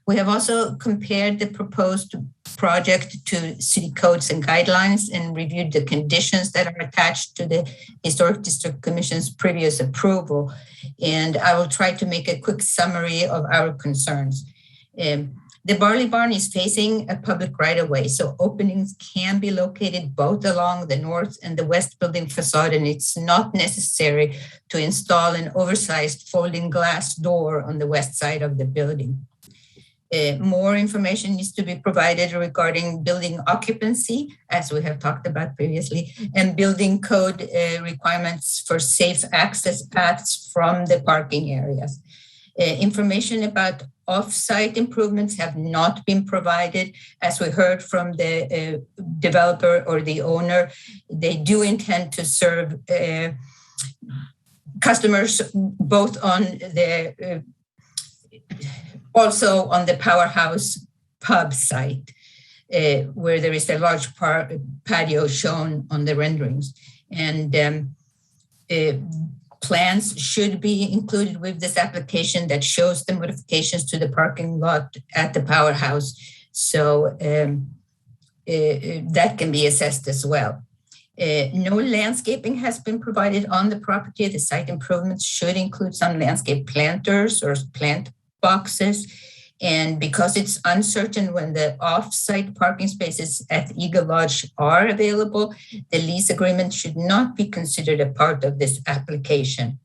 We have also compared the proposed project to city codes and guidelines and reviewed the conditions that are attached to the Historic District Commission's previous approval. And I will try to make a quick summary of our concerns. The Barley Barn is facing a public right-of-way, so openings can be located both along the north and the west building facade, and it's not necessary to install an oversized folding glass door on the west side of the building. More information needs to be provided regarding building occupancy, as we have talked about previously, and building code requirements for safe access paths from the parking areas. Information about off-site improvements have not been provided. As we heard from the developer or the owner, they do intend to serve customers both on the also on the Powerhouse pub site, where there is a large patio shown on the renderings. And plans should be included with this application that shows the modifications to the parking lot at the Powerhouse. So that can be assessed as well. No landscaping has been provided on the property. The site improvements should include some landscape planters or plant boxes. And because it's uncertain when the off-site parking spaces at Eagle Lodge are available, the lease agreement should not be considered a part of this application.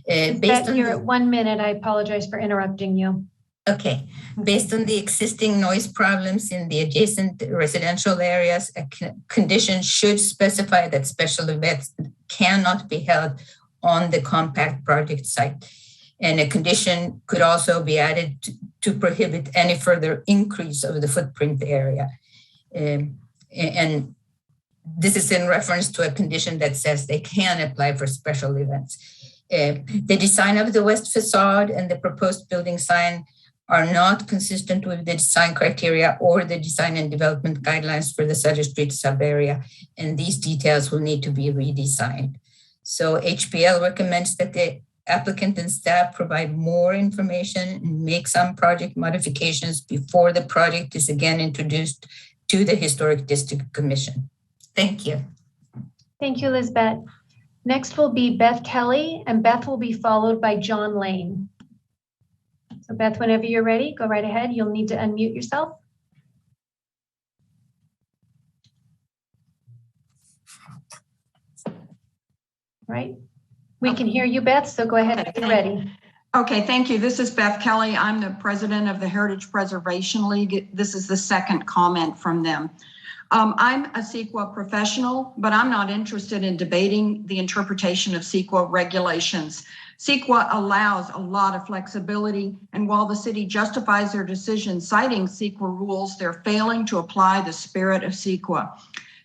You're at 1 minute. I apologize for interrupting you. Okay. Based on the existing noise problems in the adjacent residential areas, a condition should specify that special events cannot be held on the compact project site. And a condition could also be added to prohibit any further increase of the footprint area. And this is in reference to a condition that says they can apply for special events. The design of the west facade and the proposed building sign are not consistent with the design criteria or the design and development guidelines for the Sutter Street sub-area, and these details will need to be redesigned. So HPL recommends that the applicant and staff provide more information and make some project modifications before the project is again introduced to the Historic District Commission. Thank you. Thank you, Lisbeth. Next will be Beth Kelly, and Beth will be followed by John Lane. So Beth, whenever you're ready, go right ahead. You'll need to unmute yourself. Right. We can hear you, Beth, so go ahead if you're ready. Okay, thank you. This is Beth Kelly. I'm the president of the Heritage Preservation League. This is the second comment from them. I'm a CEQA professional, but I'm not interested in debating the interpretation of CEQA regulations. CEQA allows a lot of flexibility, and while the city justifies their decision citing CEQA rules, they're failing to apply the spirit of CEQA.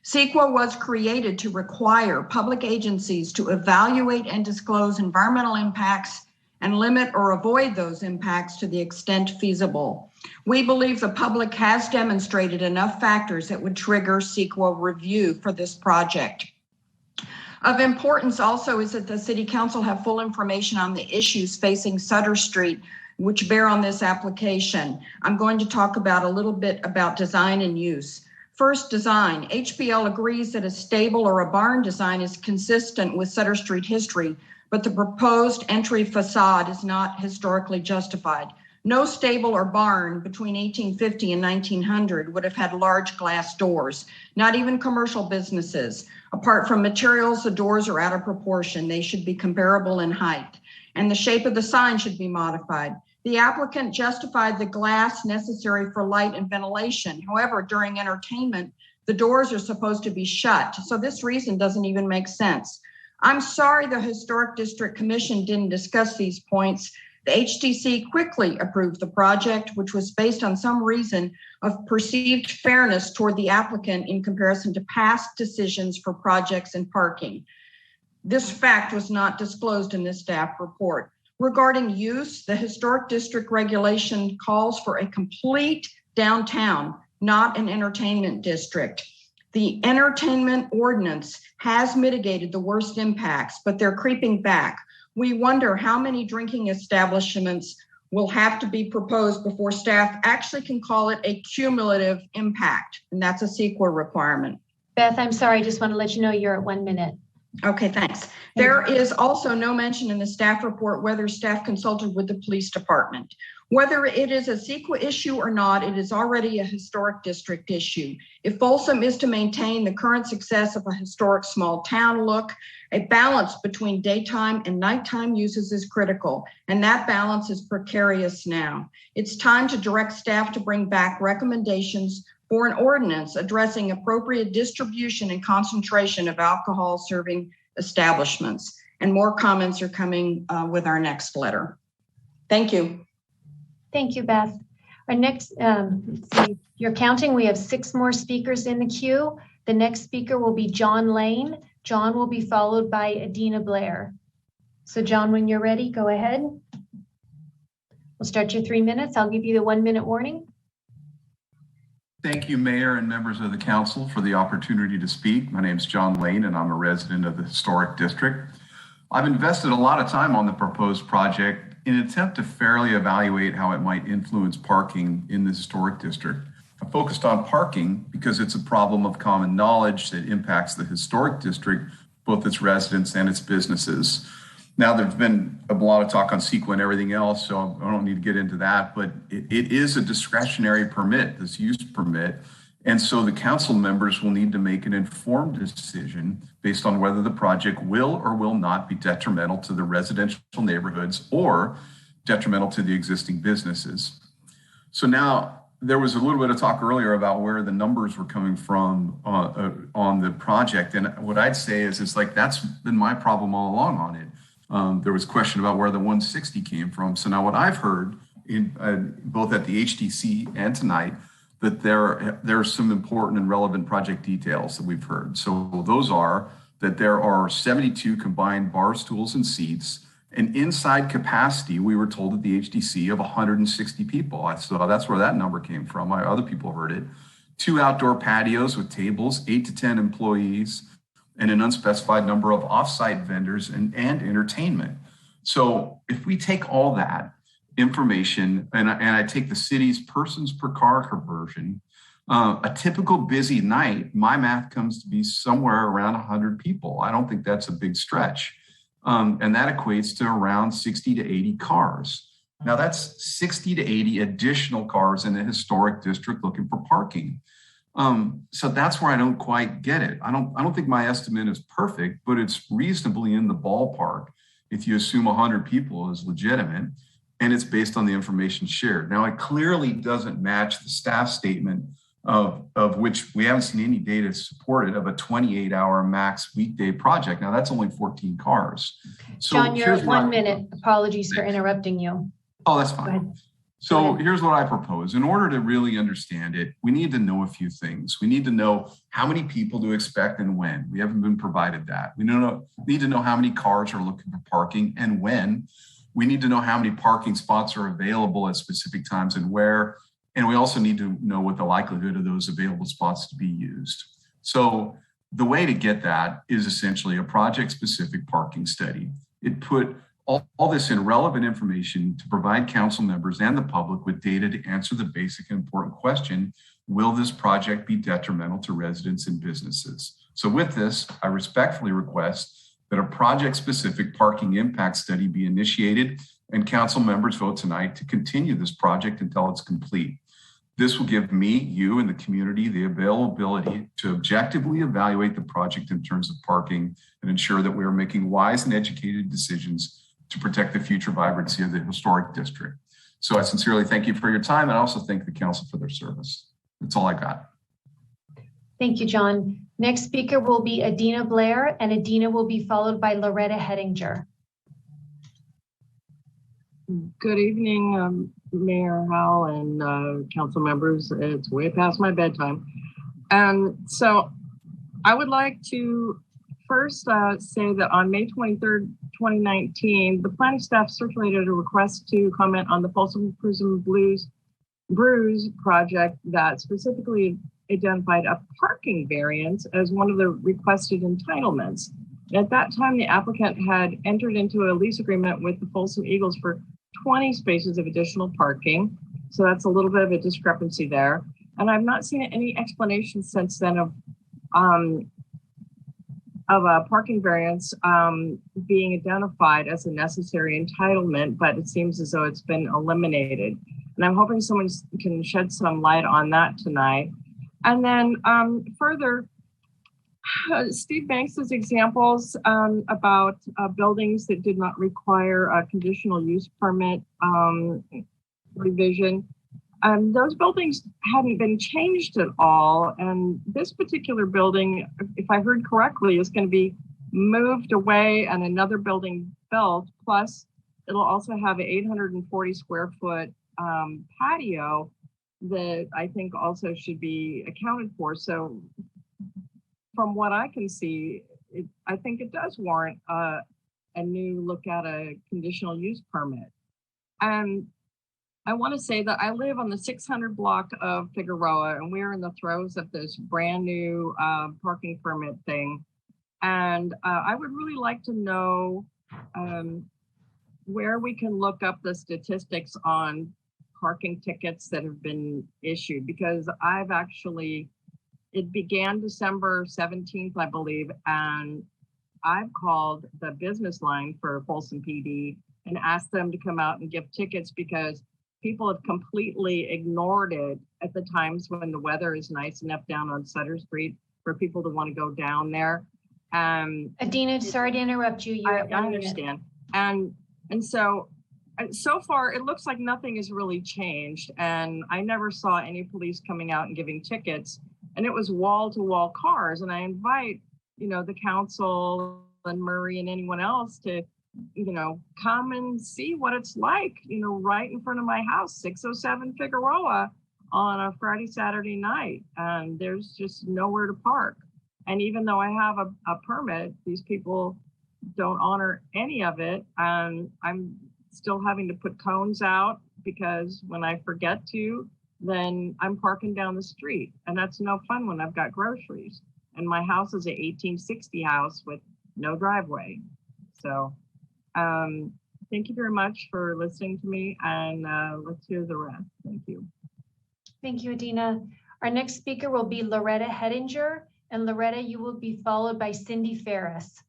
CEQA was created to require public agencies to evaluate and disclose environmental impacts and limit or avoid those impacts to the extent feasible. We believe the public has demonstrated enough factors that would trigger CEQA review for this project. Of importance also is that the City Council have full information on the issues facing Sutter Street, which bear on this application. I'm going to talk about a little bit about design and use. First, design. HPL agrees that a stable or a barn design is consistent with Sutter Street history, but the proposed entry facade is not historically justified. No stable or barn between 1850 and 1900 would have had large glass doors, not even commercial businesses. Apart from materials, the doors are out of proportion. They should be comparable in height, and the shape of the sign should be modified. The applicant justified the glass necessary for light and ventilation. However, during entertainment, the doors are supposed to be shut, so this reason doesn't even make sense. I'm sorry the Historic District Commission didn't discuss these points. The HDC quickly approved the project, which was based on some reason of perceived fairness toward the applicant in comparison to past decisions for projects and parking. This fact was not disclosed in this staff report. Regarding use, the Historic District regulation calls for a complete downtown, not an entertainment district. The entertainment ordinance has mitigated the worst impacts, but they're creeping back. We wonder how many drinking establishments will have to be proposed before staff actually can call it a cumulative impact, and that's a CEQA requirement. Beth, I'm sorry, I just want to let you know you're at 1 minute. Okay, thanks. There is also no mention in the staff report whether staff consulted with the police department. Whether it is a CEQA issue or not, it is already a historic district issue. If Folsom is to maintain the current success of a historic small town look, a balance between daytime and nighttime uses is critical, and that balance is precarious now. It's time to direct staff to bring back recommendations for an ordinance addressing appropriate distribution and concentration of alcohol serving establishments. And more comments are coming with our next letter. Thank you. Thank you, Beth. Our next, let's see, you're counting, we have 6 more speakers in the queue. The next speaker will be John Lane. John will be followed by Adina Blair. So John, when you're ready, go ahead. We'll start your 3 minutes. I'll give you the 1 minute warning. Thank you, Mayor and members of the council, for the opportunity to speak. My name is John Lane, and I'm a resident of the Historic District. I've invested a lot of time on the proposed project in an attempt to fairly evaluate how it might influence parking in the Historic District. I focused on parking because it's a problem of common knowledge that impacts the Historic District, both its residents and its businesses. Now, there's been a lot of talk on CEQA and everything else, so I don't need to get into that, but it is a discretionary permit, this use permit. And so the council members will need to make an informed decision based on whether the project will or will not be detrimental to the residential neighborhoods or detrimental to the existing businesses. So now there was a little bit of talk earlier about where the numbers were coming from on the project. And what I'd say is it's like, that's been my problem all along on it. There was a question about where the 160 came from. So now what I've heard in both at the HDC and tonight, that there are some important and relevant project details that we've heard. So those are that there are 72 combined bar stools and seats, and inside capacity, we were told at the HDC, of 160 people. So that's where that number came from. Other people heard it. 2 outdoor patios with tables, 8 to 10 employees, and an unspecified number of offsite vendors and entertainment. So if we take all that information and I take the city's persons per car conversion, a typical busy night, my math comes to be somewhere around 100 people. I don't think that's a big stretch. And that equates to around 60 to 80 cars. Now that's 60 to 80 additional cars in the historic district looking for parking. So that's where I don't quite get it. I don't think my estimate is perfect, but it's reasonably in the ballpark if you assume 100 people is legitimate, and it's based on the information shared. Now, it clearly doesn't match the staff statement of which we haven't seen any data supported of a 28-hour max weekday project. Now, that's only 14 cars. So John, you're at 1 minute. Apologies for interrupting you. Oh, that's fine. So here's what I propose. In order to really understand it, we need to know a few things. We need to know how many people to expect and when. We haven't been provided that. We need to know how many cars are looking for parking and when. We need to know how many parking spots are available at specific times and where. And we also need to know what the likelihood of those available spots to be used. So the way to get that is essentially a project-specific parking study. It put All this in relevant information to provide council members and the public with data to answer the basic and important question, will this project be detrimental to residents and businesses? So with this, I respectfully request that a project-specific parking impact study be initiated and council members vote tonight to continue this project until it's complete. This will give me, you, and the community the availability to objectively evaluate the project in terms of parking and ensure that we are making wise and educated decisions to protect the future vibrancy of the historic district. So I sincerely thank you for your time, and I also thank the council for their service. That's all I got. Thank you, John. Next speaker will be Adina Blair, and Adina will be followed by Loretta Hettinger. Good evening, Mayor Howell and council members. It's way past my bedtime. And so I would like to first say that on May 23rd, 2019, the planning staff circulated a request to comment on the Folsom Prison Brews project that specifically identified a parking variance as one of the requested entitlements. At that time, the applicant had entered into a lease agreement with the Folsom Eagles for 20 spaces of additional parking. So that's a little bit of a discrepancy there. And I've not seen any explanation since then of a parking variance being identified as a necessary entitlement, but it seems as though it's been eliminated. And I'm hoping someone can shed some light on that tonight. And then further, Steve Banks's examples about buildings that did not require a conditional use permit revision. Those buildings hadn't been changed at all. And this particular building, if I heard correctly, is going to be moved away and another building built. Plus, it'll also have an 840 square foot patio that I think also should be accounted for. So from what I can see, I think it does warrant a new look at a conditional use permit. And I want to say that I live on the 600 block of Figueroa, and we're in the throes of this brand new parking permit thing. And I would really like to know where we can look up the statistics on parking tickets that have been issued, because it began December 17th, I believe, and I've called the business line for Folsom PD and asked them to come out and give tickets because people have completely ignored it at the times when the weather is nice enough down on Sutter Street for people to want to go down there. Adina, sorry to interrupt you. I understand. And so far, it looks like nothing has really changed. And I never saw any police coming out and giving tickets. And it was wall-to-wall cars. And I invite, the council and Murray and anyone else to come and see what it's like, right in front of my house, 607 Figueroa on a Friday, Saturday night. And there's just nowhere to park. And even though I have a permit, these people don't honor any of it. And I'm still having to put cones out because when I forget to, then I'm parking down the street. And that's no fun when I've got groceries. And my house is an 1860 house with no driveway. So thank you very much for listening to me, and let's hear the rest. Thank you. Thank you, Adina. Our next speaker will be Loretta Hettinger, and Loretta, you will be followed by Cindy Ferris.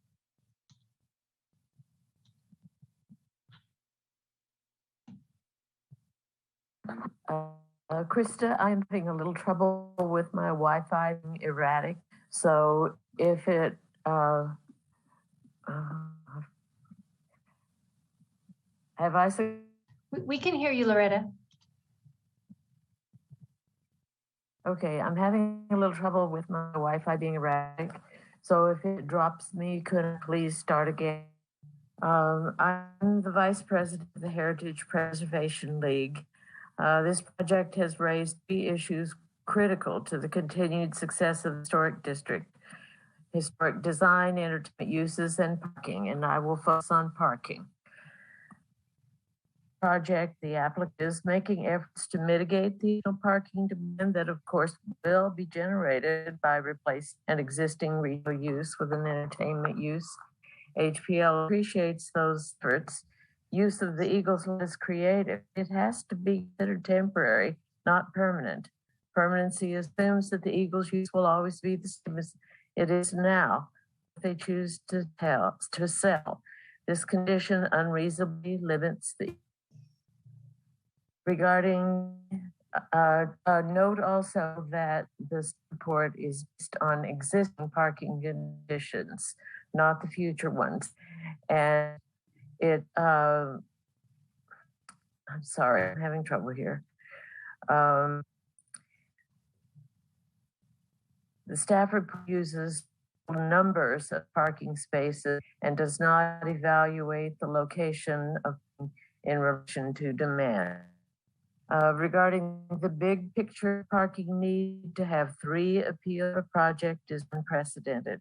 Krista, I'm having a little trouble with my Wi-Fi being erratic. So if it, have I? We can hear you, Loretta. Okay, I'm having a little trouble with my Wi-Fi being erratic. So if it drops me, could I please start again? I'm the Vice President of the Heritage Preservation League. This project has raised 3 issues critical to the continued success of the historic district: historic design, entertainment uses, and parking, and I will focus on parking. Project, the applicant is making efforts to mitigate the parking demand that of course will be generated by replacing an existing retail use with an entertainment use. HPL appreciates those efforts. Use of the Eagles is creative. It has to be considered temporary, not permanent. Permanency assumes that the Eagles' use will always be the same as it is now if they choose to sell. This condition unreasonably limits the regarding note also that this report is based on existing parking conditions, not the future ones. And it, I'm sorry, I'm having trouble here. The staff report uses numbers of parking spaces and does not evaluate the location of in relation to demand. Regarding the big picture parking need to have 3 appeal a project is unprecedented.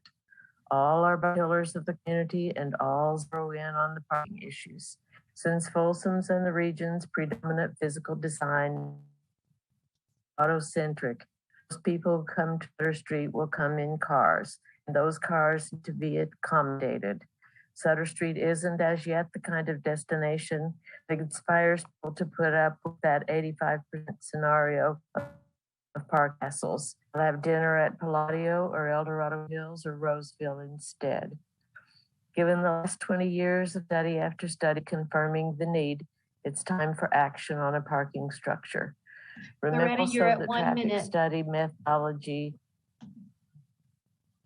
All are pillars of the community and all zero in on the parking issues. Since Folsom's and the region's predominant physical design auto-centric, most people who come to Sutter Street will come in cars, and those cars need to be accommodated. Sutter Street isn't as yet the kind of destination that inspires people to put up with that 85% scenario of park castles. They'll have dinner at Palladio or El Dorado Hills or Roseville instead. Given the last 20 years of study after study confirming the need, it's time for action on a parking structure. Remember Loretta, also you're at that 1 traffic minute. study methodology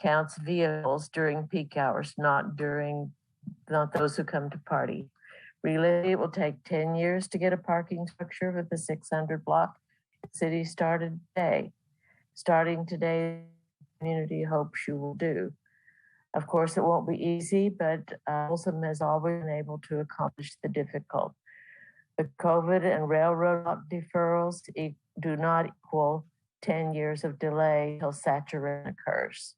counts vehicles during peak hours, not those who come to party. Really, it will take 10 years to get a parking structure with the 600 block. The city started today. Starting today, the community hopes you will do. Of course, it won't be easy, but Folsom has always been able to accomplish the difficult. The COVID and railroad deferrals do not equal 10 years of delay till saturation occurs.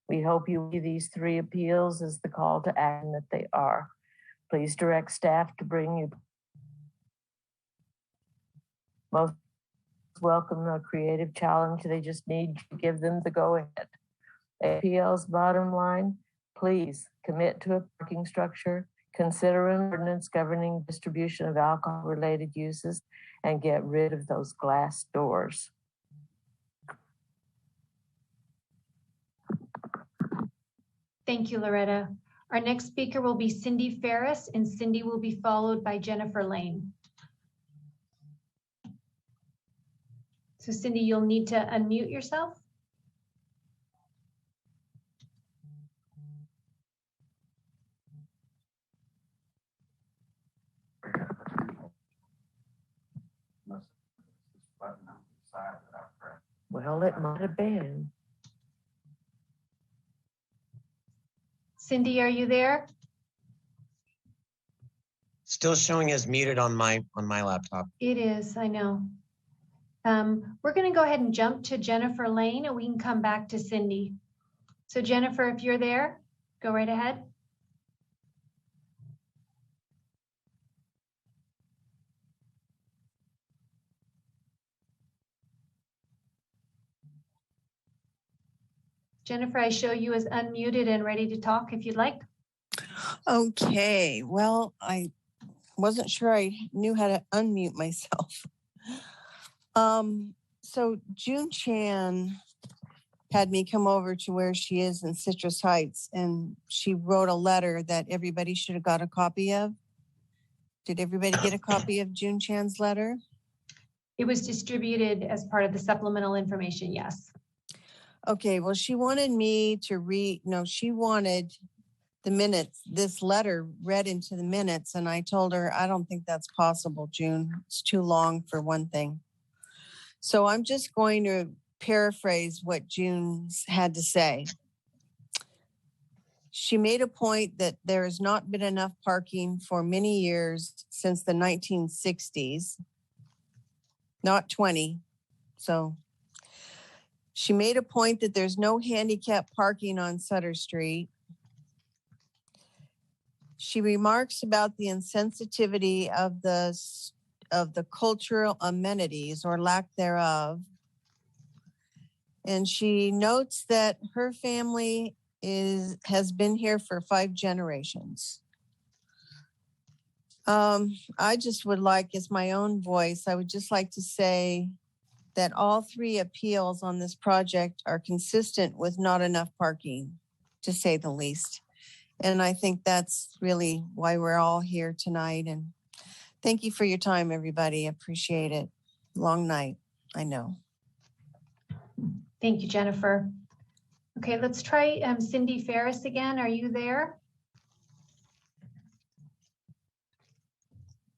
We hope you view these 3 appeals as the call to action that they are. Please direct staff to bring you most welcome a creative challenge. They just need to give them the go-ahead. APL's bottom line, please commit to a parking structure, consider an ordinance governing distribution of alcohol-related uses, and get rid of those glass doors. Thank you, Loretta. Our next speaker will be Cindy Ferris, and Cindy will be followed by Jennifer Lane. So Cindy, you'll need to unmute yourself. Well, it might have been. Cindy, are you there? Still showing as muted on my laptop. It is, I know. We're going to go ahead and jump to Jennifer Lane, and we can come back to Cindy. So Jennifer, if you're there, go right ahead. Jennifer, I show you as unmuted and ready to talk if you'd like. Okay, well, I wasn't sure I knew how to unmute myself. So June Chan had me come over to where she is in Citrus Heights, and she wrote a letter that everybody should have got a copy of. Did everybody get a copy of June Chan's letter? It was distributed as part of the supplemental information, yes. Okay, well, she wanted me to she wanted the minutes, this letter read into the minutes, and I told her, I don't think that's possible, June. It's too long for one thing. So I'm just going to paraphrase what June had to say. She made a point that there has not been enough parking for many years since the 1960s, not 20. So she made a point that there's no handicap parking on Sutter Street. She remarks about the insensitivity of the cultural amenities or lack thereof. And she notes that her family has been here for 5 generations. I just would like, as my own voice, I would just like to say that all 3 appeals on this project are consistent with not enough parking, to say the least. And I think that's really why we're all here tonight. And thank you for your time, everybody. Appreciate it. Long night, I know. Thank you, Jennifer. Okay, let's try Cindy Ferris again. Are you there?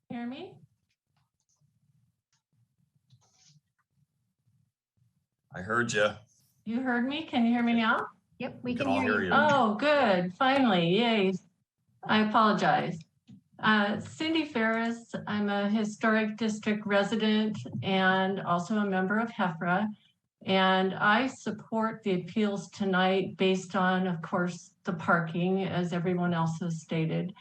Hear me? I heard you. You heard me? Can you hear me now? Yep, we can hear you. Oh, good. Finally, yay. I apologize. Cindy Ferris, I'm a historic district resident and also a member of HEFRA. And I support the appeals tonight based on, of course, the parking, as everyone else has stated.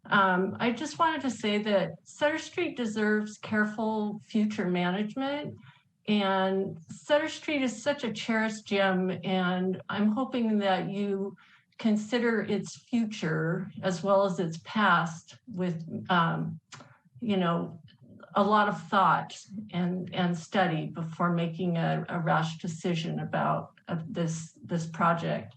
I just wanted to say that Sutter Street deserves careful future management. And Sutter Street is such a cherished gem, and I'm hoping that you consider its future as well as its past with, you know, a lot of thought and study before making a rash decision about this project.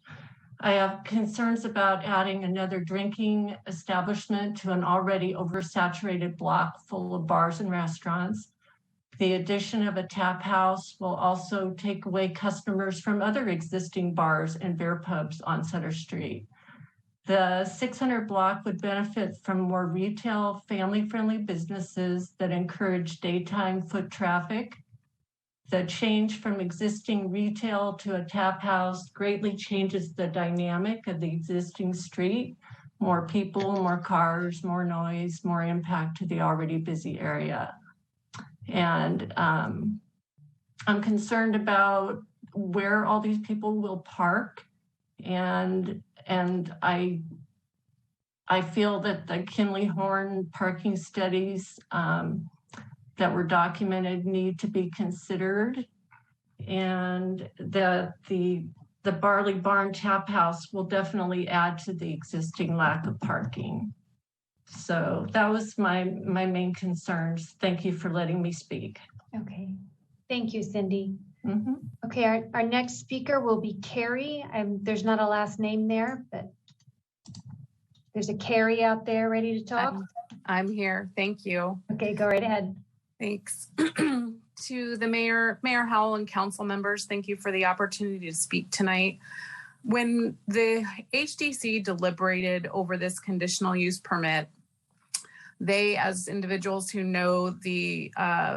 I have concerns about adding another drinking establishment to an already oversaturated block full of bars and restaurants. The addition of a tap house will also take away customers from other existing bars and beer pubs on Sutter Street. The 600 block would benefit from more retail, family-friendly businesses that encourage daytime foot traffic. The change from existing retail to a tap house greatly changes the dynamic of the existing street. More people, more cars, more noise, more impact to the already busy area. And I'm concerned about where all these people will park. And I feel that the Kinley Horn parking studies that were documented need to be considered. And the Barley Barn Tap House will definitely add to the existing lack of parking. So that was my main concerns. Thank you for letting me speak. Okay, thank you, Cindy. Mm-hmm. Okay, our next speaker will be Carrie. There's not a last name there, but there's a Carrie out there ready to talk. I'm here. Thank you. Okay, go right ahead. Thanks. To the Mayor Howell and council members, thank you for the opportunity to speak tonight. When the HDC deliberated over this conditional use permit, they, as individuals who know the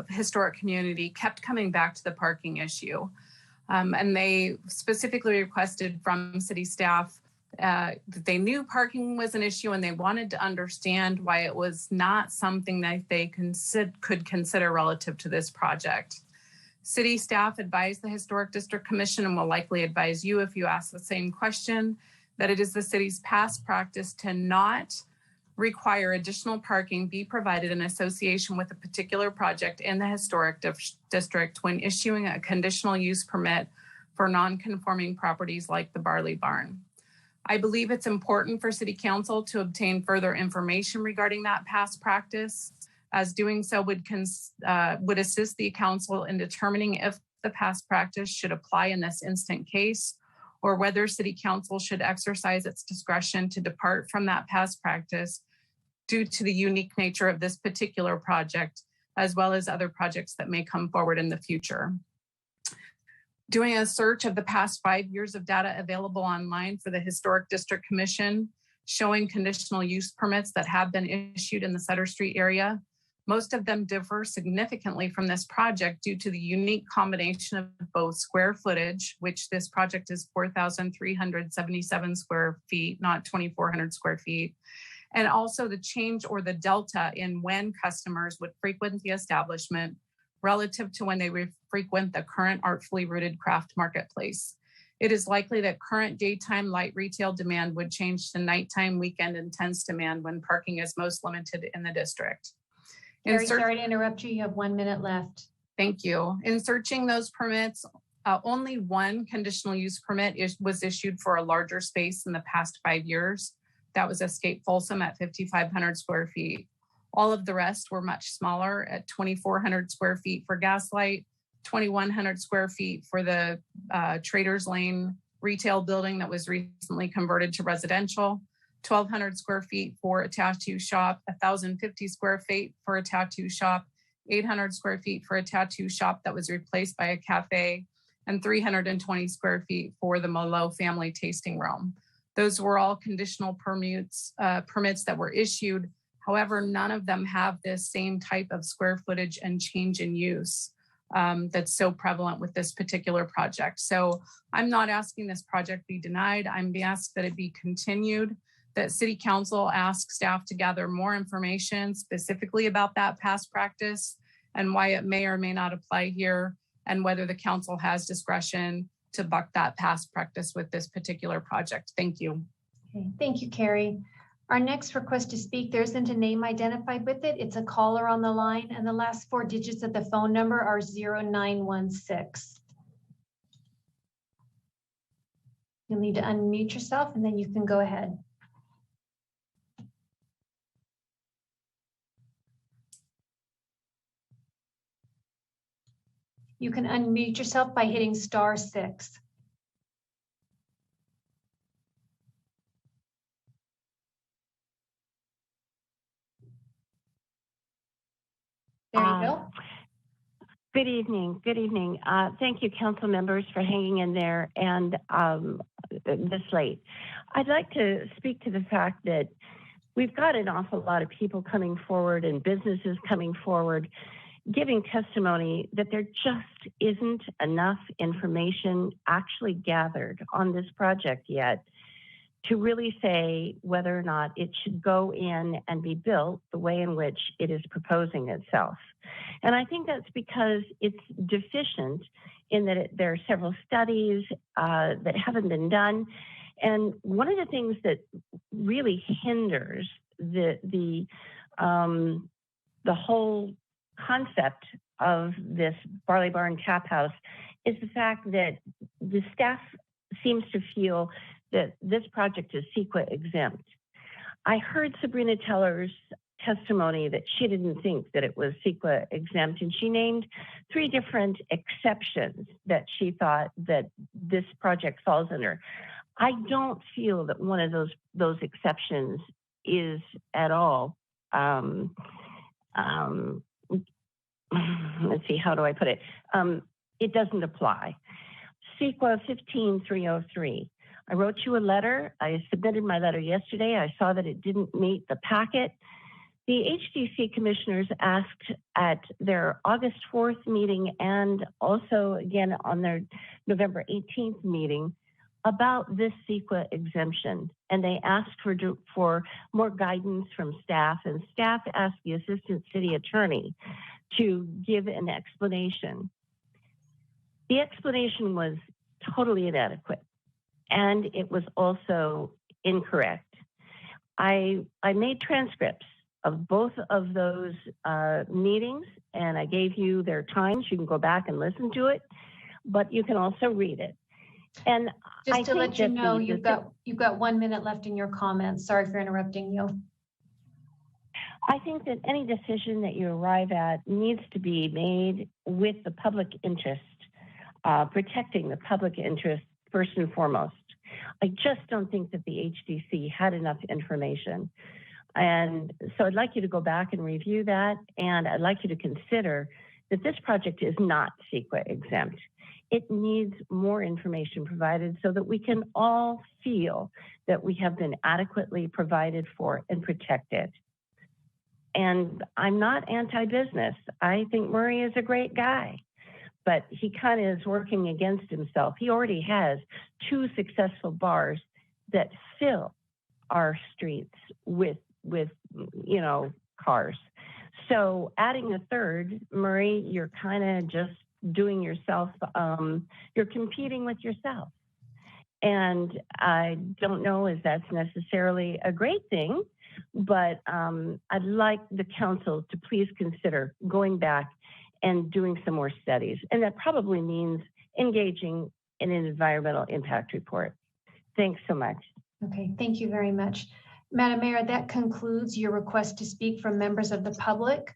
historic community, kept coming back to the parking issue. And they specifically requested from city staff that they knew parking was an issue and they wanted to understand why it was not something that they could consider relative to this project. City staff advised the Historic District Commission and will likely advise you if you ask the same question, that it is the city's past practice to not require additional parking be provided in association with a particular project in the historic district when issuing a conditional use permit for non-conforming properties like the Barley Barn. I believe it's important for City Council to obtain further information regarding that past practice, as doing so would assist the council in determining if the past practice should apply in this instant case, or whether City Council should exercise its discretion to depart from that past practice due to the unique nature of this particular project, as well as other projects that may come forward in the future. Doing a search of the past 5 years of data available online for the Historic District Commission, showing conditional use permits that have been issued in the Sutter Street area, most of them differ significantly from this project due to the unique combination of both square footage, which this project is 4,377 square feet, not 2,400 square feet, and also the change or the delta in when customers would frequent the establishment relative to when they frequent the current artfully rooted craft marketplace. It is likely that current daytime light retail demand would change to nighttime, weekend, and intense demand when parking is most limited in the district. Sorry to interrupt you. You have 1 minute left. Thank you. In searching those permits, Only one conditional use permit was issued for a larger space in the past 5 years. That was Escape Folsom at 5,500 square feet. All of the rest were much smaller at 2,400 square feet for Gaslight, 2,100 square feet for the Traders Lane retail building that was recently converted to residential, 1,200 square feet for a tattoo shop, 1,050 square feet for a tattoo shop, 800 square feet for a tattoo shop that was replaced by a cafe, and 320 square feet for the Malo family tasting room. Those were all conditional permits that were issued. However, none of them have this same type of square footage and change in use that's so prevalent with this particular project. So I'm not asking this project be denied. I'm asked that it be continued, that City Council ask staff to gather more information specifically about that past practice and why it may or may not apply here, and whether the council has discretion to buck that past practice with this particular project. Thank you. Okay, thank you, Carrie. Our next request to speak, there isn't a name identified with it. It's a caller on the line, and the last 4 digits of the phone number are 0916. You'll need to unmute yourself and then you can go ahead. You can unmute yourself by hitting *6. There you go. Good evening. Good evening. Thank you, council members, for hanging in there and this late. I'd like to speak to the fact that we've got an awful lot of people coming forward and businesses coming forward giving testimony that there just isn't enough information actually gathered on this project yet to really say whether or not it should go in and be built the way in which it is proposing itself. And I think that's because it's deficient in that there are several studies that haven't been done. And one of the things that really hinders the whole concept of this Barley Barn Tap House is the fact that the staff seems to feel that this project is CEQA exempt. I heard Sabrina Teller's testimony that she didn't think that it was CEQA exempt, and she named 3 different exceptions that she thought that this project falls under. I don't feel that one of those exceptions is at all let's see, how do I put it? It doesn't apply. CEQA 15303. I wrote you a letter. I submitted my letter yesterday. I saw that it didn't meet the packet. The HDC commissioners asked at their August 4th meeting and also again on their November 18th meeting about this CEQA exemption. And they asked for more guidance from staff, and staff asked the assistant city attorney to give an explanation. The explanation was totally inadequate, and it was also incorrect. I made transcripts of both of those meetings, and I gave you their times. You can go back and listen to it, but you can also read it. And just to let you know, you've got 1 minute left in your comments. Sorry for interrupting you. I think that any decision that you arrive at needs to be made with the public interest, protecting the public interest first and foremost. I just don't think that the HDC had enough information. And so I'd like you to go back and review that. And I'd like you to consider that this project is not CEQA exempt. It needs more information provided so that we can all feel that we have been adequately provided for and protected. And I'm not anti-business. I think Murray is a great guy, but he kind of is working against himself. He already has 2 successful bars that fill our streets with cars. So adding a 3rd, Murray, you're kind of just doing yourself, you're competing with yourself. And I don't know if that's necessarily a great thing, but I'd like the council to please consider going back and doing some more studies. And that probably means engaging in an environmental impact report. Thanks so much. Okay, thank you very much. Madam Mayor, that concludes your request to speak from members of the public.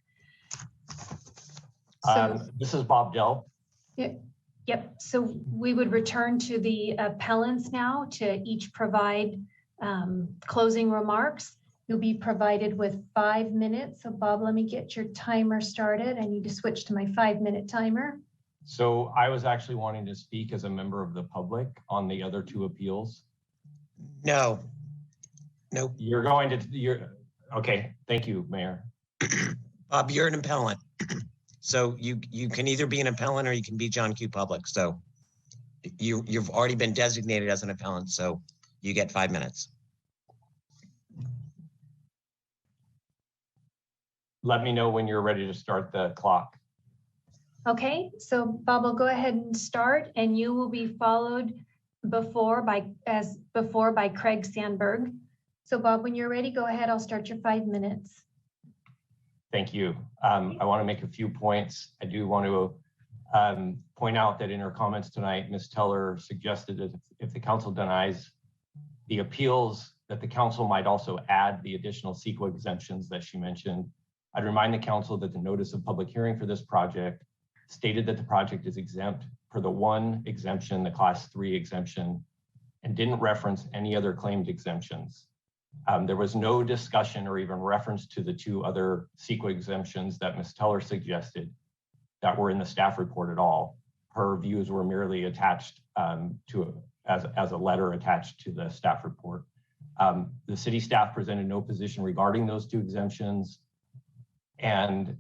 This is Bob Dell. Yep, so we would return to the appellants now to each provide closing remarks. You'll be provided with 5 minutes. So Bob, let me get your timer started. I need to switch to my 5-minute timer. So I was actually wanting to speak as a member of the public on the other 2 appeals. No. Nope. Okay, thank you, Mayor. Bob, you're an appellant. So you can either be an appellant or you can be John Q. Public. So you've already been designated as an appellant, so you get 5 minutes. Let me know when you're ready to start the clock. Okay, so Bob will go ahead and start, and you will be followed before by Craig Sandberg. So Bob, when you're ready, go ahead. I'll start your 5 minutes. Thank you. I want to make a few points. I do want to point out that in her comments tonight, Ms. Teller suggested that if the council denies the appeals, that the council might also add the additional CEQA exemptions that she mentioned. I'd remind the council that the notice of public hearing for this project stated that the project is exempt for the one exemption, the class 3 exemption, and didn't reference any other claimed exemptions. There was no discussion or even reference to the 2 other CEQA exemptions that Ms. Teller suggested that were in the staff report at all. Her views were merely attached as a letter attached to the staff report. The city staff presented no position regarding those 2 exemptions. And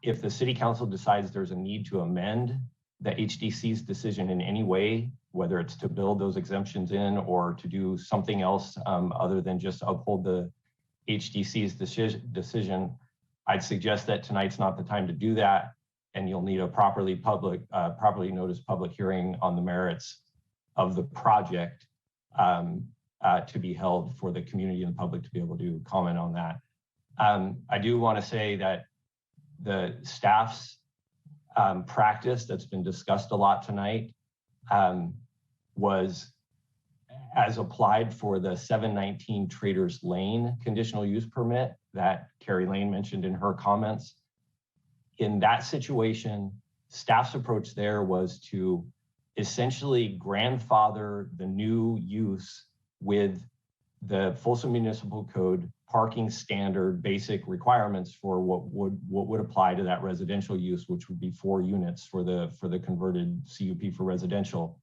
if the city council decides there's a need to amend the HDC's decision in any way, whether it's to build those exemptions in or to do something else other than just uphold the HDC's decision, I'd suggest that tonight's not the time to do that, and you'll need a properly noticed public hearing on the merits of the project to be held for the community and the public to be able to comment on that. I do want to say that the staff's practice that's been discussed a lot tonight was as applied for the 719 Traders Lane conditional use permit that Carrie Lane mentioned in her comments. In that situation, staff's approach there was to essentially grandfather the new use with the Folsom Municipal Code parking standard basic requirements for what would apply to that residential use, which would be 4 units for the converted CUP for residential.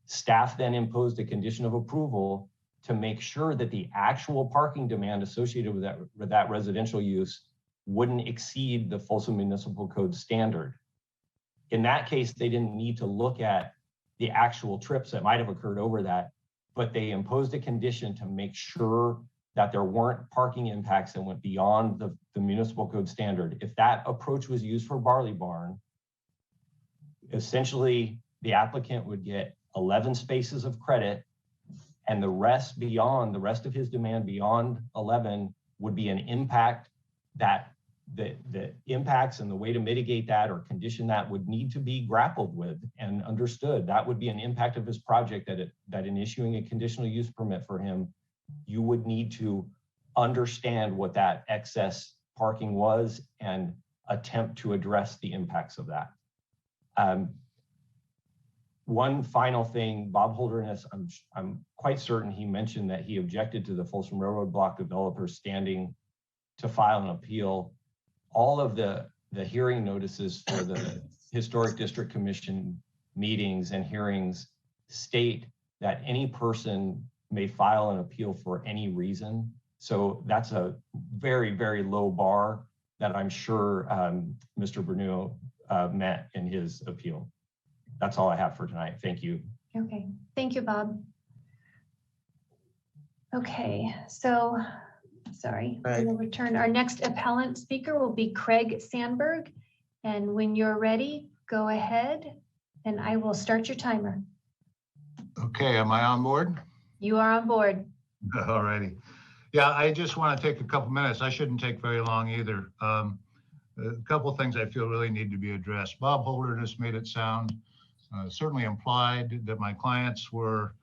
Staff then imposed a condition of approval to make sure that the actual parking demand associated with that residential use wouldn't exceed the Folsom Municipal Code standard. In that case, they didn't need to look at the actual trips that might have occurred over that, but they imposed a condition to make sure that there weren't parking impacts that went beyond the municipal code standard. If that approach was used for Barley Barn, essentially the applicant would get 11 spaces of credit, and the rest of his demand beyond 11 would be an impact that the impacts and the way to mitigate that or condition that would need to be grappled with and understood. That would be an impact of his project that in issuing a conditional use permit for him, you would need to understand what that excess parking was and attempt to address the impacts of that. One final thing, Bob Holderness, I'm quite certain he mentioned that he objected to the Folsom Railroad Block developers standing to file an appeal. All of the hearing notices for the Historic District Commission meetings and hearings state that any person may file an appeal for any reason. So that's a very, very low bar that I'm sure Mr. Bruneau met in his appeal. That's all I have for tonight. Thank you. Okay, thank you, Bob. Okay, so, sorry, we will return. Our next appellant speaker will be Craig Sandberg. And when you're ready, go ahead and I will start your timer. Okay, am I on board? You are on board. All righty. Yeah, I just want to take a couple minutes. I shouldn't take very long either. A couple of things I feel really need to be addressed. Bob Holderness made it sound certainly implied that my clients were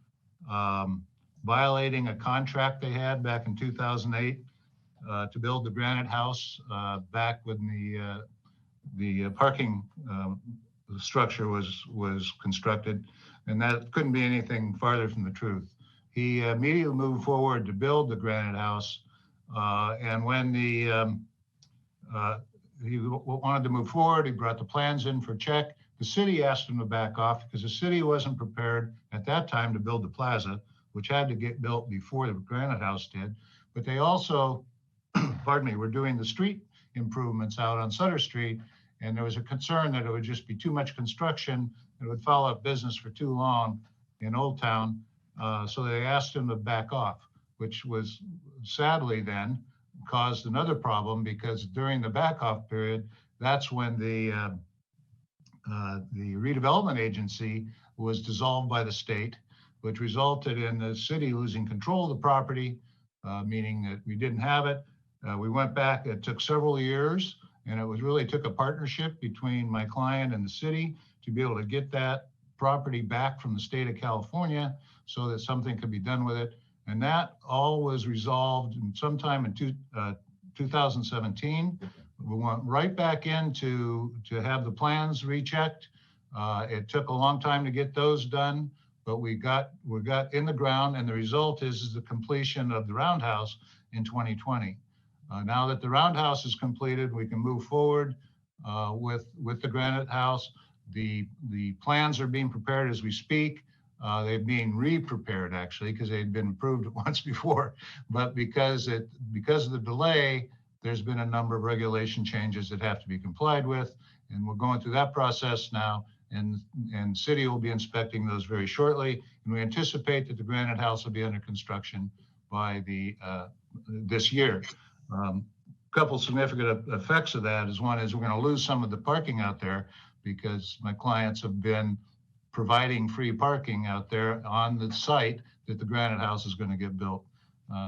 violating a contract they had back in 2008 to build the Granite House back when the parking structure was constructed, and that couldn't be anything farther from the truth. He immediately moved forward to build the Granite House, and when he wanted to move forward, he brought the plans in for check. The city asked him to back off because the city wasn't prepared at that time to build the plaza, which had to get built before the Granite House did. But they also, pardon me, were doing the street improvements out on Sutter Street, and there was a concern that it would just be too much construction. It would follow up business for too long in Old Town. So they asked him to back off, which was sadly then caused another problem, because during the back off period, that's when the redevelopment agency was dissolved by the state, which resulted in the city losing control of the property, meaning that we didn't have it. We went back, it took several years, and it was really took a partnership between my client and the city to be able to get that property back from the state of California so that something could be done with it. And that all was resolved sometime in 2017. We went right back in to have the plans rechecked. It took a long time to get those done, but we got in the ground, and the result is the completion of the Roundhouse in 2020. Now that the Roundhouse is completed, we can move forward with the Granite House. The plans are being prepared as we speak. They're being re-prepared actually, because they'd been approved once before, but because of the delay, there's been a number of regulation changes that have to be complied with, and we're going through that process now, and city will be inspecting those very shortly, and we anticipate that the Granite House will be under construction by this year. Couple significant effects of that is, one is we're going to lose some of the parking out there, because my clients have been providing free parking out there on the site that the Granite House is going to get built.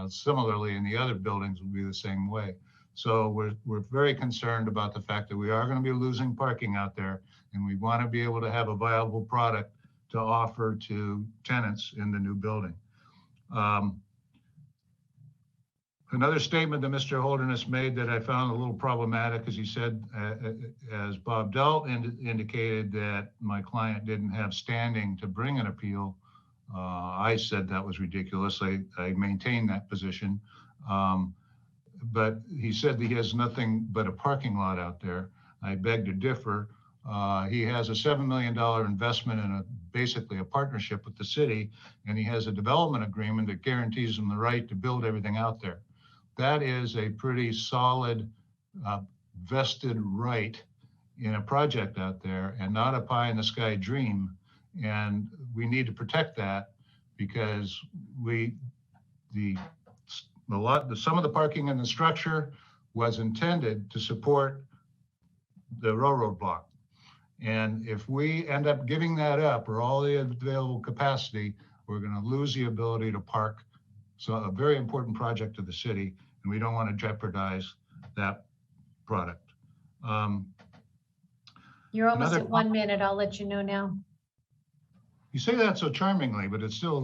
Similarly, in the other buildings will be the same way. So we're very concerned about the fact that we are going to be losing parking out there, and we want to be able to have a viable product to offer to tenants in the new building. Another statement that Mr. Holderness made that I found a little problematic is he said, as Bob Delt indicated, that my client didn't have standing to bring an appeal. I said that was ridiculous. I maintain that position. But he said that he has nothing but a parking lot out there. I beg to differ. He has a $7 million investment in basically a partnership with the city, and he has a development agreement that guarantees him the right to build everything out there. That is a pretty solid vested right in a project out there, and not a pie in the sky dream. And we need to protect that, because some of the parking in the structure was intended to support the railroad block. And if we end up giving that up, or all the available capacity, we're going to lose the ability to park. So a very important project to the city, and we don't want to jeopardize that product. You're almost at 1 minute. I'll let you know now. You say that so charmingly, but it's still,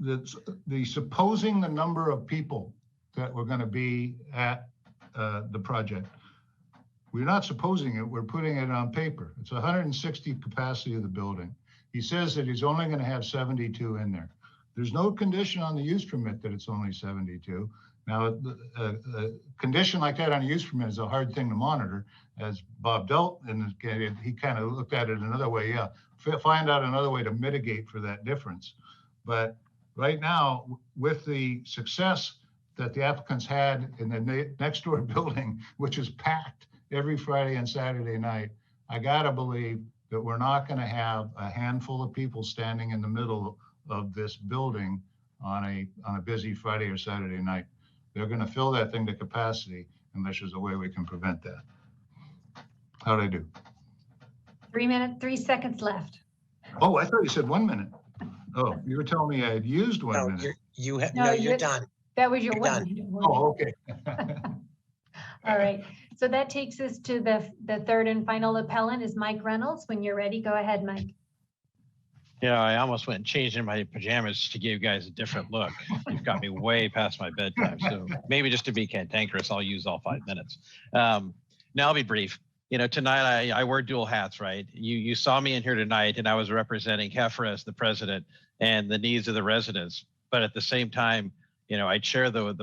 the supposing the number of people that were going to be at the project. We're not supposing it, we're putting it on paper. It's 160 capacity of the building. He says that he's only going to have 72 in there. There's no condition on the use permit that it's only 72. Now, a condition like that on a use permit is a hard thing to monitor. As Bob Delt indicated, he kind of looked at it another way. Yeah, find out another way to mitigate for that difference. But right now, with the success that the applicants had in the next door building, which is packed every Friday and Saturday night, I gotta believe that we're not going to have a handful of people standing in the middle of this building on a busy Friday or Saturday night. They're going to fill that thing to capacity unless there's a way we can prevent that. How'd I do? 3 minutes, 3 seconds left. Oh, I thought you said 1 minute. Oh, you were telling me I had used 1 minute. You're done. That was your You're 1 done. minute. Oh, okay. All right. So that takes us to the third and final appellant is Mike Reynolds. When you're ready, go ahead, Mike. Yeah, I almost went and changed in my pajamas to give you guys a different look. You've got me way past my bedtime. So maybe just to be cantankerous, I'll use all 5 minutes. Now I'll be brief. You know, tonight I wear dual hats, right? You saw me in here tonight and I was representing HEFRA as the president and the needs of the residents. But at the same time, you know, I chair the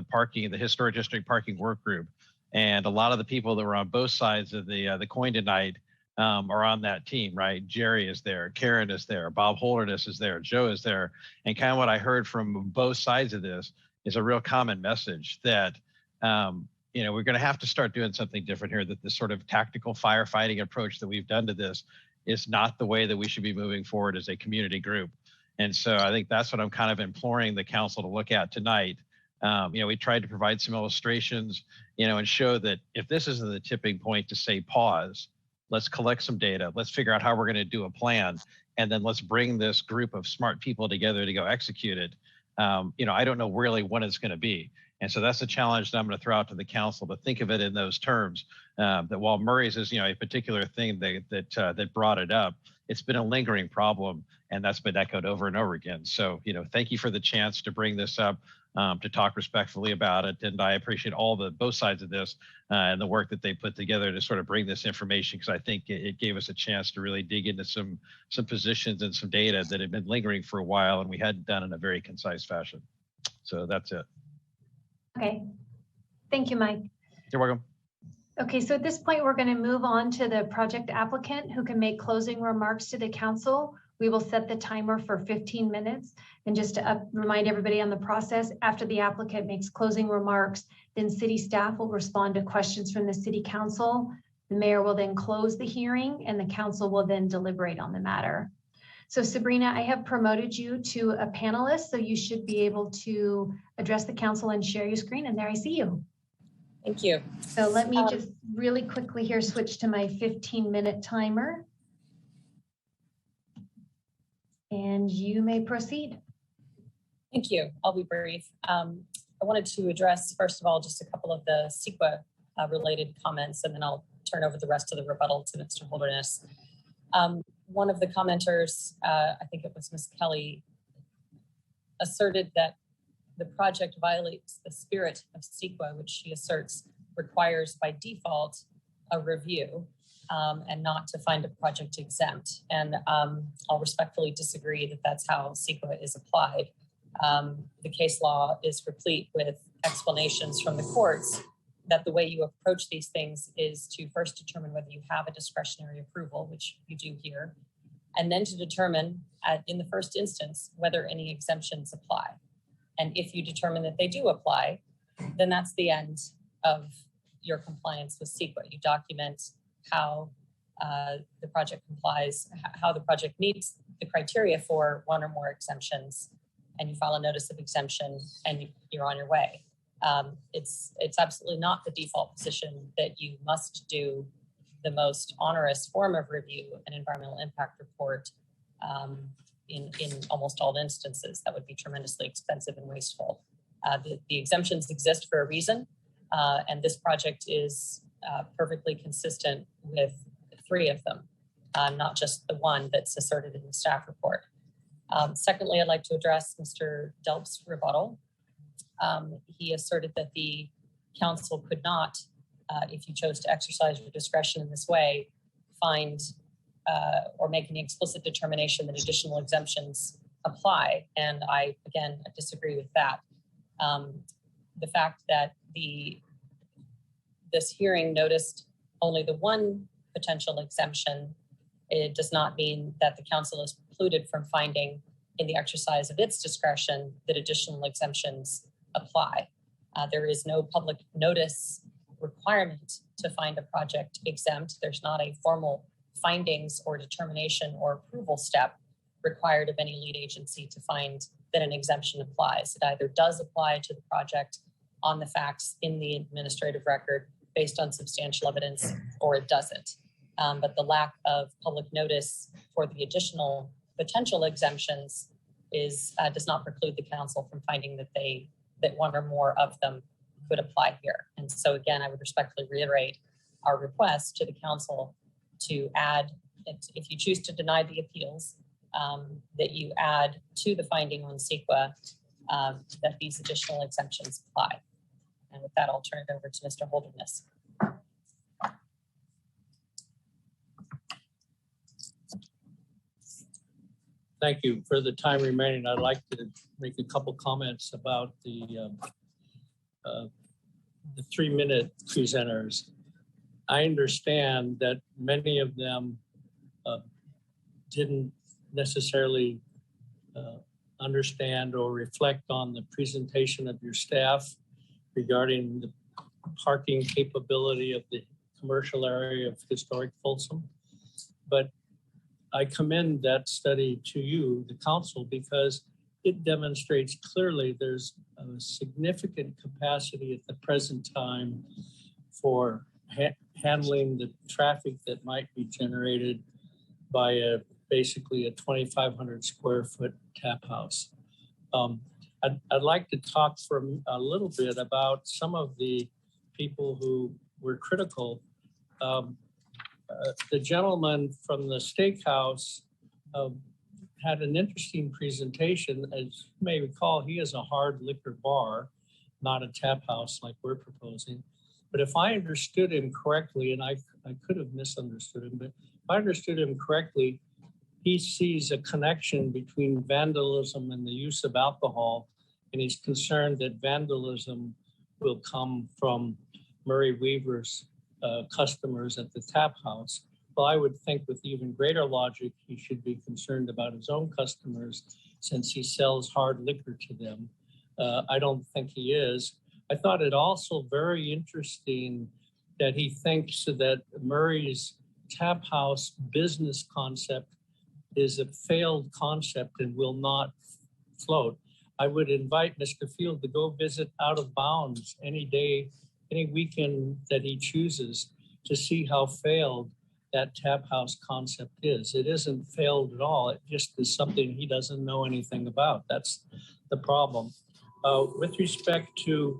historic district parking work group. And a lot of the people that were on both sides of the coin tonight are on that team, right? Jerry is there, Karen is there, Bob Holderness is there, Joe is there. And kind of what I heard from both sides of this is a real common message that, you know, we're going to have to start doing something different here, that this sort of tactical firefighting approach that we've done to this is not the way that we should be moving forward as a community group. And so I think that's what I'm kind of imploring the council to look at tonight. You know, we tried to provide some illustrations, you know, and show that if this isn't the tipping point to say pause, let's collect some data, let's figure out how we're going to do a plan, and then let's bring this group of smart people together to go execute it. You know, I don't know really when it's going to be. And so that's the challenge that I'm going to throw out to the council, to think of it in those terms, that while Murray's is, you know, a particular thing that brought it up, it's been a lingering problem, and that's been echoed over and over again. So, you know, thank you for the chance to bring this up, to talk respectfully about it. And I appreciate both sides of this and the work that they put together to sort of bring this information, because I think it gave us a chance to really dig into some positions and some data that had been lingering for a while and we hadn't done in a very concise fashion. So that's it. Okay. Thank you, Mike. You're welcome. Okay, so at this point, we're going to move on to the project applicant who can make closing remarks to the council. We will set the timer for 15 minutes. And just to remind everybody on the process, after the applicant makes closing remarks, then city staff will respond to questions from the city council. The mayor will then close the hearing and the council will then deliberate on the matter. So Sabrina, I have promoted you to a panelist, so you should be able to address the council and share your screen. And there I see you. Thank you. So let me just really quickly here switch to my 15-minute timer. And you may proceed. Thank you. I'll be brief. I wanted to address, first of all, just a couple of the CEQA related comments, and then I'll turn over the rest of the rebuttal to Mr. Holderness. One of the commenters, I think it was Ms. Kelly, asserted that the project violates the spirit of CEQA, which she asserts requires by default a review and not to find a project exempt. And I'll respectfully disagree that that's how CEQA is applied. The case law is replete with explanations from the courts that the way you approach these things is to first determine whether you have a discretionary approval, which you do here, and then to determine in the first instance whether any exemptions apply. And if you determine that they do apply, then that's the end of your compliance with CEQA. You document how the project complies, how the project meets the criteria for one or more exemptions, and you file a notice of exemption and you're on your way. It's absolutely not the default position that you must do the most onerous form of review, an environmental impact report, in almost all instances. That would be tremendously expensive and wasteful. The exemptions exist for a reason, and this project is perfectly consistent with 3 of them, not just the one that's asserted in the staff report. Secondly, I'd like to address Mr. Delp's rebuttal. He asserted that the council could not, if you chose to exercise your discretion in this way, find or make any explicit determination that additional exemptions apply. And I disagree with that. The fact that this hearing noticed only the one potential exemption, it does not mean that the council is precluded from finding in the exercise of its discretion that additional exemptions apply. There is no public notice requirement to find a project exempt. There's not a formal findings or determination or approval step required of any lead agency to find that an exemption applies. It either does apply to the project on the facts in the administrative record based on substantial evidence, or it doesn't. But the lack of public notice for the additional potential exemptions does not preclude the council from finding that one or more of them could apply here. And so again, I would respectfully reiterate our request to the council to add, if you choose to deny the appeals, that you add to the finding on CEQA that these additional exemptions apply. And with that, I'll turn it over to Mr. Holderness. Thank you. For the time remaining, I'd like to make a couple comments about the 3-minute presenters. I understand that many of them didn't necessarily understand or reflect on the presentation of your staff regarding the parking capability of the commercial area of historic Folsom. But I commend that study to you, the council, because it demonstrates clearly there's a significant capacity at the present time for handling the traffic that might be generated by basically a 2,500 square foot tap house. I'd like to talk for a little bit about some of the people who were critical. The gentleman from the steakhouse had an interesting presentation. As you may recall, he is a hard liquor bar, not a tap house like we're proposing. But if I understood him correctly, and I could have misunderstood him, but if I understood him correctly, he sees a connection between vandalism and the use of alcohol, and he's concerned that vandalism will come from Murray Weaver's customers at the tap house. Well, I would think with even greater logic, he should be concerned about his own customers since he sells hard liquor to them. I don't think he is. I thought it also very interesting that he thinks that Murray's tap house business concept is a failed concept and will not float. I would invite Mr. Field to go visit Out of Bounds any day, any weekend that he chooses, to see how failed that tap house concept is. It isn't failed at all. It just is something he doesn't know anything about. That's the problem. With respect to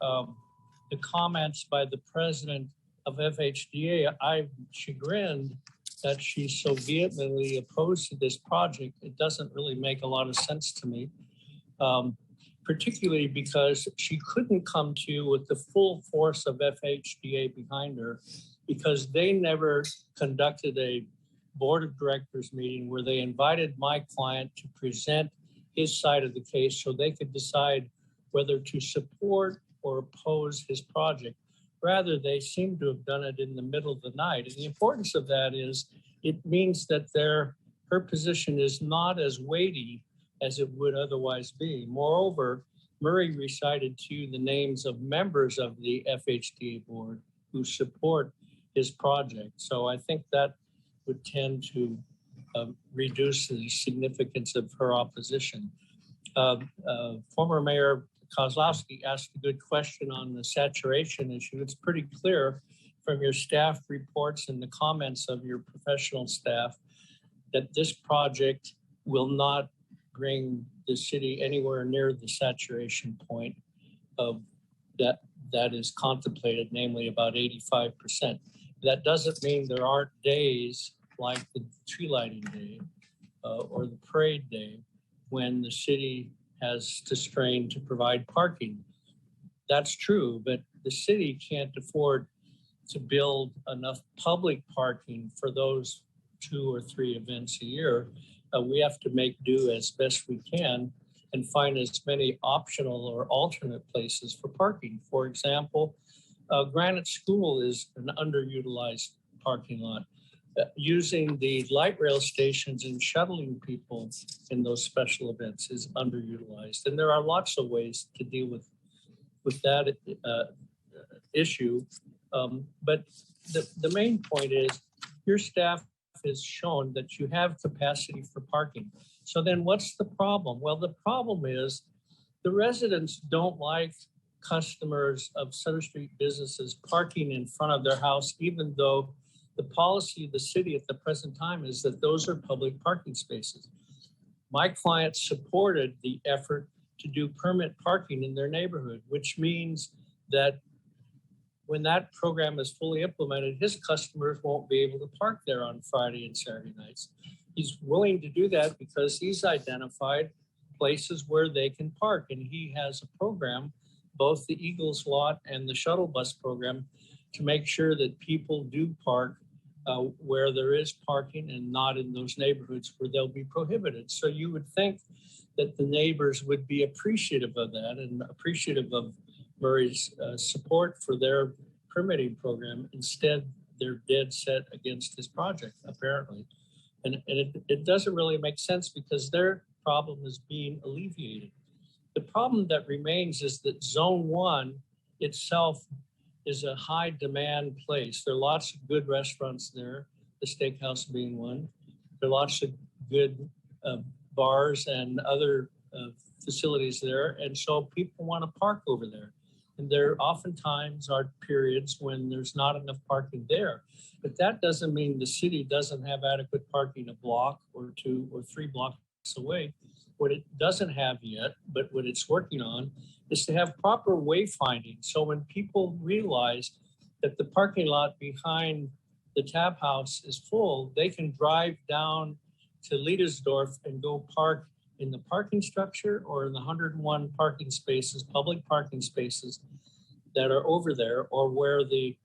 the comments by the president of FHDA, I'm chagrined that she's so vehemently opposed to this project. It doesn't really make a lot of sense to me, particularly because she couldn't come to you with the full force of FHDA behind her, because they never conducted a board of directors meeting where they invited my client to present his side of the case so they could decide whether to support or oppose his project. Rather, they seem to have done it in the middle of the night. And the importance of that is it means that her position is not as weighty as it would otherwise be. Moreover, Murray recited to you the names of members of the FHDA board who support his project. So I think that would tend to reduce the significance of her opposition. Former Mayor Kozlowski asked a good question on the saturation issue. It's pretty clear from your staff reports and the comments of your professional staff that this project will not bring the city anywhere near the saturation point of that is contemplated, namely about 85%. That doesn't mean there aren't days like the tree lighting day or the parade day when the city has to strain to provide parking. That's true, but the city can't afford to build enough public parking for those 2 or 3 events a year. We have to make do as best we can and find as many optional or alternate places for parking. For example, Granite School is an underutilized parking lot. Using the light rail stations and shuttling people in those special events is underutilized. And there are lots of ways to deal with that issue. But the main point is your staff has shown that you have capacity for parking. So then what's the problem? Well, the problem is the residents don't like customers of Sutter Street businesses parking in front of their house, even though the policy of the city at the present time is that those are public parking spaces. My client supported the effort to do permit parking in their neighborhood, which means that when that program is fully implemented, his customers won't be able to park there on Friday and Saturday nights. He's willing to do that because he's identified places where they can park. And he has a program, both the Eagles lot and the shuttle bus program, to make sure that people do park where there is parking and not in those neighborhoods where they'll be prohibited. So you would think that the neighbors would be appreciative of that and appreciative of Murray's support for their permitting program. Instead, they're dead set against his project, apparently. And it doesn't really make sense because their problem is being alleviated. The problem that remains is that Zone 1 itself is a high demand place. There are lots of good restaurants there, the steakhouse being one. There are lots of good bars and other facilities there. And so people want to park over there. And there oftentimes are periods when there's not enough parking there. But that doesn't mean the city doesn't have adequate parking a block or 2 or 3 blocks away. What it doesn't have yet, but what it's working on, is to have proper wayfinding. So when people realize that the parking lot behind the tap house is full, they can drive down to Liedersdorf and go park in the parking structure or in the 101 parking spaces, public parking spaces that are over there, or where the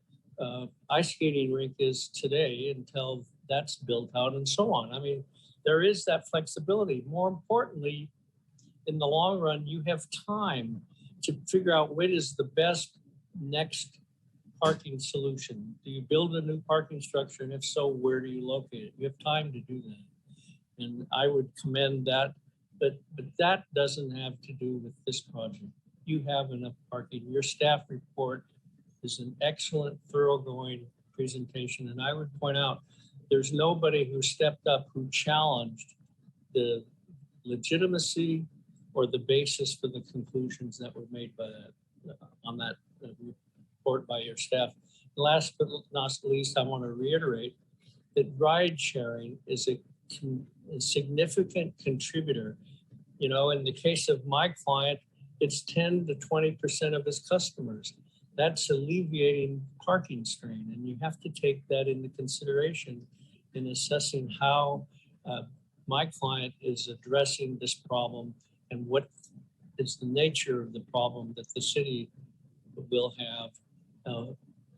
ice skating rink is today until that's built out and so on. I mean, there is that flexibility. More importantly, in the long run, you have time to figure out what is the best next parking solution. Do you build a new parking structure? And if so, where do you locate it? You have time to do that. And I would commend that. But that doesn't have to do with this project. You have enough parking. Your staff report is an excellent, thoroughgoing presentation. And I would point out, there's nobody who stepped up who challenged the legitimacy or the basis for the conclusions that were made by that on that report by your staff. Last but not least, I want to reiterate that ride sharing is a significant contributor. You know, in the case of my client, it's 10 to 20% of his customers. That's alleviating parking strain, and you have to take that into consideration in assessing how my client is addressing this problem and what is the nature of the problem that the city will have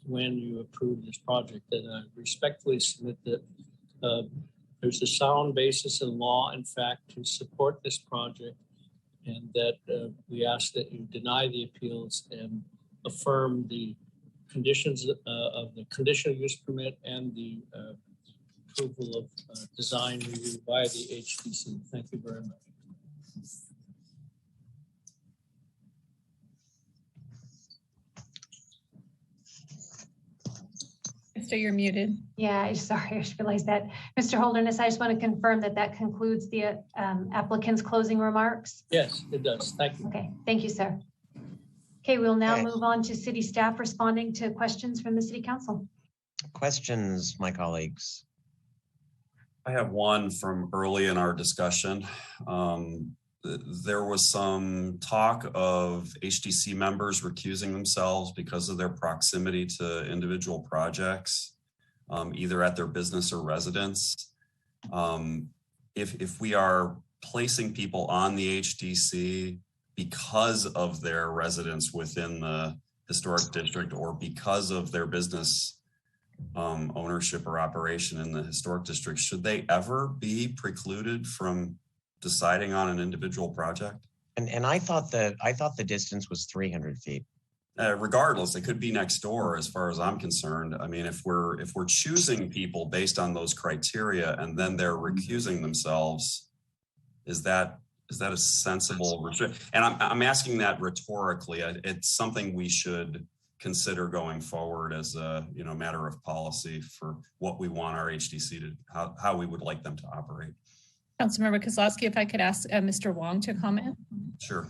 when you approve this project. And I respectfully submit that there's a sound basis in law and fact to support this project, and that we ask that you deny the appeals and affirm the conditions of the conditional use permit and the approval of design review by the HDC. Thank you very much. So you're muted. Yeah, sorry, I just realized that. Mr. Holderness, I just want to confirm that that concludes the applicant's closing remarks. Yes, it does. Thank you. Okay, thank you, sir. Okay, we'll now move on to city staff responding to questions from the city council. Questions, my colleagues? I have one from early in our discussion. There was some talk of HDC members recusing themselves because of their proximity to individual projects, either at their business or residence. If we are placing people on the HDC because of their residence within the historic district or because of their business ownership or operation in the historic district, should they ever be precluded from deciding on an individual project? And I thought the distance was 300 feet. Regardless, it could be next door as far as I'm concerned. I mean, if we're choosing people based on those criteria and then they're recusing themselves, is that a sensible restriction? And I'm asking that rhetorically. It's something we should consider going forward as a matter of policy for what we want our HDC to, how we would like them to operate. Councilmember Kozlowski, if I could ask Mr. Wong to comment. Sure.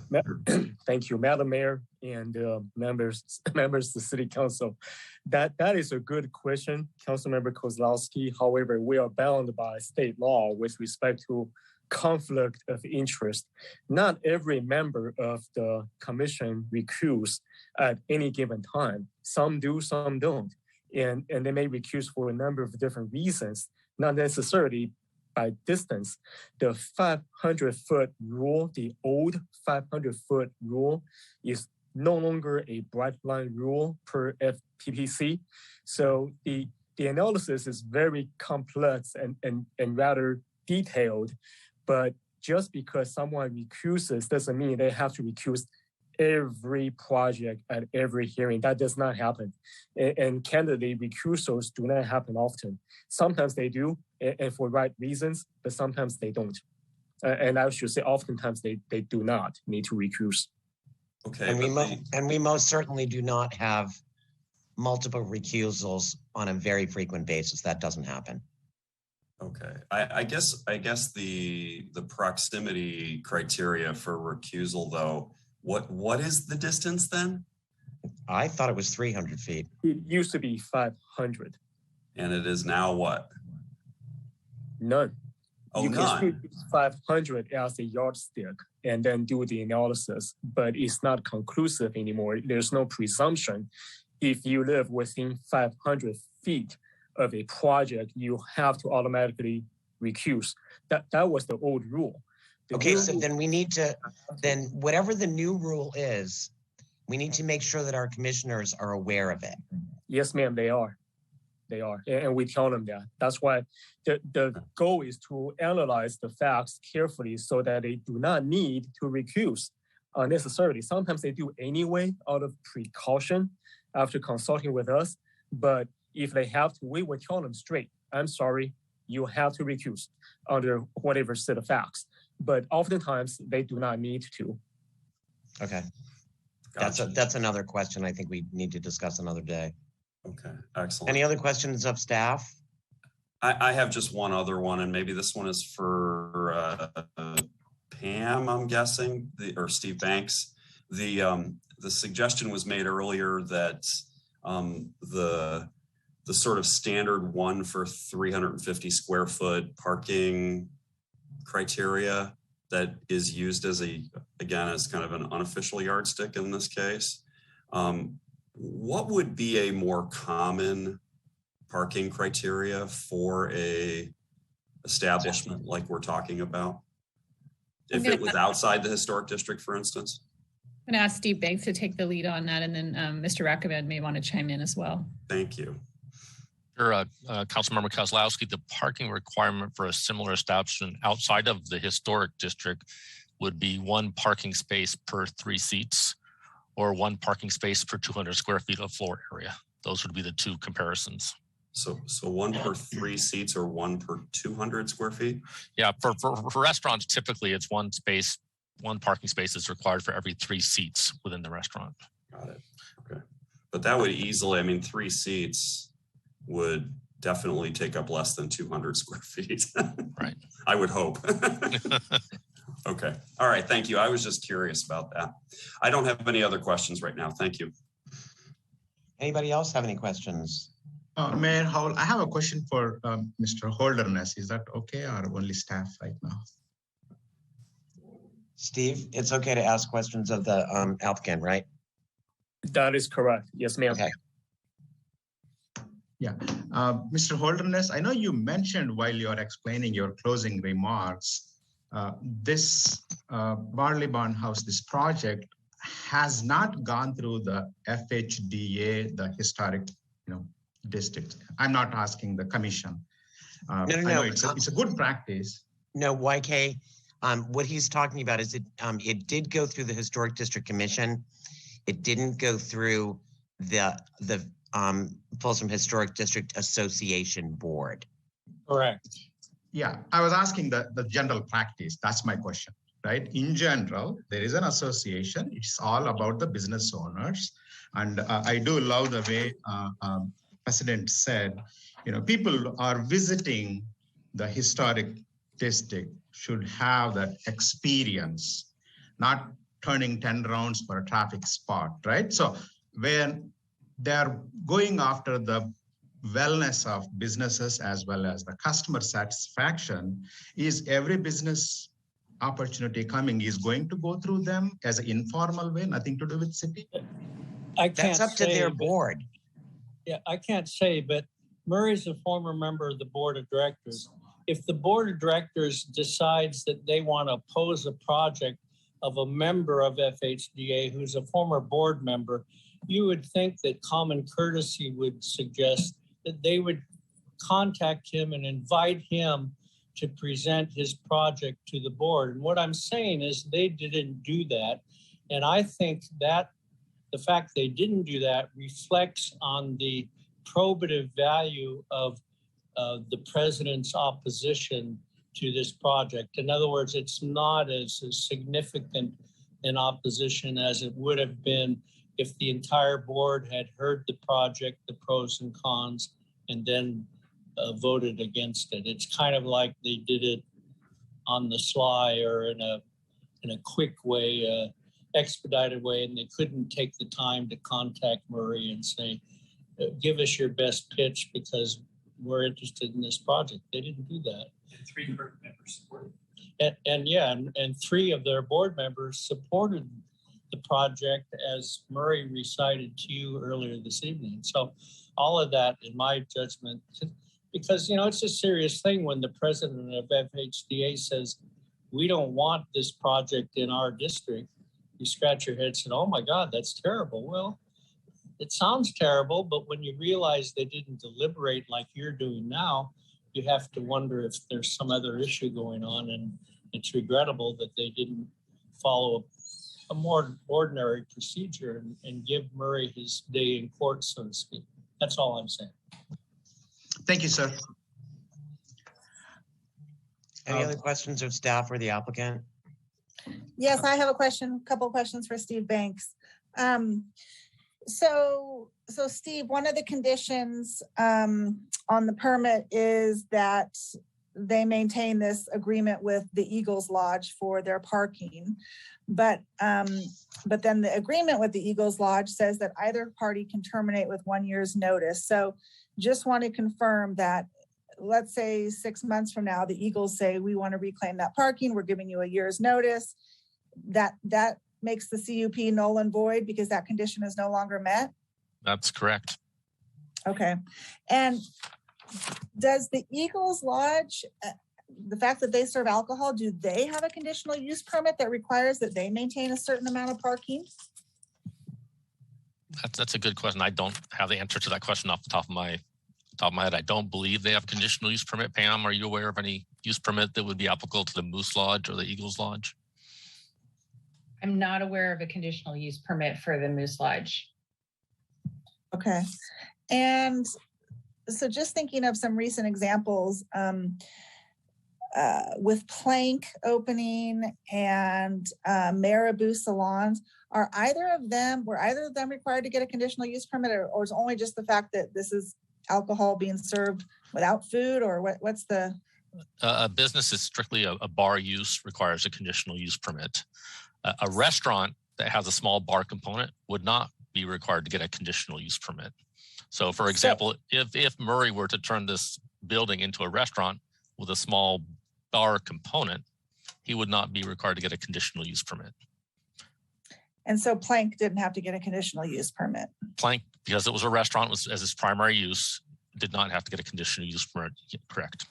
Thank you, Madam Mayor and members of the City Council. That is a good question, Councilmember Kozlowski. However, we are bound by state law with respect to conflict of interest. Not every member of the commission recuse at any given time. Some do, some don't. And they may recuse for a number of different reasons, not necessarily by distance. The 500-foot rule, the old 500-foot rule, is no longer a bright line rule per FPPC. So the analysis is very complex and rather detailed, but just because someone recuses doesn't mean they have to recuse every project at every hearing. That does not happen. And candidly, recusals do not happen often. Sometimes they do, and for right reasons, but sometimes they don't. And I should say oftentimes they do not need to recuse. Okay. And we most certainly do not have multiple recusals on a very frequent basis. That doesn't happen. Okay. I guess the proximity criteria for recusal, though, what is the distance then? I thought it was 300 feet. It used to be 500. And it is now what? None. Oh, you none. can still use 500 as a yardstick and then do the analysis, but it's not conclusive anymore. There's no presumption. If you live within 500 feet of a project, you have to automatically recuse. That was the old rule. Okay, so then we need to, then whatever the new rule is, we need to make sure that our commissioners are aware of it. Yes, ma'am, they are. They are, and we tell them that. That's why the goal is to analyze the facts carefully so that they do not need to recuse unnecessarily. Sometimes they do anyway out of precaution after consulting with us, but if they have to, we will tell them straight, I'm sorry, you have to recuse under whatever set of facts. But oftentimes they do not need to. Okay. That's another question I think we need to discuss another day. Okay, excellent. Any other questions of staff? I have just one other one, and maybe this one is for Pam, I'm guessing, or Steve Banks. The suggestion was made earlier that the sort of standard one for 350 square foot parking criteria that is used as as kind of an unofficial yardstick in this case. What would be a more common parking criteria for a establishment like we're talking about? If it was outside the historic district, for instance? I'm going to ask Steve Banks to take the lead on that, and then Mr. Rakomed may want to chime in as well. Thank you. Sure, Councilmember Kozlowski, the parking requirement for a similar establishment outside of the historic district would be one parking space per 3 seats or one parking space per 200 square feet of floor area. Those would be the two comparisons. So one per 3 seats or one per 200 square feet? Yeah, for restaurants, typically it's one parking space is required for every 3 seats within the restaurant. Got it, okay. But that would easily, 3 seats would definitely take up less than 200 square feet. Right. I would hope. Okay. All right. Thank you. I was just curious about that. I don't have any other questions right now. Thank you. Anybody else have any questions? Mayor Howell, I have a question for Mr. Holderness. Is that okay, or only staff right now? Steve, it's okay to ask questions of the applicant, right? That is correct. Yes, ma'am. Okay. Yeah. Mr. Holderness, I know you mentioned while you're explaining your closing remarks, this Barley Barn House, this project has not gone through the FHDA, the historic, district. I'm not asking the commission. No. I know it's a good practice. No, YK, what he's talking about is it did go through the Historic District Commission. It didn't go through the Folsom Historic District Association Board. Correct. Yeah, I was asking the general practice. That's my question, right? In general, there is an association. It's all about the business owners. And I do love the way President said, people are visiting the historic district should have that experience, not turning 10 rounds for a traffic spot, right? So when they're going after the wellness of businesses as well as the customer satisfaction, is every business opportunity coming is going to go through them as an informal way, nothing to do with city? That's up to their board. Yeah, I can't say, but Murray's a former member of the board of directors. If the board of directors decides that they want to oppose a project of a member of FHDA who's a former board member, you would think that common courtesy would suggest that they would contact him and invite him to present his project to the board. And what I'm saying is they didn't do that. And I think that the fact they didn't do that reflects on the probative value of the president's opposition to this project. In other words, it's not as significant an opposition as it would have been if the entire board had heard the project, the pros and cons, and then voted against it. It's kind of like they did it on the sly or in a quick way, expedited way, and they couldn't take the time to contact Murray and say, give us your best pitch because we're interested in this project. They didn't do that. And 3 board members supported. And 3 of their board members supported the project as Murray recited to you earlier this evening. So all of that, in my judgment, because, you know, it's a serious thing when the president of FHDA says, we don't want this project in our district. You scratch your head and say, oh my God, that's terrible. Well, it sounds terrible, but when you realize they didn't deliberate like you're doing now, you have to wonder if there's some other issue going on, and it's regrettable that they didn't follow a more ordinary procedure and give Murray his day in court, so to speak. That's all I'm saying. Thank you, sir. Any other questions of staff or the applicant? Yes, I have a couple of questions for Steve Banks. So Steve, one of the conditions on the permit is that they maintain this agreement with the Eagles Lodge for their parking. But then the agreement with the Eagles Lodge says that either party can terminate with 1 year's notice. So just want to confirm that, let's say 6 months from now, the Eagles say, we want to reclaim that parking. We're giving you a year's notice. That makes the CUP null and void because that condition is no longer met? That's correct. Okay. And does the Eagles Lodge, the fact that they serve alcohol, do they have a conditional use permit that requires that they maintain a certain amount of parking? That's a good question. I don't have the answer to that question off the top of my head. I don't believe they have a conditional use permit. Pam, are you aware of any use permit that would be applicable to the Moose Lodge or the Eagles Lodge? I'm not aware of a conditional use permit for the Moose Lodge. Okay. And so just thinking of some recent examples, with Plank opening and Marabou Salons, were either of them required to get a conditional use permit, or is it only just the fact that this is alcohol being served without food, or what's the? A business is strictly a bar use requires a conditional use permit. A restaurant that has a small bar component would not be required to get a conditional use permit. So for example, if Murray were to turn this building into a restaurant with a small bar component, he would not be required to get a conditional use permit. And so Plank didn't have to get a conditional use permit. Plank, because it was a restaurant as its primary use, did not have to get a conditional use permit, correct.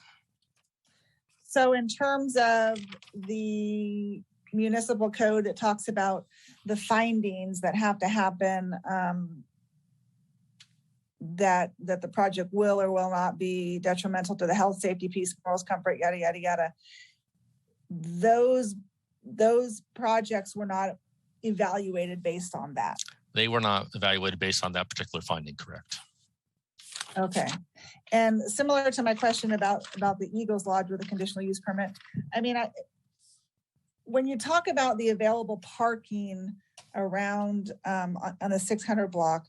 So in terms of the municipal code that talks about the findings that have to happen, that the project will or will not be detrimental to the health, safety, peace, morals, comfort, yada, yada, yada. Those projects were not evaluated based on that. They were not evaluated based on that particular finding, correct. Okay. And similar to my question about the Eagles Lodge with a conditional use permit, I mean, when you talk about the available parking around on the 600 block,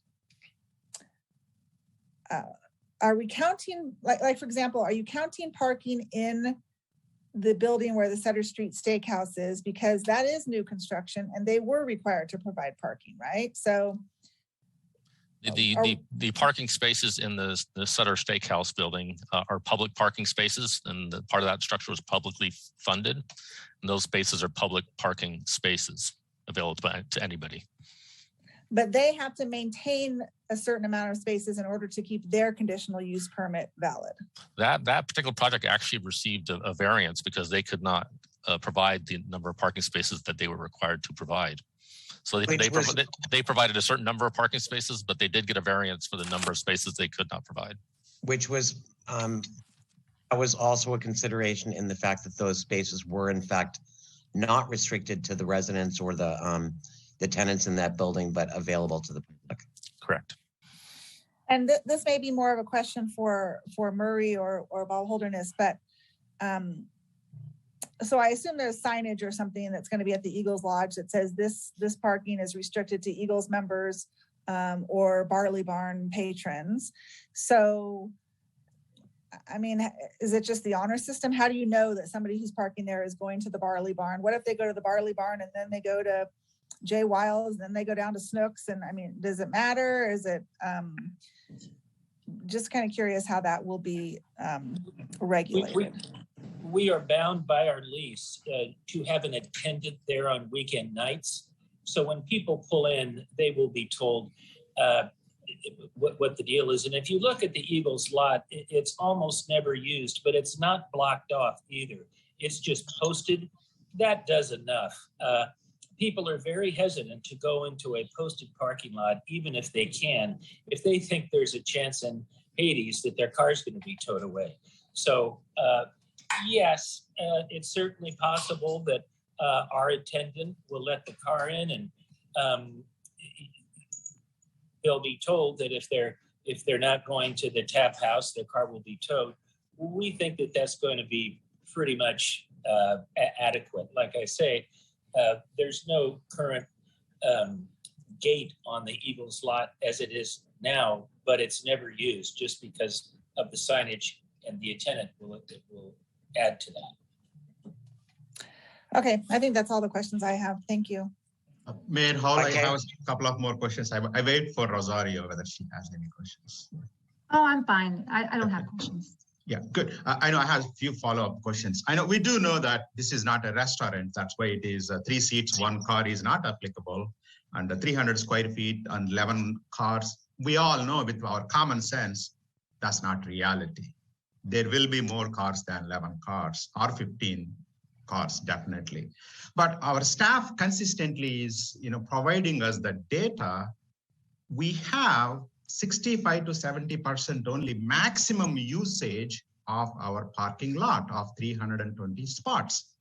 are we counting, like for example, are you counting parking in the building where the Sutter Street Steakhouse is? Because that is new construction and they were required to provide parking, right? So The parking spaces in the Sutter Steakhouse building are public parking spaces, and the part of that structure was publicly funded. And those spaces are public parking spaces available to anybody. But they have to maintain a certain amount of spaces in order to keep their conditional use permit valid. That particular project actually received a variance because they could not provide the number of parking spaces that they were required to provide. So they provided a certain number of parking spaces, but they did get a variance for the number of spaces they could not provide. Which was also a consideration in the fact that those spaces were in fact not restricted to the residents or the tenants in that building, but available to the public. Correct. And this may be more of a question for Murray or Bob Holderness, but so I assume there's signage or something that's going to be at the Eagles Lodge that says this parking is restricted to Eagles members or Barley Barn patrons. So, I mean, is it just the honor system? How do you know that somebody who's parking there is going to the Barley Barn? What if they go to the Barley Barn and then they go to Jay Wiles, then they go down to Snooks? And I mean, does it matter? Is it just kind of curious how that will be regulated? We are bound by our lease to have an attendant there on weekend nights. So when people pull in, they will be told what the deal is. And if you look at the Eagles lot, it's almost never used, but it's not blocked off either. It's just posted. That does enough. People are very hesitant to go into a posted parking lot, even if they can, if they think there's a chance in Hades that their car's going to be towed away. So yes, it's certainly possible that our attendant will let the car in, and they'll be told that if they're not going to the tap house, their car will be towed. We think that that's going to be pretty much adequate. Like I say, there's no current gate on the Eagles lot as it is now, but it's never used just because of the signage, and the attendant will add to that. Okay, I think that's all the questions I have. Thank you. Mayor Hall, I have a couple of more questions. I wait for Rosario whether she has any questions. Oh, I'm fine. I don't have questions. Yeah, good. I know I have a few follow-up questions. I know we do know that this is not a restaurant. That's why it is 3 seats, 1 car is not applicable. And the 300 square feet and 11 cars, we all know with our common sense, that's not reality. There will be more cars than 11 cars or 15 cars, definitely. But our staff consistently is, providing us the data. We have 65 to 70% only maximum usage of our parking lot of 320 spots.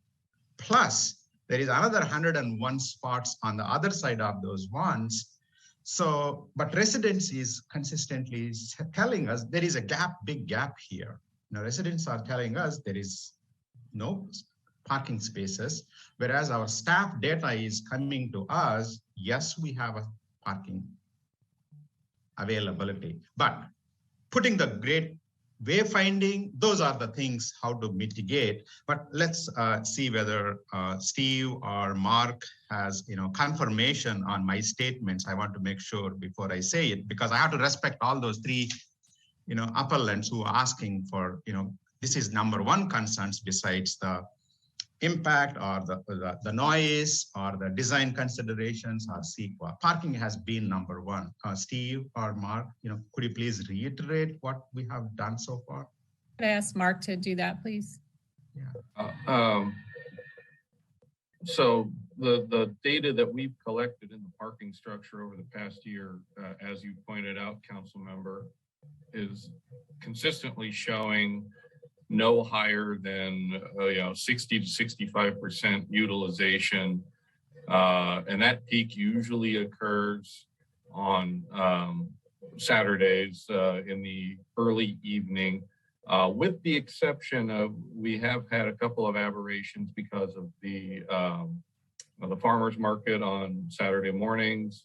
Plus, there is another 101 spots on the other side of those ones. So, but residents is consistently telling us there is a big gap here. Residents are telling us there is no parking spaces, whereas our staff data is coming to us. Yes, we have a parking availability, but putting the great wayfinding, those are the things how to mitigate. But let's see whether Steve or Mark has confirmation on my statements. I want to make sure before I say it, because I have to respect all those 3 appellants who are asking for, this is number 1 concerns besides the impact or the noise or the design considerations or CEQA. Parking has been number 1. Steve or Mark, could you please reiterate what we have done so far? Could I ask Mark to do that, please? Yeah. So the data that we've collected in the parking structure over the past year, as you pointed out, Council Member, is consistently showing no higher than 60 to 65% utilization, and that peak usually occurs on Saturdays in the early evening, with the exception of we have had a couple of aberrations because of the farmers market on Saturday mornings.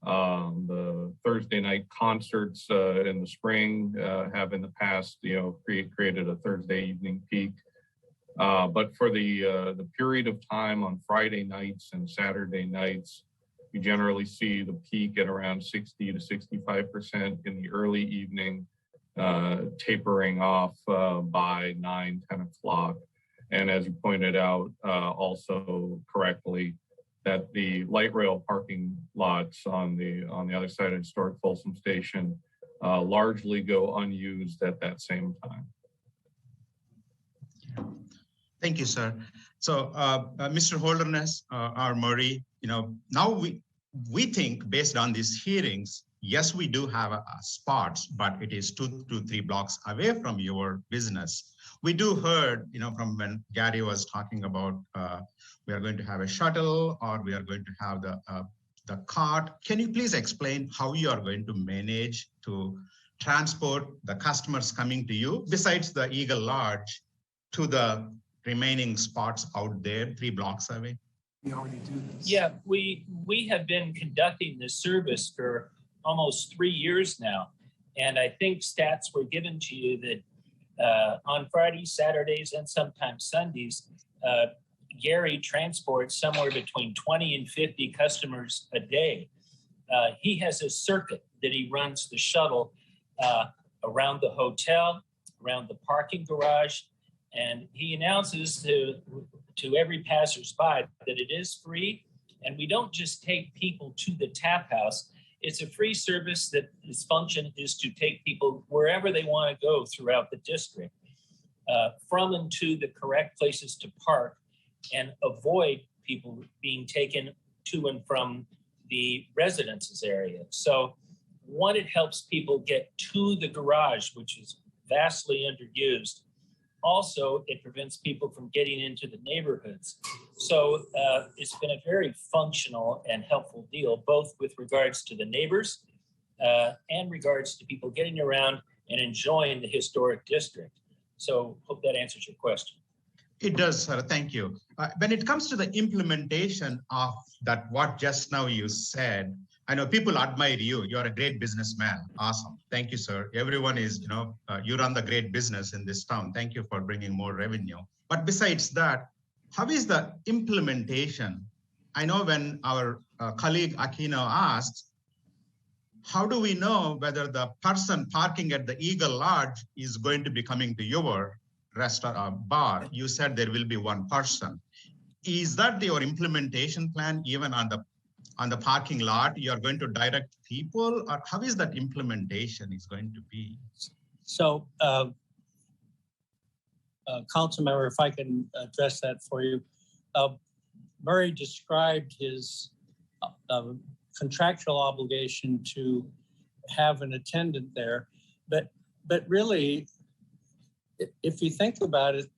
The Thursday night concerts in the spring have in the past, created a Thursday evening peak. But for the period of time on Friday nights and Saturday nights, You generally see the peak at around 60 to 65% in the early evening, tapering off by 9, 10 o'clock. And as you pointed out also correctly, that the light rail parking lots on the other side of historic Folsom Station largely go unused at that same time. Thank you, sir. So, Mr. Holderness or Murray, now we think based on these hearings, yes, we do have spots, but it is 2 to 3 blocks away from your business. We do heard, from when Gary was talking about we are going to have a shuttle or we are going to have the cart. Can you please explain how you are going to manage to transport the customers coming to you besides the Eagle Lodge to the remaining spots out there 3 blocks away? We already do this. Yeah, we have been conducting this service for almost 3 years now. And I think stats were given to you that on Fridays, Saturdays, and sometimes Sundays, Gary transports somewhere between 20 and 50 customers a day. He has a circuit that he runs the shuttle around the hotel, around the parking garage, and he announces to every passersby that it is free. And we don't just take people to the tap house. It's a free service that its function is to take people wherever they want to go throughout the district, from and to the correct places to park, and avoid people being taken to and from the residences area. So one, it helps people get to the garage, which is vastly underused. Also, it prevents people from getting into the neighborhoods. So it's been a very functional and helpful deal, both with regards to the neighbors and regards to people getting around and enjoying the historic district. So hope that answers your question. It does, sir. Thank you. When it comes to the implementation of that, what just now you said, I know people admire you. You're a great businessman. Awesome. Thank you, sir. Everyone is, you run the great business in this town. Thank you for bringing more revenue. But besides that, how is the implementation? I know when our colleague Aquino asked, how do we know whether the person parking at the Eagle Lodge is going to be coming to your restaurant or bar? You said there will be one person. Is that your implementation plan even on the parking lot? You're going to direct people, or how is that implementation is going to be? So, council member, if I can address that for you. Murray described his contractual obligation to have an attendant there, but really, if you think about it,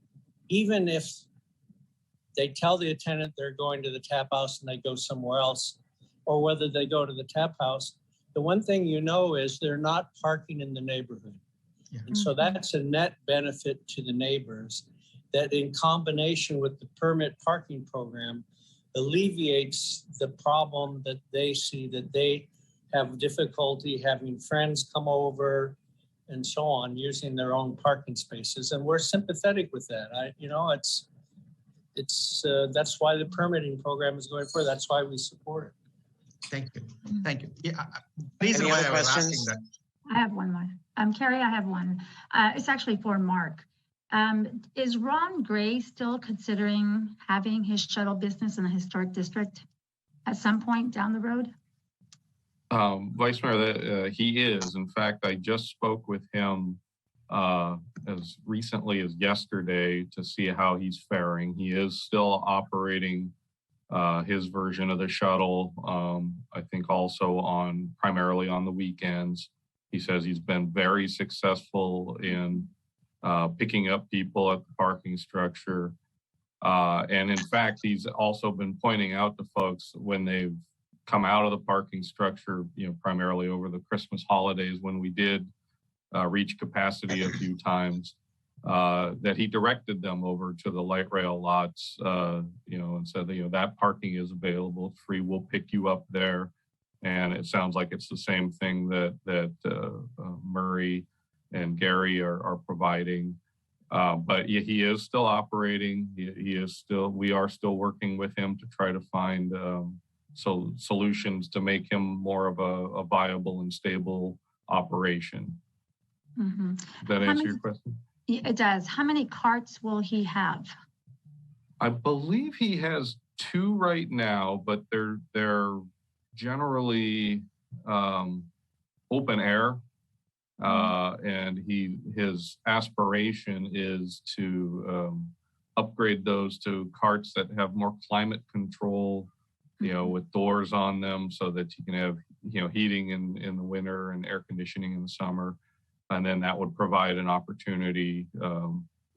even if they tell the attendant they're going to the tap house and they go somewhere else, or whether they go to the tap house, the one thing you know is they're not parking in the neighborhood. Yeah. And so that's a net benefit to the neighbors that, in combination with the permit parking program, alleviates the problem that they see, that they have difficulty having friends come over and so on, using their own parking spaces. And we're sympathetic with that. That's why the permitting program is going forward. That's why we support it. Thank you. Thank you. Yeah, please. Any other questions? I have one more. Carrie, I have one. It's actually for Mark. Is Ron Gray still considering having his shuttle business in the historic district at some point down the road? Vice Mayor, he is. In fact, I just spoke with him as recently as yesterday to see how he's faring. He is still operating his version of the shuttle, I think also primarily on the weekends. He says he's been very successful in picking up people at the parking structure. And in fact, he's also been pointing out to folks when they've come out of the parking structure, primarily over the Christmas holidays when we did reach capacity a few times, that he directed them over to the light rail lots, and said, that parking is available, free, we'll pick you up there. And it sounds like it's the same thing that Murray and Gary are providing. But he is still operating. We are still working with him to try to find solutions to make him more of a viable and stable operation. Mm-hmm. Does that answer your question? It does. How many carts will he have? I believe he has 2 right now, but they're generally open air. And his aspiration is to upgrade those to carts that have more climate control, with doors on them, so that you can have, heating in the winter and air conditioning in the summer. And then that would provide an opportunity,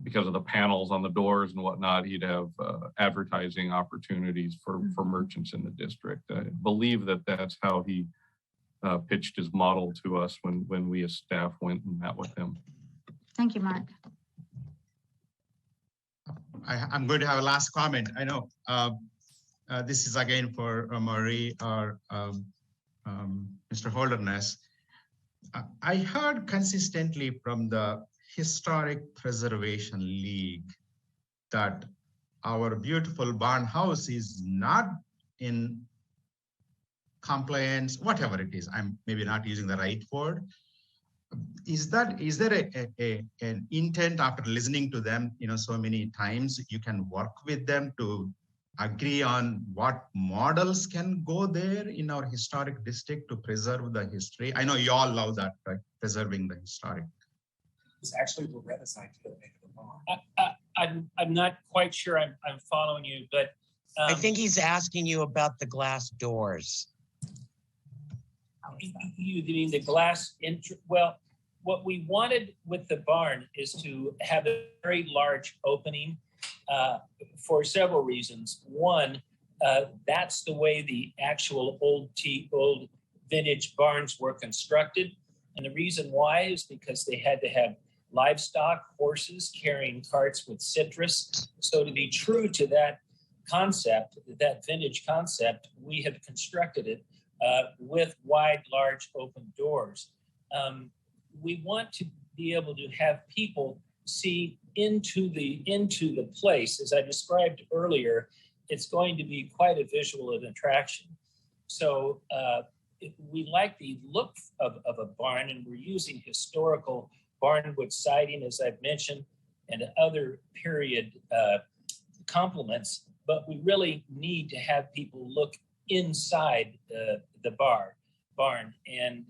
because of the panels on the doors and whatnot, he'd have advertising opportunities for merchants in the district. I believe that's how he pitched his model to us when we as staff went and met with him. Thank you, Mark. I'm going to have a last comment. I know this is again for Marie or Mr. Holderness. I heard consistently from the Historic Preservation League that our beautiful barn house is not in compliance, whatever it is. I'm maybe not using the right word. Is there an intent after listening to them, so many times, you can work with them to agree on what models can go there in our historic district to preserve the history? I know you all love that, right? Preserving the historic. It's actually Loretta's idea to make it a barn. I'm not quite sure I'm following you, but I think he's asking you about the glass doors. You mean the glass well, what we wanted with the barn is to have a very large opening for several reasons. One, that's the way the actual old vintage barns were constructed. And the reason why is because they had to have livestock, horses carrying carts with citrus. So to be true to that concept, that vintage concept, we have constructed it with wide, large open doors. We want to be able to have people see into the place. As I described earlier, it's going to be quite a visual attraction. So we like the look of a barn, and we're using historical barnwood siding, as I've mentioned, and other period complements, but we really need to have people look inside the barn, and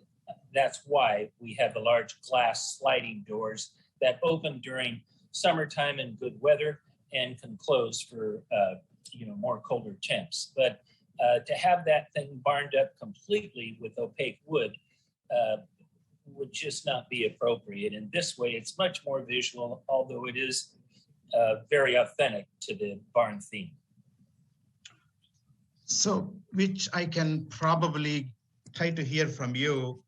that's why we have the large glass sliding doors that open during summertime and good weather and can close for more colder temps. But to have that thing barned up completely with opaque wood would just not be appropriate. And this way, it's much more visual, although it is very authentic to the barn theme. So, which I can probably try to hear from you.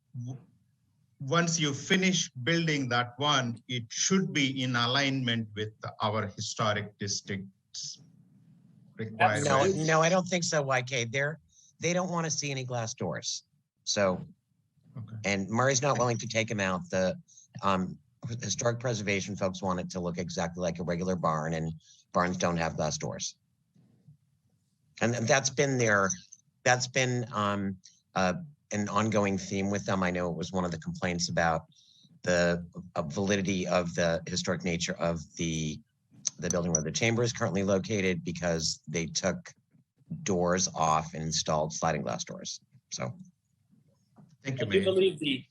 Once you finish building that one, it should be in alignment with our historic district's requirements. No, I don't think so, YK. They don't want to see any glass doors. So, okay. And Murray's not willing to take them out. The historic preservation folks want it to look exactly like a regular barn, and barns don't have glass doors. And that's been an ongoing theme with them. I know it was one of the complaints about the validity of the historic nature of the building where the chamber is currently located, because they took doors off and installed sliding glass doors. So, thank you. I do believe the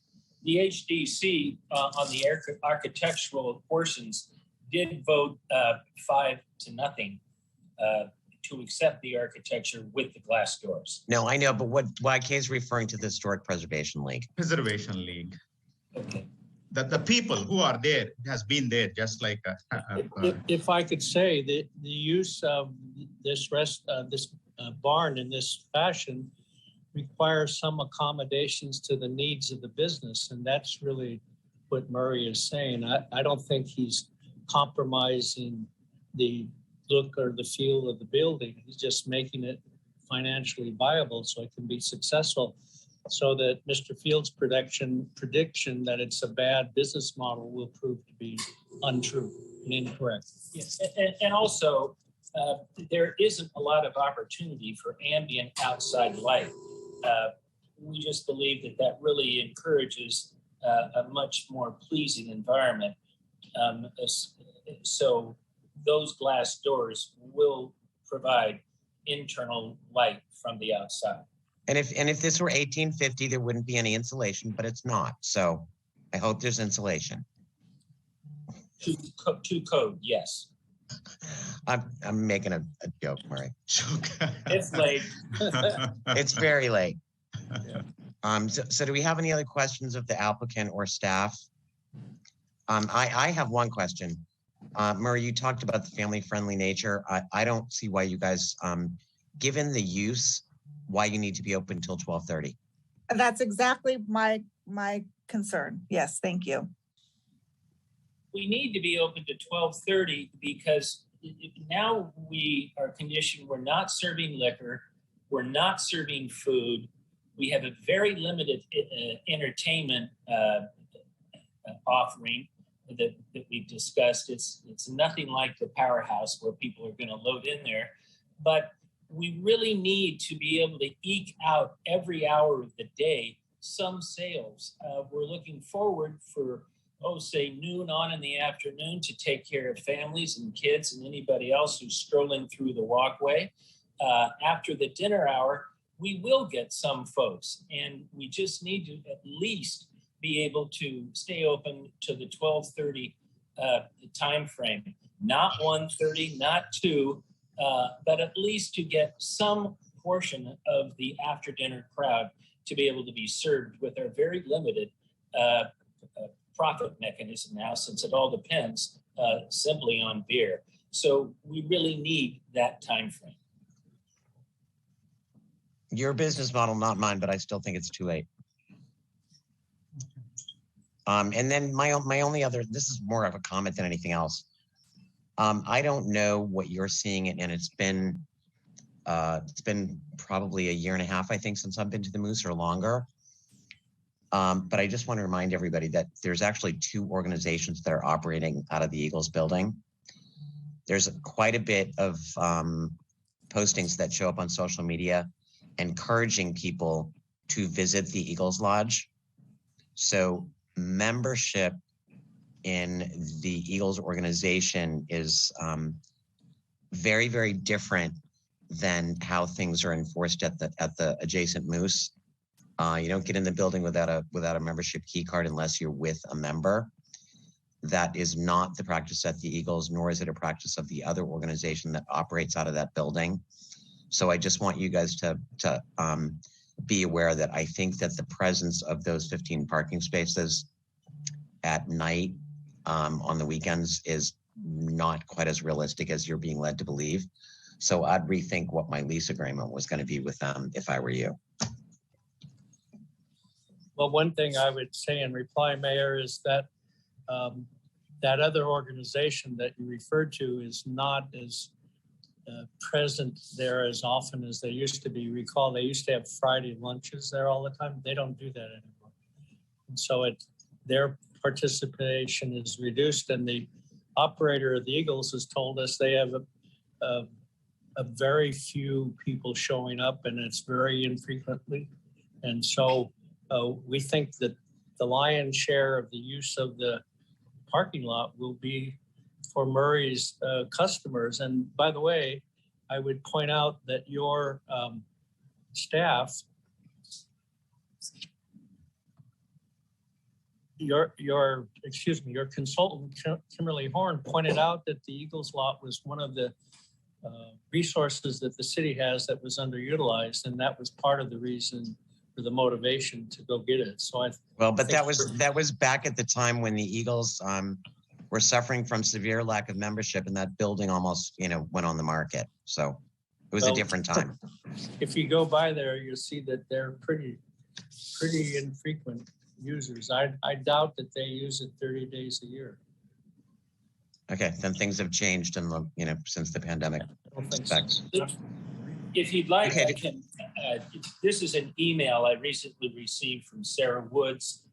HDC on the architectural portions did vote 5-0 to accept the architecture with the glass doors. No, I know, but what YK is referring to the Historic Preservation League. Preservation League. Okay. That the people who are there has been there, just like. If I could say that the use of this barn in this fashion requires some accommodations to the needs of the business, and that's really what Murray is saying. I don't think he's compromising the look or the feel of the building. He's just making it financially viable so it can be successful, so that Mr. Fields' prediction that it's a bad business model will prove to be untrue and incorrect. Yes, and also there isn't a lot of opportunity for ambient outside light. We just believe that that really encourages a much more pleasing environment. So those glass doors will provide internal light from the outside. And if this were 1850, there wouldn't be any insulation, but it's not. So I hope there's insulation. To code, yes. I'm making a joke, Murray. It's late. It's very late. So do we have any other questions of the applicant or staff? I have one question. Murray, you talked about the family-friendly nature. I don't see why you guys, given the use, why you need to be open until 12:30. That's exactly my concern. Yes, thank you. We need to be open to 12:30 because now we are conditioned, we're not serving liquor, we're not serving food. We have a very limited entertainment offering that we've discussed. It's nothing like the Powerhouse where people are going to load in there, but we really need to be able to eke out every hour of the day some sales. We're looking forward for, say noon on in the afternoon to take care of families and kids and anybody else who's strolling through the walkway. After the dinner hour, we will get some folks, and we just need to at least be able to stay open to the 12:30 time frame, not 1:30, not 2, but at least to get some portion of the after dinner crowd to be able to be served with our very limited profit mechanism now, since it all depends simply on beer. So we really need that time frame. Your business model, not mine, but I still think it's too late. And then my only other, this is more of a comment than anything else. I don't know what you're seeing, and it's been probably a year and a half, I think, since I've been to the Moose, or longer. But I just want to remind everybody that there's actually 2 organizations that are operating out of the Eagles building. There's quite a bit of postings that show up on social media encouraging people to visit the Eagles Lodge. So membership in the Eagles organization is very, very different than how things are enforced at the adjacent Moose. You don't get in the building without a membership key card unless you're with a member. That is not the practice at the Eagles, nor is it a practice of the other organization that operates out of that building. So I just want you guys to be aware that I think that the presence of those 15 parking spaces at night on the weekends is not quite as realistic as you're being led to believe. So I'd rethink what my lease agreement was going to be with them if I were you. Well, one thing I would say in reply, Mayor, is that that other organization that you referred to is not as present there as often as they used to be. Recall, they used to have Friday lunches there all the time. They don't do that anymore. And so their participation is reduced, and the operator of the Eagles has told us they have a very few people showing up, and it's very infrequently. And so we think that the lion's share of the use of the parking lot will be for Murray's customers. And by the way, I would point out that your staff, your consultant, Kimberly Horn, pointed out that the Eagles lot was one of the resources that the city has that was underutilized, and that was part of the reason for the motivation to go get it. So but that was back at the time when the Eagles were suffering from severe lack of membership, and that building almost went on the market. So it was a different time. If you go by there, you'll see that they're pretty infrequent users. I doubt that they use it 30 days a year. Okay, then things have changed in the since the pandemic. If you'd like, I can. This is an email I recently received from Sarah Woods.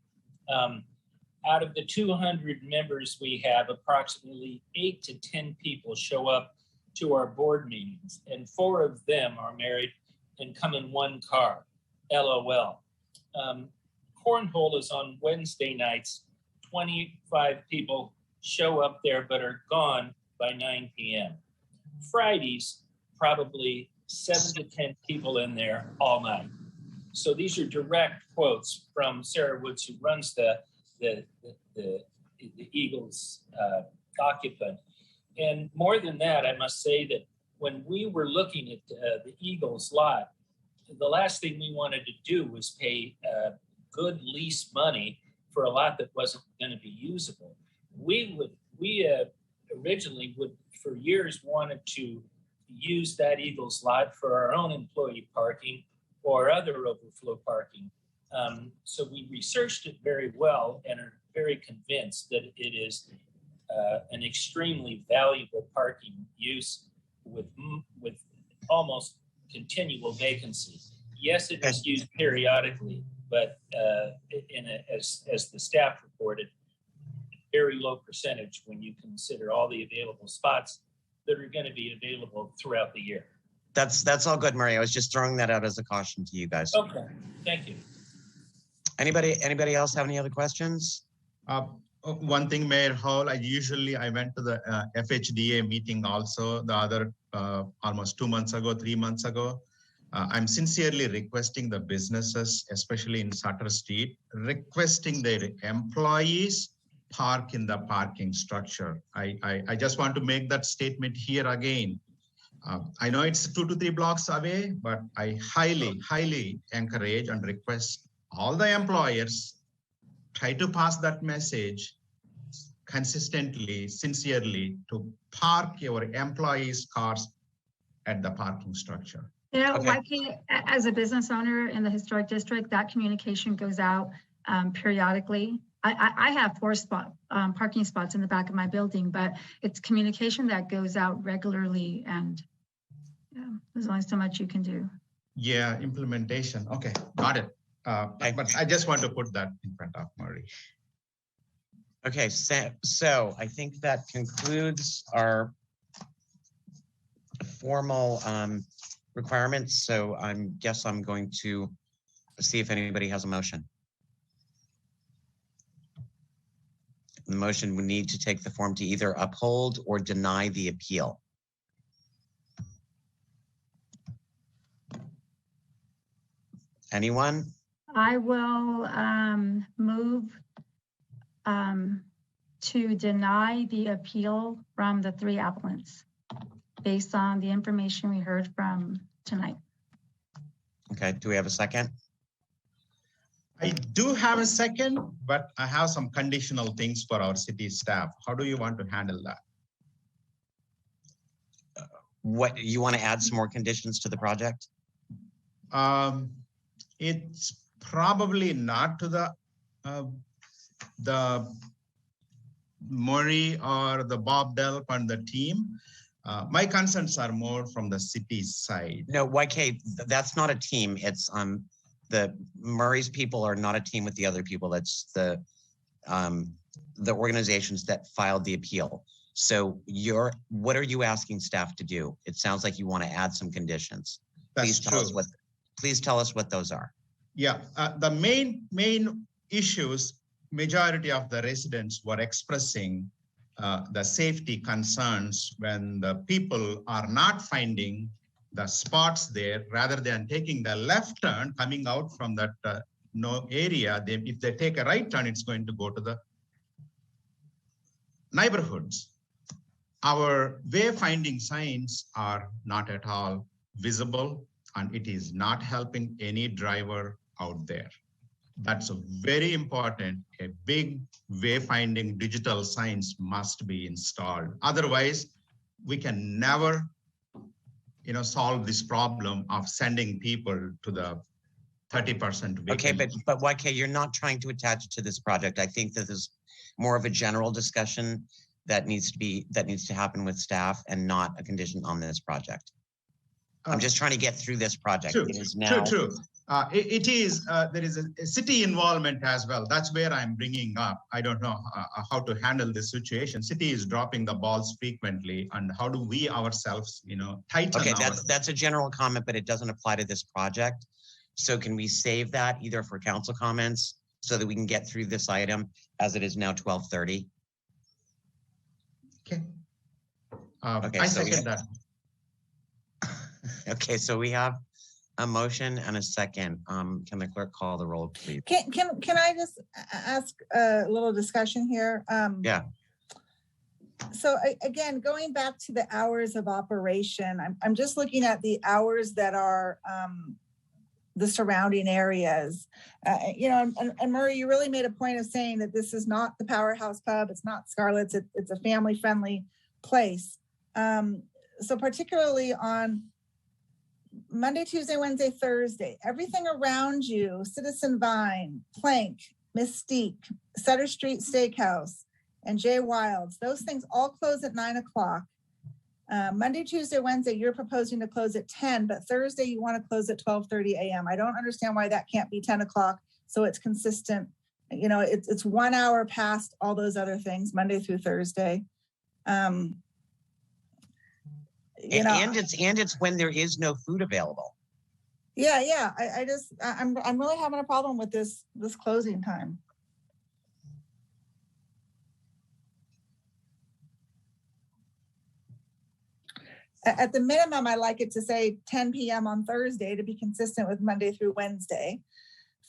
Out of the 200 members we have, approximately 8 to 10 people show up to our board meetings, and 4 of them are married and come in one car. LOL. Cornhole is on Wednesday nights. 25 people show up there but are gone by 9 p.m. Fridays, probably 7 to 10 people in there all night. So these are direct quotes from Sarah Woods, who runs the Eagles occupant. And more than that, I must say that when we were looking at the Eagles lot, the last thing we wanted to do was pay good lease money for a lot that wasn't going to be usable. We originally would, for years, wanted to use that Eagles lot for our own employee parking or other overflow parking. So we researched it very well and are very convinced that it is an extremely valuable parking use with almost continual vacancy. Yes, it is used periodically, but as the staff reported, very low percentage when you consider all the available spots that are going to be available throughout the year. That's all good, Murray. I was just throwing that out as a caution to you guys. Okay, thank you. Anybody else have any other questions? One thing, Mayor Hall, I went to the FHDA meeting also the other almost 2 months ago, 3 months ago. I'm sincerely requesting the businesses, especially in Sutter Street, requesting their employees park in the parking structure. I just want to make that statement here again. I know it's 2 to 3 blocks away, but I highly encourage and request all the employers try to pass that message consistently, sincerely, to park your employees' cars at the parking structure. You know, why can't, as a business owner in the historic district, that communication goes out periodically. I have 4 parking spots in the back of my building, but it's communication that goes out regularly, and there's only so much you can do. Yeah, implementation. Okay, got it. But I just want to put that in front of Murray. Okay, so I think that concludes our formal requirements. So I'm going to see if anybody has a motion. The motion would need to take the form to either uphold or deny the appeal. Anyone? I will move to deny the appeal from the 3 applicants based on the information we heard from tonight. Okay, do we have a second? I do have a second, but I have some conditional things for our city staff. How do you want to handle that? What, you want to add some more conditions to the project? It's probably not to the Murray or the Bob Delp and the team. My concerns are more from the city side. No, YK, that's not a team. It's the Murray's people are not a team with the other people. That's the organizations that filed the appeal. So what are you asking staff to do? It sounds like you want to add some conditions. Please tell us what those are. Yeah, the main issues, majority of the residents were expressing the safety concerns when the people are not finding the spots there, rather than taking the left turn coming out from that area. If they take a right turn, it's going to go to the neighborhoods. Our wayfinding signs are not at all visible, and it is not helping any driver out there. That's very important. A big wayfinding digital signs must be installed. Otherwise, we can never, solve this problem of sending people to the 30%. Okay, but YK, you're not trying to attach it to this project. I think this is more of a general discussion that needs to happen with staff and not a condition on this project. I'm just trying to get through this project. True, It is now. true. It is, there is a city involvement as well. That's where I'm bringing up. I don't know how to handle this situation. City is dropping the balls frequently, and how do we ourselves, tighten Okay, our... that's a general comment, but it doesn't apply to this project. So can we save that either for council comments so that we can get through this item as it is now 12:30? Okay. Okay, I so second that. Okay, so we have a motion and a second. Can the clerk call the roll, please? Can I just ask a little discussion here? Yeah. So again, going back to the hours of operation, I'm just looking at the hours that are the surrounding areas. And Murray, you really made a point of saying that this is not the Powerhouse Pub, it's not Scarlett's, it's a family-friendly place. So particularly on Monday, Tuesday, Wednesday, Thursday, everything around you, Citizen Vine, Plank, Mystique, Sutter Street Steakhouse, and Jay Wilds, those things all close at 9 o'clock. Monday, Tuesday, Wednesday, you're proposing to close at 10, but Thursday you want to close at 12:30 a.m. I don't understand why that can't be 10 o'clock, so it's consistent. It's 1 hour past all those other things, Monday through Thursday. And it's when there is no food available. Yeah. I'm really having a problem with this closing time. At the minimum, I like it to say 10 p.m. on Thursday to be consistent with Monday through Wednesday.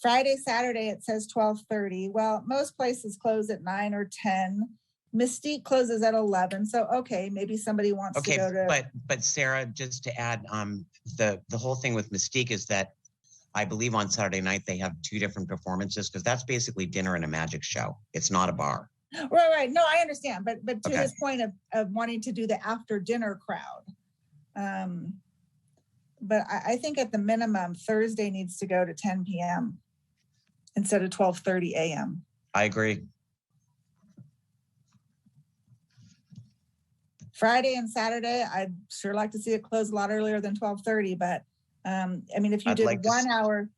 Friday, Saturday, it says 12:30. Well, most places close at 9 or 10. Mystique closes at 11. So, okay, maybe somebody wants to go to... But Sarah, just to add, the whole thing with Mystique is that I believe on Saturday night they have two different performances because that's basically dinner and a magic show. It's not a bar. Right. No, I understand. But to his point of wanting to do the after dinner crowd. But I think at the minimum, Thursday needs to go to 10 p.m. instead of 12:30 a.m. I agree. Friday and Saturday, I'd sure like to see it close a lot earlier than 12:30. But if you did 1 hour,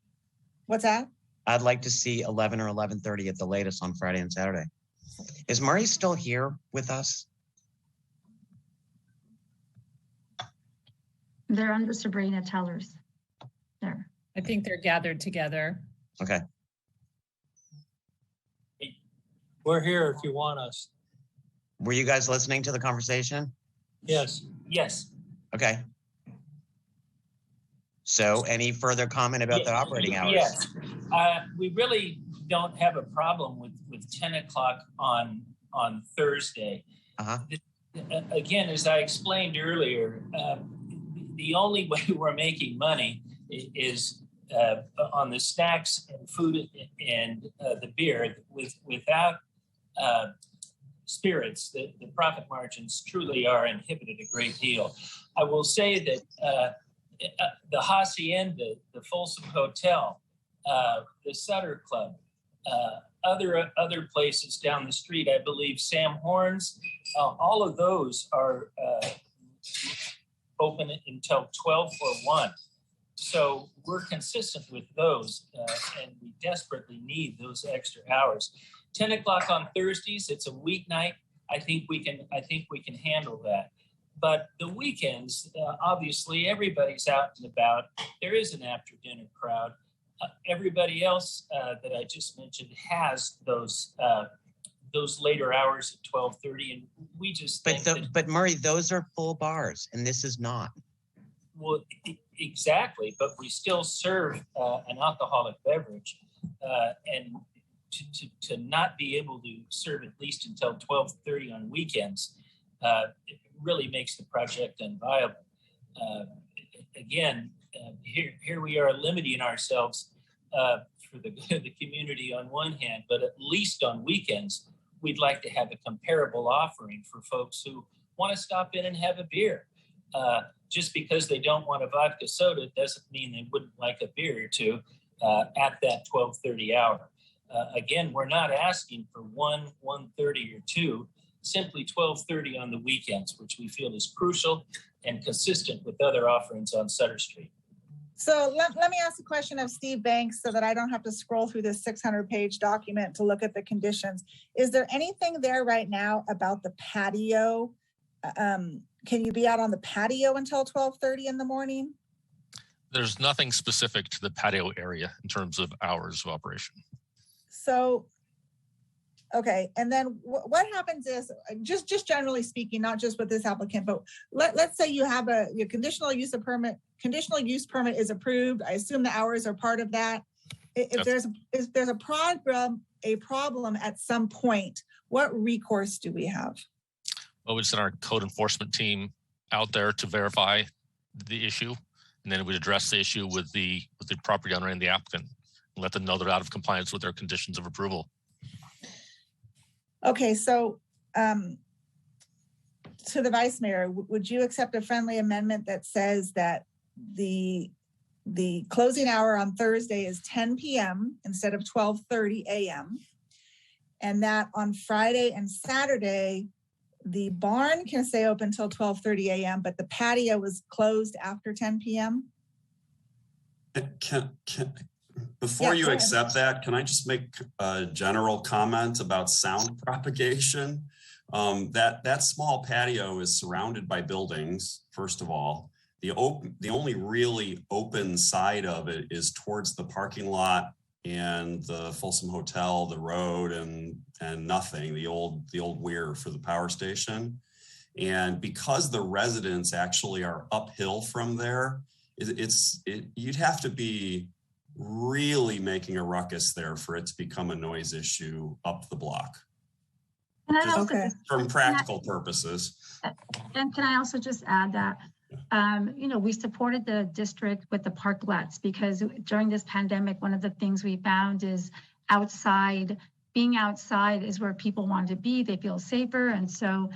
what's that? I'd like to see 11 or 11:30 at the latest on Friday and Saturday. Is Murray still here with us? They're under Sabrina Tellers. There. I think they're gathered together. Okay. We're here if you want us. Were you guys listening to the conversation? Yes. Yes. Okay. So any further comment about the operating hours? Yes. We really don't have a problem with 10 o'clock on Thursday. Again, as I explained earlier, the only way we're making money is on the snacks and food and the beer. Without spirits, the profit margins truly are inhibited a great deal. I will say that the Hacienda, the Folsom Hotel, the Sutter Club, other places down the street, I believe Sam Horns, all of those are open until 12 or 1. So we're consistent with those, and we desperately need those extra hours. 10 o'clock on Thursdays, it's a weeknight. I think we can handle that. But the weekends, obviously, everybody's out and about. There is an after dinner crowd. Everybody else that I just mentioned has those later hours at 12:30, and we just but Murray, those are full bars, and this is not. Well, exactly, but we still serve an alcoholic beverage, and to not be able to serve at least until 12:30 on weekends, it really makes the project unviable. Again, here we are limiting ourselves for the community on one hand, but at least on weekends, we'd like to have a comparable offering for folks who want to stop in and have a beer. Just because they don't want a vodka soda doesn't mean they wouldn't like a beer or two at that 12:30 hour. Again, we're not asking for 1:30 or 2, simply 12:30 on the weekends, which we feel is crucial. and consistent with other offerings on Sutter Street. So let me ask a question of Steve Banks so that I don't have to scroll through this 600-page document to look at the conditions. Is there anything there right now about the patio? Can you be out on the patio until 12:30 in the morning? There's nothing specific to the patio area in terms of hours of operation. So, okay, and then what happens is, just generally speaking, not just with this applicant, but let's say you have your conditional use permit is approved. I assume the hours are part of that. If there's a problem at some point, what recourse do we have? Well, we send our code enforcement team out there to verify the issue, and then we'd address the issue with the property owner and the applicant, and let them know they're out of compliance with their conditions of approval. Okay, so to the Vice Mayor, would you accept a friendly amendment that says that the closing hour on Thursday is 10 p.m. instead of 12:30 a.m. and that on Friday and Saturday, the barn can stay open until 12:30 a.m., but the patio was closed after 10 p.m.? Before you accept that, can I just make a general comment about sound propagation? That small patio is surrounded by buildings, first of all. The only really open side of it is towards the parking lot and the Folsom Hotel, the road, and nothing, the old weir for the power station. And because the residents actually are uphill from there, you'd have to be really making a ruckus there for it to become a noise issue up the block. From practical purposes. And can I also just add that, we supported the district with the parklets because during this pandemic, one of the things we found is being outside is where people want to be. They feel safer. And so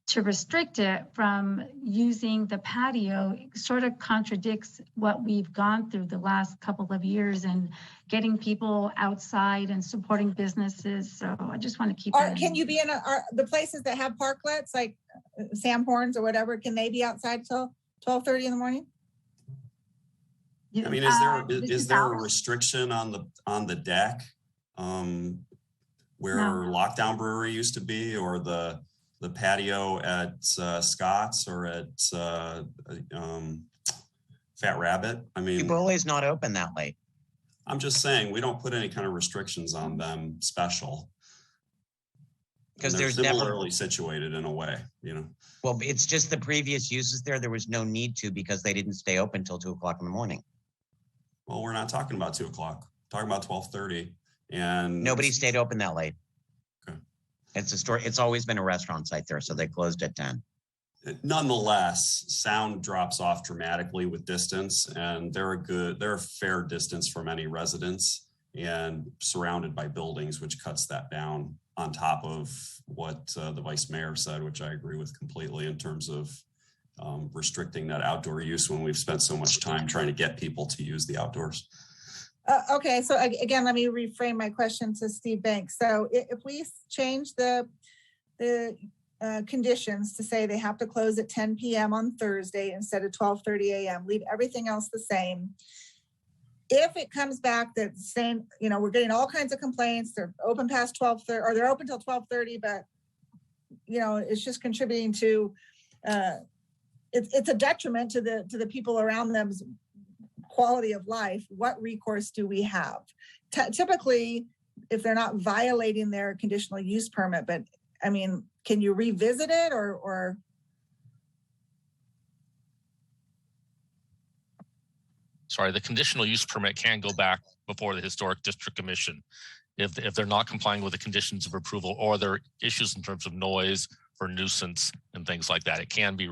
to restrict it from using the patio sort of contradicts what we've gone through the last couple of years and getting people outside and supporting businesses. So I just want to keep that. Can you be in the places that have parklets like Sam Horns or whatever, can they be outside till 12:30 in the morning? I mean, is there a restriction on the deck where Lockdown Brewery used to be, or the patio at Scott's or at Fat Rabbit? I mean, Chiboli's not open that late. I'm just saying we don't put any kind of restrictions on them special. Because they're similarly situated in a way, Well, it's just the previous uses there. There was no need to because they didn't stay open until 2 o'clock in the morning. Well, we're not talking about 2 o'clock. We're talking about 12:30, and nobody stayed open that late. Okay, it's a store. It's always been a restaurant site there, so they closed at 10. Nonetheless, sound drops off dramatically with distance, and they're a fair distance from any residence and surrounded by buildings, which cuts that down on top of what the Vice Mayor said, which I agree with completely in terms of restricting that outdoor use when we've spent so much time trying to get people to use the outdoors. Okay, so again, let me reframe my question to Steve Banks. So if we change the conditions to say they have to close at 10 p.m. on Thursday instead of 12:30 a.m., leave everything else the same. If it comes back that saying, we're getting all kinds of complaints, they're open past 12:30, or they're open till 12:30, but it's just contributing to it's a detriment to the people around them's quality of life. What recourse do we have? Typically, if they're not violating their conditional use permit, but I mean, can you revisit it or? Sorry, the conditional use permit can go back before the Historic District Commission if they're not complying with the conditions of approval or there are issues in terms of noise or nuisance and things like that. It can be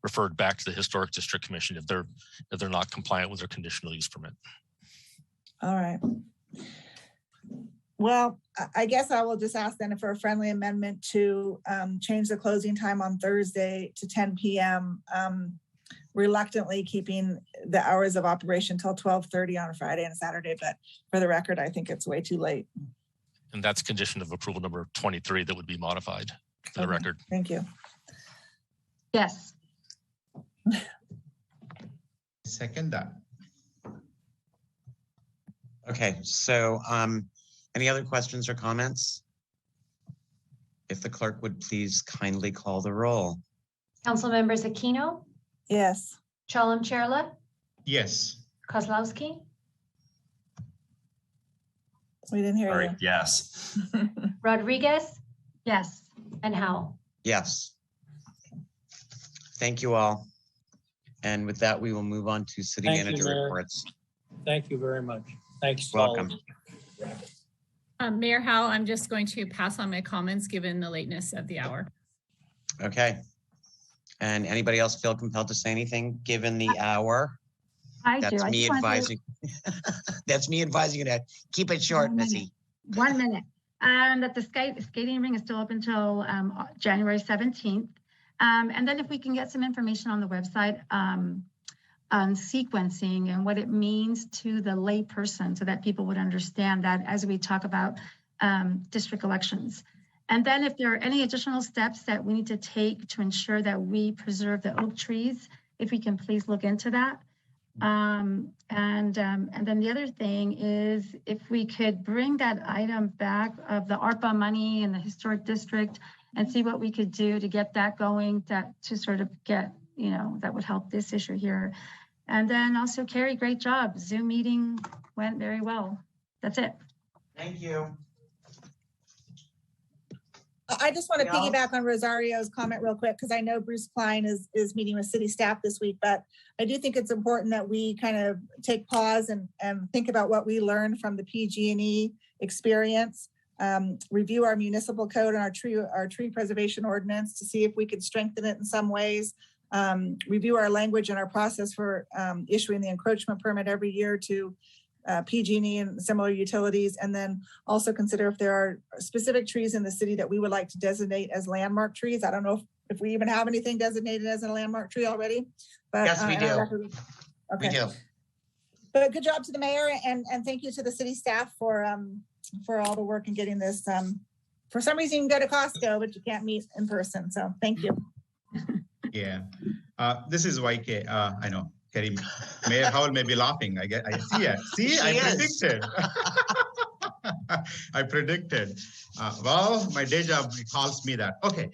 referred back to the Historic District Commission if they're not compliant with their conditional use permit. All right. Well, I guess I will just ask then for a friendly amendment to change the closing time on Thursday to 10 p.m. Reluctantly keeping the hours of operation till 12:30 on a Friday and Saturday, but for the record, I think it's way too late. And that's condition of approval number 23 that would be modified for the record. Thank you. Yes. Second that. Okay, so any other questions or comments? If the clerk would please kindly call the roll. Council members Aquino, Yes. Chalem Chella, Yes. Kozlowski, We didn't hear All you. right, yes. Rodriguez, Yes. and Howell. Yes. Thank you all. And with that, we will move on to city Thank you, manager Mayor. reports. Thank you very much. Thanks. to all of Welcome. you. Mayor Howell, I'm just going to pass on my comments given the lateness of the hour. Okay. And anybody else feel compelled to say anything given the hour? I do. That's I me just wanted to- advising. That's me advising you to keep it short, 1 minute. Missy. 1 minute. That the skating ring is still up until January 17th. And then if we can get some information on the website on sequencing and what it means to the lay person so that people would understand that as we talk about district elections. And then if there are any additional steps that we need to take to ensure that we preserve the oak trees, if we can please look into that. And then the other thing is if we could bring that item back of the ARPA money in the historic district and see what we could do to get that going, to sort of get, that would help this issue here. And then also Carrie, great job. Zoom meeting went very well. That's it. Thank you. I just want to Yeah. piggyback on Rosario's comment real quick, because I know Bruce Klein is meeting with city staff this week, but I do think it's important that we kind of take pause and think about what we learned from the PG&E experience, review our municipal code and our tree preservation ordinance to see if we could strengthen it in some ways, review our language and our process for issuing the encroachment permit every year to PG&E and similar utilities, and then also consider if there are specific trees in the city that we would like to designate as landmark trees. I don't know if we even have anything designated as a landmark tree already. But, Yes, we do. Okay. We do. But good job to the mayor, and thank you to the city staff for all the work in getting this. For some reason, you can go to Costco, but you can't meet in person. So thank you. Yeah. This is YK. I know. Karim, Mayor Howell may be laughing. I see it. See, I predicted. I predicted. Well, my day job calls me that. Okay.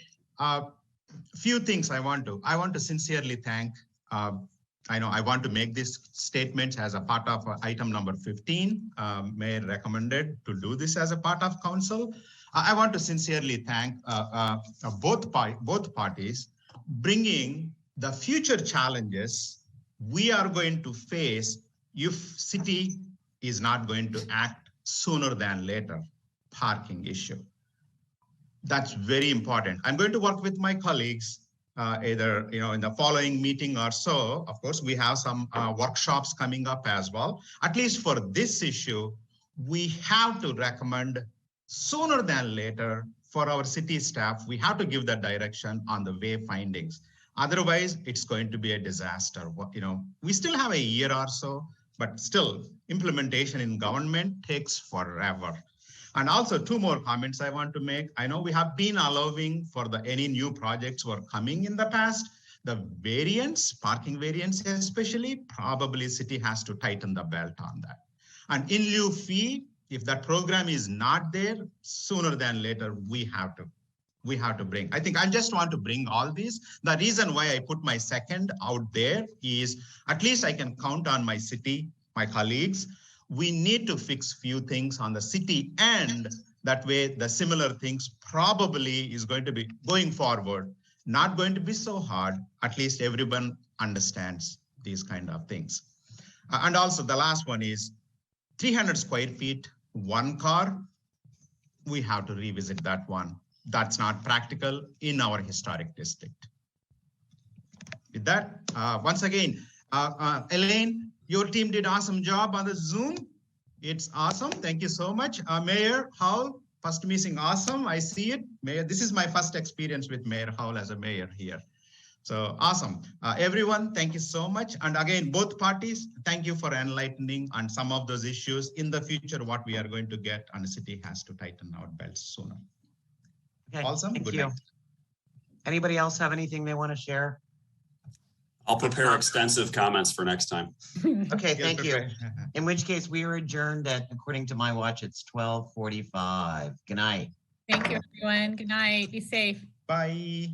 Few things I want to sincerely thank. I know I want to make this statement as a part of item number 15. Mayor recommended to do this as a part of council. I want to sincerely thank both parties bringing the future challenges we are going to face if city is not going to act sooner than later. Parking issue. That's very important. I'm going to work with my colleagues either in the following meeting or so. Of course, we have some workshops coming up as well. At least for this issue, we have to recommend sooner than later for our city staff. We have to give that direction on the way findings. Otherwise, it's going to be a disaster. We still have a year or so, but still implementation in government takes forever. And also 2 more comments I want to make. I know we have been allowing for any new projects were coming in the past, the variance, parking variance especially, probably city has to tighten the belt on that. And in lieu fee, if that program is not there, sooner than later, we have to bring. I think I just want to bring all these. The reason why I put my second out there is at least I can count on my city, my colleagues. We need to fix few things on the city end. That way, the similar things probably is going to be going forward, not going to be so hard. At least everyone understands these kind of things. And also the last one is 300 square feet, 1 car. We have to revisit that one. That's not practical in our historic district. With that, once again, Elaine, your team did awesome job on the Zoom. It's awesome. Thank you so much. Mayor Howell, first meeting, awesome. I see it. Mayor, this is my first experience with Mayor Howell as a mayor here. So awesome. Everyone, thank you so much. And again, both parties, thank you for enlightening on some of those issues. In the future, what we are going to get, and the city has to tighten our belts sooner. Okay, Awesome. thank Good you. night. Anybody else have anything they want to share? I'll prepare extensive comments for next time. Okay, thank you. In which case we are adjourned at, according to my watch, it's 12:45. Good night. Thank you, everyone. Good night. Be safe. Bye.